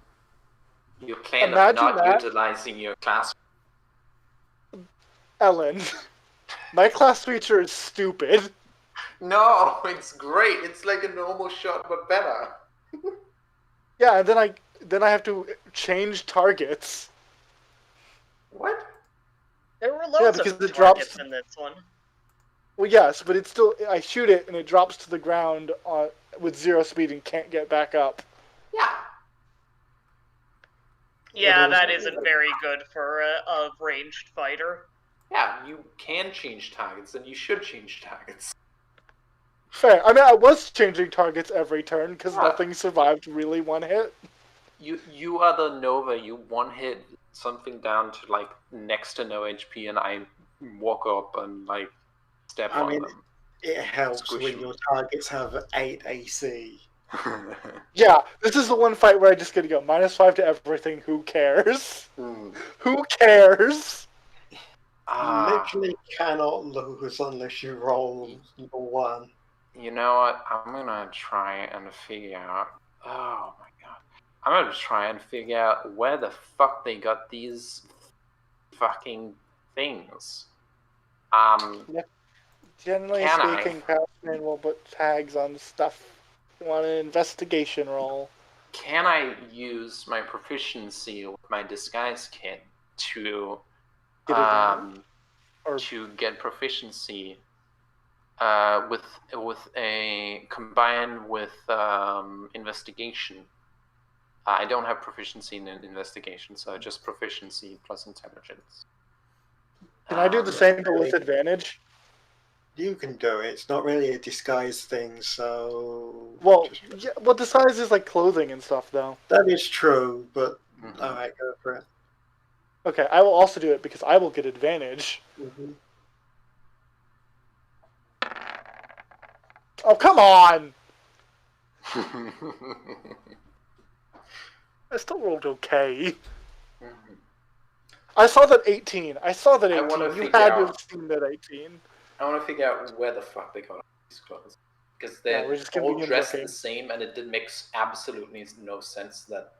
Your plan Imagine of not that. utilizing your class. Ellen, my class feature is stupid. No, it's great. It's like a normal shot, but better. Yeah, and then I have to change targets. What? There were Yeah, loads because of it targets drops. in this one. Well, yes, but it's still, I shoot it and it drops to the ground with 0 speed and can't get back up. Yeah. Yeah, that isn't very good for a ranged fighter. Yeah, you can change targets, and you should change targets. Fair. I mean, I was changing targets every turn because Yeah. nothing survived really one hit. You are the Nova. You one hit something down to like next to no HP, and I walk up and like step on them. It helps Squish when them. your targets have 8 AC. Yeah, this is the one fight where I just get to go -5 to everything. Who cares? Who cares? You literally cannot lose unless you roll number 1. You know what? I'm gonna try and figure out. Oh my god! I'm gonna try and figure out where the fuck they got these fucking things. Generally Can I? speaking, craftsmen will put tags on stuff. You want an investigation roll. Can I use my proficiency with my disguise kit to Get advantage? Or to get proficiency with a combined with investigation? I don't have proficiency in investigation, so just proficiency plus intelligence. can I do the same but with advantage? You can do it. It's not really a disguise thing, so... Well, yeah, well, the size is like clothing and stuff, though. That is true, but alright, go for it. Okay, I will also do it because I will get advantage. Oh, come on! I still rolled okay. I saw that 18. I saw that 18. You had to have seen that 18. I want to figure out where the fuck they got these clothes. Because they're we're just all dressed the same, and it makes absolutely no sense that...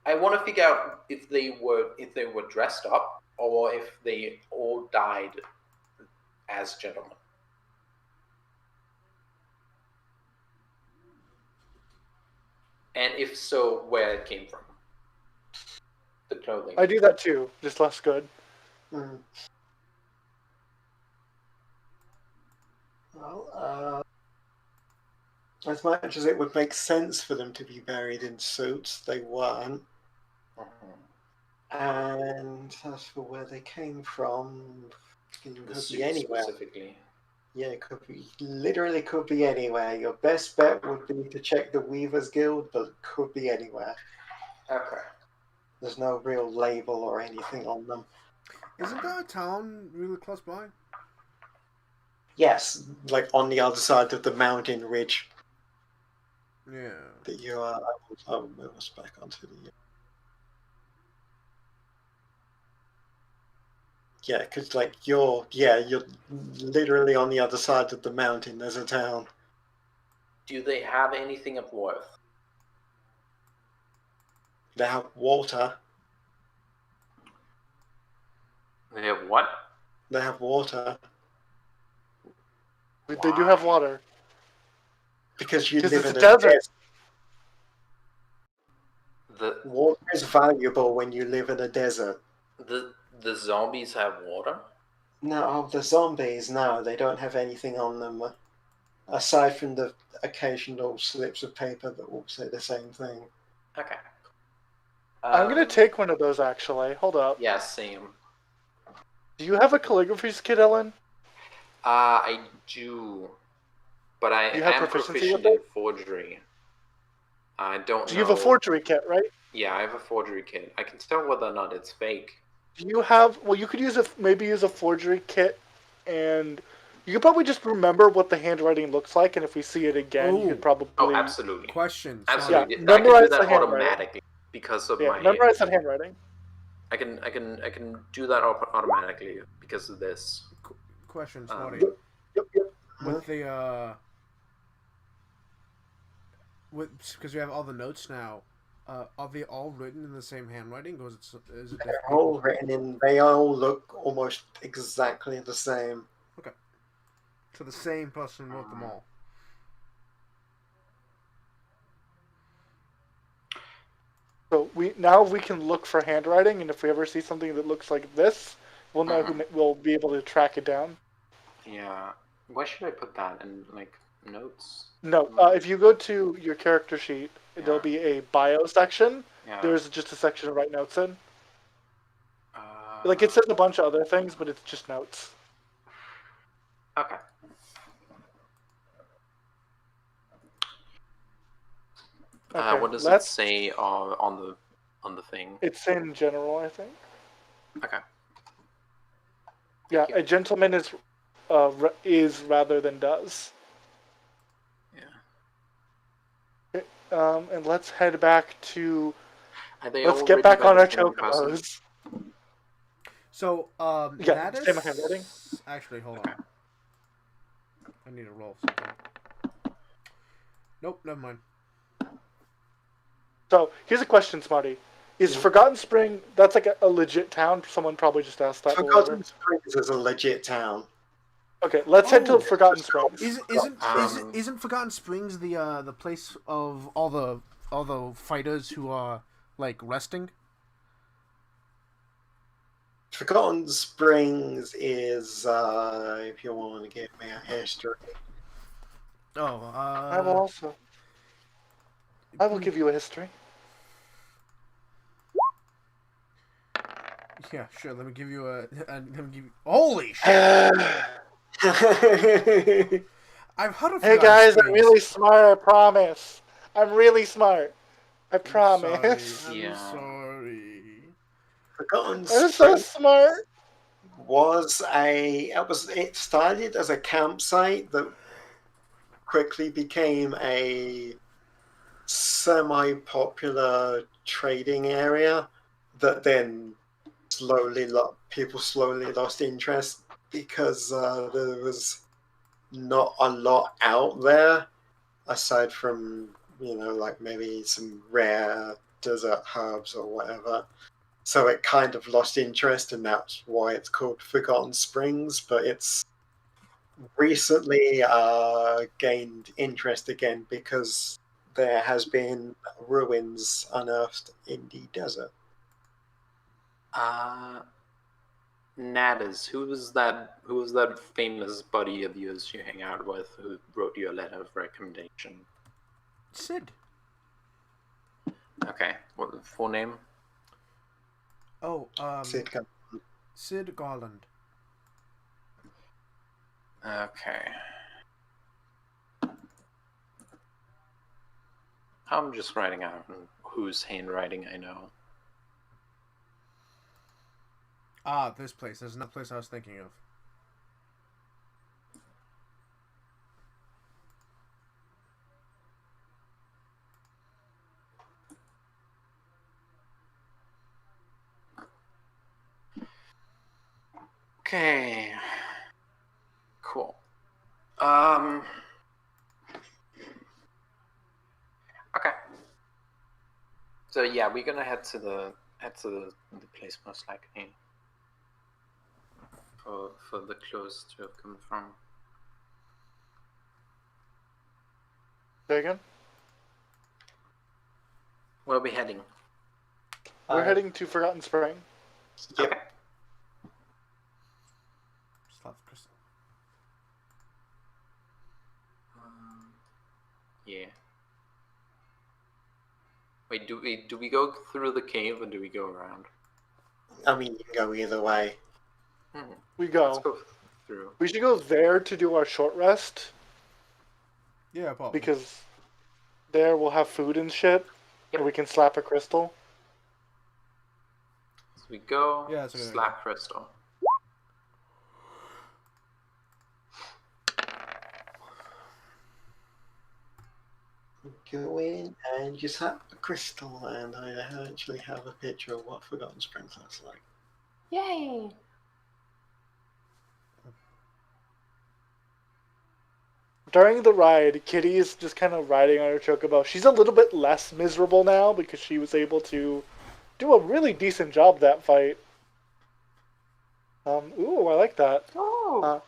I want to figure out if they were dressed up, or if they all died as gentlemen. And if so, where it came from. The clothing. I do that too, just less good. Well, as much as it would make sense for them to be buried in suits, they weren't. And as for where they came from, it could be anywhere. Specifically. Yeah, it could be literally could be anywhere. Your best bet would be to check the Weavers Guild, but it could be anywhere. Okay. There's no real label or anything on them. Isn't there a town really close by? Yes, like on the other side of the mountain ridge Yeah. that you are. I'll move us back onto the. Yeah, because like you're literally on the other side of the mountain. There's a town. Do they have anything of worth? They have water. They have what? They have water They do have water. because you 'Cause live it's in a a desert. desert. The Water is valuable when you live in a desert. the zombies have water? No, the zombies, no, they don't have anything on them aside from the occasional slips of paper that will say the same thing. Okay. I'm gonna take one of those actually. Hold up. Yeah, same. Do you have a calligraphy skit, Ellen? I do, but I You have am proficiency with proficient in forgery. I don't Do know. you have a forgery kit, right? Yeah, I have a forgery kit. I can tell whether or not it's fake. Do you have? Well, you could maybe use a forgery kit, and you could probably just remember what the handwriting looks like, and if we see it again, you Ooh. could probably. Oh, absolutely. Question. Absolutely. Yeah, I can do memorize that the handwriting. automatically because of my. Memorize that handwriting. I can do that automatically because of this. Question, Smarty. Yep. With the because we have all the notes now. Are they all written in the same handwriting, or is it They're all written in. They all look almost exactly the same. Okay. So the same person wrote them all. So we can look for handwriting, and if we ever see something that looks like this, we'll know we'll be able to track it down. Yeah. Where should I put that in notes? No, if you go to your character sheet, there'll be a bio section. Yeah. There's just a section to write notes in. It says a bunch of other things, but it's just notes. Okay. What does it say on the thing? It's in general, I think. Okay. Yeah, a gentleman is rather than does. Yeah. And let's head back to. Let's get back on our chocobos. So, yeah, that same is... handwriting. Actually, hold on. I need to roll something. Nope, never mind. So, here's a question, Smarty. Is Forgotten Spring, that's like a legit town? Someone probably just asked that. Forgotten Springs is a legit town. Okay, let's head to Forgotten Springs. Isn't Forgotten Springs the place of all the fighters who are like resting? Forgotten Springs is if you want to give me a history. Oh, I will give you a history. Yeah, sure. Let me give you holy shit! I've heard of. Hey guys, I'm really smart. I promise. I'm really smart. I promise. I'm sorry. Forgotten I'm so smart. It started as a campsite that quickly became a semi-popular trading area that then people slowly lost interest because there was not a lot out there aside from like maybe some rare desert herbs or whatever. So it kind of lost interest, and that's why it's called Forgotten Springs. But it's recently gained interest again because there has been ruins unearthed in the desert. Nadas, who was that famous buddy of yours you hang out with who wrote you a letter of recommendation? Sid. Okay, what the full name? Oh, Sid Garland. Okay. I'm just writing out whose handwriting I know. Ah, this place. There's another place I was thinking of. Okay. Cool. Okay. So yeah, we're gonna head to the place most likely for the clothes to have come from. Say again? Where are we heading? We're heading to Forgotten Spring. Yep. Okay. Slot the crystal. Yeah. Wait, do we go through the cave or do we go around? I mean, you can go either way. We Let's go. go through. We should go there to do our short rest Yeah, probably. because there we'll have food and shit, and we can slap a crystal. So we go. Yeah, that's a good slap crystal. Go in and you slap a crystal, and I actually have a picture of what Forgotten Springs looks like. Yay! During the ride, Kitty is just kind of riding on her chocobo. She's a little bit less miserable now because she was able to do a really decent job that fight. Ooh, I like that. Oh.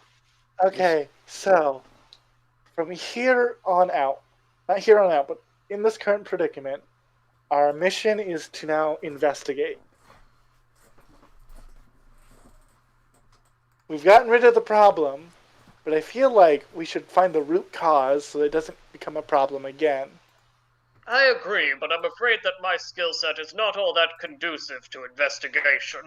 Okay, so from here on out, not here on out, but in this current predicament, our mission is to now investigate. We've gotten rid of the problem, but I feel like we should find the root cause so it doesn't become a problem again. I agree, but I'm afraid that my skill set is not all that conducive to investigation.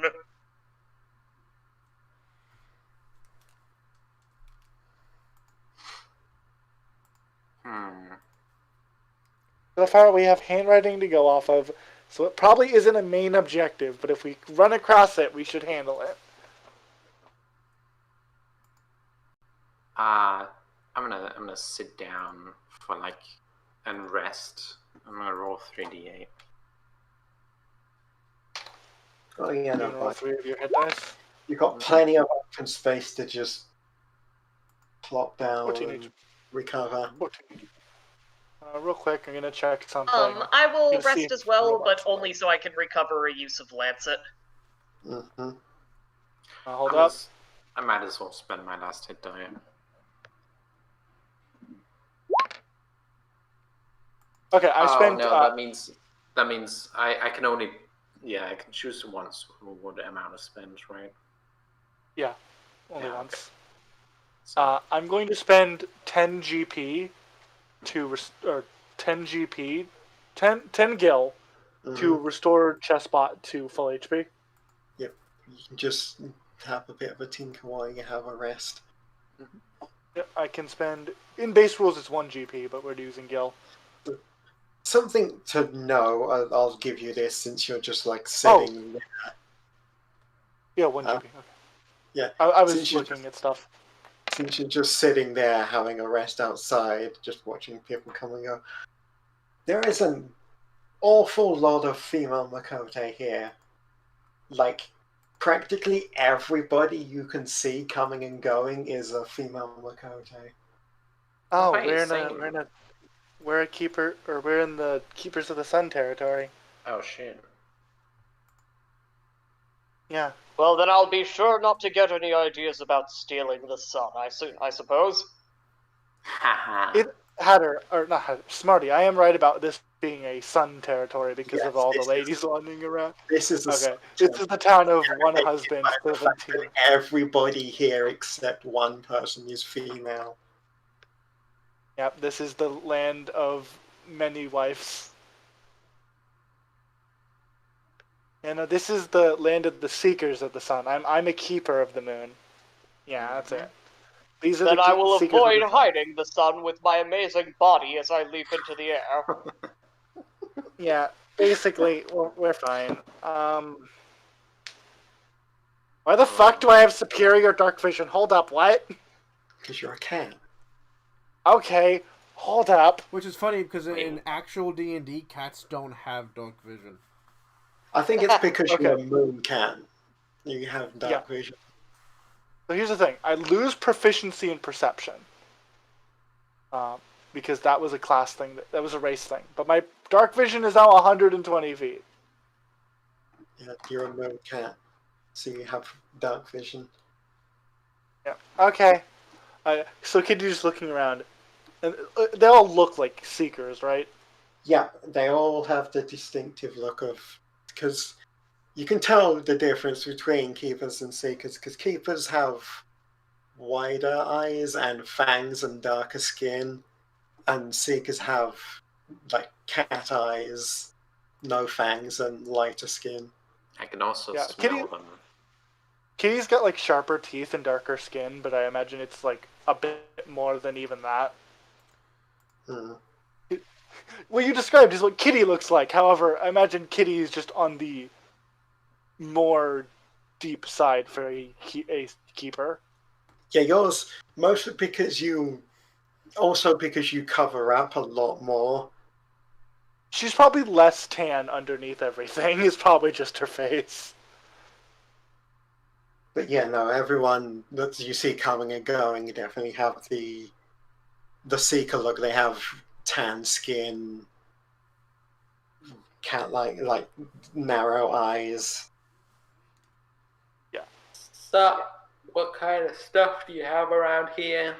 So far, we have handwriting to go off of, so it probably isn't a main objective, but if we run across it, we should handle it. I'm gonna sit down for and rest. I'm gonna roll 3d8. Oh yeah, You no roll problem. 3 of your hit dice. You've got plenty of open space to just plop down 14 and each. recover. 14. Real quick, I'm gonna check something. I will You'll see rest as well, robots but only so I can recover a use of Lancet. Mm-hmm. Hold up. I might as well spend my last hit die. Okay, I spent. No, that means I can only I can choose once what amount to spend, right? Yeah, only once. Okay. So, I'm going to spend 10 GP to or 10 GP, 10 gil to restore Chessbot to full HP. Yep, you can just have a bit of a tinker while you have a rest. Yep, I can spend in base rules it's 1 GP, but we're using gil. Something to know, I'll give you this since you're just sitting there. Yeah, 1 GP. Okay. Yeah, I was looking at stuff. Since you're just sitting there having a rest outside, just watching people come and go, there is an awful lot of female Makote here. Practically everybody you can see coming and going is a female Makote. Oh, Right, we're a keeper, or we're in the Keepers of the Sun territory. Oh shit. Yeah. Well, then I'll be sure not to get any ideas about stealing the sun, I suppose. Haha. Hatter, or not Hatter, Smarty, I am right about this being a sun territory because Yes, of all the this ladies wandering around. This is Okay, this is the town of one husband, 17. Everybody here except one person is female. Yep, this is the land of many wives. And this is the land of the seekers of the sun. I'm a keeper of the moon. Yeah, that's it. These are Then the I will Seekers avoid of the- hiding the sun with my amazing body as I leap into the air. Yeah, basically, we're fine. Why the fuck do I have superior dark vision? Hold up, what? Because you're a cat. Okay, hold up. Which is funny because in actual D&D, cats don't have dark vision. I think it's because Okay. you're a moon cat. You have dark vision. So here's the thing. I lose proficiency in perception. Because that was a class thing. That was a race thing. But my dark vision is now 120 feet. Yeah, you're a moon cat. So you have dark vision. Yeah. Okay. So Kitty's looking around. And they all look like Seekers, right? Yeah, they all have the distinctive look of... Because you can tell the difference between Keepers and Seekers, because Keepers have wider eyes and fangs and darker skin, and Seekers have like cat eyes, no fangs, and lighter skin. I can also Yeah, smell them. Kitty's got like sharper teeth and darker skin, but I imagine it's like a bit more than even that. What you described is what Kitty looks like. However, I imagine Kitty is just on the more deep side for a keeper. Yeah, yours mostly because you cover up a lot more. She's probably less tan underneath everything. It's probably just her face. But yeah, no, everyone that you see coming and going definitely have the Seeker look. They have tan skin, cat-like, like narrow eyes. Yeah. So, what kind of stuff do you have around here?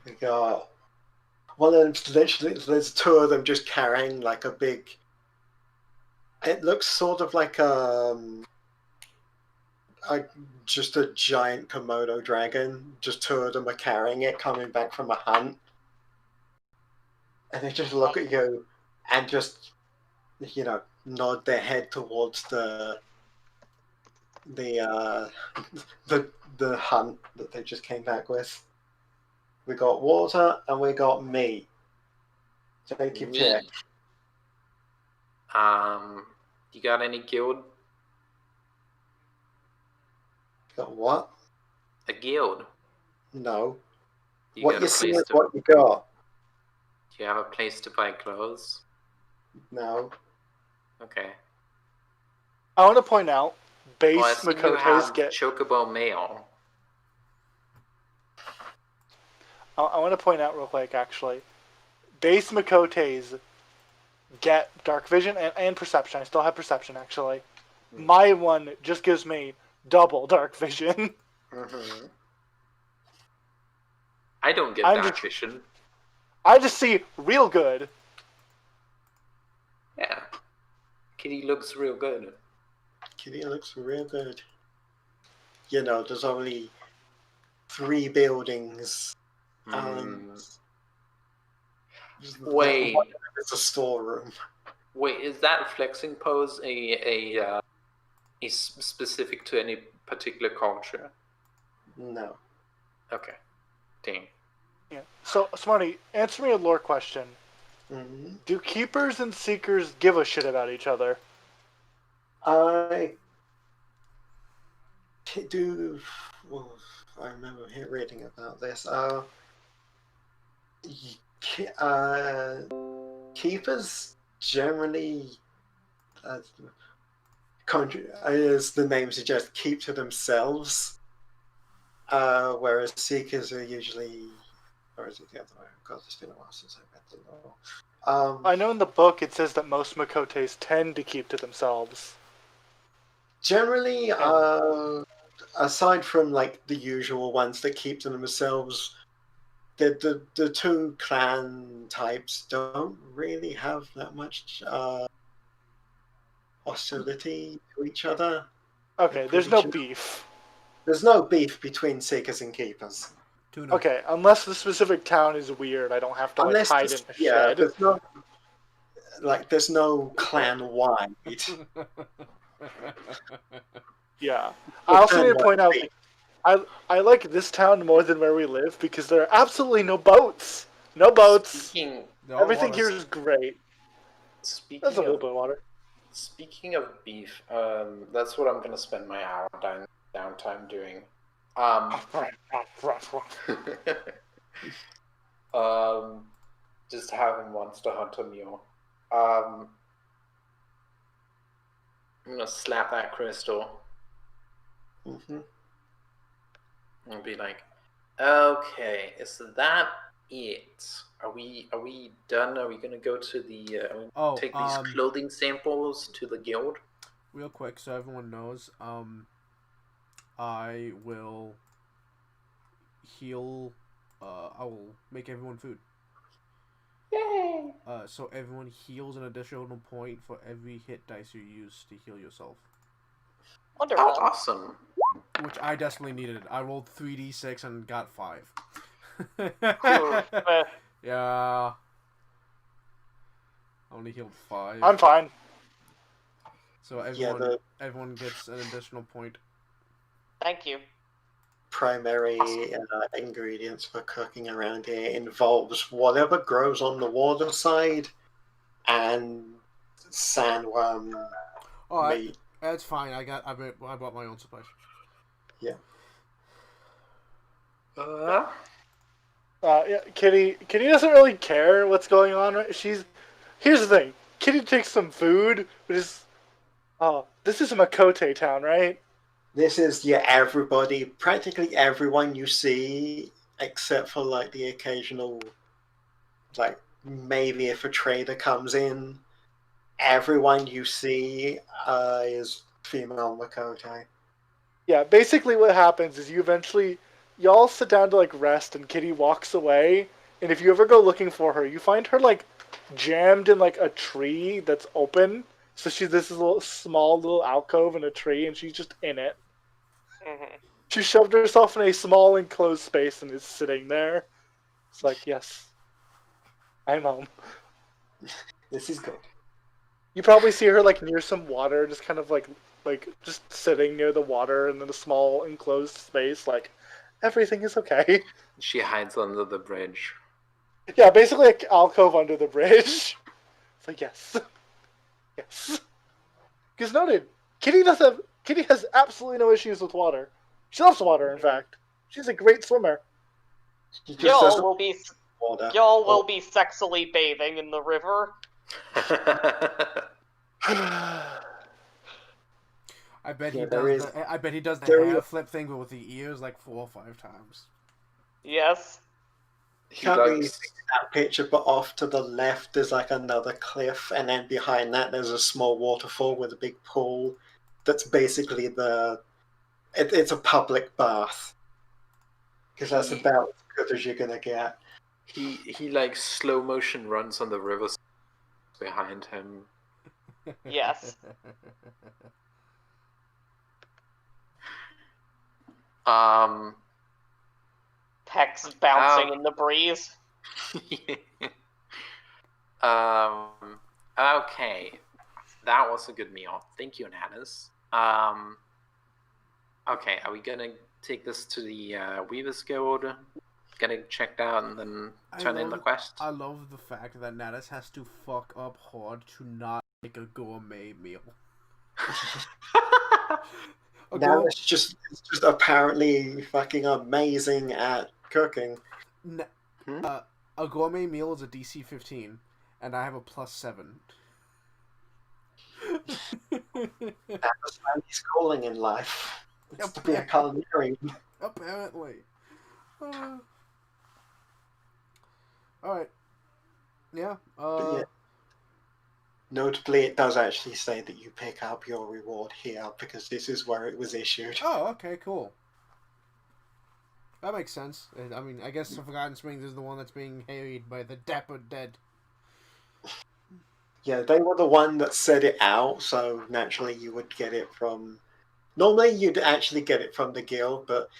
We got one of them. Literally, there's two of them just carrying like a big. It looks sort of like just a giant Komodo dragon. Just two of them are carrying it, coming back from a hunt, and they just look at you and just, nod their head towards the hunt that they just came back with. We got water and we got meat. Take your pick. You got any guild? Got what? A guild? No. You What got you a see place is to... what you got. Do you have a place to buy clothes? No. Okay. I want to point out, base Well, I assume you Makotes have get. Chocobo mail. I want to point out real quick, actually. Base Makotes get dark vision and perception. I still have perception, actually. My one just gives me double dark vision. Mm-hmm. I don't get dark vision. I just see real good. Yeah. Kitty looks real good. Kitty looks real good. There's only 3 buildings. Wait. It's a storeroom. Wait, is that flexing pose a specific to any particular culture? No. Okay. Dang. Yeah. So, Smarty, answer me a lore question. Mm-hmm. Do Keepers and Seekers give a shit about each other? I do. Well, I remember reading about this. Keepers generally, as the name suggests, keep to themselves. Whereas Seekers are usually, or is it the other way? God, it's been a while since I read the lore. I know in the book it says that most Makotes tend to keep to themselves. Generally, aside from like the usual ones that keep to themselves, the two clan types don't really have that much hostility to each other. Okay, there's no beef. There's no beef between Seekers and Keepers. Tuna. Okay, unless the specific town is weird, I don't have to hide in a shed. There's no clan wide. Yeah. I also need to point out I like this town more than where we live because there are absolutely no boats. No boats. Speaking Everything here is great. That's speaking a little of bit of water. speaking of beef, that's what I'm gonna spend my hour downtime doing. Just having Monster Hunter meal. I'm gonna slap that crystal Mm-hmm. and be like, okay, is that it? Are we done? Are we gonna go to the take these clothing samples to the guild? Real quick, so everyone knows, I will heal. I will make everyone food. Yay! So everyone heals an additional point for every hit dice you use to heal yourself. Wonderful. Oh, awesome! Which I desperately needed. I rolled 3d6 and got 5. Yeah. I only healed 5. I'm fine. So everyone gets an additional point. Thank you. Primary ingredients for cooking around here involves whatever grows on the water side and sandworm meat. That's fine. I bought my own supplies. Yeah. Yeah, Kitty doesn't really care what's going on. Right? Here's the thing. Kitty takes some food, but this is Makote town, right? This is everybody, practically everyone you see, except for like the occasional, like maybe if a trader comes in, everyone you see is female Makote. Yeah, basically what happens is y'all sit down to like rest and Kitty walks away, and if you ever go looking for her, you find her like jammed in like a tree that's open. So this is a small little alcove in a tree and she's just in it. Mm-hmm. She shoved herself in a small enclosed space and is sitting there. It's like, yes, I'm home. This is good. You probably see her like near some water, just kind of like just sitting near the water in a small enclosed space, like everything is okay. She hides under the bridge. Yeah, basically like alcove under the bridge. It's like yes. Because noted, Kitty has absolutely no issues with water. She loves water, in fact. She's a great swimmer. Y'all will be sexily bathing in the river. I bet he does the hair flip thing with the ears like 4 or 5 times. Yes. Can't really see that picture, but off to the left there's like another cliff, and then behind that there's a small waterfall with a big pool. That's basically it's a public bath, because that's about as good as you're gonna get. He like slow motion runs on the river behind him. Yes. Pecs bouncing in the breeze. Okay. That was a good meal. Thank you, Nanas. Okay, are we gonna take this to the Weavers Guild? Get it checked out and then turn in the quest? I love the fact that Nanas has to fuck up hard to not make a gourmet meal. Nanas just apparently fucking amazing at cooking. A gourmet meal is a DC 15, and I have a +7. That's his calling in life. It's to be a culinarian. Apparently. Alright. Yeah. Notably, it does actually say that you pick up your reward here, because this is where it was issued. Oh, okay, cool. That makes sense. I mean, I guess Forgotten Springs is the one that's being harried by the Dapper Dead. Yeah, they were the one that set it out, so naturally you would get it from... Normally you'd actually get it from the guild, but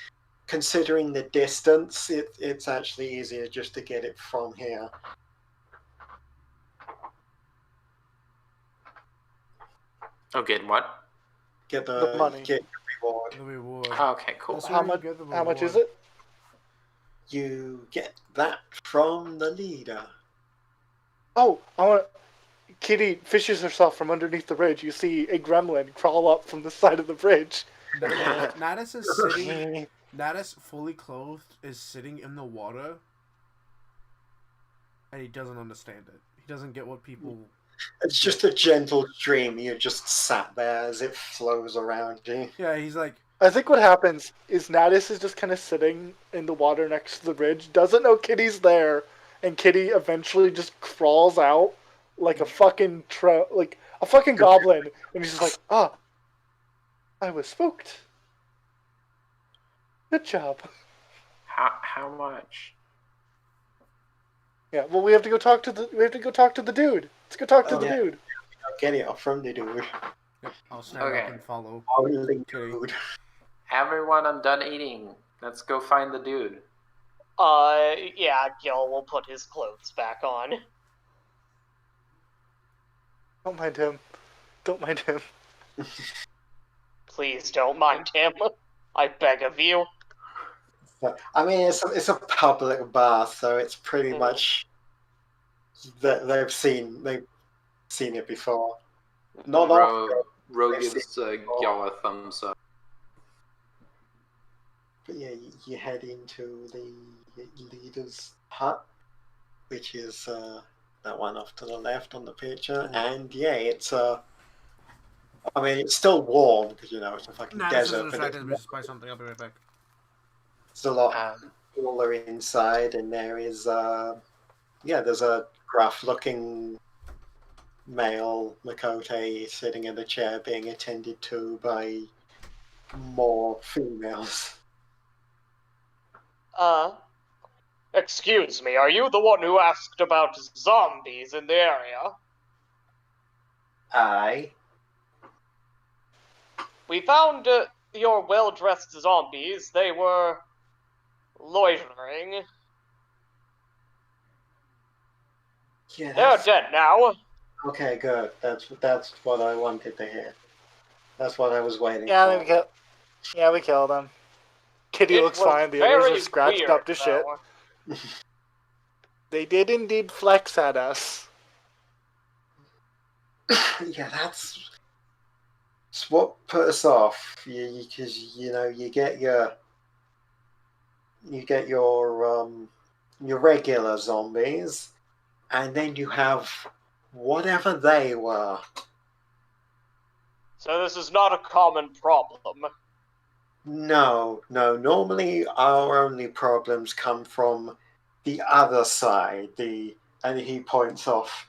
considering the distance, it's actually easier just to get it from here. Oh, get what? Get the money. Get reward. The reward. Okay, cool. That's How where you much? get the How much is reward. it? You get that from the leader. Oh, I want. Kitty fishes herself from underneath the bridge. You see a gremlin crawl up from the side of the bridge. Natus is sitting. Natus, fully clothed, is sitting in the water, and he doesn't understand it. He doesn't get what people. It's just a gentle stream. You just sat there as it flows around you. Yeah, he's like, I think what happens is Natus is just kind of sitting in the water next to the bridge, doesn't know Kitty's there, and Kitty eventually just crawls out like a fucking goblin, and he's just like, ah, I was spooked. Good job. How much? Yeah, well, we have to go talk to the dude. Let's go talk to the dude. I'll get it from the dude. yep, I'll snap Okay. up and follow. Only Kitty. dude. Everyone, I'm done eating. Let's go find the dude. Yeah, Gil will put his clothes back on. Don't mind him. Don't mind him. Please don't mind him. I beg of you. I mean, it's a public bath, so it's pretty much that they've seen it before. Not often, Ro I've gives seen- Gyal a thumbs up. but yeah, you head into the leader's hut, which is that one off to the left on the picture, and yeah, it's I mean, it's still warm because it's a fucking Natus is desert, but distracted by something. I'll be right back. it's a lot cooler inside, and there is there's a gruff-looking male Makote sitting in a chair being attended to by more females. Excuse me, are you the one who asked about zombies in the area? Aye. We found your well-dressed zombies. They were loitering. Yeah, They're dead now. okay, good. That's what I wanted to hear. That's what I was waiting Yeah, for. we killed him. Kitty It looks was fine. The others very are scratched weird, up to shit. though. They did indeed flex at us. Yeah, that's what put us off. Because you get your regular zombies, and then you have whatever they were. So this is not a common problem. No. Normally, our only problems come from the other side. And he points off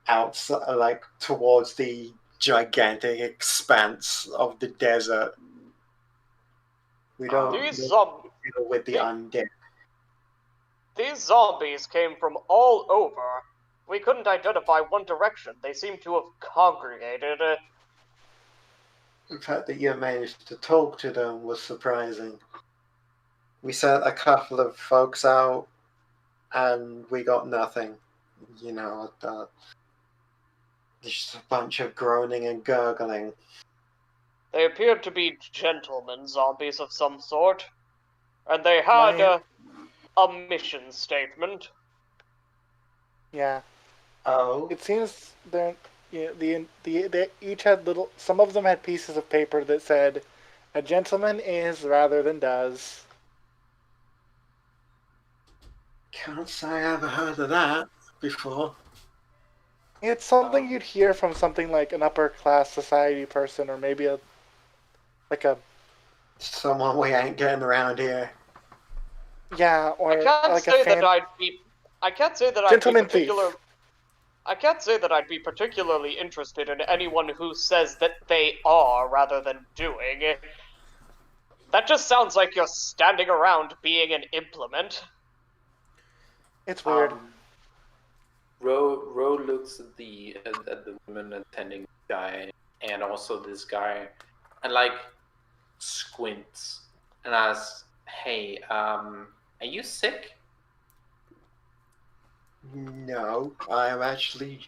outside, like towards the gigantic expanse of the desert. We don't deal with the undead. These zombies came from all over. We couldn't identify one direction. They seem to have congregated. The fact that you managed to talk to them was surprising. We sent a couple of folks out, and we got nothing. Just a bunch of groaning and gurgling. They appeared to be gentlemen zombies of some sort. And they had a mission statement. Yeah. Oh. It seems they each had little. Some of them had pieces of paper that said, "A gentleman is rather than does." Can't say I ever heard of that before. It's something you'd hear from something like an upper class society person, or maybe someone we ain't getting around here. Yeah, or I can't say that I'd be particularly interested in anyone who says that they are rather than doing. That just sounds like you're standing around being an implement. It's weird. Ro looks at the woman attending the guy and also this guy, and squints and asks, "Hey, are you sick?" No, I am actually.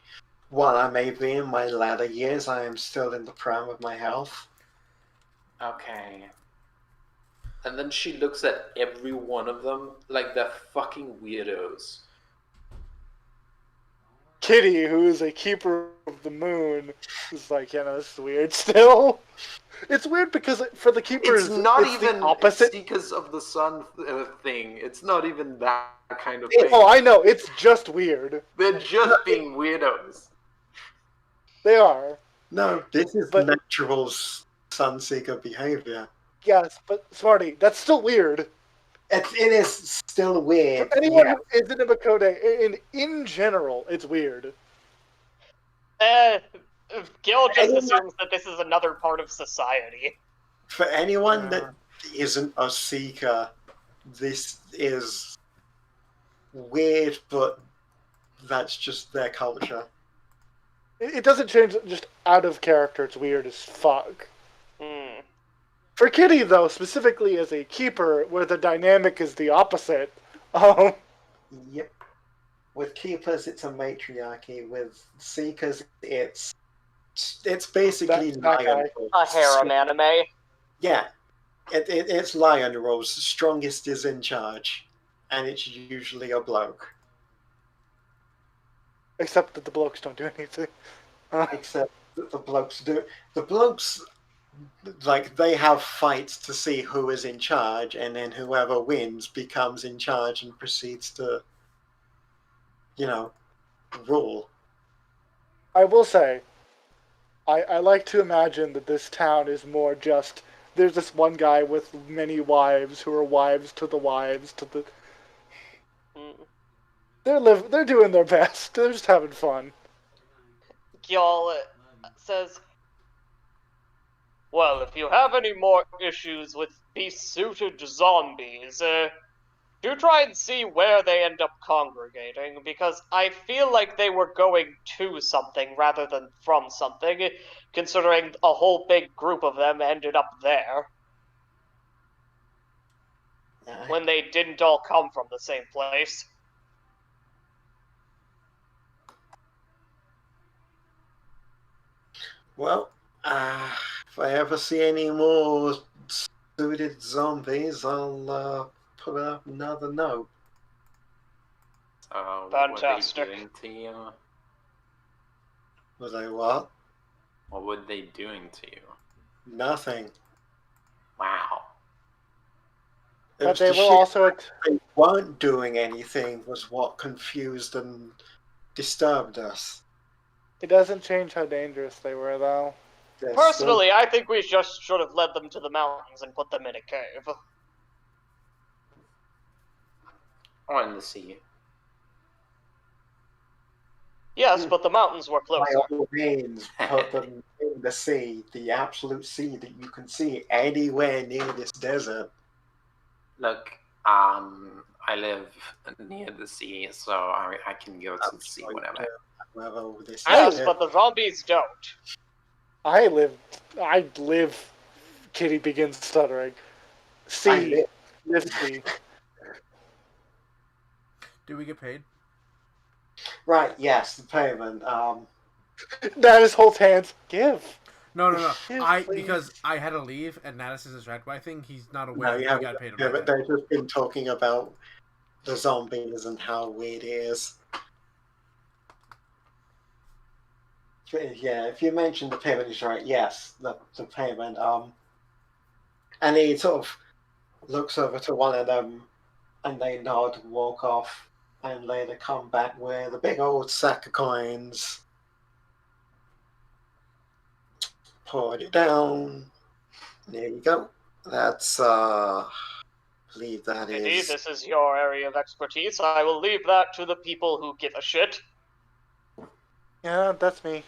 While I may be in my latter years, I am still in the prime of my health. Okay. And then she looks at every one of them like they're fucking weirdos. Kitty, who is a keeper of the moon, is like, this is weird still. It's weird because for the keepers, It's not it's even the opposite. Seekers of the Sun thing. It's not even that kind of It- thing. Oh, I know. It's just weird. They're just being weirdos. They are. No, this is But- natural Sunseeker behavior. Yes, but Smarty, that's still weird. It is still weird. For anyone yeah. who isn't a Makode, in general, it's weird. Gil just assumes that this is another part of society. For anyone that isn't a seeker, this is weird, but that's just their culture. It doesn't change just out of character. It's weird as fuck. Hmm. For Kitty, though, specifically as a keeper, where the dynamic is the opposite, Yep. With keepers, it's a matriarchy. With seekers, it's basically That lion guy. roles. A harem anime. Yeah, it's lion roles. Strongest is in charge, and it's usually a bloke. except that the blokes don't do anything. Except that the blokes do. The blokes, like, they have fights to see who is in charge, and then whoever wins becomes in charge and proceeds to, rule. I will say, I like to imagine that this town is more just, there's this one guy with many wives who are wives to the wives to the... They're doing their best. They're just having fun. Gil says, well, if you have any more issues with besuited zombies, do try and see where they end up congregating, because I feel like they were going to something rather than from something, considering a whole big group of them ended up there, when they didn't all come from the same place. Well, if I ever see any more suited zombies, I'll put up another note. Fantastic. What were they doing to you? Was I what? What were they doing to you? Nothing. Wow. It But was they the will shit also... they weren't doing anything was what confused and disturbed us. It doesn't change how dangerous they were, though. They're Personally, I think we just should have led them to the mountains and put them in a cave. Or in the sea. Yes, but the mountains were By closer. all means, put them in the sea, the absolute sea that you can see anywhere near this desert. Look, I live near the sea, so I can go to the sea whenever. Wherever this Yes, is. but the zombies don't. I live... Kitty begins stuttering. Sea. Live sea. Do we get paid? Right, yes, the payment. That is Holt's hands. Give. No. Yes, please. Because I had to leave and Natus is distracted by thing. He's not aware No, that you we haven't. got paid. Yeah, but they've just been talking about the zombies and how weird it is. Yeah, if you mention the payment, is right. Yes, the payment. And he sort of looks over to one of them, and they nod, walk off, and later come back with a big old sack of coins. Put it down. There you go. That's I believe that Indeed, is. this is your area of expertise. I will leave that to the people who give a shit. Yeah, that's me.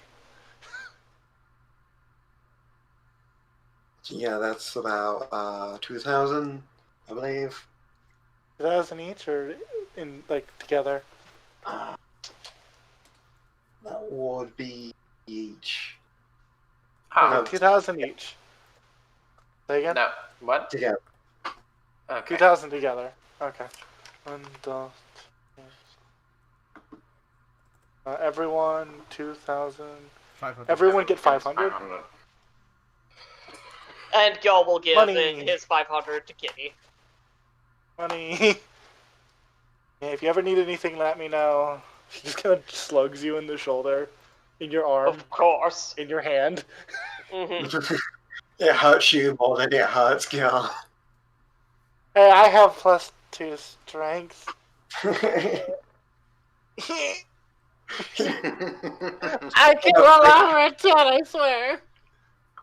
Yeah, that's about 2,000, I believe. 2,000 each, or in together? That would be each. Oh, 2,000 each. Say again? no. What? Together. Okay. 2,000 together. Okay. And, everyone 2,000. 500. Everyone get 500. And Gil will give Money. his 500 to Kitty. Money. Yeah, if you ever need anything, let me know. She just kind of slugs you in the shoulder, in your arm, Of course. in your hand. Mhm. It hurts you more than it hurts Gil. Hey, I have +2 strength. I can roll over a 10, I swear.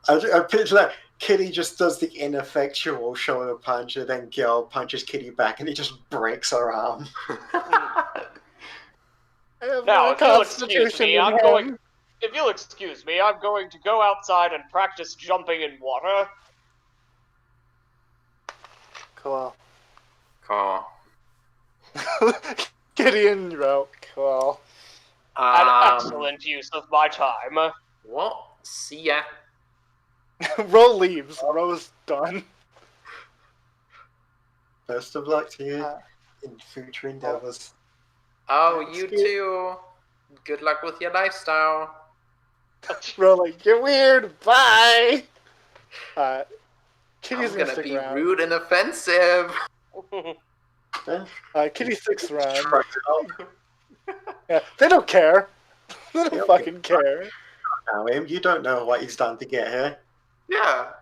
I picture that Kitty just does the ineffectual shoulder punch, and then Gil punches Kitty back, and he just breaks her arm. I have Now, more if you'll excuse constitution me, than I'm him. going. If you'll excuse me, I'm going to go outside and practice jumping in water. Cool. Cool. Gideon wrote, cool. An excellent use of my time. Well, see ya. Ro leaves. Ro's done. Best of luck to you Uh, in future endeavors. Oh, you too. Good luck with your lifestyle. Ro like, you're weird. Bye. Kitty's I'm gonna gonna stick be around. rude and offensive. Kitty sticks around. Truck it up. Yeah, they don't care. They don't Yep. fucking care. Now, him, you don't know what he's done to get here. Yeah.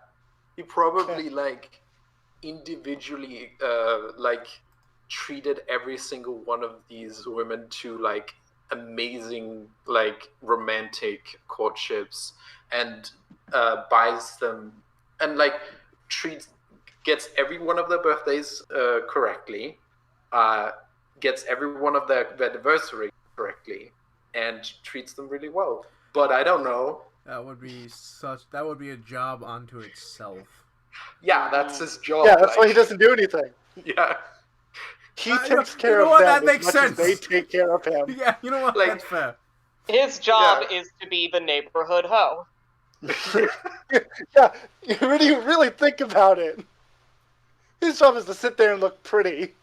He probably individually treated every single one of these women to amazing romantic courtships and buys them and gets every one of their birthdays correctly, gets every one of their anniversary correctly, and treats them really well. But I don't know. That would be a job unto itself. Yeah, that's his job. Yeah, that's why he doesn't do anything. Yeah. He takes care you know of what? them That as makes much sense. as they take care of him. Yeah, you know what? Like- That's fair. His job is to be the neighborhood hoe. Yeah, you really think about it. His job is to sit there and look pretty.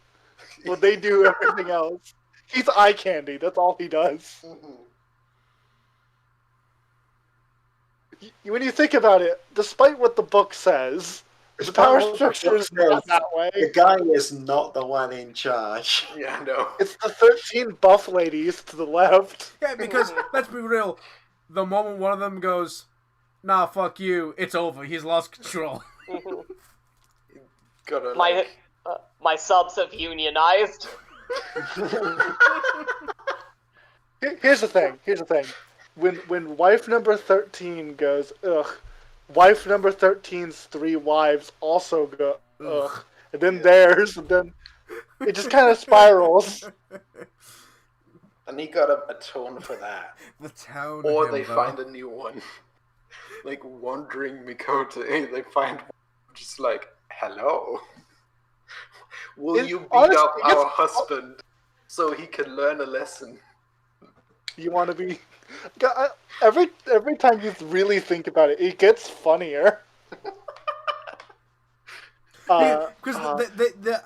Well, they do everything else. He's eye candy. That's all he does. When you think about it, despite what the book says, the power structure is not that way. The guy is not the one in charge. Yeah, no. It's the 13 buff ladies to the left. Yeah, because let's be real. The moment one of them goes, "Nah, fuck you," it's over. He's lost control. Gotta My subs have unionized. Here's the thing. When wife number 13 goes, ugh, wife number 13's 3 wives also go, ugh, and then theirs, and then it just kind of spirals. and he got a tone for that. The town. Or himbo. they find a new one. Like wandering Mikoto, they find one just like, hello. Will you beat honestly, up it's- our husband so he can learn a lesson? You want to be... Every time you really think about it, it gets funnier. Because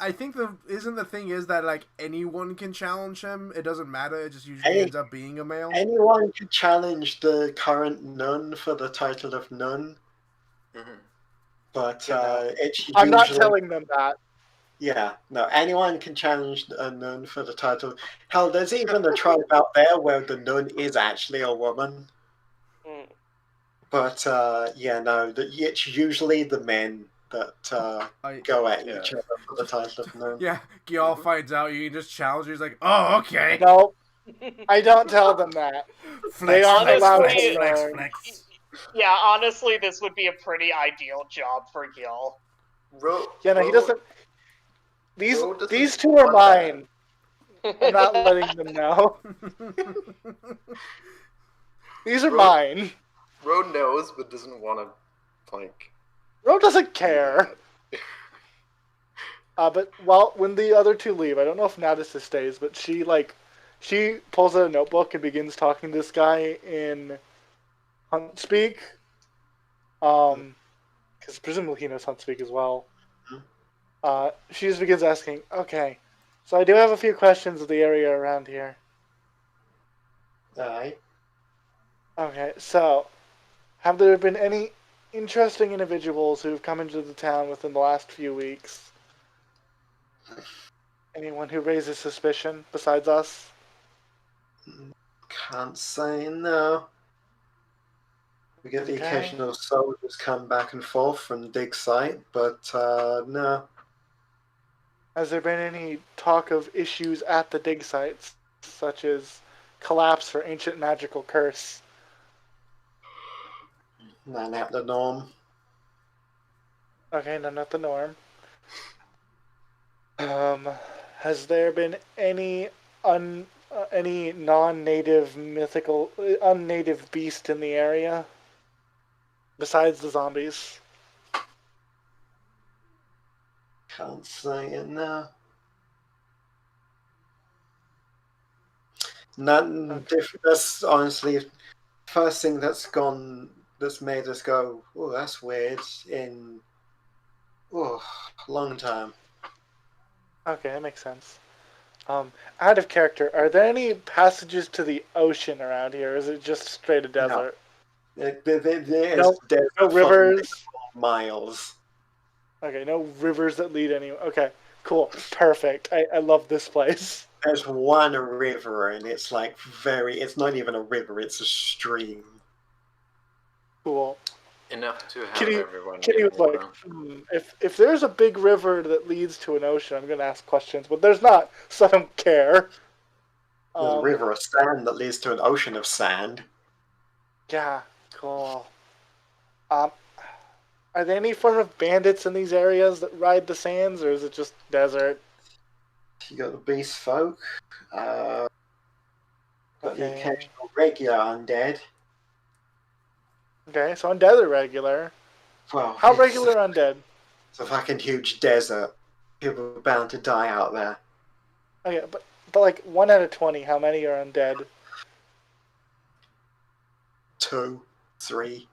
I think the thing is that like anyone can challenge him. It doesn't matter. It just usually ends up being a male. Anyone could challenge the current nun for the title of nun, but it's usually... I'm not telling them that. Yeah, no, anyone can challenge a nun for the title. Hell, there's even a tribe out there where the nun is actually a woman. But, it's usually the men that go at each other for the title of nun. Yeah, Gyal finds out you can just challenge. He's like, "Oh, okay." No, I don't tell them that. They aren't allowed to flex, learn. flex. Yeah, honestly, this would be a pretty ideal job for Gil. Yeah, no, he doesn't... Ro doesn't These two are want mine. I'm not letting them know. These are mine. Ro knows, but doesn't want to, Ro doesn't care. But when the other two leave, I don't know if Natissa stays, but she pulls out a notebook and begins talking to this guy in Hunt Speak. Because presumably he knows Hunt Speak as well. She just begins asking, okay, so I do have a few questions of the area around here. Aye. Okay, so, have there been any interesting individuals who've come into the town within the last few weeks? Anyone who raises suspicion besides us? Can't say no. We get the Okay. occasional soldiers come back and forth from the dig site, but no. Has there been any talk of issues at the dig sites, such as collapse or ancient magical curse? None out the norm. Okay, no, not the norm. Has there been any non-native mythical unnative beast in the area besides the zombies? Can't say it no. Nothing different. That's honestly first thing that's made us go, oh, that's weird in a long time. Okay, that makes sense. Out of character, are there any passages to the ocean around here, or is it just straight a desert? There's No, desert no for rivers. miles. Okay, no rivers that lead anywhere. Okay, cool, perfect. I love this place. There's one river, and it's like it's not even a river, it's a stream. Cool. Enough to have Kitty, everyone Kitty near was like, water. if there's a big river that leads to an ocean, I'm gonna ask questions, but there's not, so I don't care. There's a river of sand that leads to an ocean of sand. Yeah, cool. Um, are there any form of bandits in these areas that ride the sands, or is it just desert? You got the beast folk. Got the Okay. occasional regular undead. Okay, so undead are regular. Well, How regular undead? It's a fucking huge desert. People are bound to die out there. Okay, but like 1 out of 20, how many are undead? 2, 3.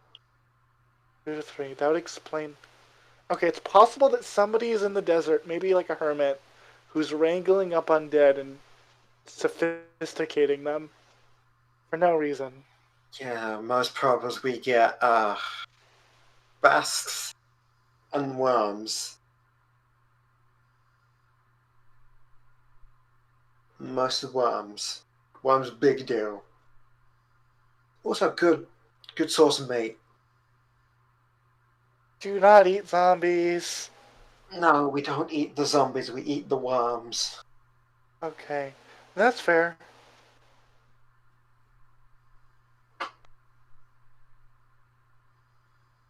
2 to 3. That would explain. Okay, it's possible that somebody is in the desert, maybe like a hermit, who's wrangling up undead and sophisticating them for no reason. Yeah, most problems we get are basks and worms. Most of worms. Worms, big deal. Also, good source of meat. Do not eat zombies. No, we don't eat the zombies. We eat the worms. Okay, that's fair.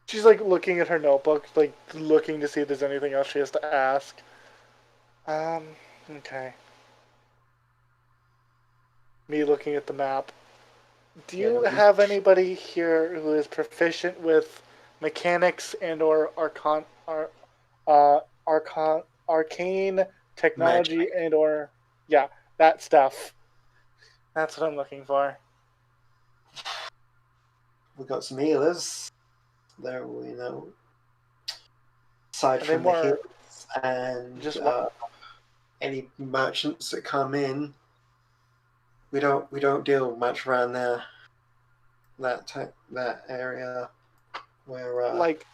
She's like looking at her notebook, like looking to see if there's anything else she has to ask. Okay. Me looking at the map. Do you have anybody here who is proficient with mechanics and or arcane technology Magic. and or yeah, that stuff? That's what I'm looking for. We got some healers. There we know. Aside Are they from the more healers and just any merchants that come in, we don't deal much around there. That area where like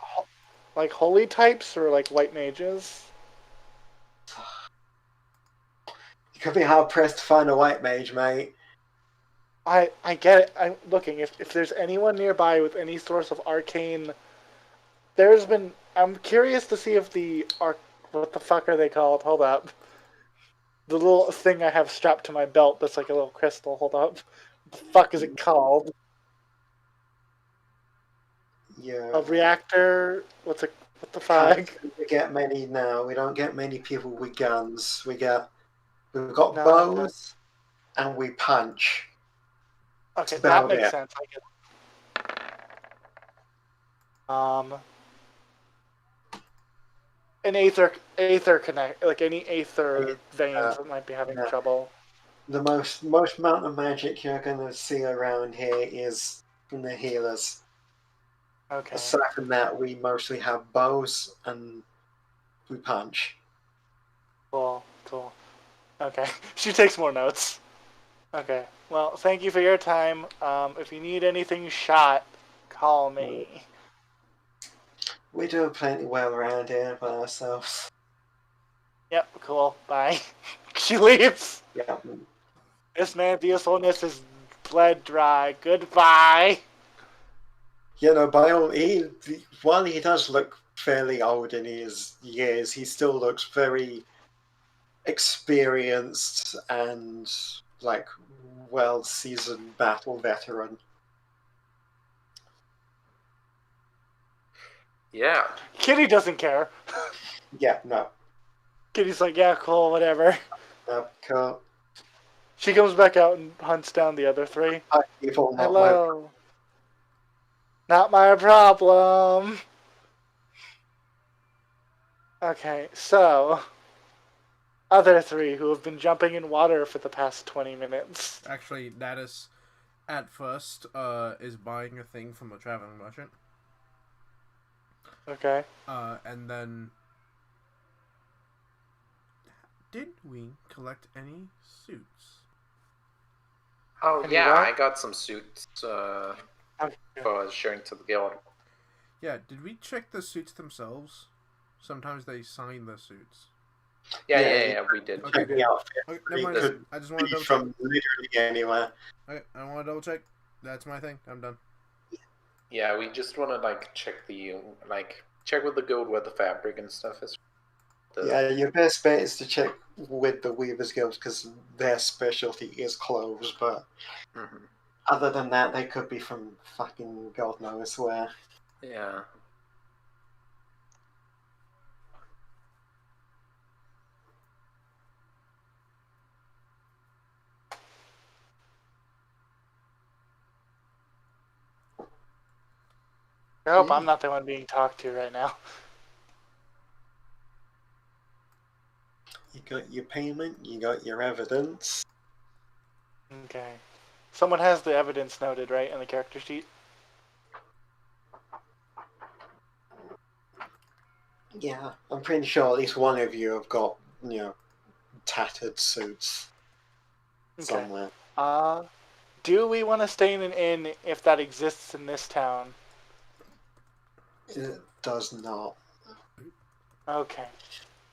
holy types or like white mages? you could be hard pressed to find a white mage, mate. I get it. I'm looking. If there's anyone nearby with any source of arcane, there's been. I'm curious to see if the what the fuck are they called? Hold up. The little thing I have strapped to my belt that's like a little crystal. Hold up. What the fuck is it called? Yeah. A reactor? What the fuck? We get many now. We don't get many people with guns. We've got No, bows and we punch. Okay, That's that about makes it. sense. I get an aether connect, like any aether veins that might be having trouble. The most amount of magic you're gonna see around here is from the healers. Okay. Aside from that, we mostly have bows and we punch. Cool. Okay. She takes more notes. Okay. Well, thank you for your time. If you need anything shot, call me. We do plenty well around here by ourselves. Yep, cool. Bye. She leaves. Yeah. This man's usefulness is bled dry. Goodbye. You know, while he does look fairly old in his years, he still looks very experienced and like well-seasoned battle veteran. Yeah. Kitty doesn't care. Yeah, no. Kitty's like, yeah, cool, whatever. No, cool. She comes back out and hunts down the other three. Hi, people, not Hello. Not my problem. Okay, so other three who have been jumping in water for the past 20 minutes. Actually, Natus, at first, is buying a thing from a traveling merchant. Okay. And then... Did we collect any suits? Oh, Any yeah, what? I got some suits for sharing to the guild. Yeah, did we check the suits themselves? Sometimes they sign the suits. Yeah, we did. Okay. the outfit. Okay, never mind. Could I just want to be double check. from literally anywhere. Okay, I want to double check. That's my thing. I'm done. Yeah, we just want to check check with the guild where the fabric and stuff is. Yeah, your best bet is to check with the Weavers Guild because their specialty is clothes, but other than that, they could be from fucking God knows where. Yeah. I hope I'm not the one being talked to right now. You got your payment, you got your evidence. Okay. Someone has the evidence noted, right, in the character sheet? Yeah, I'm pretty sure at least one of you have got, tattered suits somewhere. Do we want to stay in an inn if that exists in this town? It does not. Okay.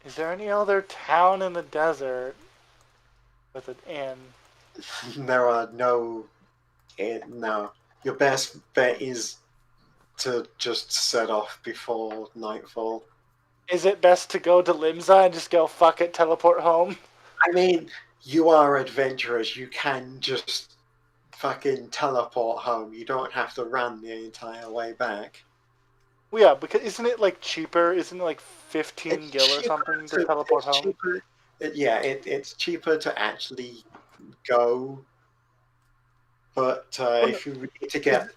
Is there any other town in the desert with an inn? There are no. No. Your best bet is to just set off before nightfall. Is it best to go to Limsa and just go, fuck it, teleport home? I mean, you are adventurers. You can just fucking teleport home. You don't have to run the entire way back. Well, yeah, because isn't it cheaper? Isn't it 15 gil or something to teleport home? Cheaper, it's cheaper to actually go. But if you need to get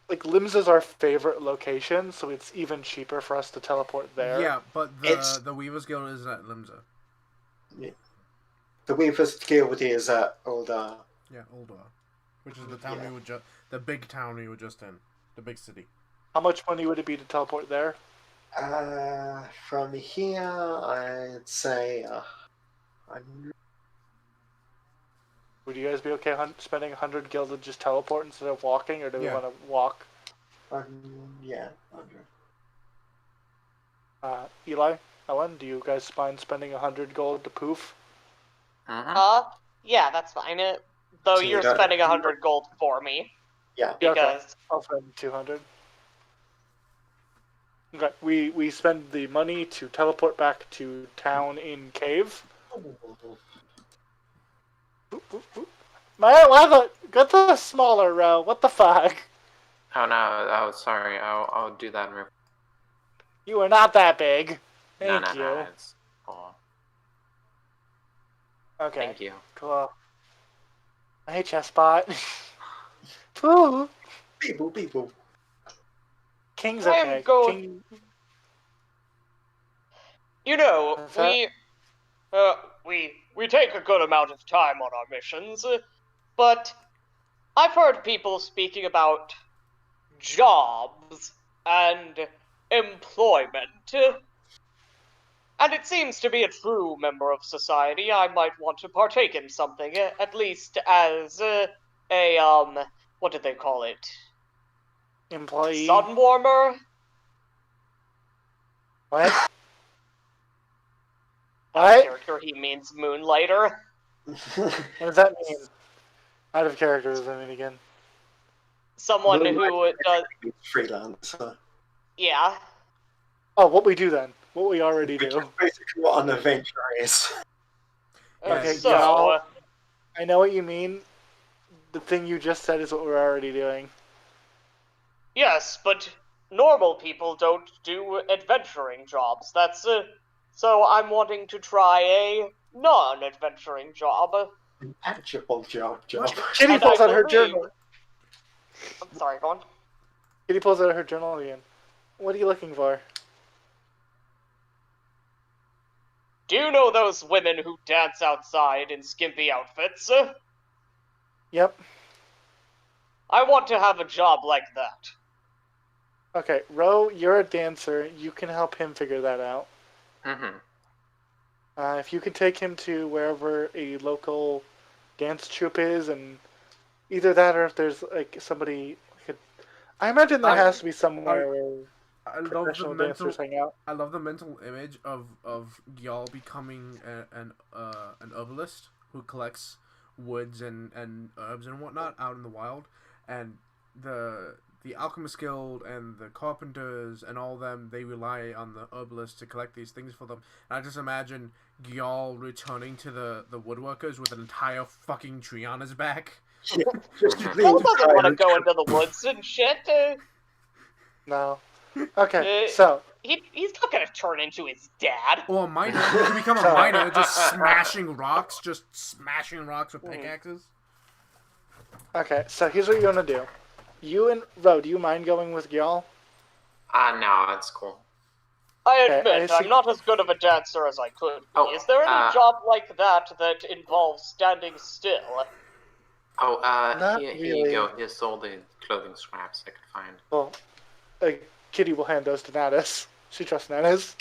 Limsa's our favorite location, so it's even cheaper for us to teleport there. Yeah, but the Weavers Guild is at Limsa. Yeah. The Weavers Guild is at Uldar. Yeah, Uldar, which is the town the big town we were just in, the big city. How much money would it be to teleport there? From here, I'd say Would you guys be okay spending 100 gil to just teleport instead of walking, or do we want to walk? Yeah, 100. Eli, Ellen, do you guys mind spending 100 gold to poof? Yeah, that's fine. Though So you're you don't- spending 100 gold for me. Yeah. Because I'll spend 200. Okay, we spend the money to teleport back to town in cave. Man, get the smaller row. What the fuck? Oh no! Oh, sorry. I'll do that. You are not that big. No, Thank you. no. It's cool. Okay. Thank you. Cool. Hey, chessbot. Woo. People. King's I am okay. going- King... You know, What's that? we take a good amount of time on our missions, but I've heard people speaking about jobs and employment, and it seems to be a true member of society. I might want to partake in something, at least as what did they call it? Employee. Sun warmer? What? Out of What? character, he means moonlighter. What does that mean? Out of character, does that mean again? Someone Moonlighter who does. freelancer. Yeah. Oh, what we do then? What we already Which do. is basically what an adventure is. Okay, Yes. So, y'all. I know what you mean. The thing you just said is what we're already doing. yes, but normal people don't do adventuring jobs. That's so I'm wanting to try a non-adventuring job. An actual job. Kitty And pulls I out her believe- journal. I'm sorry, go on. Kitty pulls out her journal again. What are you looking for? Do you know those women who dance outside in skimpy outfits? Yep. I want to have a job like that. Okay, Ro, you're a dancer. You can help him figure that out. Mm-hmm. If you could take him to wherever a local dance troupe is, and either that or if there's like somebody, I imagine there has to be somewhere where I love the professional mental. dancers hang out. I love the mental image of Gyal becoming an herbalist who collects woods and herbs and whatnot out in the wild, and the alchemist guild and the carpenters and all them, they rely on the herbalist to collect these things for them. And I just imagine Gyal returning to the woodworkers with an entire fucking tree on his back. Who doesn't want to go into the woods and shit? No. Okay, Uh, so He's not gonna turn into his dad. Or a miner. You can become a miner, just smashing rocks with pickaxes. okay, so here's what you're gonna do. You and Ro, do you mind going with Gyal? No, that's cool. I Okay, admit, I see- I'm not as good of a dancer as I could be. Oh, Is there any job like that that involves standing still? Oh, Not here really. you go. Here's all the clothing scraps I could find. Well, Kitty will hand those to Natus. She trusts Natus.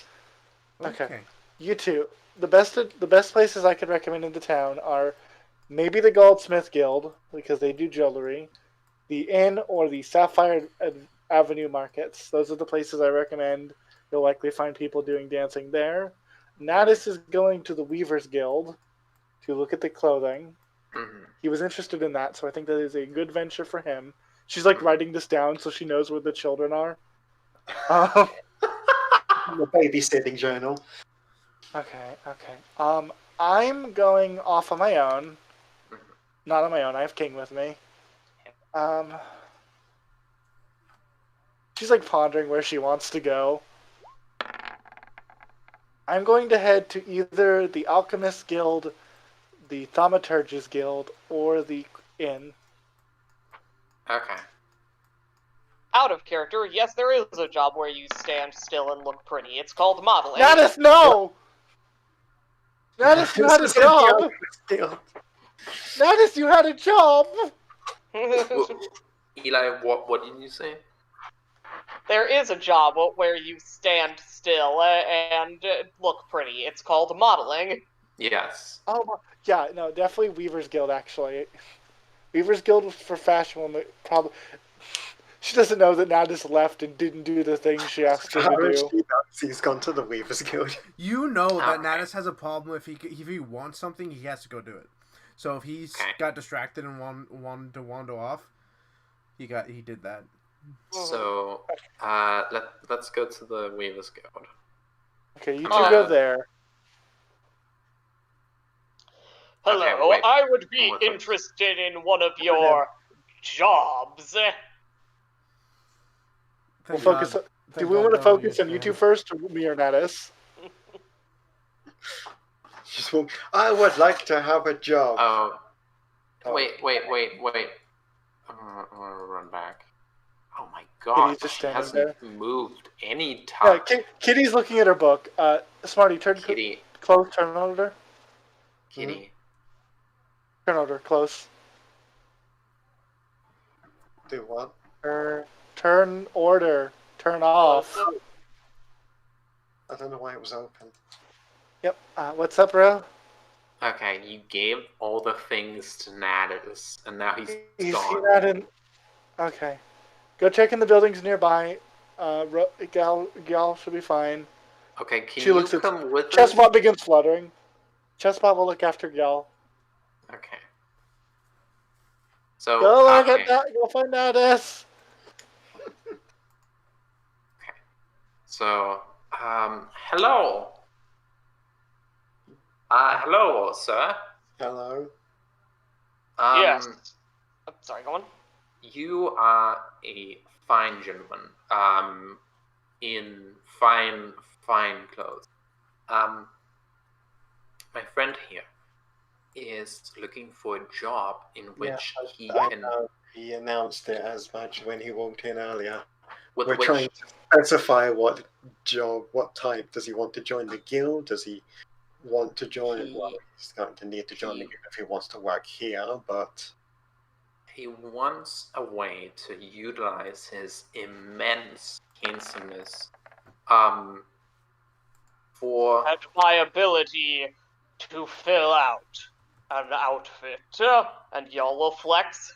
Okay. You two. The best places I could recommend in the town are maybe the Goldsmith Guild, because they do jewelry, the Inn, or the Sapphire Avenue markets. Those are the places I recommend. You'll likely find people doing dancing there. Natus is going to the Weavers Guild to look at the clothing. Mm-hmm. He was interested in that, so I think that is a good venture for him. She's like writing this down so she knows where the children are. The babysitting journal. Okay. I'm going off on my own. Not on my own. I have King with me. She's like pondering where she wants to go. I'm going to head to either the Alchemist Guild, the Thaumaturgist Guild, or the Inn. Okay. Out of character, yes, there is a job where you stand still and look pretty. It's called modeling. Natus, no! Natus, you had a job! Natus, you had a job! Well, Eli, what did you say? There is a job where you stand still and look pretty. It's called modeling. Yes. Oh, yeah, no, definitely Weaver's Guild, actually. Weaver's Guild for fashion women, probably. She doesn't know that Natus left and didn't do the thing she asked her to do. He's gone to the Weavers Guild. You know that Okay. Natus has a problem if he wants something, he has to go do it. So if he's got distracted and wanted to wander off, he did that. So, let's go to the Weavers Guild. Okay, you two go there. Hello, Okay, wait. I would be One more time. interested in one of your jobs. We'll Thank focus. God. Do Thank we God want to Ro focus on you understands. two first, or me or Natus? I would like to have a job. Oh, wait. I'm gonna run back. Oh my god, Kitty's just she standing hasn't moved any Yeah, time. Kitty's looking at her book. Smarty, turn Kitty, close. Turn order. Kitty. Turn order. Close. Do what? Turn order. Turn off. I don't know why it was open. Yep. What's up, bro? Okay, you gave all the things to Natus, and now he's You see gone. that in? Okay. Go check in the buildings nearby. Gal should be fine. Okay, can She you looks at come with us? Chessbot begins fluttering. Chessbot will look after Gil. Okay. So, Go look okay. at that. Go find Natus. So, hello. Hello, sir. Hello. Yes. I'm sorry, go on. You are a fine gentleman. In fine clothes. My friend here is looking for a job in which he I can. know. He announced it as much when he walked in earlier. With We're which trying to specify what job, what type. Does he want to join the guild? Does he want to join? Well, he's going to need to join the guild if he wants to work here, but he wants a way to utilize his immense handsomeness for And my ability to fill out an outfit. And y'all will flex.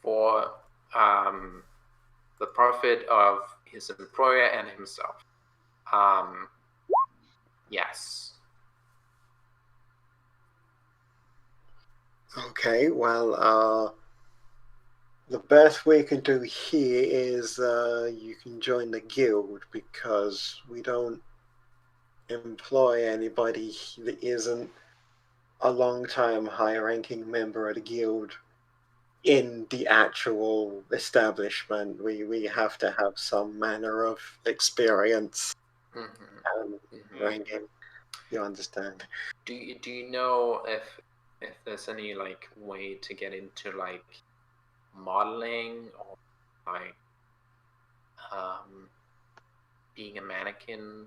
for the profit of his employer and himself. Yes. okay. Well, the best we can do here is you can join the guild because we don't employ anybody that isn't a long-time high-ranking member of the guild in the actual establishment. We have to have some manner of experience and ranking. You understand? Do you know if there's any like way to get into like modeling or like being a mannequin?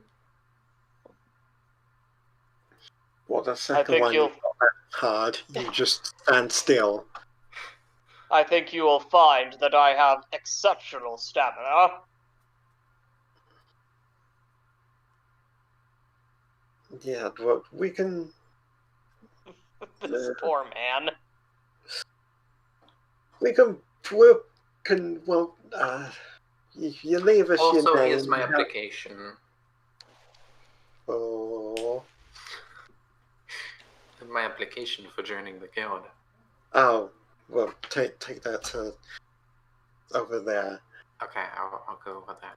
Well, the second one is not that hard. You just stand still. I think you will find that I have exceptional stamina. Yeah, but we can. This poor man. We can. Well, you leave us Also, your name. here's my application. Oh. My application for joining the guild. Oh, well, take that to over there. Okay, I'll go with that.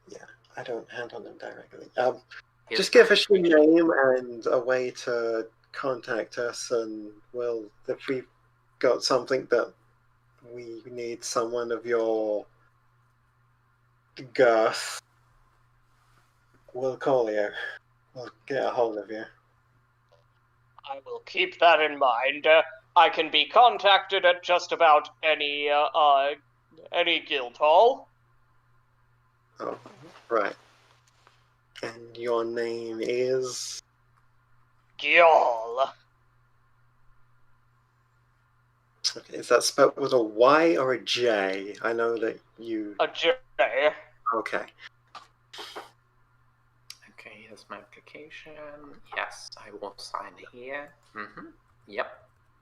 Yeah, I don't handle them directly. Here's Just give my us your name and a way to contact us, and well, if we've got something that we need someone of your girth, we'll call you. We'll get a hold of you. I will keep that in mind. I can be contacted at just about any guild hall. Oh, right. And your name is? Gyal. Okay, is that spelled with a Y or a J? I know that you. A J. Okay. Okay, here's my application. Yes, I will sign here. Yep.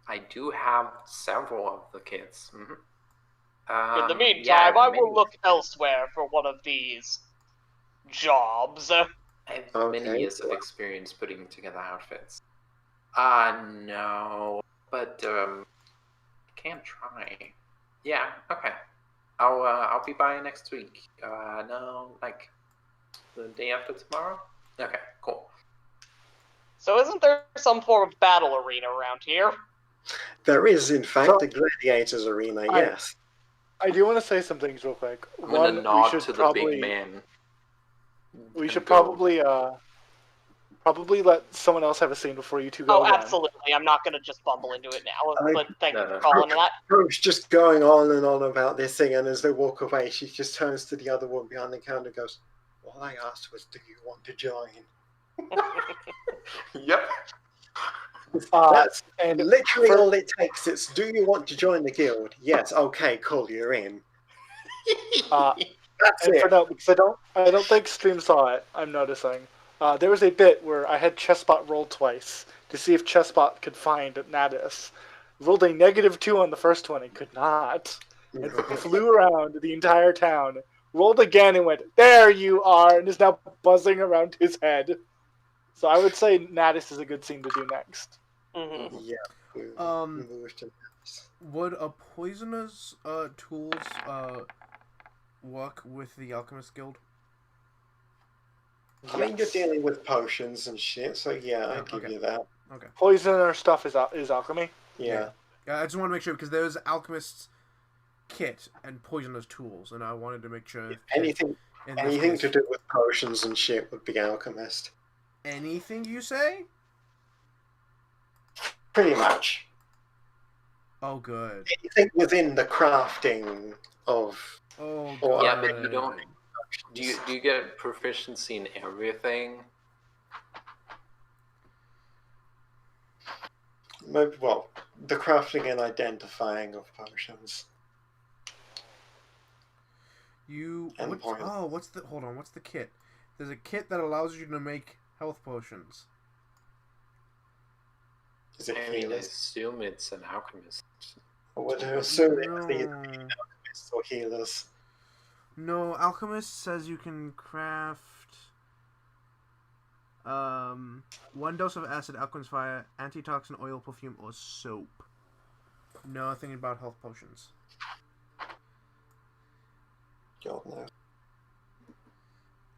I do have several of the kids. In the meantime, I will look elsewhere for one of these jobs. I have many years of experience putting together outfits. No, but I can try. Yeah, okay. I'll be by next week. No, like the day after tomorrow. Okay, cool. So isn't there some form of battle arena around here? There is, in fact, a gladiators arena. Yes. I do want to say some things real quick. I'm gonna nod to the big man. We should probably let someone else have a scene before you two go. Oh, absolutely. I'm not going to just bumble into it now, but thank you for calling that. Brooke's just going on and on about this thing, and as they walk away, she just turns to the other one behind the counter and goes, "All I asked was, do you want to join?" Yep. That's literally all it takes. It's, do you want to join the guild? Yes. Okay, cool, you're in. That's it. Because I don't think Stream saw it, I'm noticing. There was a bit where I had Chessbot roll twice to see if Chessbot could find Natus. Rolled a -2 on the first one and could not. And flew around the entire town rolled again and went, "There you are," and is now buzzing around his head. So I would say Natus is a good scene to do next. Mm-hmm. Yeah. Move to Would a poisoner's tools work with the Alchemist Guild? I mean, you're dealing with potions and shit, so yeah, I give okay. you that. Okay. Poisoner stuff is alchemy. Yeah. I just want to make sure because there's Alchemist's kit and poisoner's tools, and I wanted to make sure Anything to do with potions and shit would be alchemist. Anything you say? Pretty much. Oh, good. Anything within the crafting of. Oh, Or- God. Yeah, but you don't. Do you get proficiency in everything? Maybe, well, the crafting and identifying of potions. And poison. What's the kit? There's a kit that allows you to make health potions. Is it I mean, I healers? assume it's an alchemist. I would assume it would be No. alchemists or healers. No, Alchemist says you can craft 1 dose of acid, alchemist fire, antitoxin, oil, perfume, or soap. Nothing about health potions. God knows.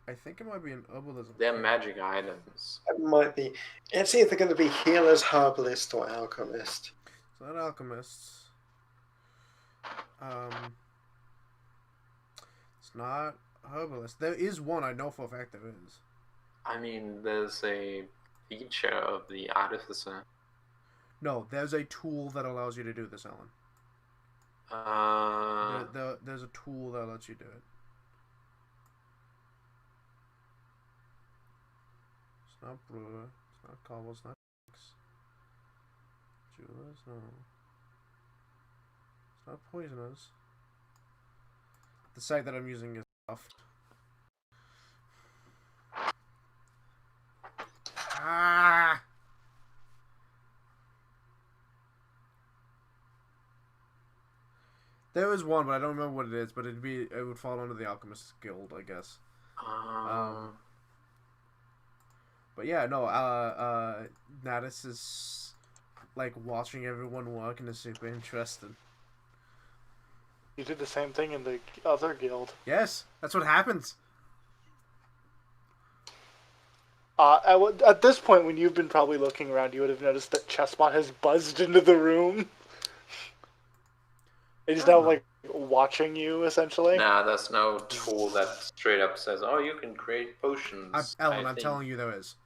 I think it might be an herbalism. They're magic items. It might be. It's either going to be healers, herbalist, or alchemist. So not alchemists. It's not herbalist. There is one I know for a fact there is. I mean, there's a feature of the artificer. No, there's a tool that allows you to do this, Alan. There's a tool that lets you do it. It's not brewer. It's not cobble. It's not jewelers. No. It's not poisoners. The site that I'm using is tough. Ah! There is one, but I don't remember what it is. But it would fall under the Alchemist Guild, I guess. But yeah, no. Natus is like watching everyone work and is super interested. You did the same thing in the other guild. Yes, that's what happens. At this point, when you've been probably looking around, you would have noticed that Chessbot has buzzed into the room. He's now like watching you essentially. Nah, there's no tool that straight up says, "Oh, you can create potions." Ellen, I'm telling you, there is.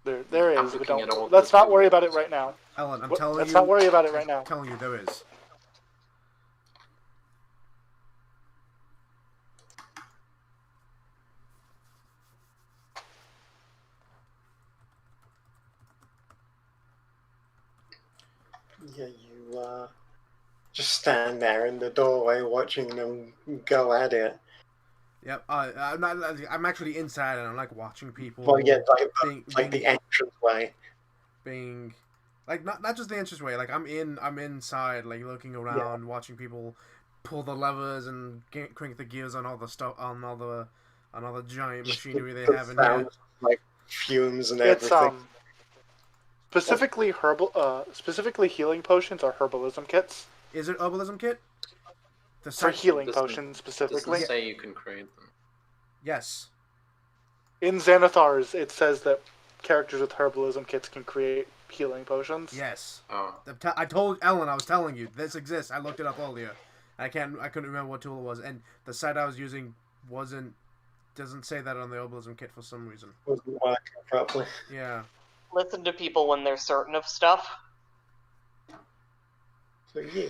There I'm is, but looking at all let's the not worry about it tools. right now. Ellen, I'm telling you. Let's not worry about it right now. I'm telling you, there is. Yeah, you just stand there in the doorway watching them go at it. Yep. I'm actually inside and I'm like watching people. Well, yeah, like being the entranceway. being like not just the entranceway. Like I'm inside, like looking around, watching people pull the levers and crank the gears on all the stuff on all the giant machinery they have in here. Like fumes and It's everything. specifically healing potions are herbalism kits. Is it herbalism kit? For healing doesn't- potions specifically. Doesn't say you can create them. Yes. In Xanathar's, it says that characters with herbalism kits can create healing potions. Yes. Oh. I told Ellen, I was telling you this exists. I looked it up earlier. I couldn't remember what tool it was, and the site I was using doesn't say that on the herbalism kit for some reason. Wasn't working properly. Yeah. Listen to people when they're certain of stuff. So yeah,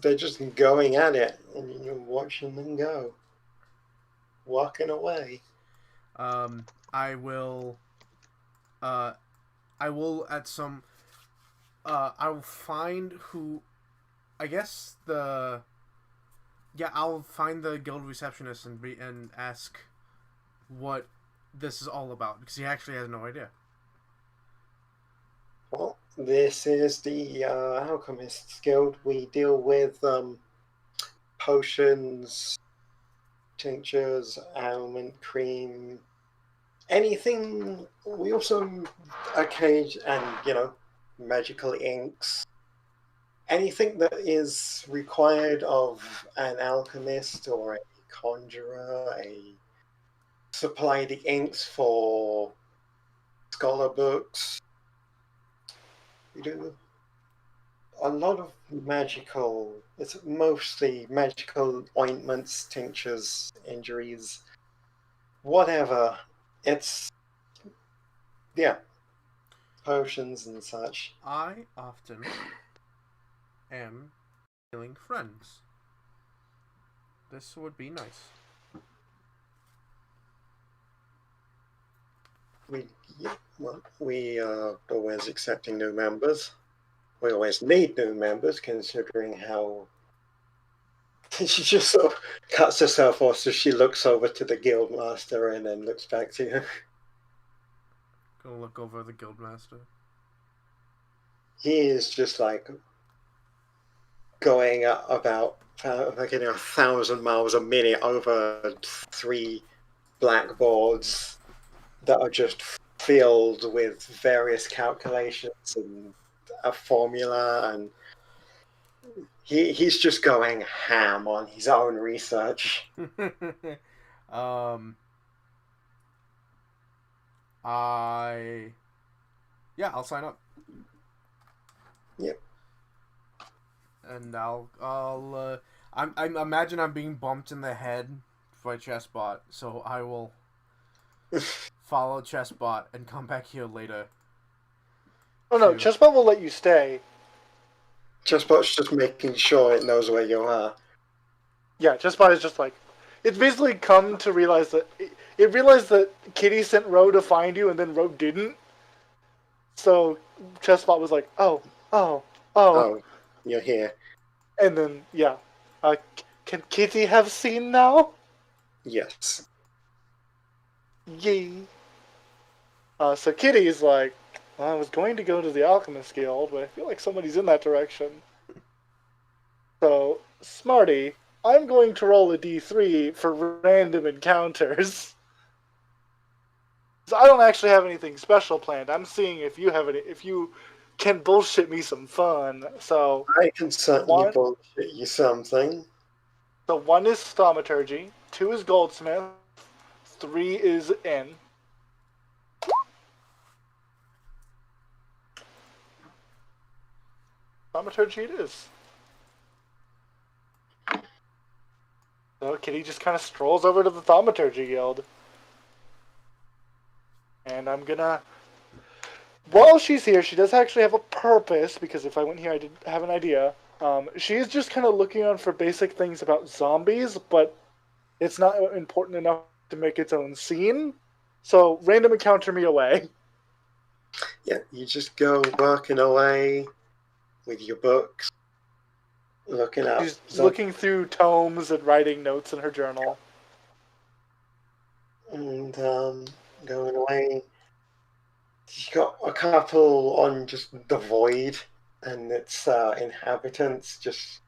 they're just going at it, and you're watching them go, walking away. I will at some. I will find who. I guess I'll find the guild receptionist and ask what this is all about because he actually has no idea. Well, this is the Alchemists Guild. We deal with potions, tinctures, ailment cream, anything. We also and magical inks. Anything that is required of an alchemist or a conjurer, supply the inks for scholar books. We do a lot of magical. It's mostly magical ointments, tinctures, injuries, whatever. It's potions and such. I often am killing friends. This would be nice. We are always accepting new members. We always need new members, considering how she just sort of cuts herself off, so she looks over to the guildmaster and then looks back to you. Gonna look over the guildmaster. He is just like going at about 1,000 miles a minute over 3 blackboards that are just filled with various calculations and a formula, and he's just going ham on his own research. I'll sign up. Yep. And I imagine I'm being bumped in the head by Chessbot, so I will follow Chessbot and come back here later. Oh no, Chessbot will let you stay. Chessbot's just making sure it knows where you are. Yeah, Chessbot is just like, it's basically come to realize that it realized that Kitty sent Ro to find you and then Ro didn't. So Chessbot was like, oh, you're here. And then can Kitty have seen now? Yes. Yay. So Kitty's like, well, I was going to go to the Alchemist Guild, but I feel like somebody's in that direction. So, Smarty, I'm going to roll a d3 for random encounters. So I don't actually have anything special planned. I'm seeing if you can bullshit me some fun. So I can certainly bullshit you something. So 1 is Thaumaturgy, 2 is Goldsmith, 3 is Inn. Thaumaturgy it is. So Kitty just kind of strolls over to the Thaumaturgy Guild. And I'm gonna... While she's here, she does actually have a purpose, because if I went here I did have an idea. She's just kind of looking on for basic things about zombies, but it's not important enough to make its own scene. So, random encounter me away. Yeah, you just go working away with your books, looking up. She's looking through tomes and writing notes in her journal. And going away. You got a couple on just the void and its inhabitants, just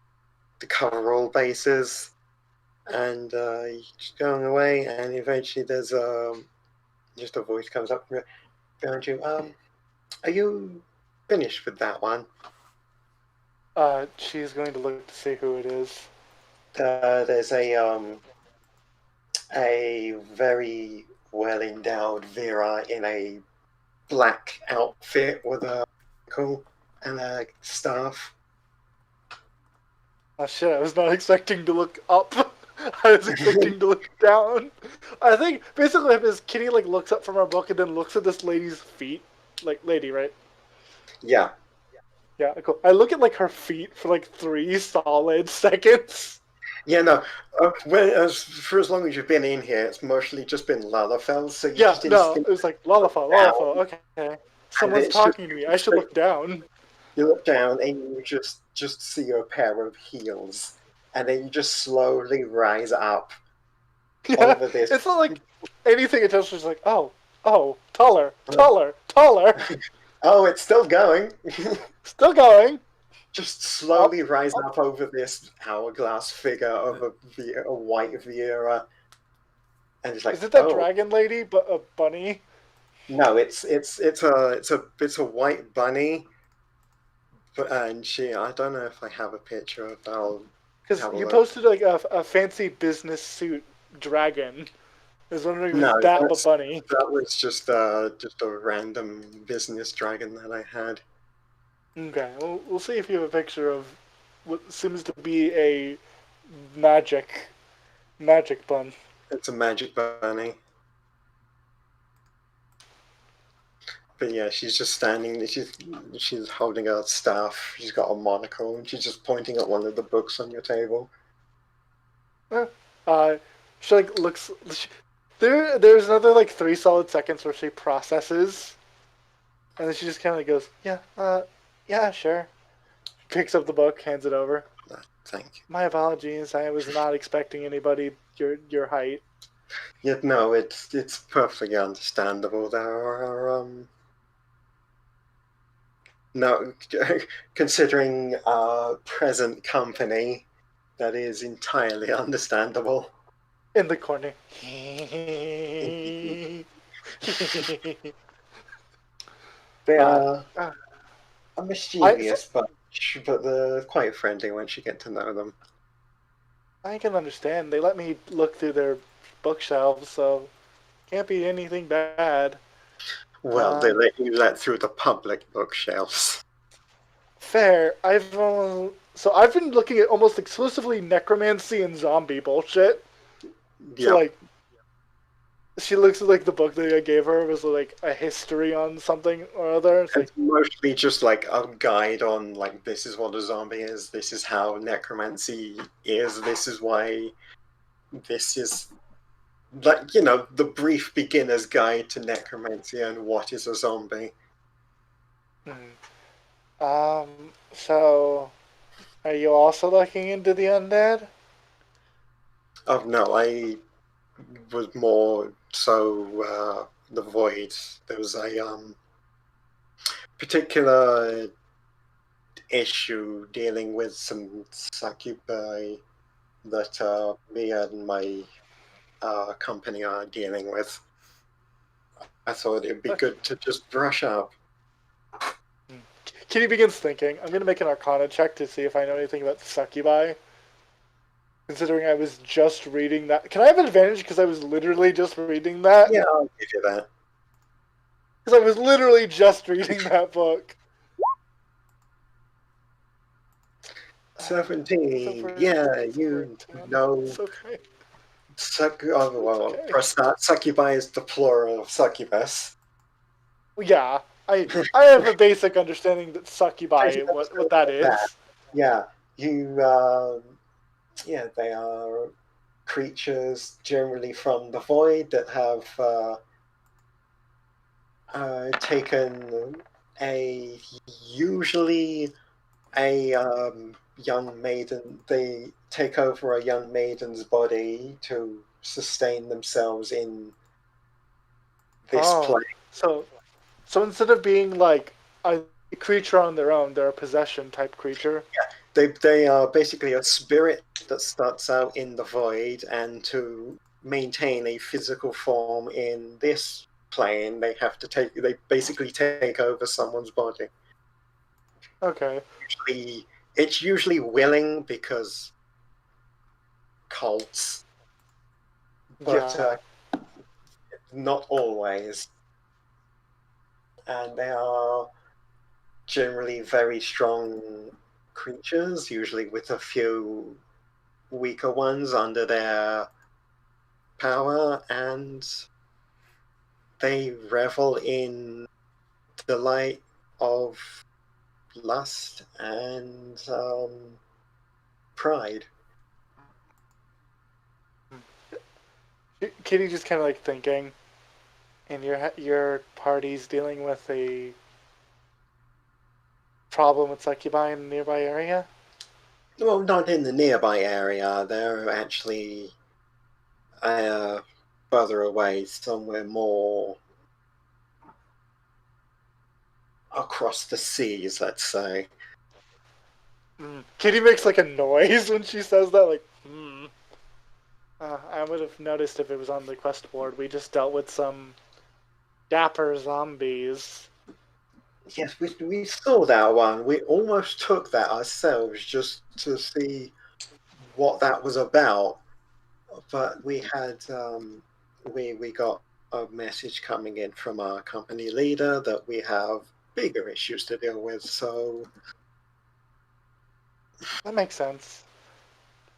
to cover all bases. And you're just going away, and eventually there's just a voice comes up behind you. Are you finished with that one? She's going to look to see who it is. There's a very well endowed Vera in a black outfit with a cool and a staff. Oh shit, I was not expecting to look up. I was expecting to look down. I think basically as Kitty looks up from her book and then looks at this lady's feet. Lady, right? Yeah. Yeah, cool. I look at her feet for 3 solid seconds. Yeah, no. For as long as you've been in here, it's mostly just been Lalafell. So it was like Lalafell. Okay. Someone's talking to me. I should look down. You look down and you just see a pair of heels, and then you just slowly rise up. Yeah, over this. It's not like anything. It's just like, oh, taller. Oh, it's still going. Still going. just slowly rise up over this hourglass figure of a white Viera, and it's like, Is it that oh dragon lady, but a bunny? no, it's a white bunny, but and I don't know if I have a picture of. I'll Because have a you look. posted like a fancy business suit dragon. I was wondering if it No, was that but bunny. that was just a random business dragon that I had. Okay, we'll see if you have a picture of what seems to be a magic bun. It's a magic bunny. But yeah, she's just standing. She's holding a staff. She's got a monocle, and she's just pointing at one of the books on your table. Uh, she like looks. There's another like 3 solid seconds where she processes, and then she just kind of like goes, "Yeah, yeah, sure." Picks up the book, hands it over. Thank you. My apologies. I was not expecting anybody your height. Yet no, it's perfectly understandable. There are no, considering our present company, that is entirely understandable. In the corner. They are mischievous, but they're quite friendly once you get to know them. I can understand. They let me look through their bookshelves, so can't be anything bad. Well, they let you let through the public bookshelves. Fair. I've been looking at almost exclusively necromancy and zombie bullshit. Yeah. So like, she looks at like the book that I gave her was like a history on something or other. It's mostly just like a guide on like, this is what a zombie is, this is how necromancy is, this is why this is, like, you know, the brief beginner's guide to necromancy and what is a zombie. So are you also looking into the undead? Oh no, I was more so the void. There was a particular issue dealing with some succubi that me and my company are dealing with. I thought it'd be good to just brush up. Kitty begins thinking. I'm going to make an Arcana check to see if I know anything about succubi. Considering I was just reading that. Can I have an advantage because I was literally just reading that? Yeah, I'll give you that. Because I was literally just reading that book. 17. Yeah, you know. It's okay. For a start, succubi is the plural of succubus. Yeah, I have a basic understanding that succubi, what that is. Yeah, yeah, they are creatures generally from the void that have taken usually a young maiden. They take over a young maiden's body to sustain themselves in this plane. So instead of being like a creature on their own, they're a possession type creature. Yeah, they are basically a spirit that starts out in the void, and to maintain a physical form in this plane, they basically take over someone's body. Okay. It's usually willing because cults, but not always. And they are generally very strong creatures, usually with a few weaker ones under their power, and they revel in the light of lust and pride. Kitty just kind of like thinking, and your party's dealing with a problem with succubi in the nearby area? Well, not in the nearby area. They're actually further away, somewhere more across the seas, let's say. Kitty makes like a noise when she says that, like, I would have noticed if it was on the quest board. We just dealt with some dapper zombies. Yes, we saw that one. We almost took that ourselves just to see what that was about. But we had we got a message coming in from our company leader that we have bigger issues to deal with. So That makes sense.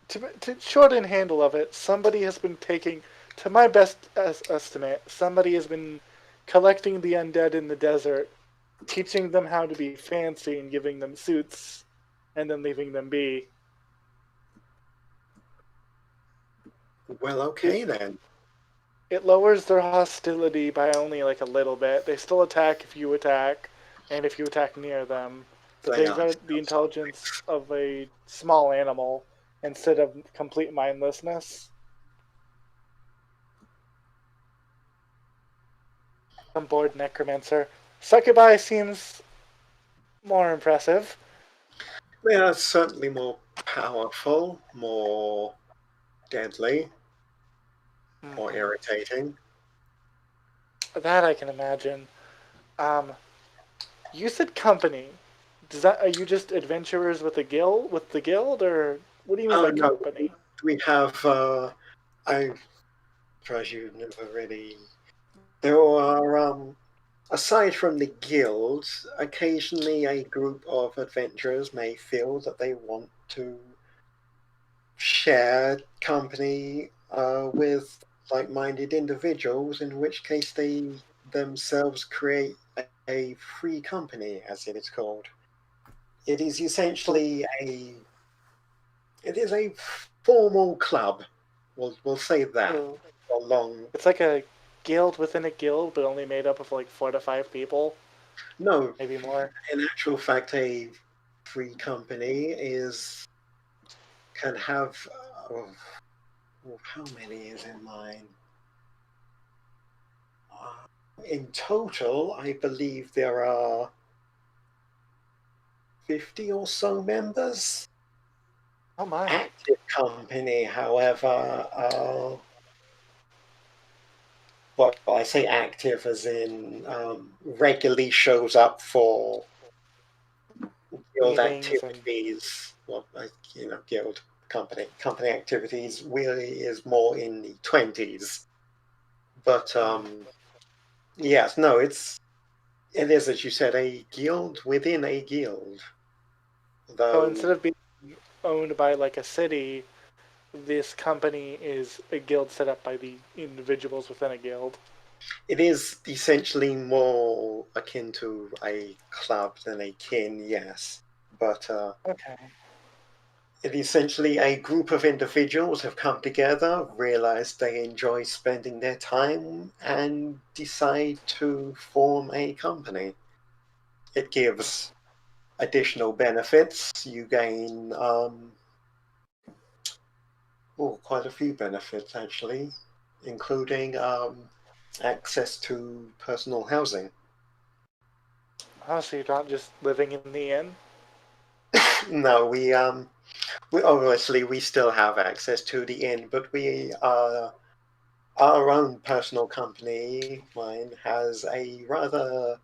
To shorten handle of it, somebody has been taking, to my best estimate, somebody has been collecting the undead in the desert, teaching them how to be fancy and giving them suits, and then leaving them be. well, okay then. It lowers their hostility by only like a little bit. They still attack if you attack, and if you attack near them. But They they've are got the intelligence of a small animal instead of complete mindlessness. I'm bored, Necromancer. Succubi seems more impressive. they are certainly more powerful, more deadly, more irritating. That I can imagine. Um, you said company. Does that are you just adventurers with the guild, or what do you mean Oh by no, company? we have. I suppose you've never really. There are aside from the guilds, occasionally a group of adventurers may feel that they want to share company with like minded individuals, in which case they themselves create a free company, as it is called. It is So, essentially a formal club. We'll say that. so Along it's like a guild within a guild, but only made up of like 4 to 5 people, no, maybe more. in actual fact, a free company is can have how many is in mine? In total, I believe there are 50 or so members. Oh my! Active company, however, well, I say active as in regularly shows up for guild Meetings and activities. Well, guild company activities really is more in the 20s. But yes, no, it is, as you said, a guild within a guild. so instead Though of being owned by like a city, this company is a guild set up by the individuals within a guild. it is essentially more akin to a club than a kin, yes. But Okay. it essentially a group of individuals have come together, realized they enjoy spending their time, and decide to form a company. It gives additional benefits. You gain quite a few benefits actually, including access to personal housing. Oh, so you're not just living in the inn? No, we obviously we still have access to the inn, but we our own personal company. Mine has a rather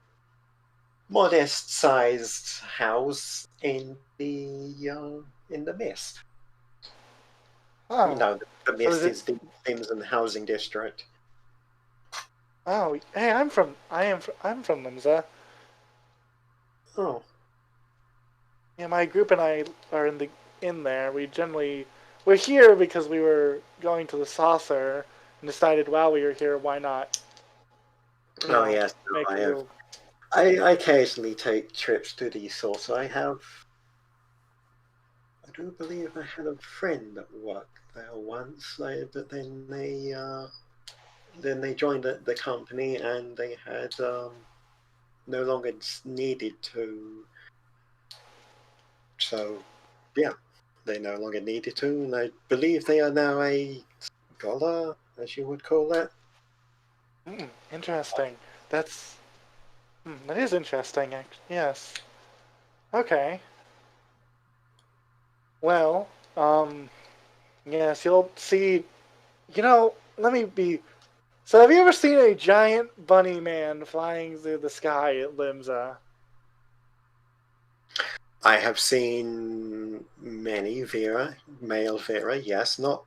modest-sized house in the mist. You Oh. know, the So is mist it? is the Thamesen housing district. Oh, hey, I'm from Limsa. Oh, Yeah, my group and I are in there. We're here because we were going to the saucer and decided while we were here, why not, oh yes, no, make I a have. little. I occasionally take trips to the source. I do believe I had a friend that worked there once, but then they joined the company and they had no longer needed to. So, yeah, they no longer needed to, and I believe they are now a scholar, as you would call it. Interesting. That's that is interesting. Yes. Okay. Well, yes, you'll see. Let me be. So, have you ever seen a giant bunny man flying through the sky at Limsa? I have seen many male Vera, yes, not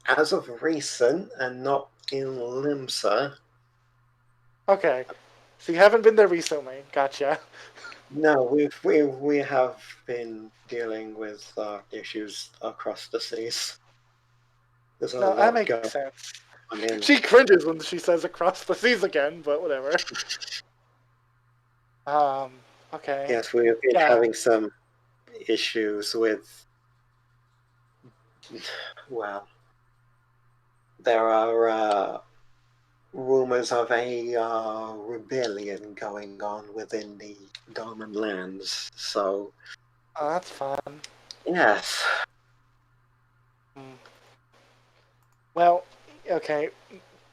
as of recent and not in Limsa. Okay, so you haven't been there recently. Gotcha. No, we have been dealing with issues across the seas. There's a No, that lot makes going sense. on in. She cringes when she says across the seas again, but whatever. Um, okay. Yes, we have been Yeah. having some issues with. Well, there are rumors of a rebellion going on within the Doman lands. So, Oh, that's fun. yes. Well, okay.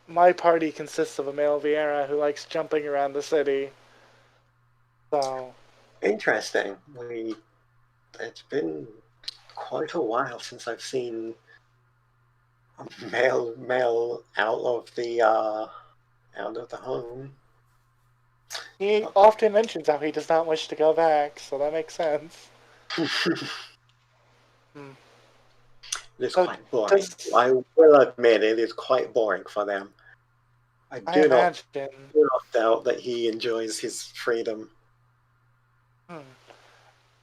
My party consists of a male Vieira who likes jumping around the city. So, Interesting. It's been quite a while since I've seen a male out of the home. he often mentions how he does not wish to go back, so that makes sense. It's So, quite boring. does I will admit it is quite boring for them. I I do not imagine? doubt that he enjoys his freedom.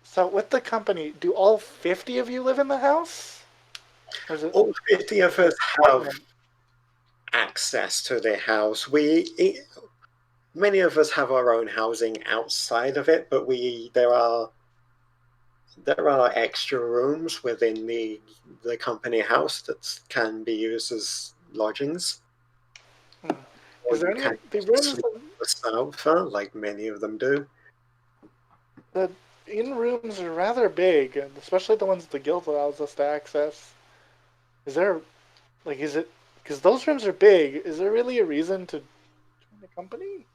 So, with the company, do all 50 of you live in the house? Or is it All 50 of us have apartment? access to the house. Many of us have our own housing outside of it, but there are extra rooms within the company house that can be used as lodgings. Or Is there you any can of the rooms? sleep on the sofa, like many of them do. The in rooms are rather big, and especially the ones the guild allows us to access. Is there, is it, because those rooms are big, is there really a reason to join the company?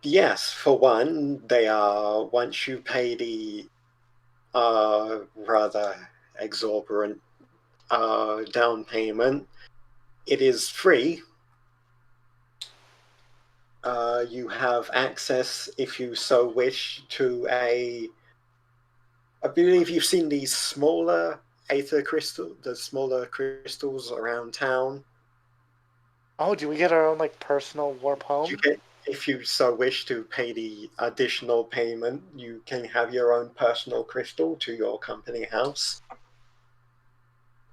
Yes, for one, they are once you pay the rather exorbitant down payment, it is free. You have access, if you so wish, to I believe you've seen these smaller the smaller crystals around town. Oh, do we get our own, personal warp You home? can, if you so wish to pay the additional payment, you can have your own personal crystal to your company house.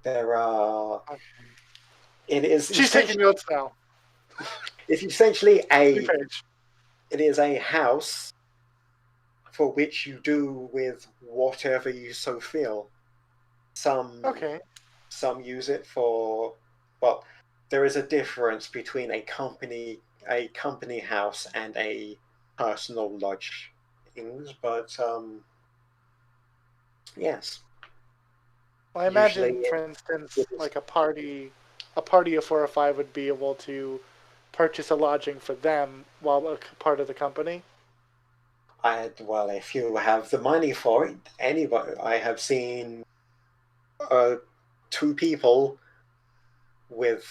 There are. Okay. It is She's taking essentially. notes now. It's essentially Free page. It is a house for which you do with whatever you so feel. Some Okay. some use it for, well, there is a difference between a company house and a personal lodge things, but yes, Well, I usually imagine, for instance, it is. a party of 4 or 5 would be able to purchase a lodging for them while a part of the company. Well, if you have the money for it, anybody. I have seen uh, two people with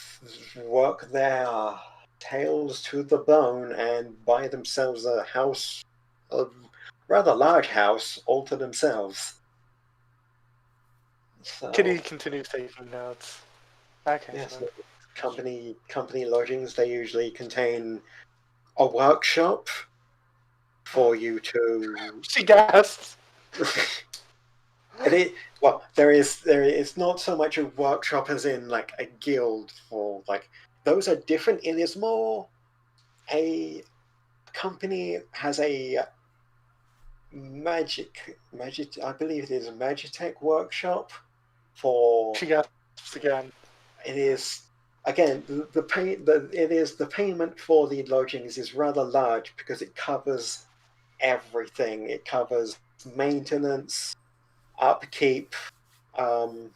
work their tails to the bone and buy themselves a house, a rather large house, all to themselves. Kitty So continues taking notes. Okay, yes, so company lodgings, they usually contain a workshop for you to. she gasps. There is not so much a workshop as in like a guild for like those are different. It is more a company has a magic. I believe it is a Magitech workshop for. She gasps again. It is again the payment for the lodgings is rather large because it covers everything. It covers maintenance, upkeep, um,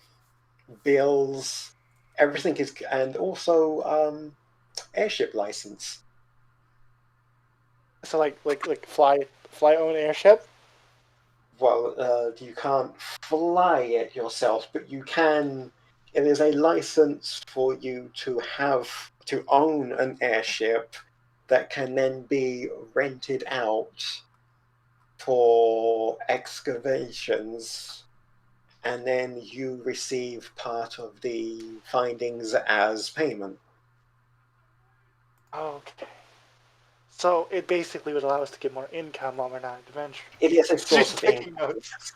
bills, everything is, and also airship license. So fly own airship. You can't fly it yourself, but you can. It is a license for you to own an airship that can then be rented out for excavations, and then you receive part of the findings as payment. Okay. So it basically would allow us to get more income while we're not adventuring. It is a source She's of taking income, notes.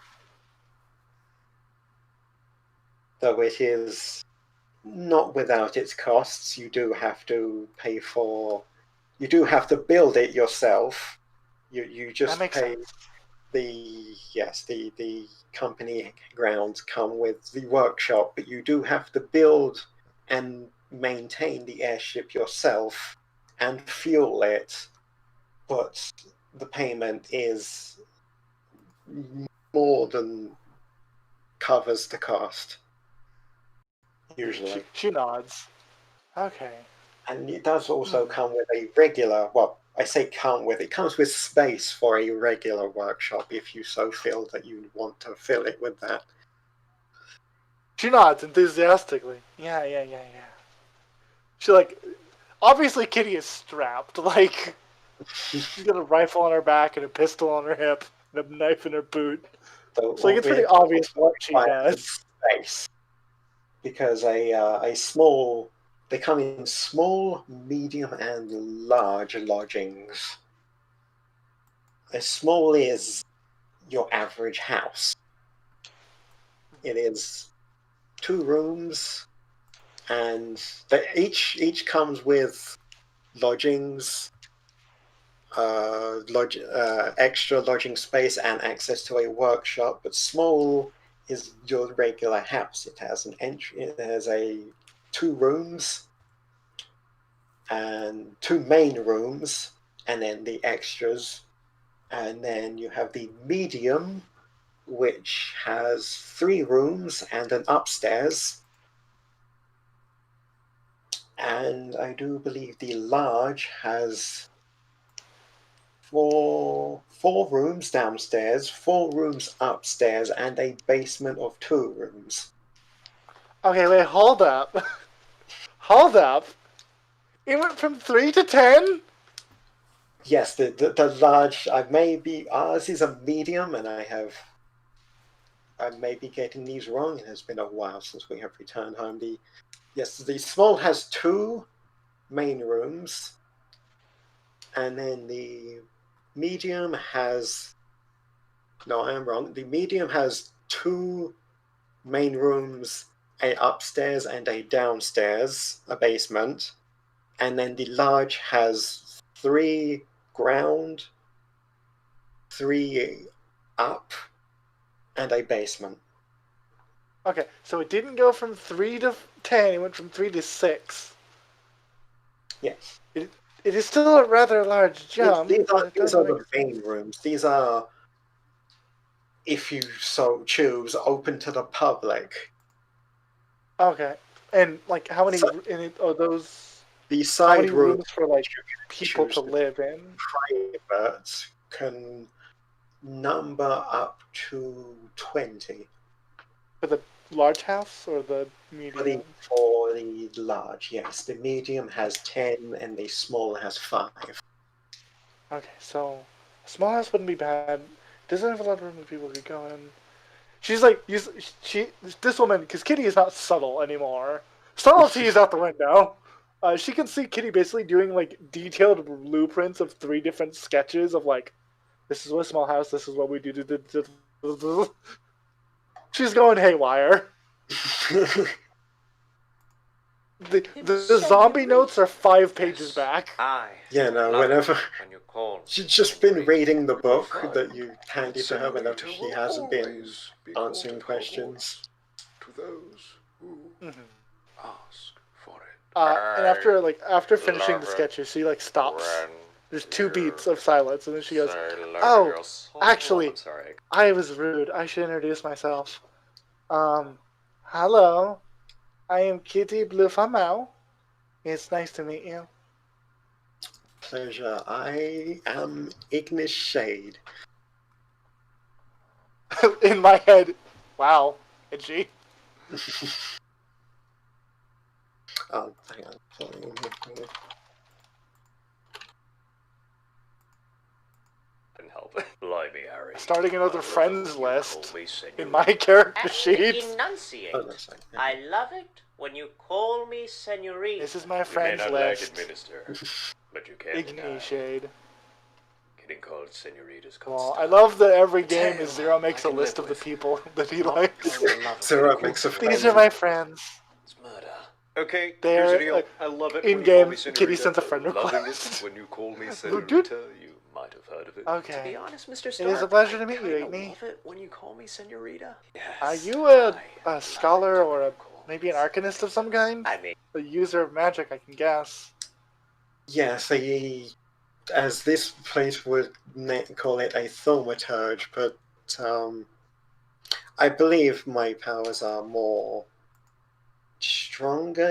though it is not without its costs. You do have to pay for. You do have to build it yourself. You That just makes pay sense. the company grounds come with the workshop, but you do have to build and maintain the airship yourself and fuel it. But the payment is more than covers the cost, usually. She nods. Okay. And it does also come with a regular, well, I say come with, it comes with space for a regular workshop if you so feel that you want to fill it with that. She nods enthusiastically. Yeah. She obviously Kitty is strapped. She's got a rifle on her back and a pistol on her hip and a knife in her boot. So So it's pretty obvious what she does. Space, because a small, they come in small, medium, and large lodgings. A small is your average house. It is 2 rooms, and each comes with lodgings, extra lodging space, and access to a workshop. But small is your regular house. It has an entry. It has 2 rooms and 2 main rooms, and then the extras. And then you have the medium, which has 3 rooms and an upstairs. And I do believe the large has 4 rooms downstairs, 4 rooms upstairs, and a basement of 2 rooms. Okay, wait, hold up. Hold up. It went from 3 to 10? Yes, the large, ours is a medium, and I may be getting these wrong. It has been a while since we have returned home. The small has 2 main rooms, and then the medium has, no, I am wrong. The medium has 2 main rooms, a upstairs and a downstairs, a basement, and then the large has 3 ground, 3 up, and a basement. Okay, so it didn't go from 3 to 10, it went from 3 to 6. Yes. It is still a rather large jump. These are the main rooms. These are, if you so choose, open to the public. Okay, and how many are those? The side rooms for people to live in? Private can number up to 20. For the large house or the medium? For the large, yes. The medium has 10 and the small has 5. Okay, so a small house wouldn't be bad. Doesn't have a lot of room that people could go in. She's this woman, because Kitty is not subtle anymore. Subtlety is out the window. She can see Kitty basically doing detailed blueprints of 3 different sketches of this is what a small house, this is what we do. She's going haywire. The zombie notes are 5 pages back. Yeah, no, whenever she's just been reading the book that you handed to her whenever she hasn't been answering questions. To those who ask for it. And after finishing the sketches, she stops. There's 2 beats of silence, and then she goes, "Oh, actually, I was rude. I should introduce myself. Hello. I am Kitty Bluefamau. It's nice to meet you." Pleasure. I am Ignis Shade. In my head, wow, edgy. Oh, hang on. Couldn't help it. Blimey, Harry. Starting another I love it friends when you list call me in my señorita. character And sheets. enunciate. Oh, that's fine. I love it when you call me senorita. This is my You may friends not like list. it, Minister, but you can't deny. Igni Shade. Getting called señorita's Well, constant. I love that every Tell game you, is Zero makes I a can list live of the with. people that he Not likes. only love it, Zero but makes a equal friend. These are my friends. It's murder. Okay, They're, here's the deal. like, I love it in when you call game, me señorita. Kitty sends a friend Loving request. it when you call me Who did- señorita. You might have heard of it. To Okay. be honest, Mr. It Stark, is a pleasure I to meet you, kinda Igni. love it when you call me senorita. Yes. Are you I love a it scholar when or you a call maybe me an arcanist of some kind? I mean, A user of magic, I can guess. Yes, as this place would call it a thaumaturge, but I believe my powers are more stronger.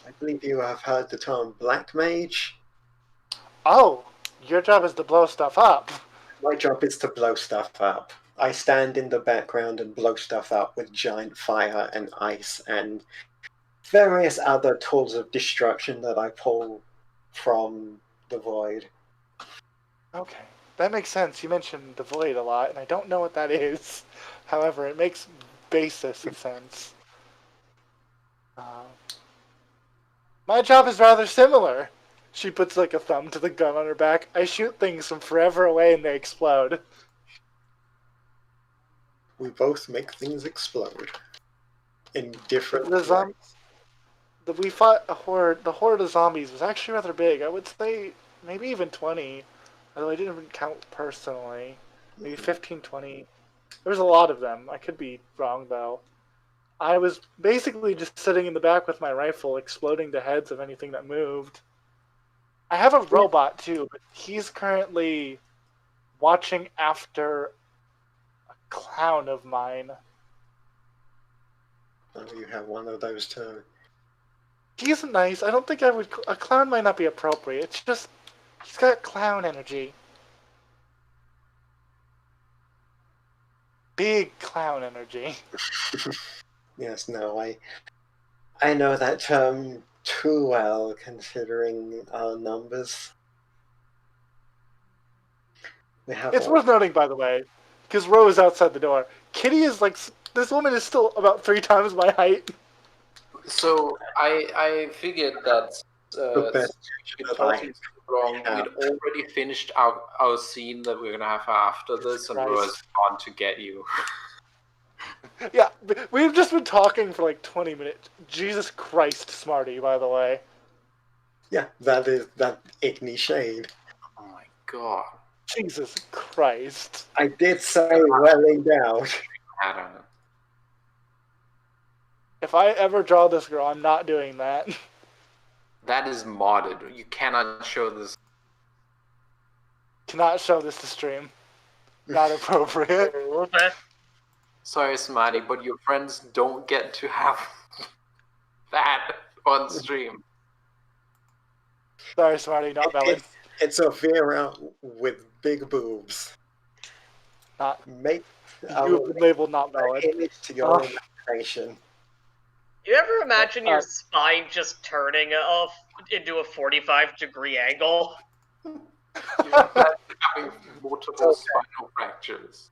I believe you have heard the term black mage. Oh, your job is to blow stuff up. My job is to blow stuff up. I stand in the background and blow stuff up with giant fire and ice and various other tools of destruction that I pull from the void. Okay, that makes sense. You mentioned the void a lot, and I don't know what that is. However, it makes basis of sense. My job is rather similar. She puts like a thumb to the gun on her back. I shoot things from forever away and they explode. We both make things explode in different The ways. we fought a horde. The horde of zombies was actually rather big. I would say maybe even 20. Although I didn't even count personally. Maybe 15, 20. There was a lot of them. I could be wrong though. I was basically just sitting in the back with my rifle, exploding the heads of anything that moved. I have a robot too, but he's currently watching after a clown of mine. Oh, you have one of those too. He's nice. I don't think I would. A clown might not be appropriate. It's just he's got clown energy. Big clown energy. Yes, no, I know that term too well, considering our numbers. We have It's worth noting, by the way, because Ro is outside the door. Kitty is like this woman is still about 3 times my height. So I figured that the best we'd that I talking too long. have. We'd already finished our scene that we're gonna have after this, and Christ. Roa's gone to get you. Yeah, we've just been talking for like 20 minutes. Jesus Christ, Smarty, by the way. Yeah, that is that Igni shade. Oh my god. Jesus Christ. I did say well endowed. Adam. If I ever draw this girl, I'm not doing that. That is modded. You cannot show this. Cannot show this to stream. Not appropriate. Okay. Sorry, Smarty, but your friends don't get to have that on stream. Sorry, Smarty, not valid. It's a Vera with big boobs. Not. Make You've been labeled not valid. image to your Oh. imagination. You ever imagine your spine just turning off into a 45-degree angle? You're having multiple spinal fractures.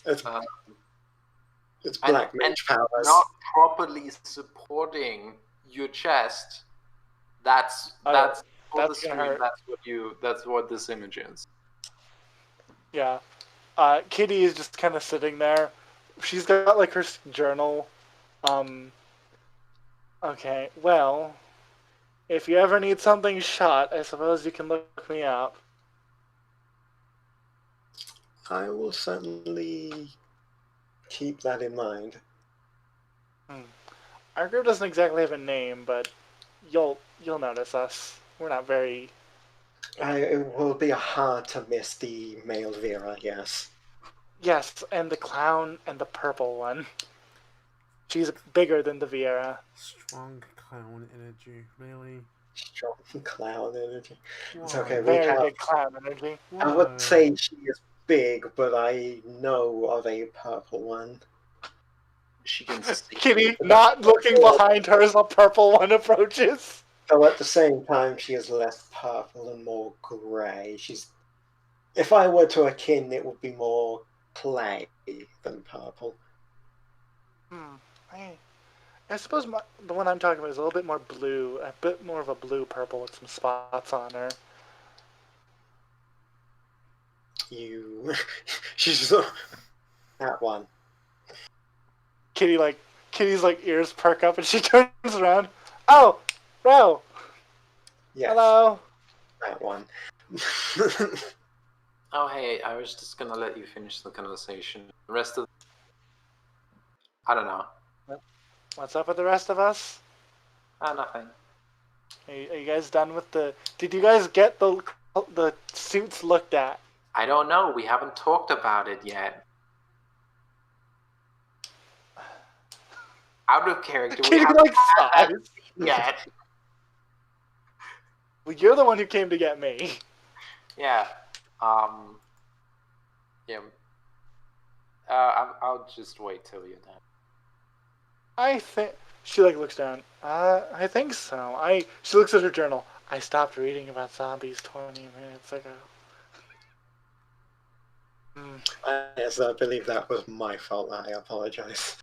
It's Um, It's black and mage powers. not properly supporting your chest. That's Oh, yeah. that's for the That's gonna stream. hurt. That's what this image is. Yeah. Kitty is just kind of sitting there. She's got like her journal. Okay, well, if you ever need something shot, I suppose you can look me up. I will certainly keep that in mind. Our group doesn't exactly have a name, but you'll notice us. We're not very. It will be hard to miss the male Vera, yes. Yes, and the clown and the purple one. She's bigger than the Viera. Strong clown energy, really? Strong clown energy. It's Why? okay, we Very have. big clown energy. I would Why? say she is big, but I know of a purple one. She can see. Kitty, not looking behind her as a purple one approaches. So at the same time, she is less purple and more grey. If I were to akin, it would be more clay than purple. I suppose the one I'm talking about is a little bit more blue, a bit more of a blue-purple with some spots on her. She's that one. Kitty's ears perk up and she turns around. Oh, Ro. Yes, Hello. that one. Oh, hey, I was just gonna let you finish the conversation. The rest of... I don't know. What's up with the rest of us? Nothing. Are you guys done with the... Did you guys get the suits looked at? I don't know. We haven't talked about it yet. Out of character, we Kitty haven't had sighs. it yet. Well, you're the one who came to get me. Yeah. Yeah. I'll just wait till you're done. I think... She looks down. I think so. She looks at her journal. I stopped reading about zombies 20 minutes ago. Yes, I believe that was my fault. I apologize.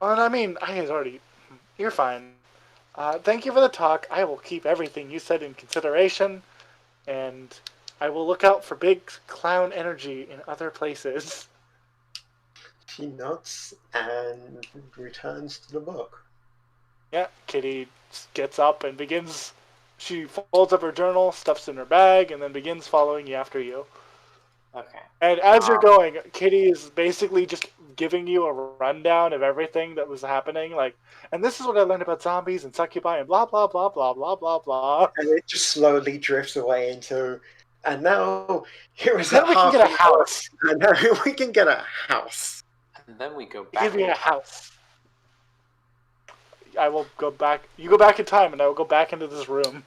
Well, I mean, I had already... You're fine. Thank you for the talk. I will keep everything you said in consideration, and I will look out for big clown energy in other places. She nods and returns to the book. Yeah, Kitty gets up and begins... She folds up her journal, stuffs in her bag, and then begins following you after you. Okay. And as you're going, Kitty is basically just giving you a rundown of everything that was happening. And this is what I learned about zombies and succubi and blah, blah, blah, blah, blah, blah, blah. And it just slowly drifts away into... And now, here is Then we can get a house. And now we can get a house. And then we go back. Give me a house. I will go back. You go back in time, and I will go back into this room.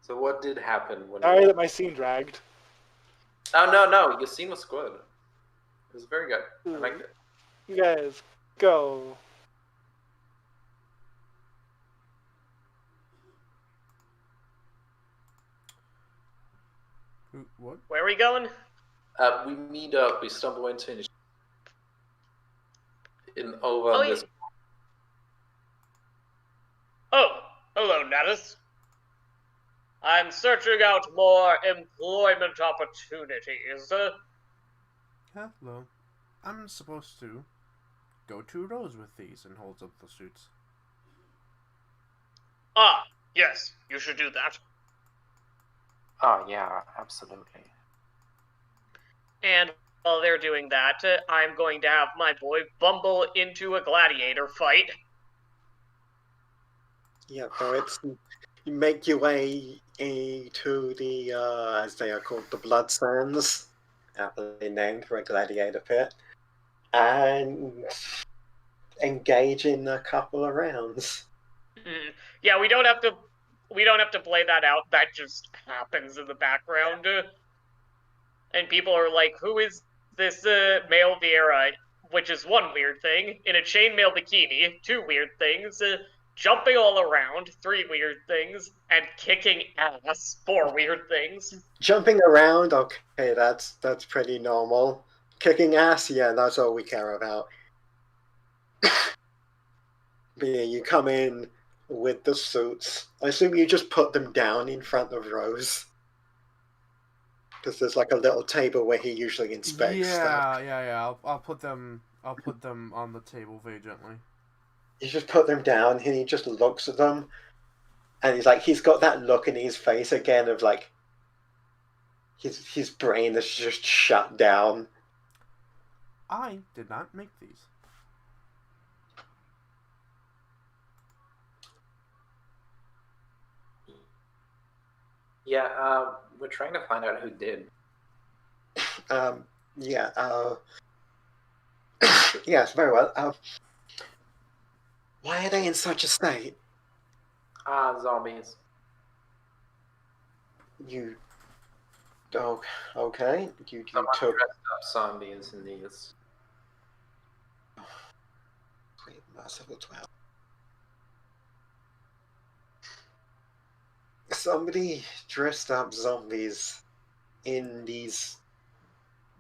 So what did happen when... Sorry that my scene dragged. Oh, no. Your scene was good. It was very good. I liked it. You guys, go. What? Where are we going? We meet up. We stumble into over Oh, this... Oh, hello, Natus. I'm searching out more employment opportunities. Hello. I'm supposed to go 2 rows with these, and holds up the suits. Ah, yes, you should do that. Oh, yeah, absolutely. And while they're doing that, I'm going to have my boy bumble into a gladiator fight. Yeah, so you make your way to the, as they are called, the Blood Sands, aptly named for a gladiator pit, and engage in a couple of rounds. Yeah, we don't have to play that out. That just happens in the background. And people are like, who is this male Vieira? Which is one weird thing. In a chainmail bikini, 2 weird things. Jumping all around, 3 weird things. And kicking ass, 4 weird things. Jumping around, okay, that's pretty normal. Kicking ass, yeah, that's all we care about. But yeah, you come in with the suits. I assume you just put them down in front of Rose. Because there's a little table where he usually inspects stuff. Yeah. I'll put them on the table very gently. You just put them down, and he just looks at them, and he's got that look in his face again of his brain is just shut down. I did not make these. Yeah, we're trying to find out who did. Yes, very well. Why are they in such a state? Zombies. You Oh, okay. You Someone took dressed up zombies in these. level 12. Somebody dressed up zombies in these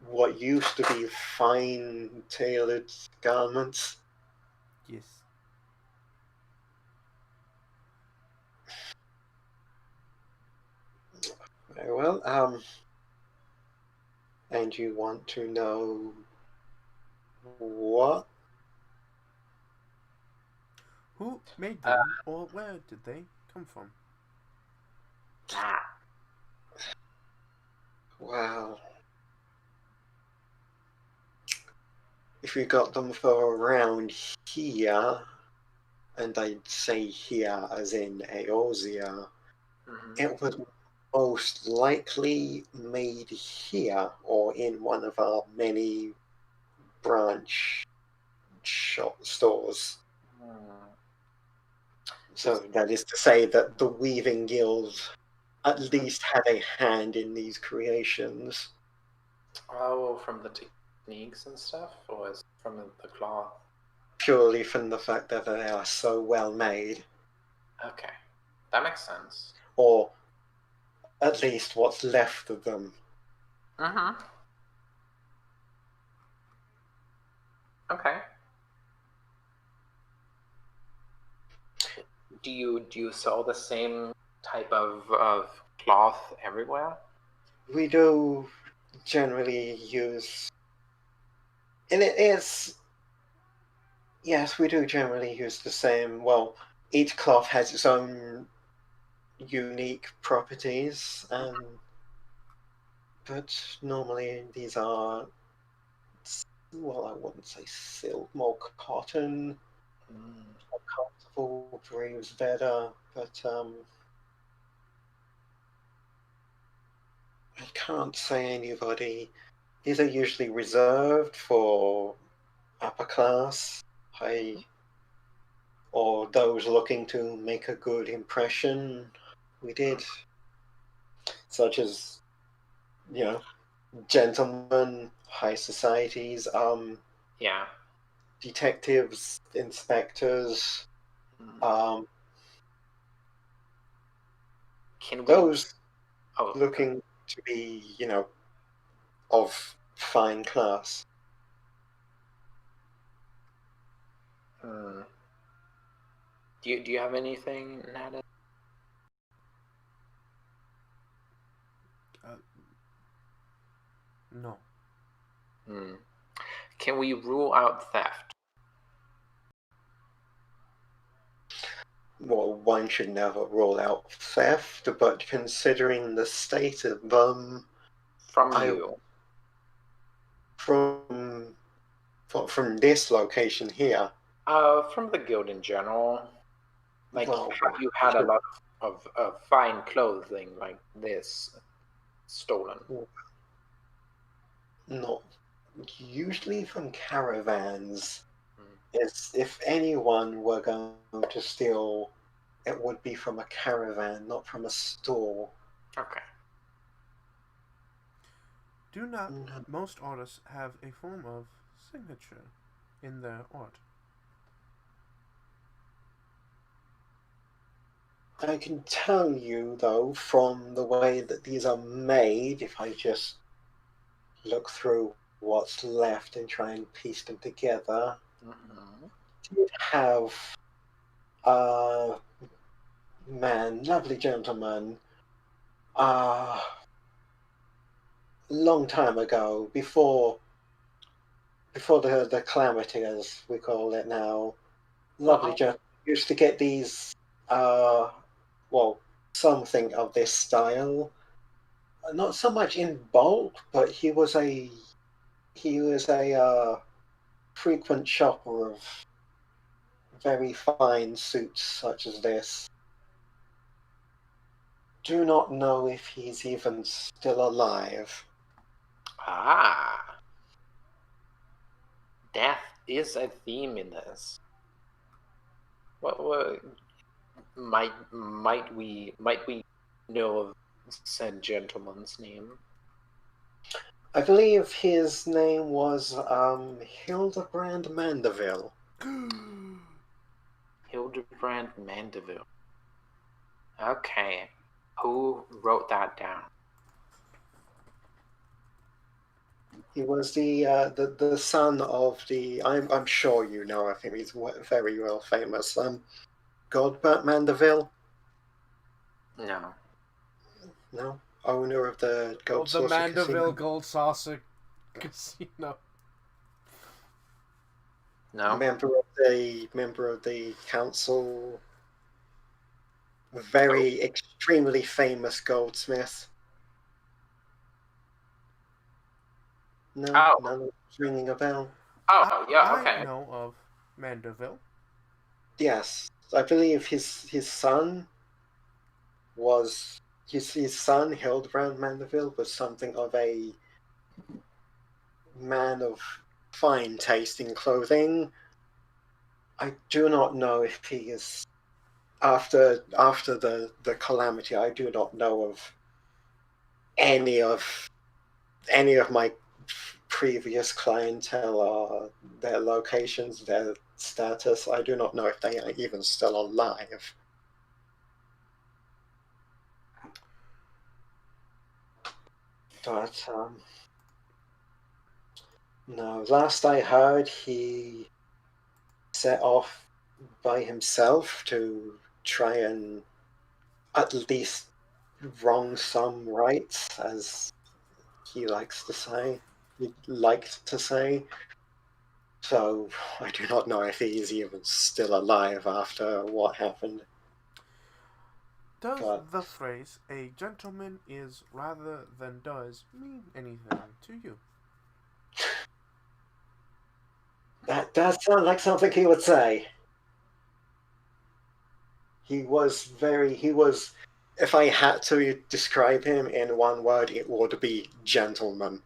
what used to be fine tailored garments. Yes. Very well. And you want to know what? Who made them, or where did they come from? Ah. Well, if you got them from around here, and I'd say here as in Eorzean, it was most likely made here or in one of our many branch stores. So that is to say that the Weaving Guild at least had a hand in these creations. Oh, from the techniques and stuff, or is it from the cloth? Purely from the fact that they are so well made. Okay, that makes sense. Or at least what's left of them. Okay. Do you sell the same type of cloth everywhere? We do generally use, and it is, yes, we do generally use the same. Well, each cloth has its own unique properties, but normally these are, well, I wouldn't say silk, more cotton, more comfortable, breathes better, but I can't say anybody. These are usually reserved for upper class, high, or those looking to make a good impression. We did, such as, you know, gentlemen, high societies, Yeah. detectives, inspectors, Can we? those Oh, looking to be, you know, of fine class. do you have anything, Nada? No. Can we rule out theft? Well, one should never rule out theft, but considering the state of them, From you? From this location here. From the guild in general. Like, Well, have you had a lot of fine clothing like this stolen? not usually from caravans. Is if anyone were going to steal, it would be from a caravan, not from a store. Okay. Do not most artists have a form of signature in their art? I can tell you, though, from the way that these are made, if I just look through what's left and try and piece them together, did have a man, lovely gentleman, long time ago, before the calamity, as we call it now, lovely gentleman used to get these, well, something of this style. Not so much in bulk, but he was a frequent shopper of very fine suits such as this. Do not know if he's even still alive. Ah. Death is a theme in this. What might we know of said gentleman's name? I believe his name was Hildebrand Mandeville. Hildebrand Mandeville. Okay. Who wrote that down? He was the son of the. I'm sure you know. I think he's very well famous. Godbert Mandeville. No. No, owner of the Gold The Saucer Mandeville Casino. Gold Saucer Casino. No. Member of the council. Very extremely famous goldsmith. No, Oh. none of it's ringing a bell. Oh, yeah, okay. I know of Mandeville. Yes, I believe his son was his son Hildebrand Mandeville was something of a man of fine taste in clothing. I do not know if he is after the calamity. I do not know of any of my previous clientele or their locations, their status. I do not know if they are even still alive. But no, last I heard, he set off by himself to try and at least wrong some rights, as he likes to say. He liked to say. So I do not know if he is even still alive after what happened. Does But the phrase "a gentleman is" rather than "does" mean anything to you? that does sound like something he would say. He was, if I had to describe him in one word, it would be gentleman.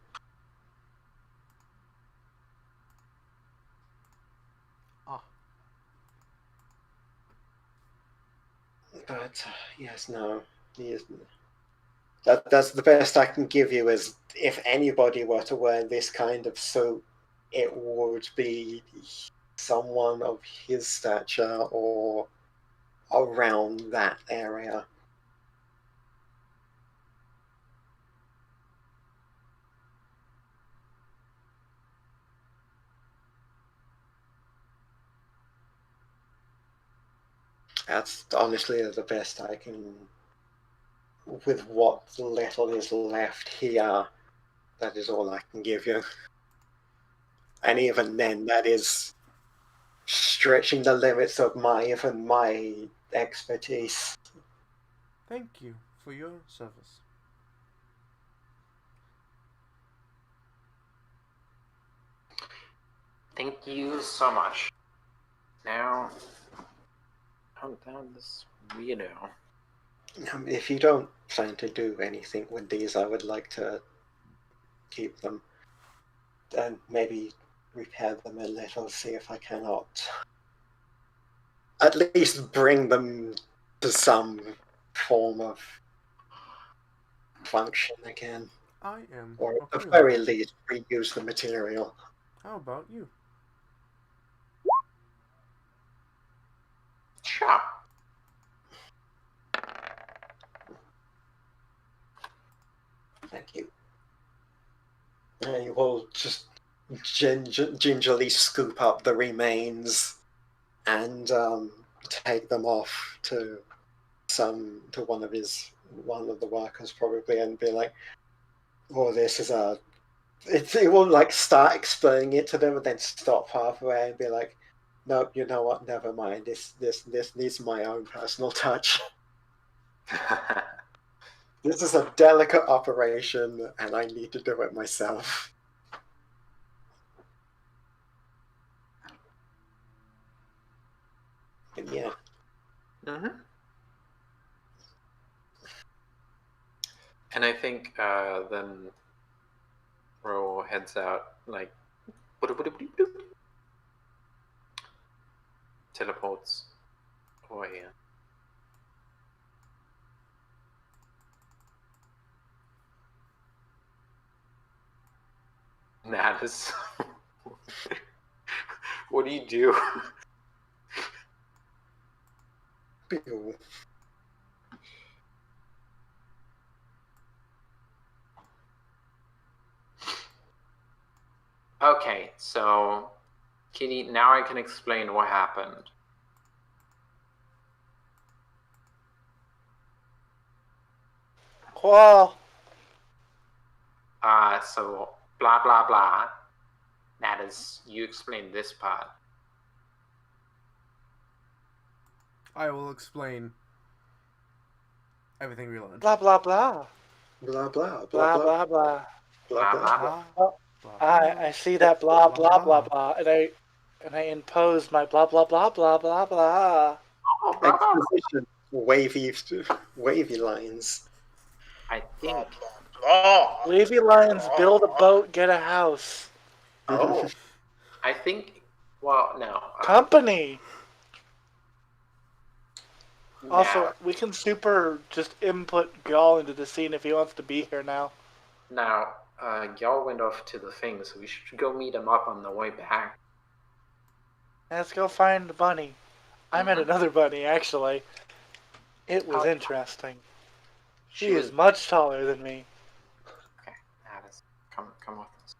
Ah. But yes, no, he is. That's the best I can give you. Is if anybody were to wear this kind of suit, it would be someone of his stature or around that area. That's honestly the best I can, with what little is left here. That is all I can give you. And even then, that is stretching the limits of my expertise. Thank you for your service. Thank you so much. Now, hunt down this weirdo. If you don't plan to do anything with these, I would like to keep them and maybe repair them a little, see if I cannot at least bring them to some form of function again. I am Or at okay the with very that. least, reuse the material. How about you? Sure. Thank you. And you will just gingerly scoop up the remains and take them off to one of the workers probably, and be like, "Oh, this is a." It won't like start explaining it to them and then stop halfway and be like, "No, you know what? Never mind. This needs my own personal touch. This is a delicate operation, and I need to do it myself." And yeah. Mm-hmm. And I think then Ro heads out, like, teleports away. is. What do you do? Pew. Okay, so Kitty, now I can explain what happened. Well, So blah blah blah. That is, you explain this part. I will explain everything we learned. blah blah blah. Blah blah blah Blah blah blah blah. blah blah. Blah, Oh, blah, I see that blah blah blah blah, and I impose my blah blah blah blah blah blah. Oh, blah, blah, blah. Exposition. Wavy lines. I think. Blah. Wavy lines, build a boat, get a house. Oh, I think. Well, no. Company. Also, Now, we can super just input Gall into the scene if he wants to be here now. y'all went off to the thing, so we should go meet him up on the way back. Let's go find the bunny. I met another bunny, actually. It was Oh. interesting. She was is much taller than me. okay. Alice, come with us.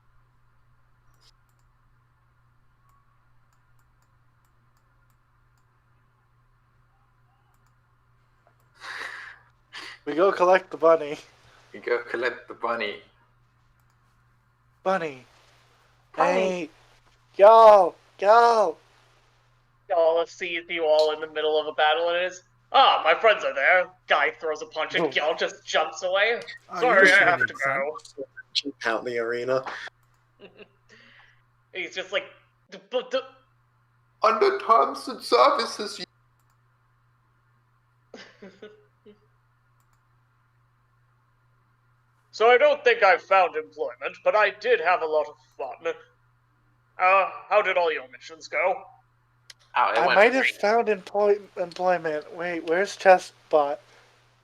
We go collect the bunny. We go collect the bunny. Bunny. Bunny. Hey. Y'all. Y'all sees you all in the middle of a battle and it is, my friends are there. Guy throws a punch and Gil just jumps away. Sorry, I have to go. Jump out the arena. He's just like, Under terms and services. So I don't think I've found employment, but I did have a lot of fun. How did all your missions go? Oh, it I went might have great. found employment. Wait, where's Chessbot?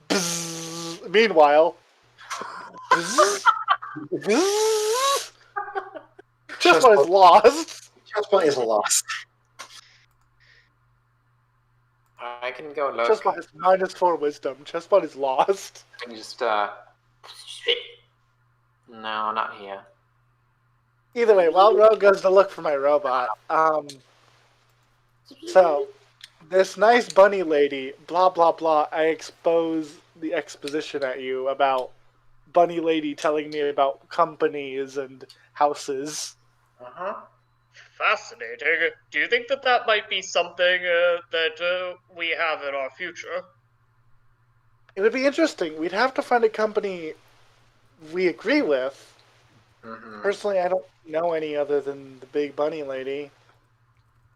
Bzzz. Meanwhile. Bzzz. Bzzz. Chessbot is lost. Chessbot is lost. I can go look. Chessbot has -4 wisdom. Chessbot is lost. I can just No, not here. Either way, Wild Rogue goes to look for my robot. So, this nice bunny lady, blah blah blah, I expose the exposition at you about bunny lady telling me about companies and houses. Uh-huh. Fascinating. Do you think that might be something that we have in our future? It would be interesting. We'd have to find a company we agree with. Mm-hmm. Personally, I don't know any other than the big bunny lady.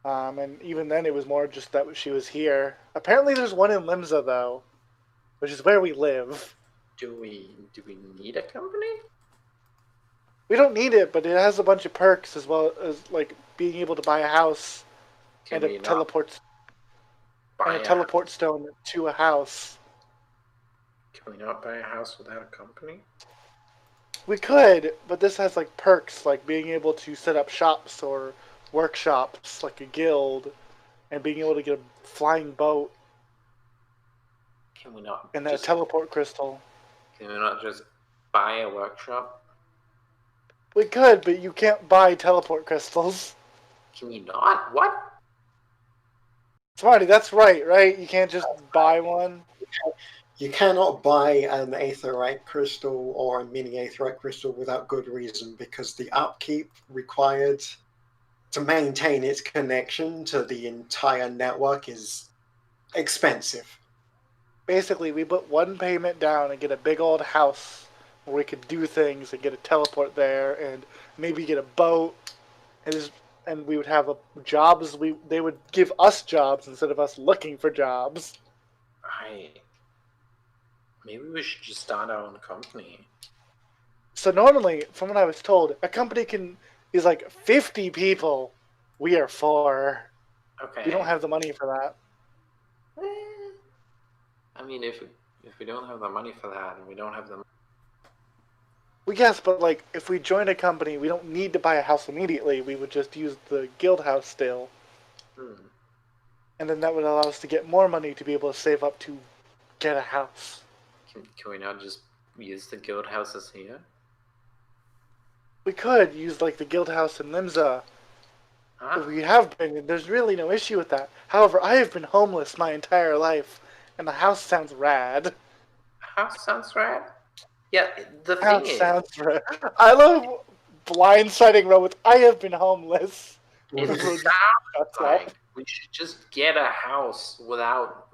And even then, it was more just that she was here. Apparently, there's one in Limsa, though, which is where we live. Do we need a company? We don't need it, but it has a bunch of perks as well as like being able to buy a house Can and we a not teleport teleport stone to a house. Can we not buy a house without a company? We could, but this has like perks like being able to set up shops or workshops like a guild, and being able to get a flying boat Can we not? and a teleport crystal. Can we not just buy a workshop? We could, but you can't buy teleport crystals. Can you not? What? Smarty, that's right? You can't just buy one. You cannot buy an aetherite crystal or a mini aetherite crystal without good reason, because the upkeep required to maintain its connection to the entire network is expensive. Basically, we put one payment down and get a big old house where we could do things and get a teleport there and maybe get a boat, and we would have jobs. They would give us jobs instead of us looking for jobs. Maybe we should just start our own company. So normally, from what I was told, a company is like 50 people. We are 4. Okay. We don't have the money for that. I mean, if we don't have the money for that, and we don't have the Well, yes, but like if we join a company, we don't need to buy a house immediately. We would just use the guild house still, and then that would allow us to get more money to be able to save up to get a house. Can we not just use the guild houses here? We could use like the guild house in Limsa. Huh? We have been. There's really no issue with that. However, I have been homeless my entire life, and the house sounds rad. House sounds rad. Yeah, the thing House is, sounds rad. I love blindsiding Ro with "I have been homeless." it Ro just sounds shuts like up. we should just get a house without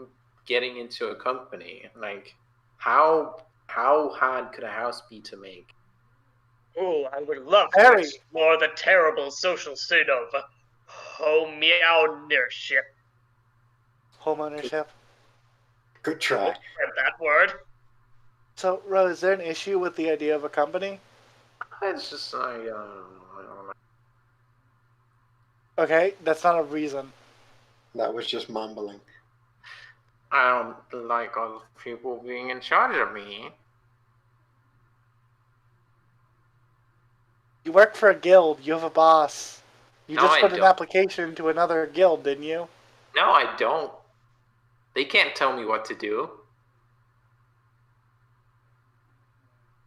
getting into a company. Like, how hard could a house be to make? Oh, I would love to Harry. explore the terrible social sin of homeownership. Home ownership. Good try. Said that word. So, Ro, is there an issue with the idea of a company? It's just I don't know. Okay, that's not a reason. That was just mumbling. I don't like other people being in charge of me. You work for a guild. You have a boss. You No, just I put an don't. application to another guild, didn't you? No, I don't. They can't tell me what to do.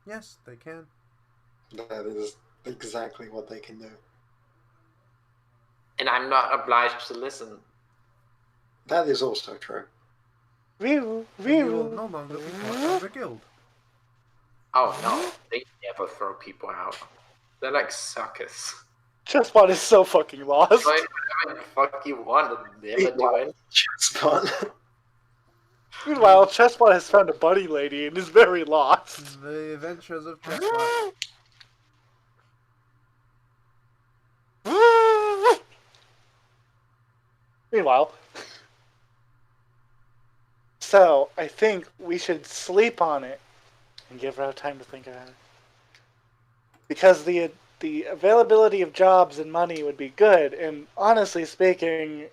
Yes, they can. That is exactly what they can do. And I'm not obliged to listen. That is also true. Roo, And you will roo. no longer be part of the guild. Oh no, they never throw people out. They're like suckers. Chessbot is so fucking lost. Like, whatever the fuck you want, and never do anything. Chessbot. Meanwhile, Chessbot has found a buddy lady and is very lost. The adventures of Chessbot. Meanwhile, so I think we should sleep on it and give her time to think about it. Because the availability of jobs and money would be good, and honestly speaking,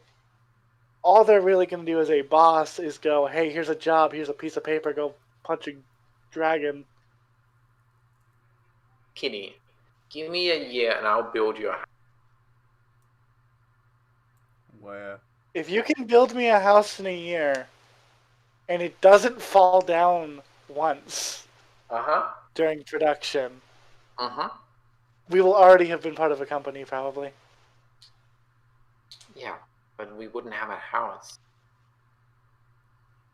all they're really going to do as a boss is go, hey, here's a job, here's a piece of paper, go punch a dragon. Kitty, give me a year and I'll build your house. Where? If you can build me a house in a year, and it doesn't fall down once during production, we will already have been part of a company, probably. Yeah, but we wouldn't have a house.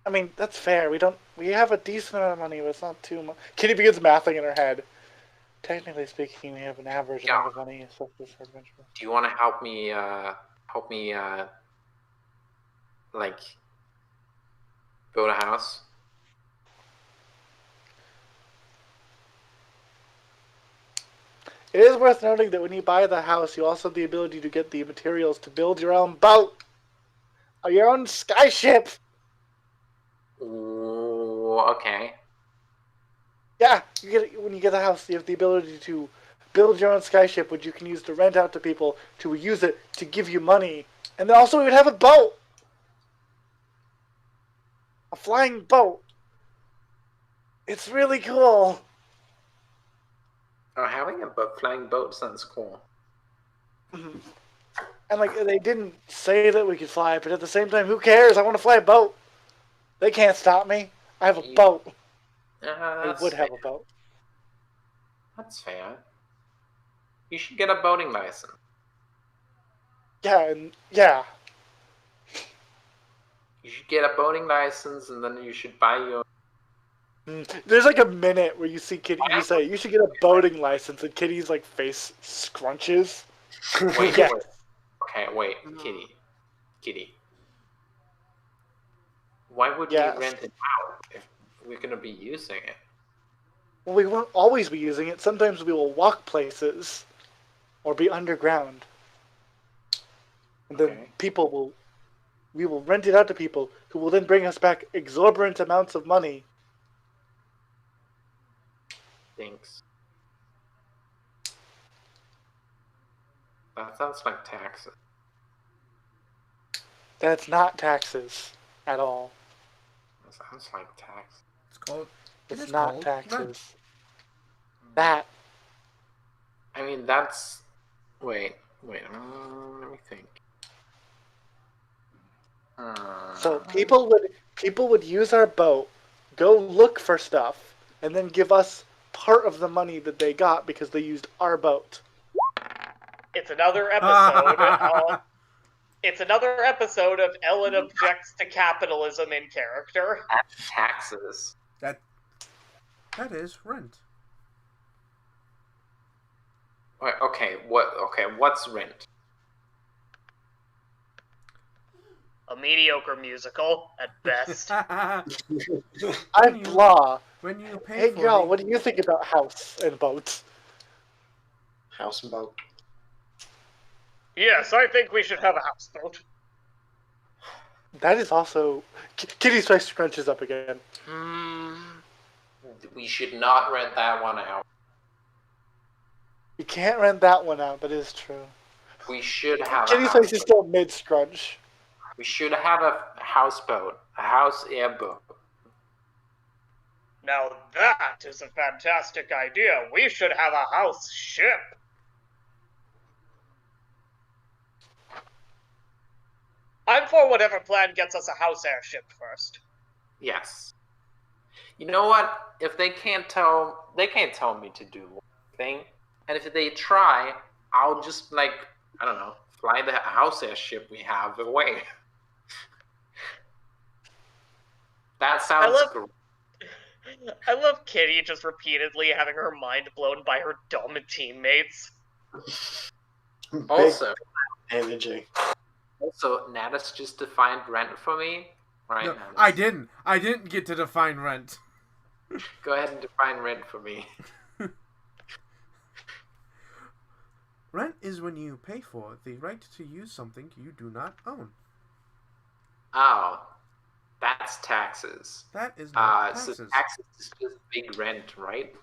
I mean, that's fair. We have a decent amount of money, but it's not too much. Kitty begins mathing in her head. Technically speaking, we have an average amount of money. So this adventure. Do you want to help me, like, build a house? It is worth noting that when you buy the house, you also have the ability to get the materials to build your own boat, or your own skyship. Ooh, okay. Yeah, when you get a house, you have the ability to build your own skyship, which you can use to rent out to people to use it to give you money, and then also we would have a boat, a flying boat. It's really cool. Oh, having a flying boat sounds cool. And like they didn't say that we could fly, but at the same time, who cares? I want to fly a boat. They can't stop me. I have a boat. I would have a boat. That's fair. You should get a boating license. Yeah, and yeah. You should get a boating license, and then you should buy your. There's like a minute where you see Kitty. You say you should get a boating license, and Kitty's like face scrunches. Wait, Yeah. wait. Okay, wait, Kitty. Why would we rent it out if we're gonna be using it? Well, we won't always be using it. Sometimes we will walk places, or be underground, and then we will rent it out to people who will then bring us back exorbitant amounts of money. Thanks. That sounds like taxes. That's not taxes at all. That sounds like tax. It's called. It's not taxes. That. I mean, that's. Wait. Let me think. So people would use our boat, go look for stuff, and then give us part of the money that they got because they used our boat. It's another episode. It's another episode of Ellen objects to capitalism in character. That's taxes. That is rent. Wait, okay, what's rent? A mediocre musical, at best. I'm blah. When you pay Hey, for y'all, the- what do you think about house and boats? House and boat. Yes, I think we should have a houseboat. That is also... Kitty's face scrunches up again. We should not rent that one out. You can't rent that one out, that is true. We should have Kitty's face is still mid-scrunch. We should have a houseboat, a house airboat. Now that is a fantastic idea. We should have a house ship. I'm for whatever plan gets us a house airship first. Yes. You know what? If they can't tell me to do anything, and if they try, I'll just I don't know, fly the house airship we have away. That sounds great. I love Kitty just repeatedly having her mind blown by her dumb teammates. Also, Energy. Natus just defined rent for me. Right, No, Natus? I didn't get to define rent. Go ahead and define rent for me. Rent is when you pay for the right to use something you do not own. Oh, that's taxes. That is not So taxes. taxes is just big rent, right?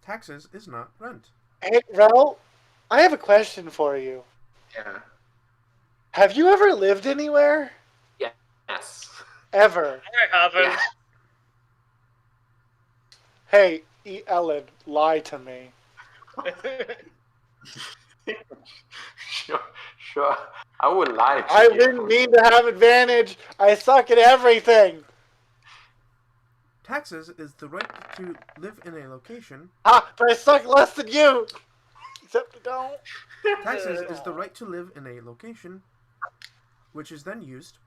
Taxes is not rent. Hey, Rel, I have a question for you. Yeah. Have you ever lived anywhere? Yes. Ever? I haven't. Yeah. Hey, Ellen, lie to me. Sure. I would lie to I you. didn't mean to have advantage. I suck at everything. Taxes is the right to live in a location. Ah, but I suck less than you. Except I don't. Taxes is the right to live in a location, which is then used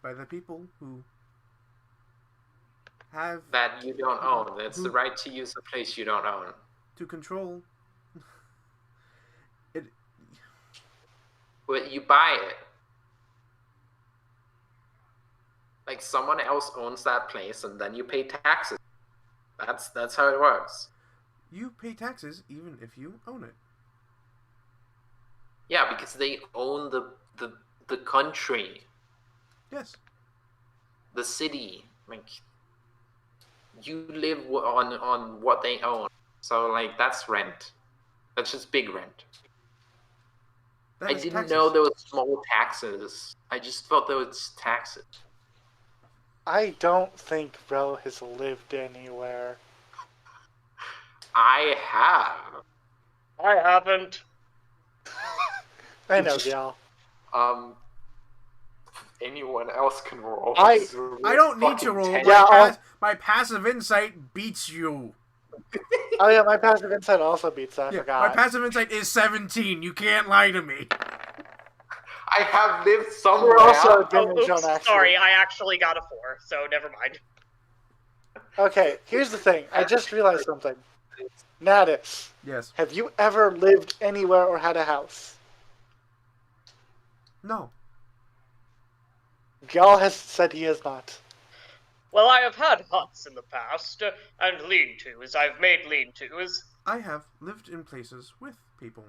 by the people who have That you don't own. That's the right to use a place you don't own. to control it. But you buy it. Like someone else owns that place and then you pay taxes. That's how it works. You pay taxes even if you own it. Yeah, because they own the country, Yes. the city. Like you live on what they own. So like that's rent. That's just big rent. That I is didn't taxes. know there was small taxes. I just thought there was taxes. I don't think Rel has lived anywhere. I have. I haven't. I know, y'all. Anyone else can roll. I This is a I don't need fucking to roll. ten. Yeah, My passive insight beats you. Oh yeah, my passive insight also beats that. I Yeah, forgot. my passive insight is 17. You can't lie to me. I have lived somewhere. We're also Oh, advantage on oops, accident. sorry, I actually got a 4, so never mind. Okay, here's the thing. I just realized something. Natus, Yes. have you ever lived anywhere or had a house? No. Gal has said he has not. Well, I have had huts in the past, and lean-tos. I've made lean-tos. I have lived in places with people,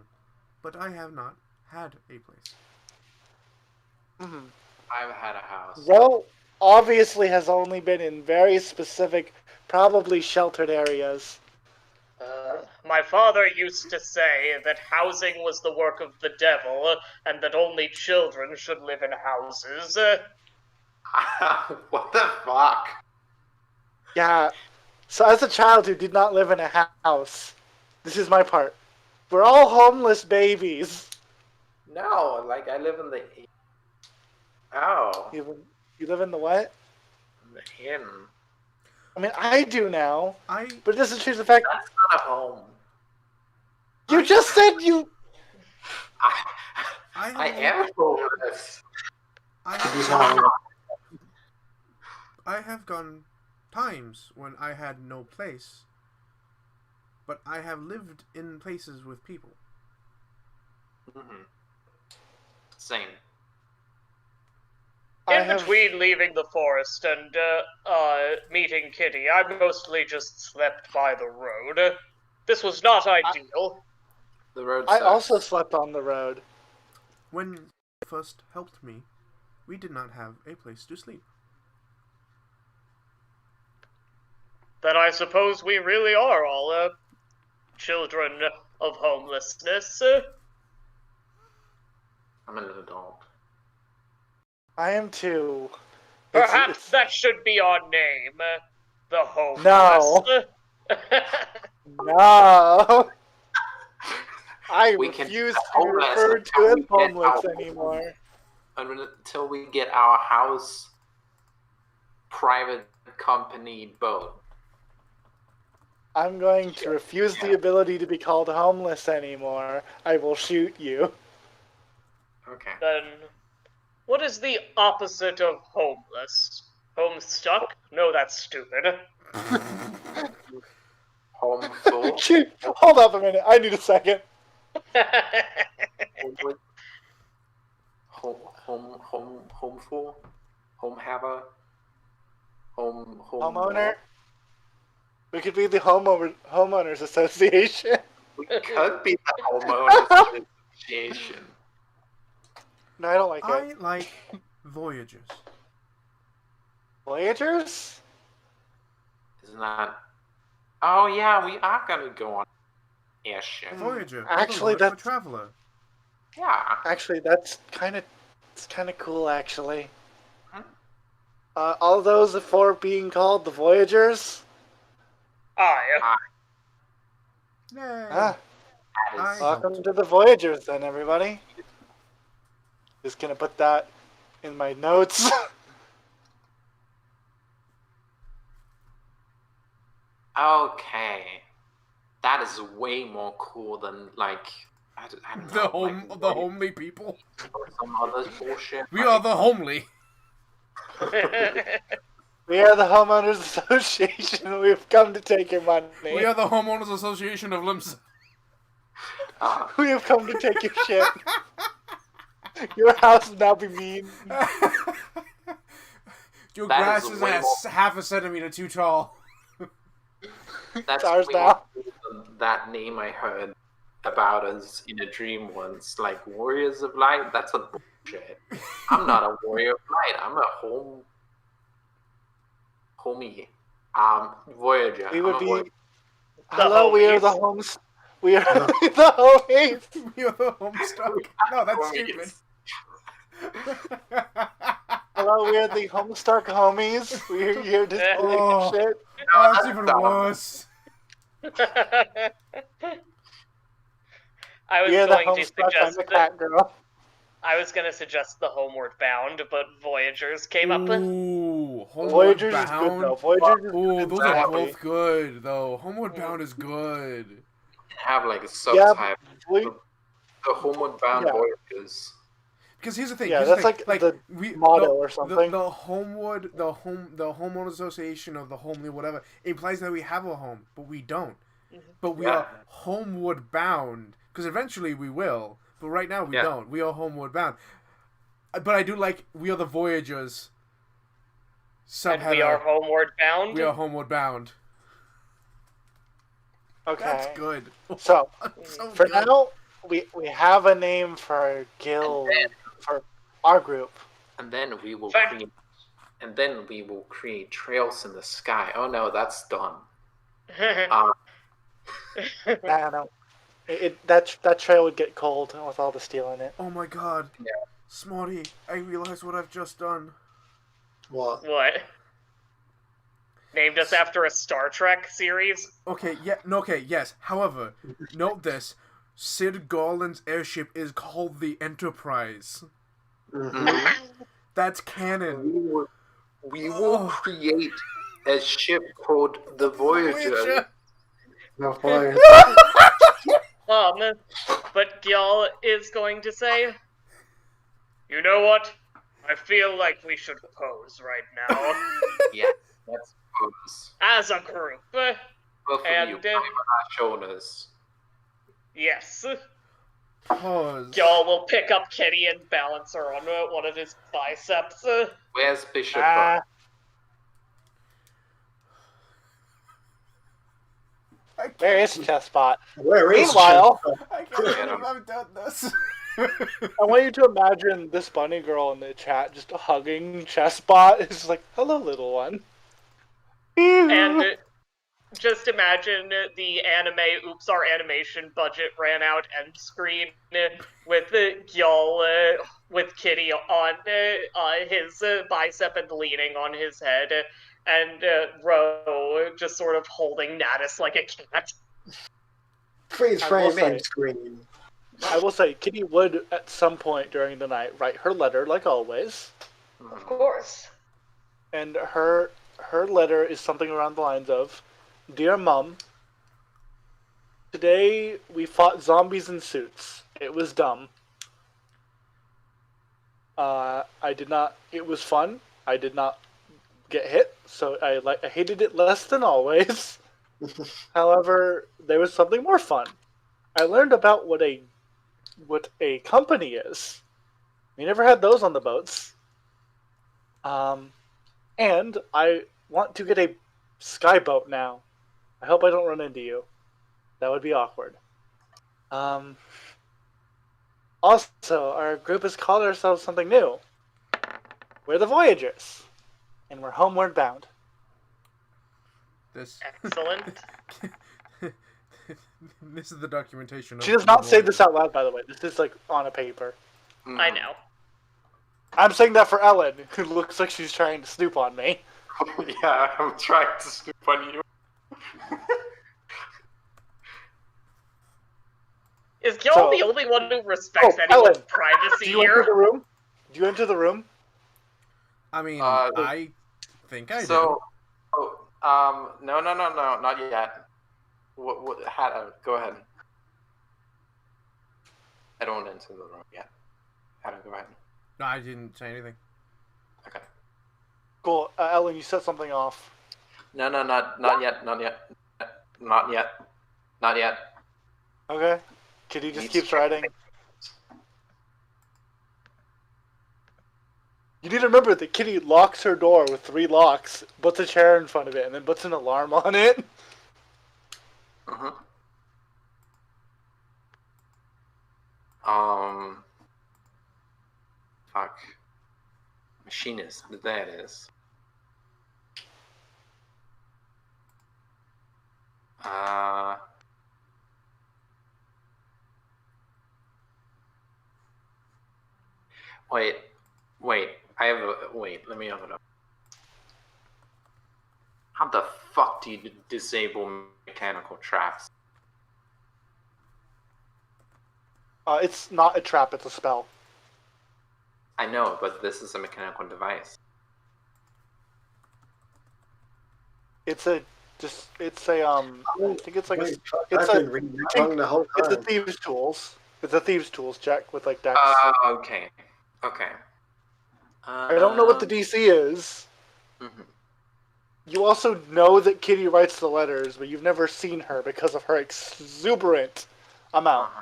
but I have not had a place. I've had a house. Rel obviously has only been in very specific, probably sheltered areas. My father used to say that housing was the work of the devil, and that only children should live in houses. What the fuck? Yeah, So as a child who did not live in a house, this is my part. We're all homeless babies. No, like I live in the. Oh, You live in the what? the inn. I mean, I do now, I but it doesn't change the fact That's not a home. you just said you. I am homeless. I To be have, honest, I have gone times when I had no place, but I have lived in places with people. Mm-hmm. Same. In between leaving the forest and meeting Kitty, I mostly just slept by the road. This was not ideal. The road I sucks. also slept on the road. When you first helped me, we did not have a place to sleep. Then I suppose we really are all children of homelessness. I'm an adult. I am too. Perhaps that should be our name. The homeless. No. No. I We can refuse be to homeless refer until to we as get homeless our- anymore. Until we get our house private company boat. I'm going to refuse the ability to be called homeless anymore. I will shoot you. Okay. Then, what is the opposite of homeless? Homestuck? No, that's stupid. Home full. Hold up a minute. I need a second. Home full. Home haver. Home. Homeowner? We could be the homeowners association. We could be the homeowners association. No, I don't like I it. like voyagers. Voyagers? Isn't that? Oh yeah, we are gonna go on airship. A voyager. Actually, other word for that's- traveler. Yeah. Actually, that's kind of cool. Actually, Huh? all those for being called the Voyagers. Aye. Yay. Ah, That is, welcome to the Voyagers, then, everybody. Just gonna put that in my notes. okay. That is way more cool than like I don't know, The homely people. or some other bullshit. We are the homely. We are the homeowners association. We've come to take your money. We are the homeowners association of Limsa. We have come to take your shit. Your house will now be mean. Your That grass is is way half a centimeter too tall. That's ours way now. more cool than that name I heard about us in a dream once. Like Warriors of Light. That's a bullshit. I'm not a warrior of light. I'm a homie. Voyager. We I'm would a be. voyager. Hello, we are the homies. homes. We are the homies. We are the homestuck. No, that's Homies. stupid. Hello, we are the Homestuck homies. We're here to take Oh. shit. Oh, that's even dumb. worse. I was We are the going to Homestuck. I'm suggest the cat girl. I was going to suggest the Homeward Bound, but Voyagers came up. Ooh, Homeward Voyagers is Bound. good though. Voyagers is Ooh, good. those are Happy. both good though. Homeward Bound is good. Have like a Yeah, subtype. we- The Homeward Bound Yeah. Voyagers. Because here's the thing. Yeah, here's the that's thing. like the motto or something. The homeowners association of the homely whatever implies that we have a home, but we don't. But we Yeah. are homeward bound because eventually we will. But right now we Yeah. don't. We are homeward bound. But I do like we are the voyagers. And we are Homeward Bound. We are homeward bound. Okay. That's good. So So for good. now, we have a name for our guild, for our group. And then we will Fact. create. And then we will create trails in the sky. Oh no, that's done. I don't know. That trail would get cold with all the steel in it. Oh my god. Yeah. Smarty, I realize what I've just done. What? What? named us after a Star Trek series. Okay, yeah, no, okay, yes. However, note this: Sid Garland's airship is called the Enterprise. That's canon. We will create a ship called the Voyager. No, boy. But Gyal is going to say, "You know what? I feel like we should pose right now Yeah, let's pose. as a group." Both of And, you, on our shoulders. Yes. Pause. Gyal will pick up Kitty and balance her on one of his biceps. Where's Bishop? Where is Chessbot? Where is Meanwhile, I can't believe I've done this. I want you to imagine this bunny girl in the chat just hugging Chessbot. It's just like, hello, little one. And just imagine the anime "Oops, our animation budget ran out" end screen with Gyal with Kitty on his bicep and leaning on his head, and Ro just sort of holding Natus like a cat. freeze I will frame say- end screen? I will say, Kitty would, at some point during the night, write her letter, like always. Of course. And her letter is something around the lines of, Dear Mum, today we fought zombies in suits. It was dumb. It was fun. I did not get hit, so I hated it less than always. However, there was something more fun. I learned about what a company is. We never had those on the boats. And I want to get a skyboat now. I hope I don't run into you. That would be awkward. Also, our group has called ourselves something new. We're the Voyagers. And we're homeward bound. This. Excellent. This is the documentation. She does not say this out loud, by the way. This is like on a paper. I know. I'm saying that for Ellen, who looks like she's trying to snoop on me. Yeah, I'm trying to snoop on you. Is Gyal So- the only one who respects Oh, anyone's Ellen, privacy Do you enter here? the room? Do you enter the room? I mean, Uh, I think I So, no, not yet. Go ahead. I don't want to enter the room yet. Hannah, go ahead. do. No, I didn't say anything. Okay. Cool. Ellen, you set something off. No, not yet. Okay. Kitty just Needs keeps to- writing. You need to remember that Kitty locks her door with 3 locks, puts a chair in front of it, and then puts an alarm on it. Mm-hmm. Fuck. Machinist. There it is. Wait. Let me open it up. How the fuck do you disable mechanical traps? It's not a trap, it's a spell. I know, but this is a mechanical device. I think it's like Wait, it's I've a- been reading it wrong the whole it's a time. thieves' tools. It's a thieves' tools check with like dex. Okay. I don't know what the DC is. Mhm. You also know that Kitty writes the letters, but you've never seen her because of her exuberant amount.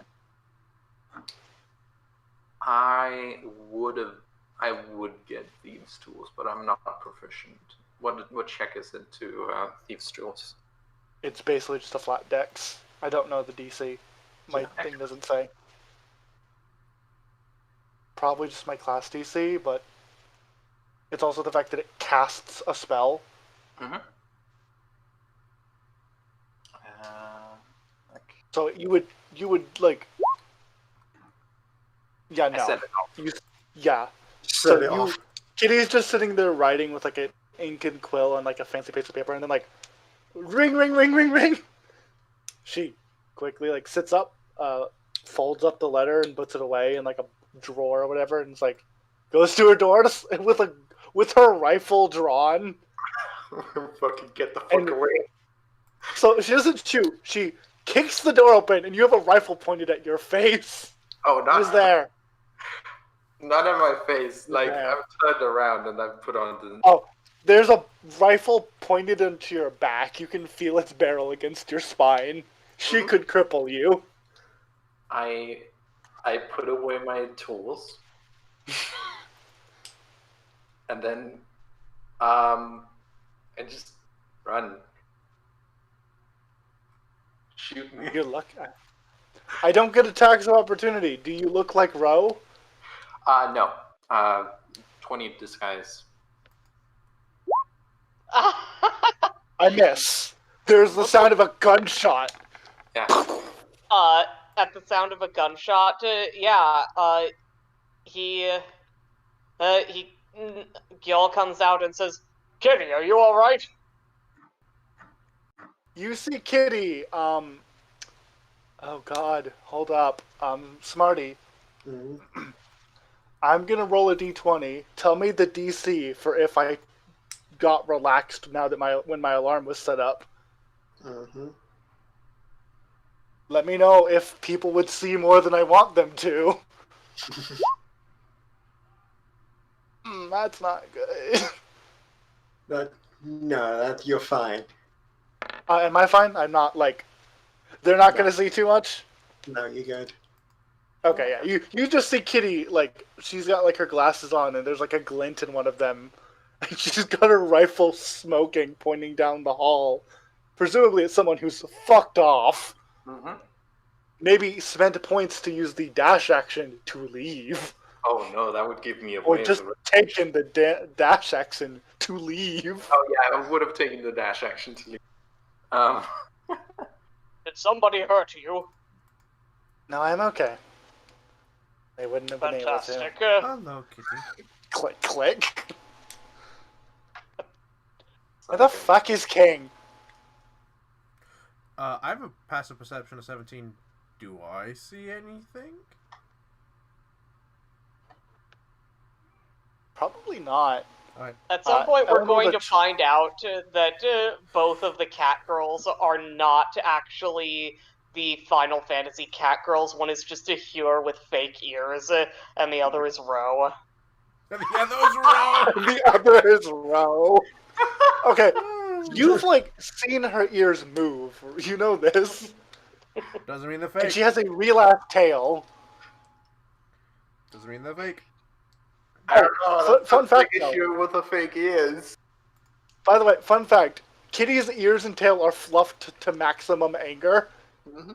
I would get thieves tools, but I'm not proficient. What check is it to thieves tools? It's basically just a flat dex. I don't know the DC. My Yeah. thing doesn't say. Probably just my class DC, but it's also the fact that it casts a spell. Mm-hmm. So you would like. Yeah, I no. said it off. Yeah. Set it you, off. Kitty's just sitting there writing with like a ink and quill on like a fancy piece of paper, and then like ring, ring, ring, ring, ring. She quickly like sits up, folds up the letter and puts it away in like a drawer or whatever, and it's like goes to her door with her rifle drawn. Fucking get the fuck And- away. So she doesn't shoot. She kicks the door open, and you have a rifle pointed at your face. Oh, Who's there? Not in my face. Like, Yeah. I'm turned around and I've put on the... Oh, there's a rifle pointed into your back. You can feel its barrel against your spine. She could cripple you. I put away my tools. And then, I just run. Shoot me. You're lucky. I don't get attacks of opportunity. Do you look like Ro? No. 20 disguise. I miss. There's the sound of a gunshot. Yeah. At the sound of a gunshot, Gil comes out and says, Kitty, are you alright? You see Kitty, oh god, hold up. Smarty, Mm-hmm. I'm gonna roll a d20. Tell me the DC for if I got relaxed now that when my alarm was set up. Mm-hmm. Let me know if people would see more than I want them to. That's not good. You're fine. Am I fine? I'm not, like... They're not gonna see too much? No, you're good. Okay, yeah. You just see Kitty, like, she's got, like, her glasses on, and there's, like, a glint in one of them. And she's got her rifle smoking, pointing down the hall. Presumably it's someone who's fucked off. Mm-hmm. Maybe spent points to use the dash action to leave. Oh no, that would give me a Or way just of... taken the dash action to leave. Oh yeah, I would have taken the dash action to leave. Did somebody hurt you? No, I'm okay. They wouldn't have been able to. Fantastic. Hello, Kitty. Click, click. Where the fuck is King? I have a passive perception of 17. Do I see anything? Probably not. Alright. At some point, I we're don't know going the to find out that both of the cat girls are not actually the Final Fantasy cat girls. One is just a Hure with fake ears, and the other is Ro. Yeah, those wrong. The other is Ro. Okay, you've like seen her ears move. You know this. Doesn't mean they're And fake. she has a real ass tail. Doesn't mean they're fake. I don't know. Fun fact, Big though. issue with a fake is. By the way, fun fact: Kitty's ears and tail are fluffed to maximum anger. Mm-hmm.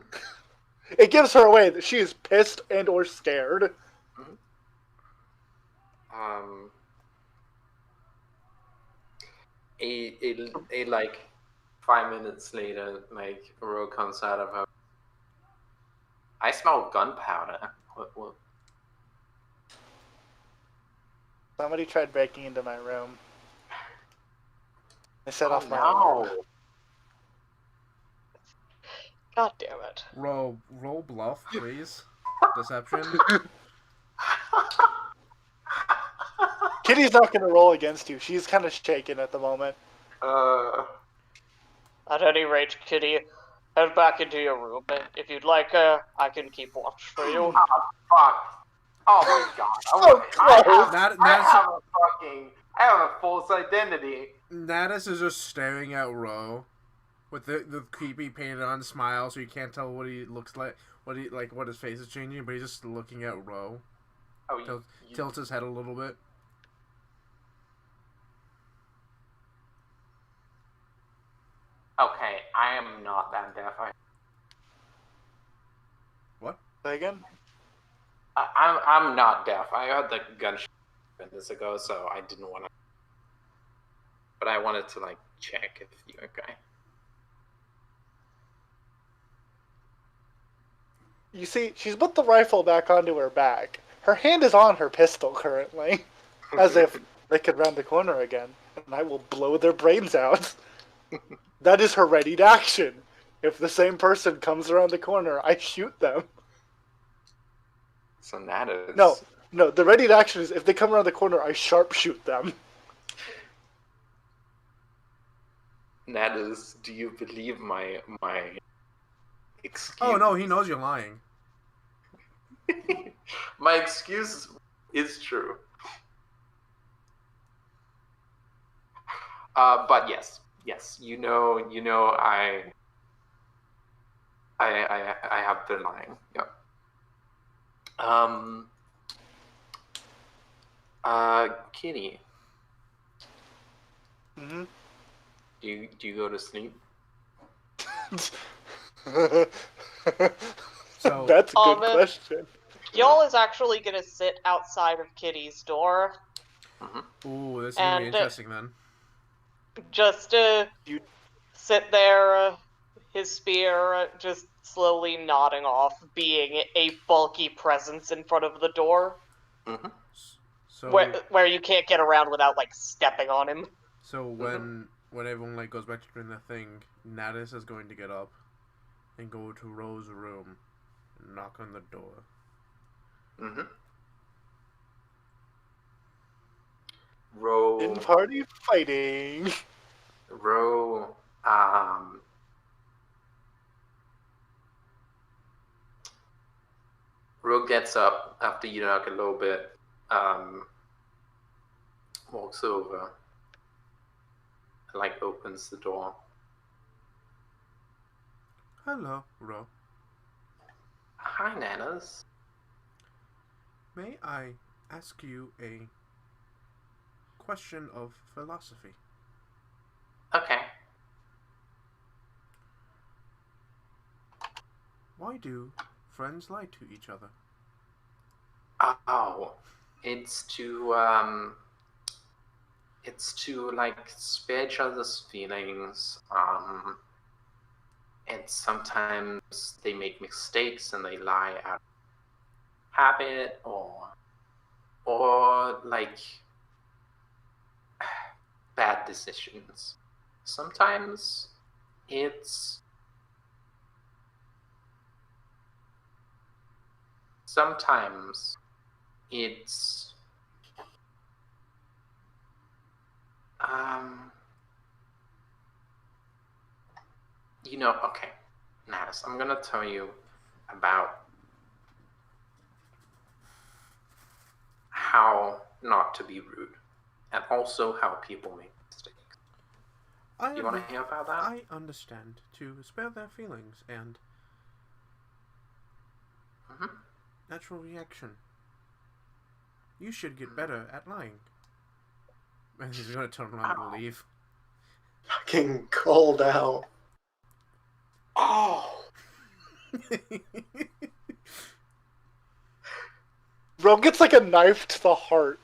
It gives her away that she is pissed and or scared. A like 5 minutes later, like Ro comes out of her. I smell gunpowder. What? Somebody tried breaking into my room. I set Oh, off my alarm. no. God damn it. Roll bluff, please. Deception. Kitty's not going to roll against you. She's kind of shaken at the moment. At any rate, Kitty, head back into your room. If you'd like, I can keep watch for you. Fuck. Oh my god. So close. I have a false identity. Natus is just staring at Ro with the creepy painted on smile, so you can't tell what he looks like, what his face is changing, but he's just looking at Ro. Oh, Tilts his head a little bit. Okay, I am not that deaf. Say again? I'm not deaf. I heard the gunshot minutes ago, so I didn't want to. But I wanted to like check if you're okay. You see, she's put the rifle back onto her back. Her hand is on her pistol currently, as if they could round the corner again. and I will blow their brains out. That is her readied action. If the same person comes around the corner, I shoot them. So that is... No, the readied action is if they come around the corner, I sharpshoot them. That is, do you believe my excuse? Oh no, he knows you're lying. My excuse is true. But yes, you know, I have been lying. Yep. Kitty. Mm-hmm. Do you go to sleep? So That's a good question. Y'all is actually gonna sit outside of Kitty's door. ooh, this is gonna be And, interesting then. Just sit there, his spear just slowly nodding off, being a bulky presence in front of the door, So where you can't get around without like stepping on him. So when everyone like goes back to doing their thing, Natus is going to get up and go to Ro's room and knock on the door. Ro In party fighting. Ro Ro gets up after you knock a little bit, walks over, and like opens the door. Hello, Ro. Hi, Nanas. May I ask you a question of philosophy? Okay. Why do friends lie to each other? Oh, it's to like spare each other's feelings. And sometimes they make mistakes and they lie out of habit or like bad decisions. Sometimes it's okay, Nas, I'm gonna tell you about how not to be rude and also how people make mistakes. You want to hear about that? I understand. To spare their feelings and natural reaction. You should get better at lying. And he's gonna turn around and leave. Fucking called out. Oh! Bro gets like a knife to the heart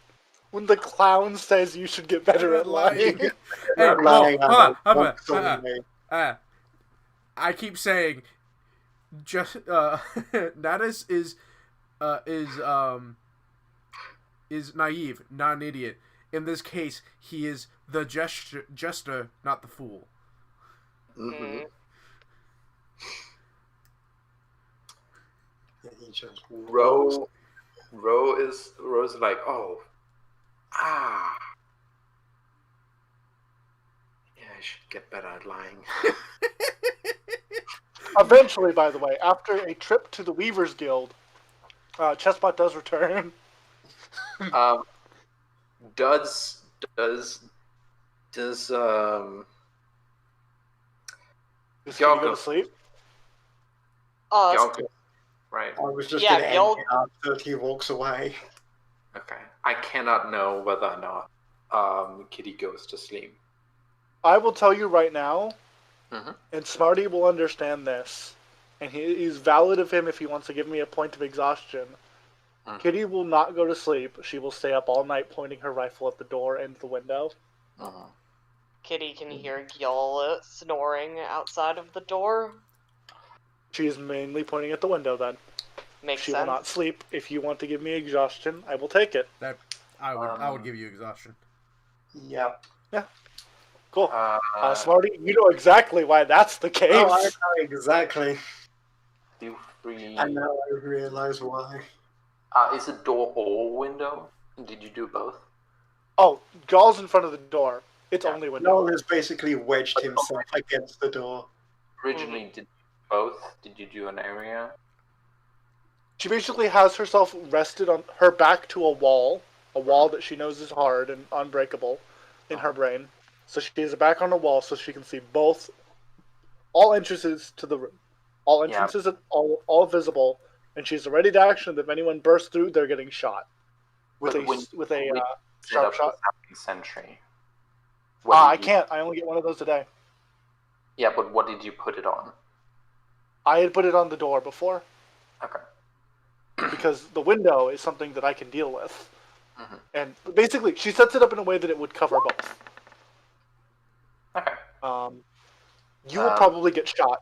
when the clown says you should get better at lying. Hey, Not lying, hold on. what's on me? I keep saying, just Natus is naive, not an idiot. In this case, he is the jester, not the fool. He just Ro is like, oh, yeah, I should get better at lying. Eventually, by the way, after a trip to the Weavers Guild, Chessbot does return. Does Does Y'all he go go. to sleep? y'all go, right? I was just Yeah, gonna y'all- end it after he walks away. Okay. I cannot know whether or not Kitty goes to sleep. I will tell you right now, Mhm. and Smarty will understand this, and he's valid of him if he wants to give me a point of exhaustion. Kitty will not go to sleep. She will stay up all night pointing her rifle at the door and the window. Kitty can hear y'all snoring outside of the door. She is mainly pointing at the window then. Makes She sense. will not sleep. If you want to give me exhaustion, I will take it. That I would give you exhaustion. Yep. Cool. Smarty, you know exactly why that's the case. Oh, I know exactly. 2, 3. And now I realize why. Is it door or window? Did you do both? Oh, Gall's in front of the door. It's Yeah. only window. Noel has basically wedged himself against the door. Originally, did both? Did you do an area? She basically has herself rested on her back to a wall that she knows is hard and unbreakable in her brain. So she has her back on a wall so she can see all entrances to the room. All entrances are all visible, and she's ready to action. If anyone bursts through, they're getting shot with a sharp shot. Sentry. I can't. I only get one of those a day. Yeah, but what did you put it on? I had put it on the door before. Okay. Because the window is something that I can deal with. Mm-hmm. And basically, she sets it up in a way that it would cover both. Okay. You will probably get shot.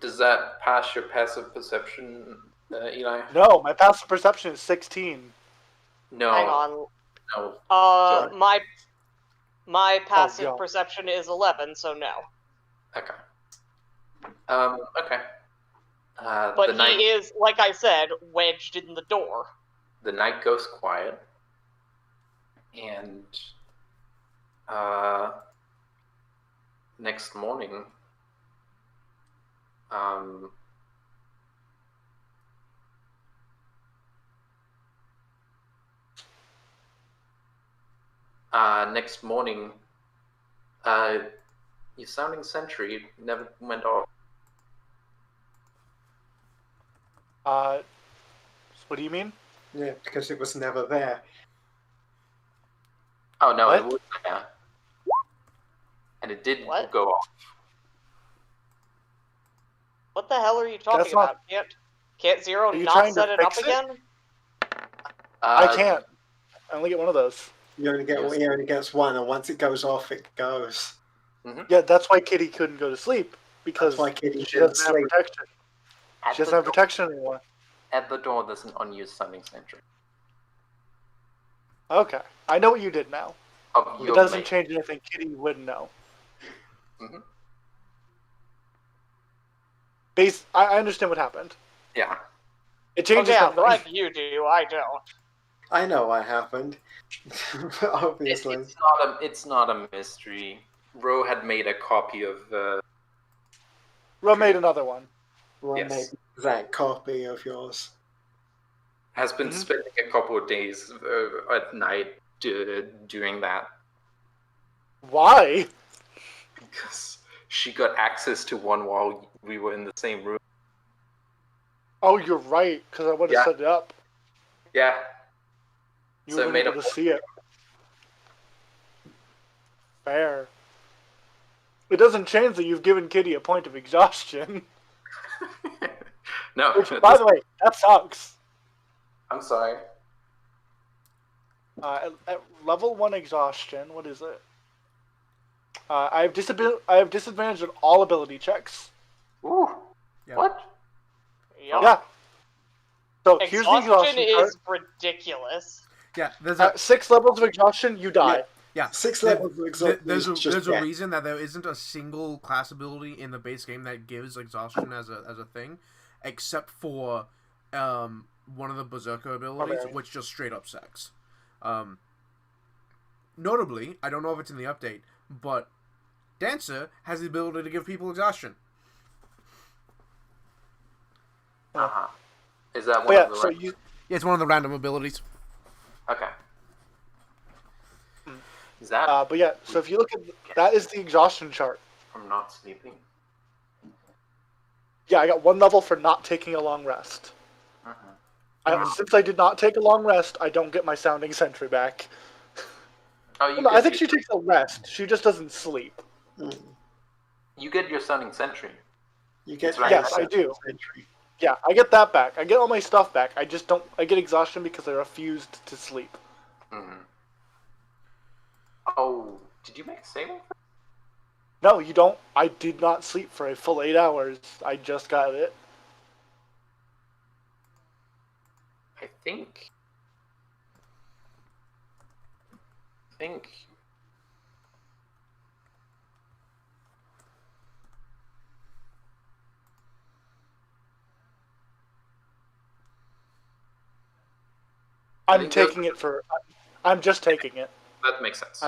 Does that pass your passive perception, Eli? No, my passive perception is 16. No. Hang on. No. My passive perception is 11, so no. Okay. Okay. But he is, like I said, wedged in the door. The night goes quiet, and next morning, your sounding sentry never went off. What do you mean? Yeah, because it was never there. Oh no, What? it was there, and it did What? go off. What the hell are you talking about? Can't Zero not set it up again? I can't. I only get one of those. You only gets one, and once it goes off, it goes. Mm-hmm. Yeah, that's why Kitty couldn't go to sleep, because That's why Kitty she doesn't have sleep. protection. She doesn't have protection anymore. At the door, there's an unused sounding sentry. Okay, I know what you did now. It doesn't change anything. Kitty wouldn't know. Mm-hmm. I understand what happened. Yeah. It changes okay, I'm nothing. glad you do. I don't. I know what happened. Obviously. It's not a mystery. Ro had made a copy of. Ro made another one. Well, Yes. maybe that copy of yours. Has been spending a couple of days at night doing that. Why? Because she got access to one while we were in the same room. Oh, you're right, because I would have set it up. Yeah. You So would have been able to see it. Fair. It doesn't change that you've given Kitty a point of exhaustion. No. Which, by the way, that sucks. I'm sorry. At level 1 exhaustion, what is it? I have disadvantage on all ability checks. Ooh. Yeah. What? Yep. Yeah. So here's the Exhaustion exhaustion is ridiculous. Yeah, there's At 6 levels of exhaustion, you die. Yeah, 6 levels of exhaustion. There's a reason that there isn't a single class ability in the base game that gives exhaustion as a thing, except for one of the berserker abilities, which just straight up sucks. Notably, I don't know if it's in the update, but Dancer has the ability to give people exhaustion. Uh-huh. Is that one of the Yeah, it's one of the random abilities. Okay. Is that But yeah, so if you look at that is the exhaustion chart. from not sleeping? Yeah, I got 1 level for not taking a long rest. Since I did not take a long rest, I don't get my sounding sentry back. Oh, I think she takes a rest. She just doesn't sleep. You get your sounding sentry. You get Yes, I do. Yeah, I get that back. I get all my stuff back. I just don't. I get exhaustion because I refused to sleep. Mm-hmm. Oh, did you make a saving? No, you don't. I did not sleep for a full 8 hours. I just got it. I think think. I'm taking it for. I'm just taking it. That makes sense.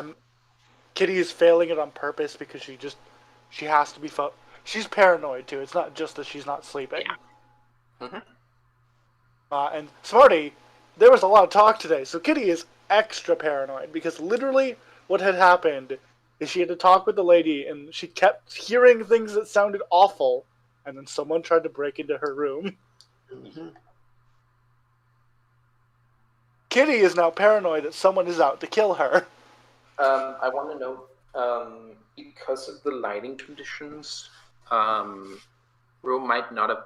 Kitty is failing it on purpose because she has to be. She's paranoid too. It's not just that she's not sleeping. Yeah. Mm-hmm. And Smarty, there was a lot of talk today, so Kitty is extra paranoid because literally what had happened is she had to talk with the lady and she kept hearing things that sounded awful, and then someone tried to break into her room. Mm-hmm. Kitty is now paranoid that someone is out to kill her. I want to know, because of the lighting conditions, Rome might not have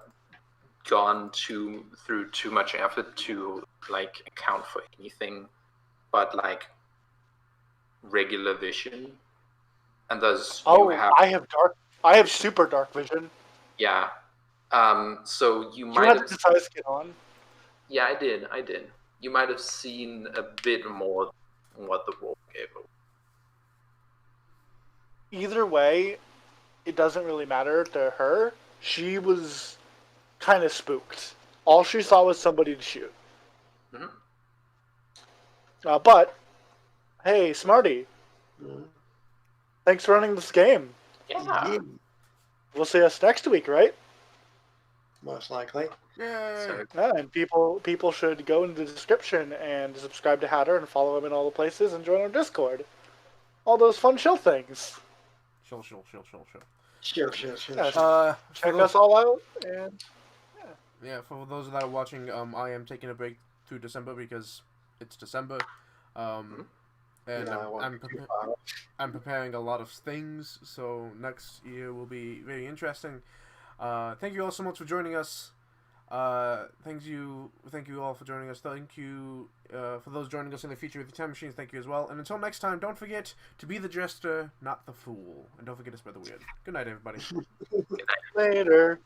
gone through too much effort to like account for anything but like regular vision, and thus you have I have super dark vision. yeah. So you You might had have this eye skin on. yeah, I did. You might have seen a bit more than what the roll gave. Either way, it doesn't really matter to her. She was kind of spooked. All she saw was somebody to shoot. Mm-hmm. But, hey, Smarty, Mm-hmm. thanks for running this game. Yeah. We'll see us next week, right? Most likely. Yay! So, Yeah, and people should go into the description and subscribe to Hatter and follow him in all the places and join our Discord. All those fun chill things. Chill. Sure. Check us all out, and Yeah, for those that are watching, I am taking a break through December because it's December, and Yeah, I'm preparing a lot of things. So next year will be very interesting. Thank you all so much for joining us. Thank you all for joining us. Thank you for those joining us in the future with the time machines. Thank you as well. And until next time, don't forget to be the jester, not the fool, and don't forget to spread the word. Good night, everybody. later.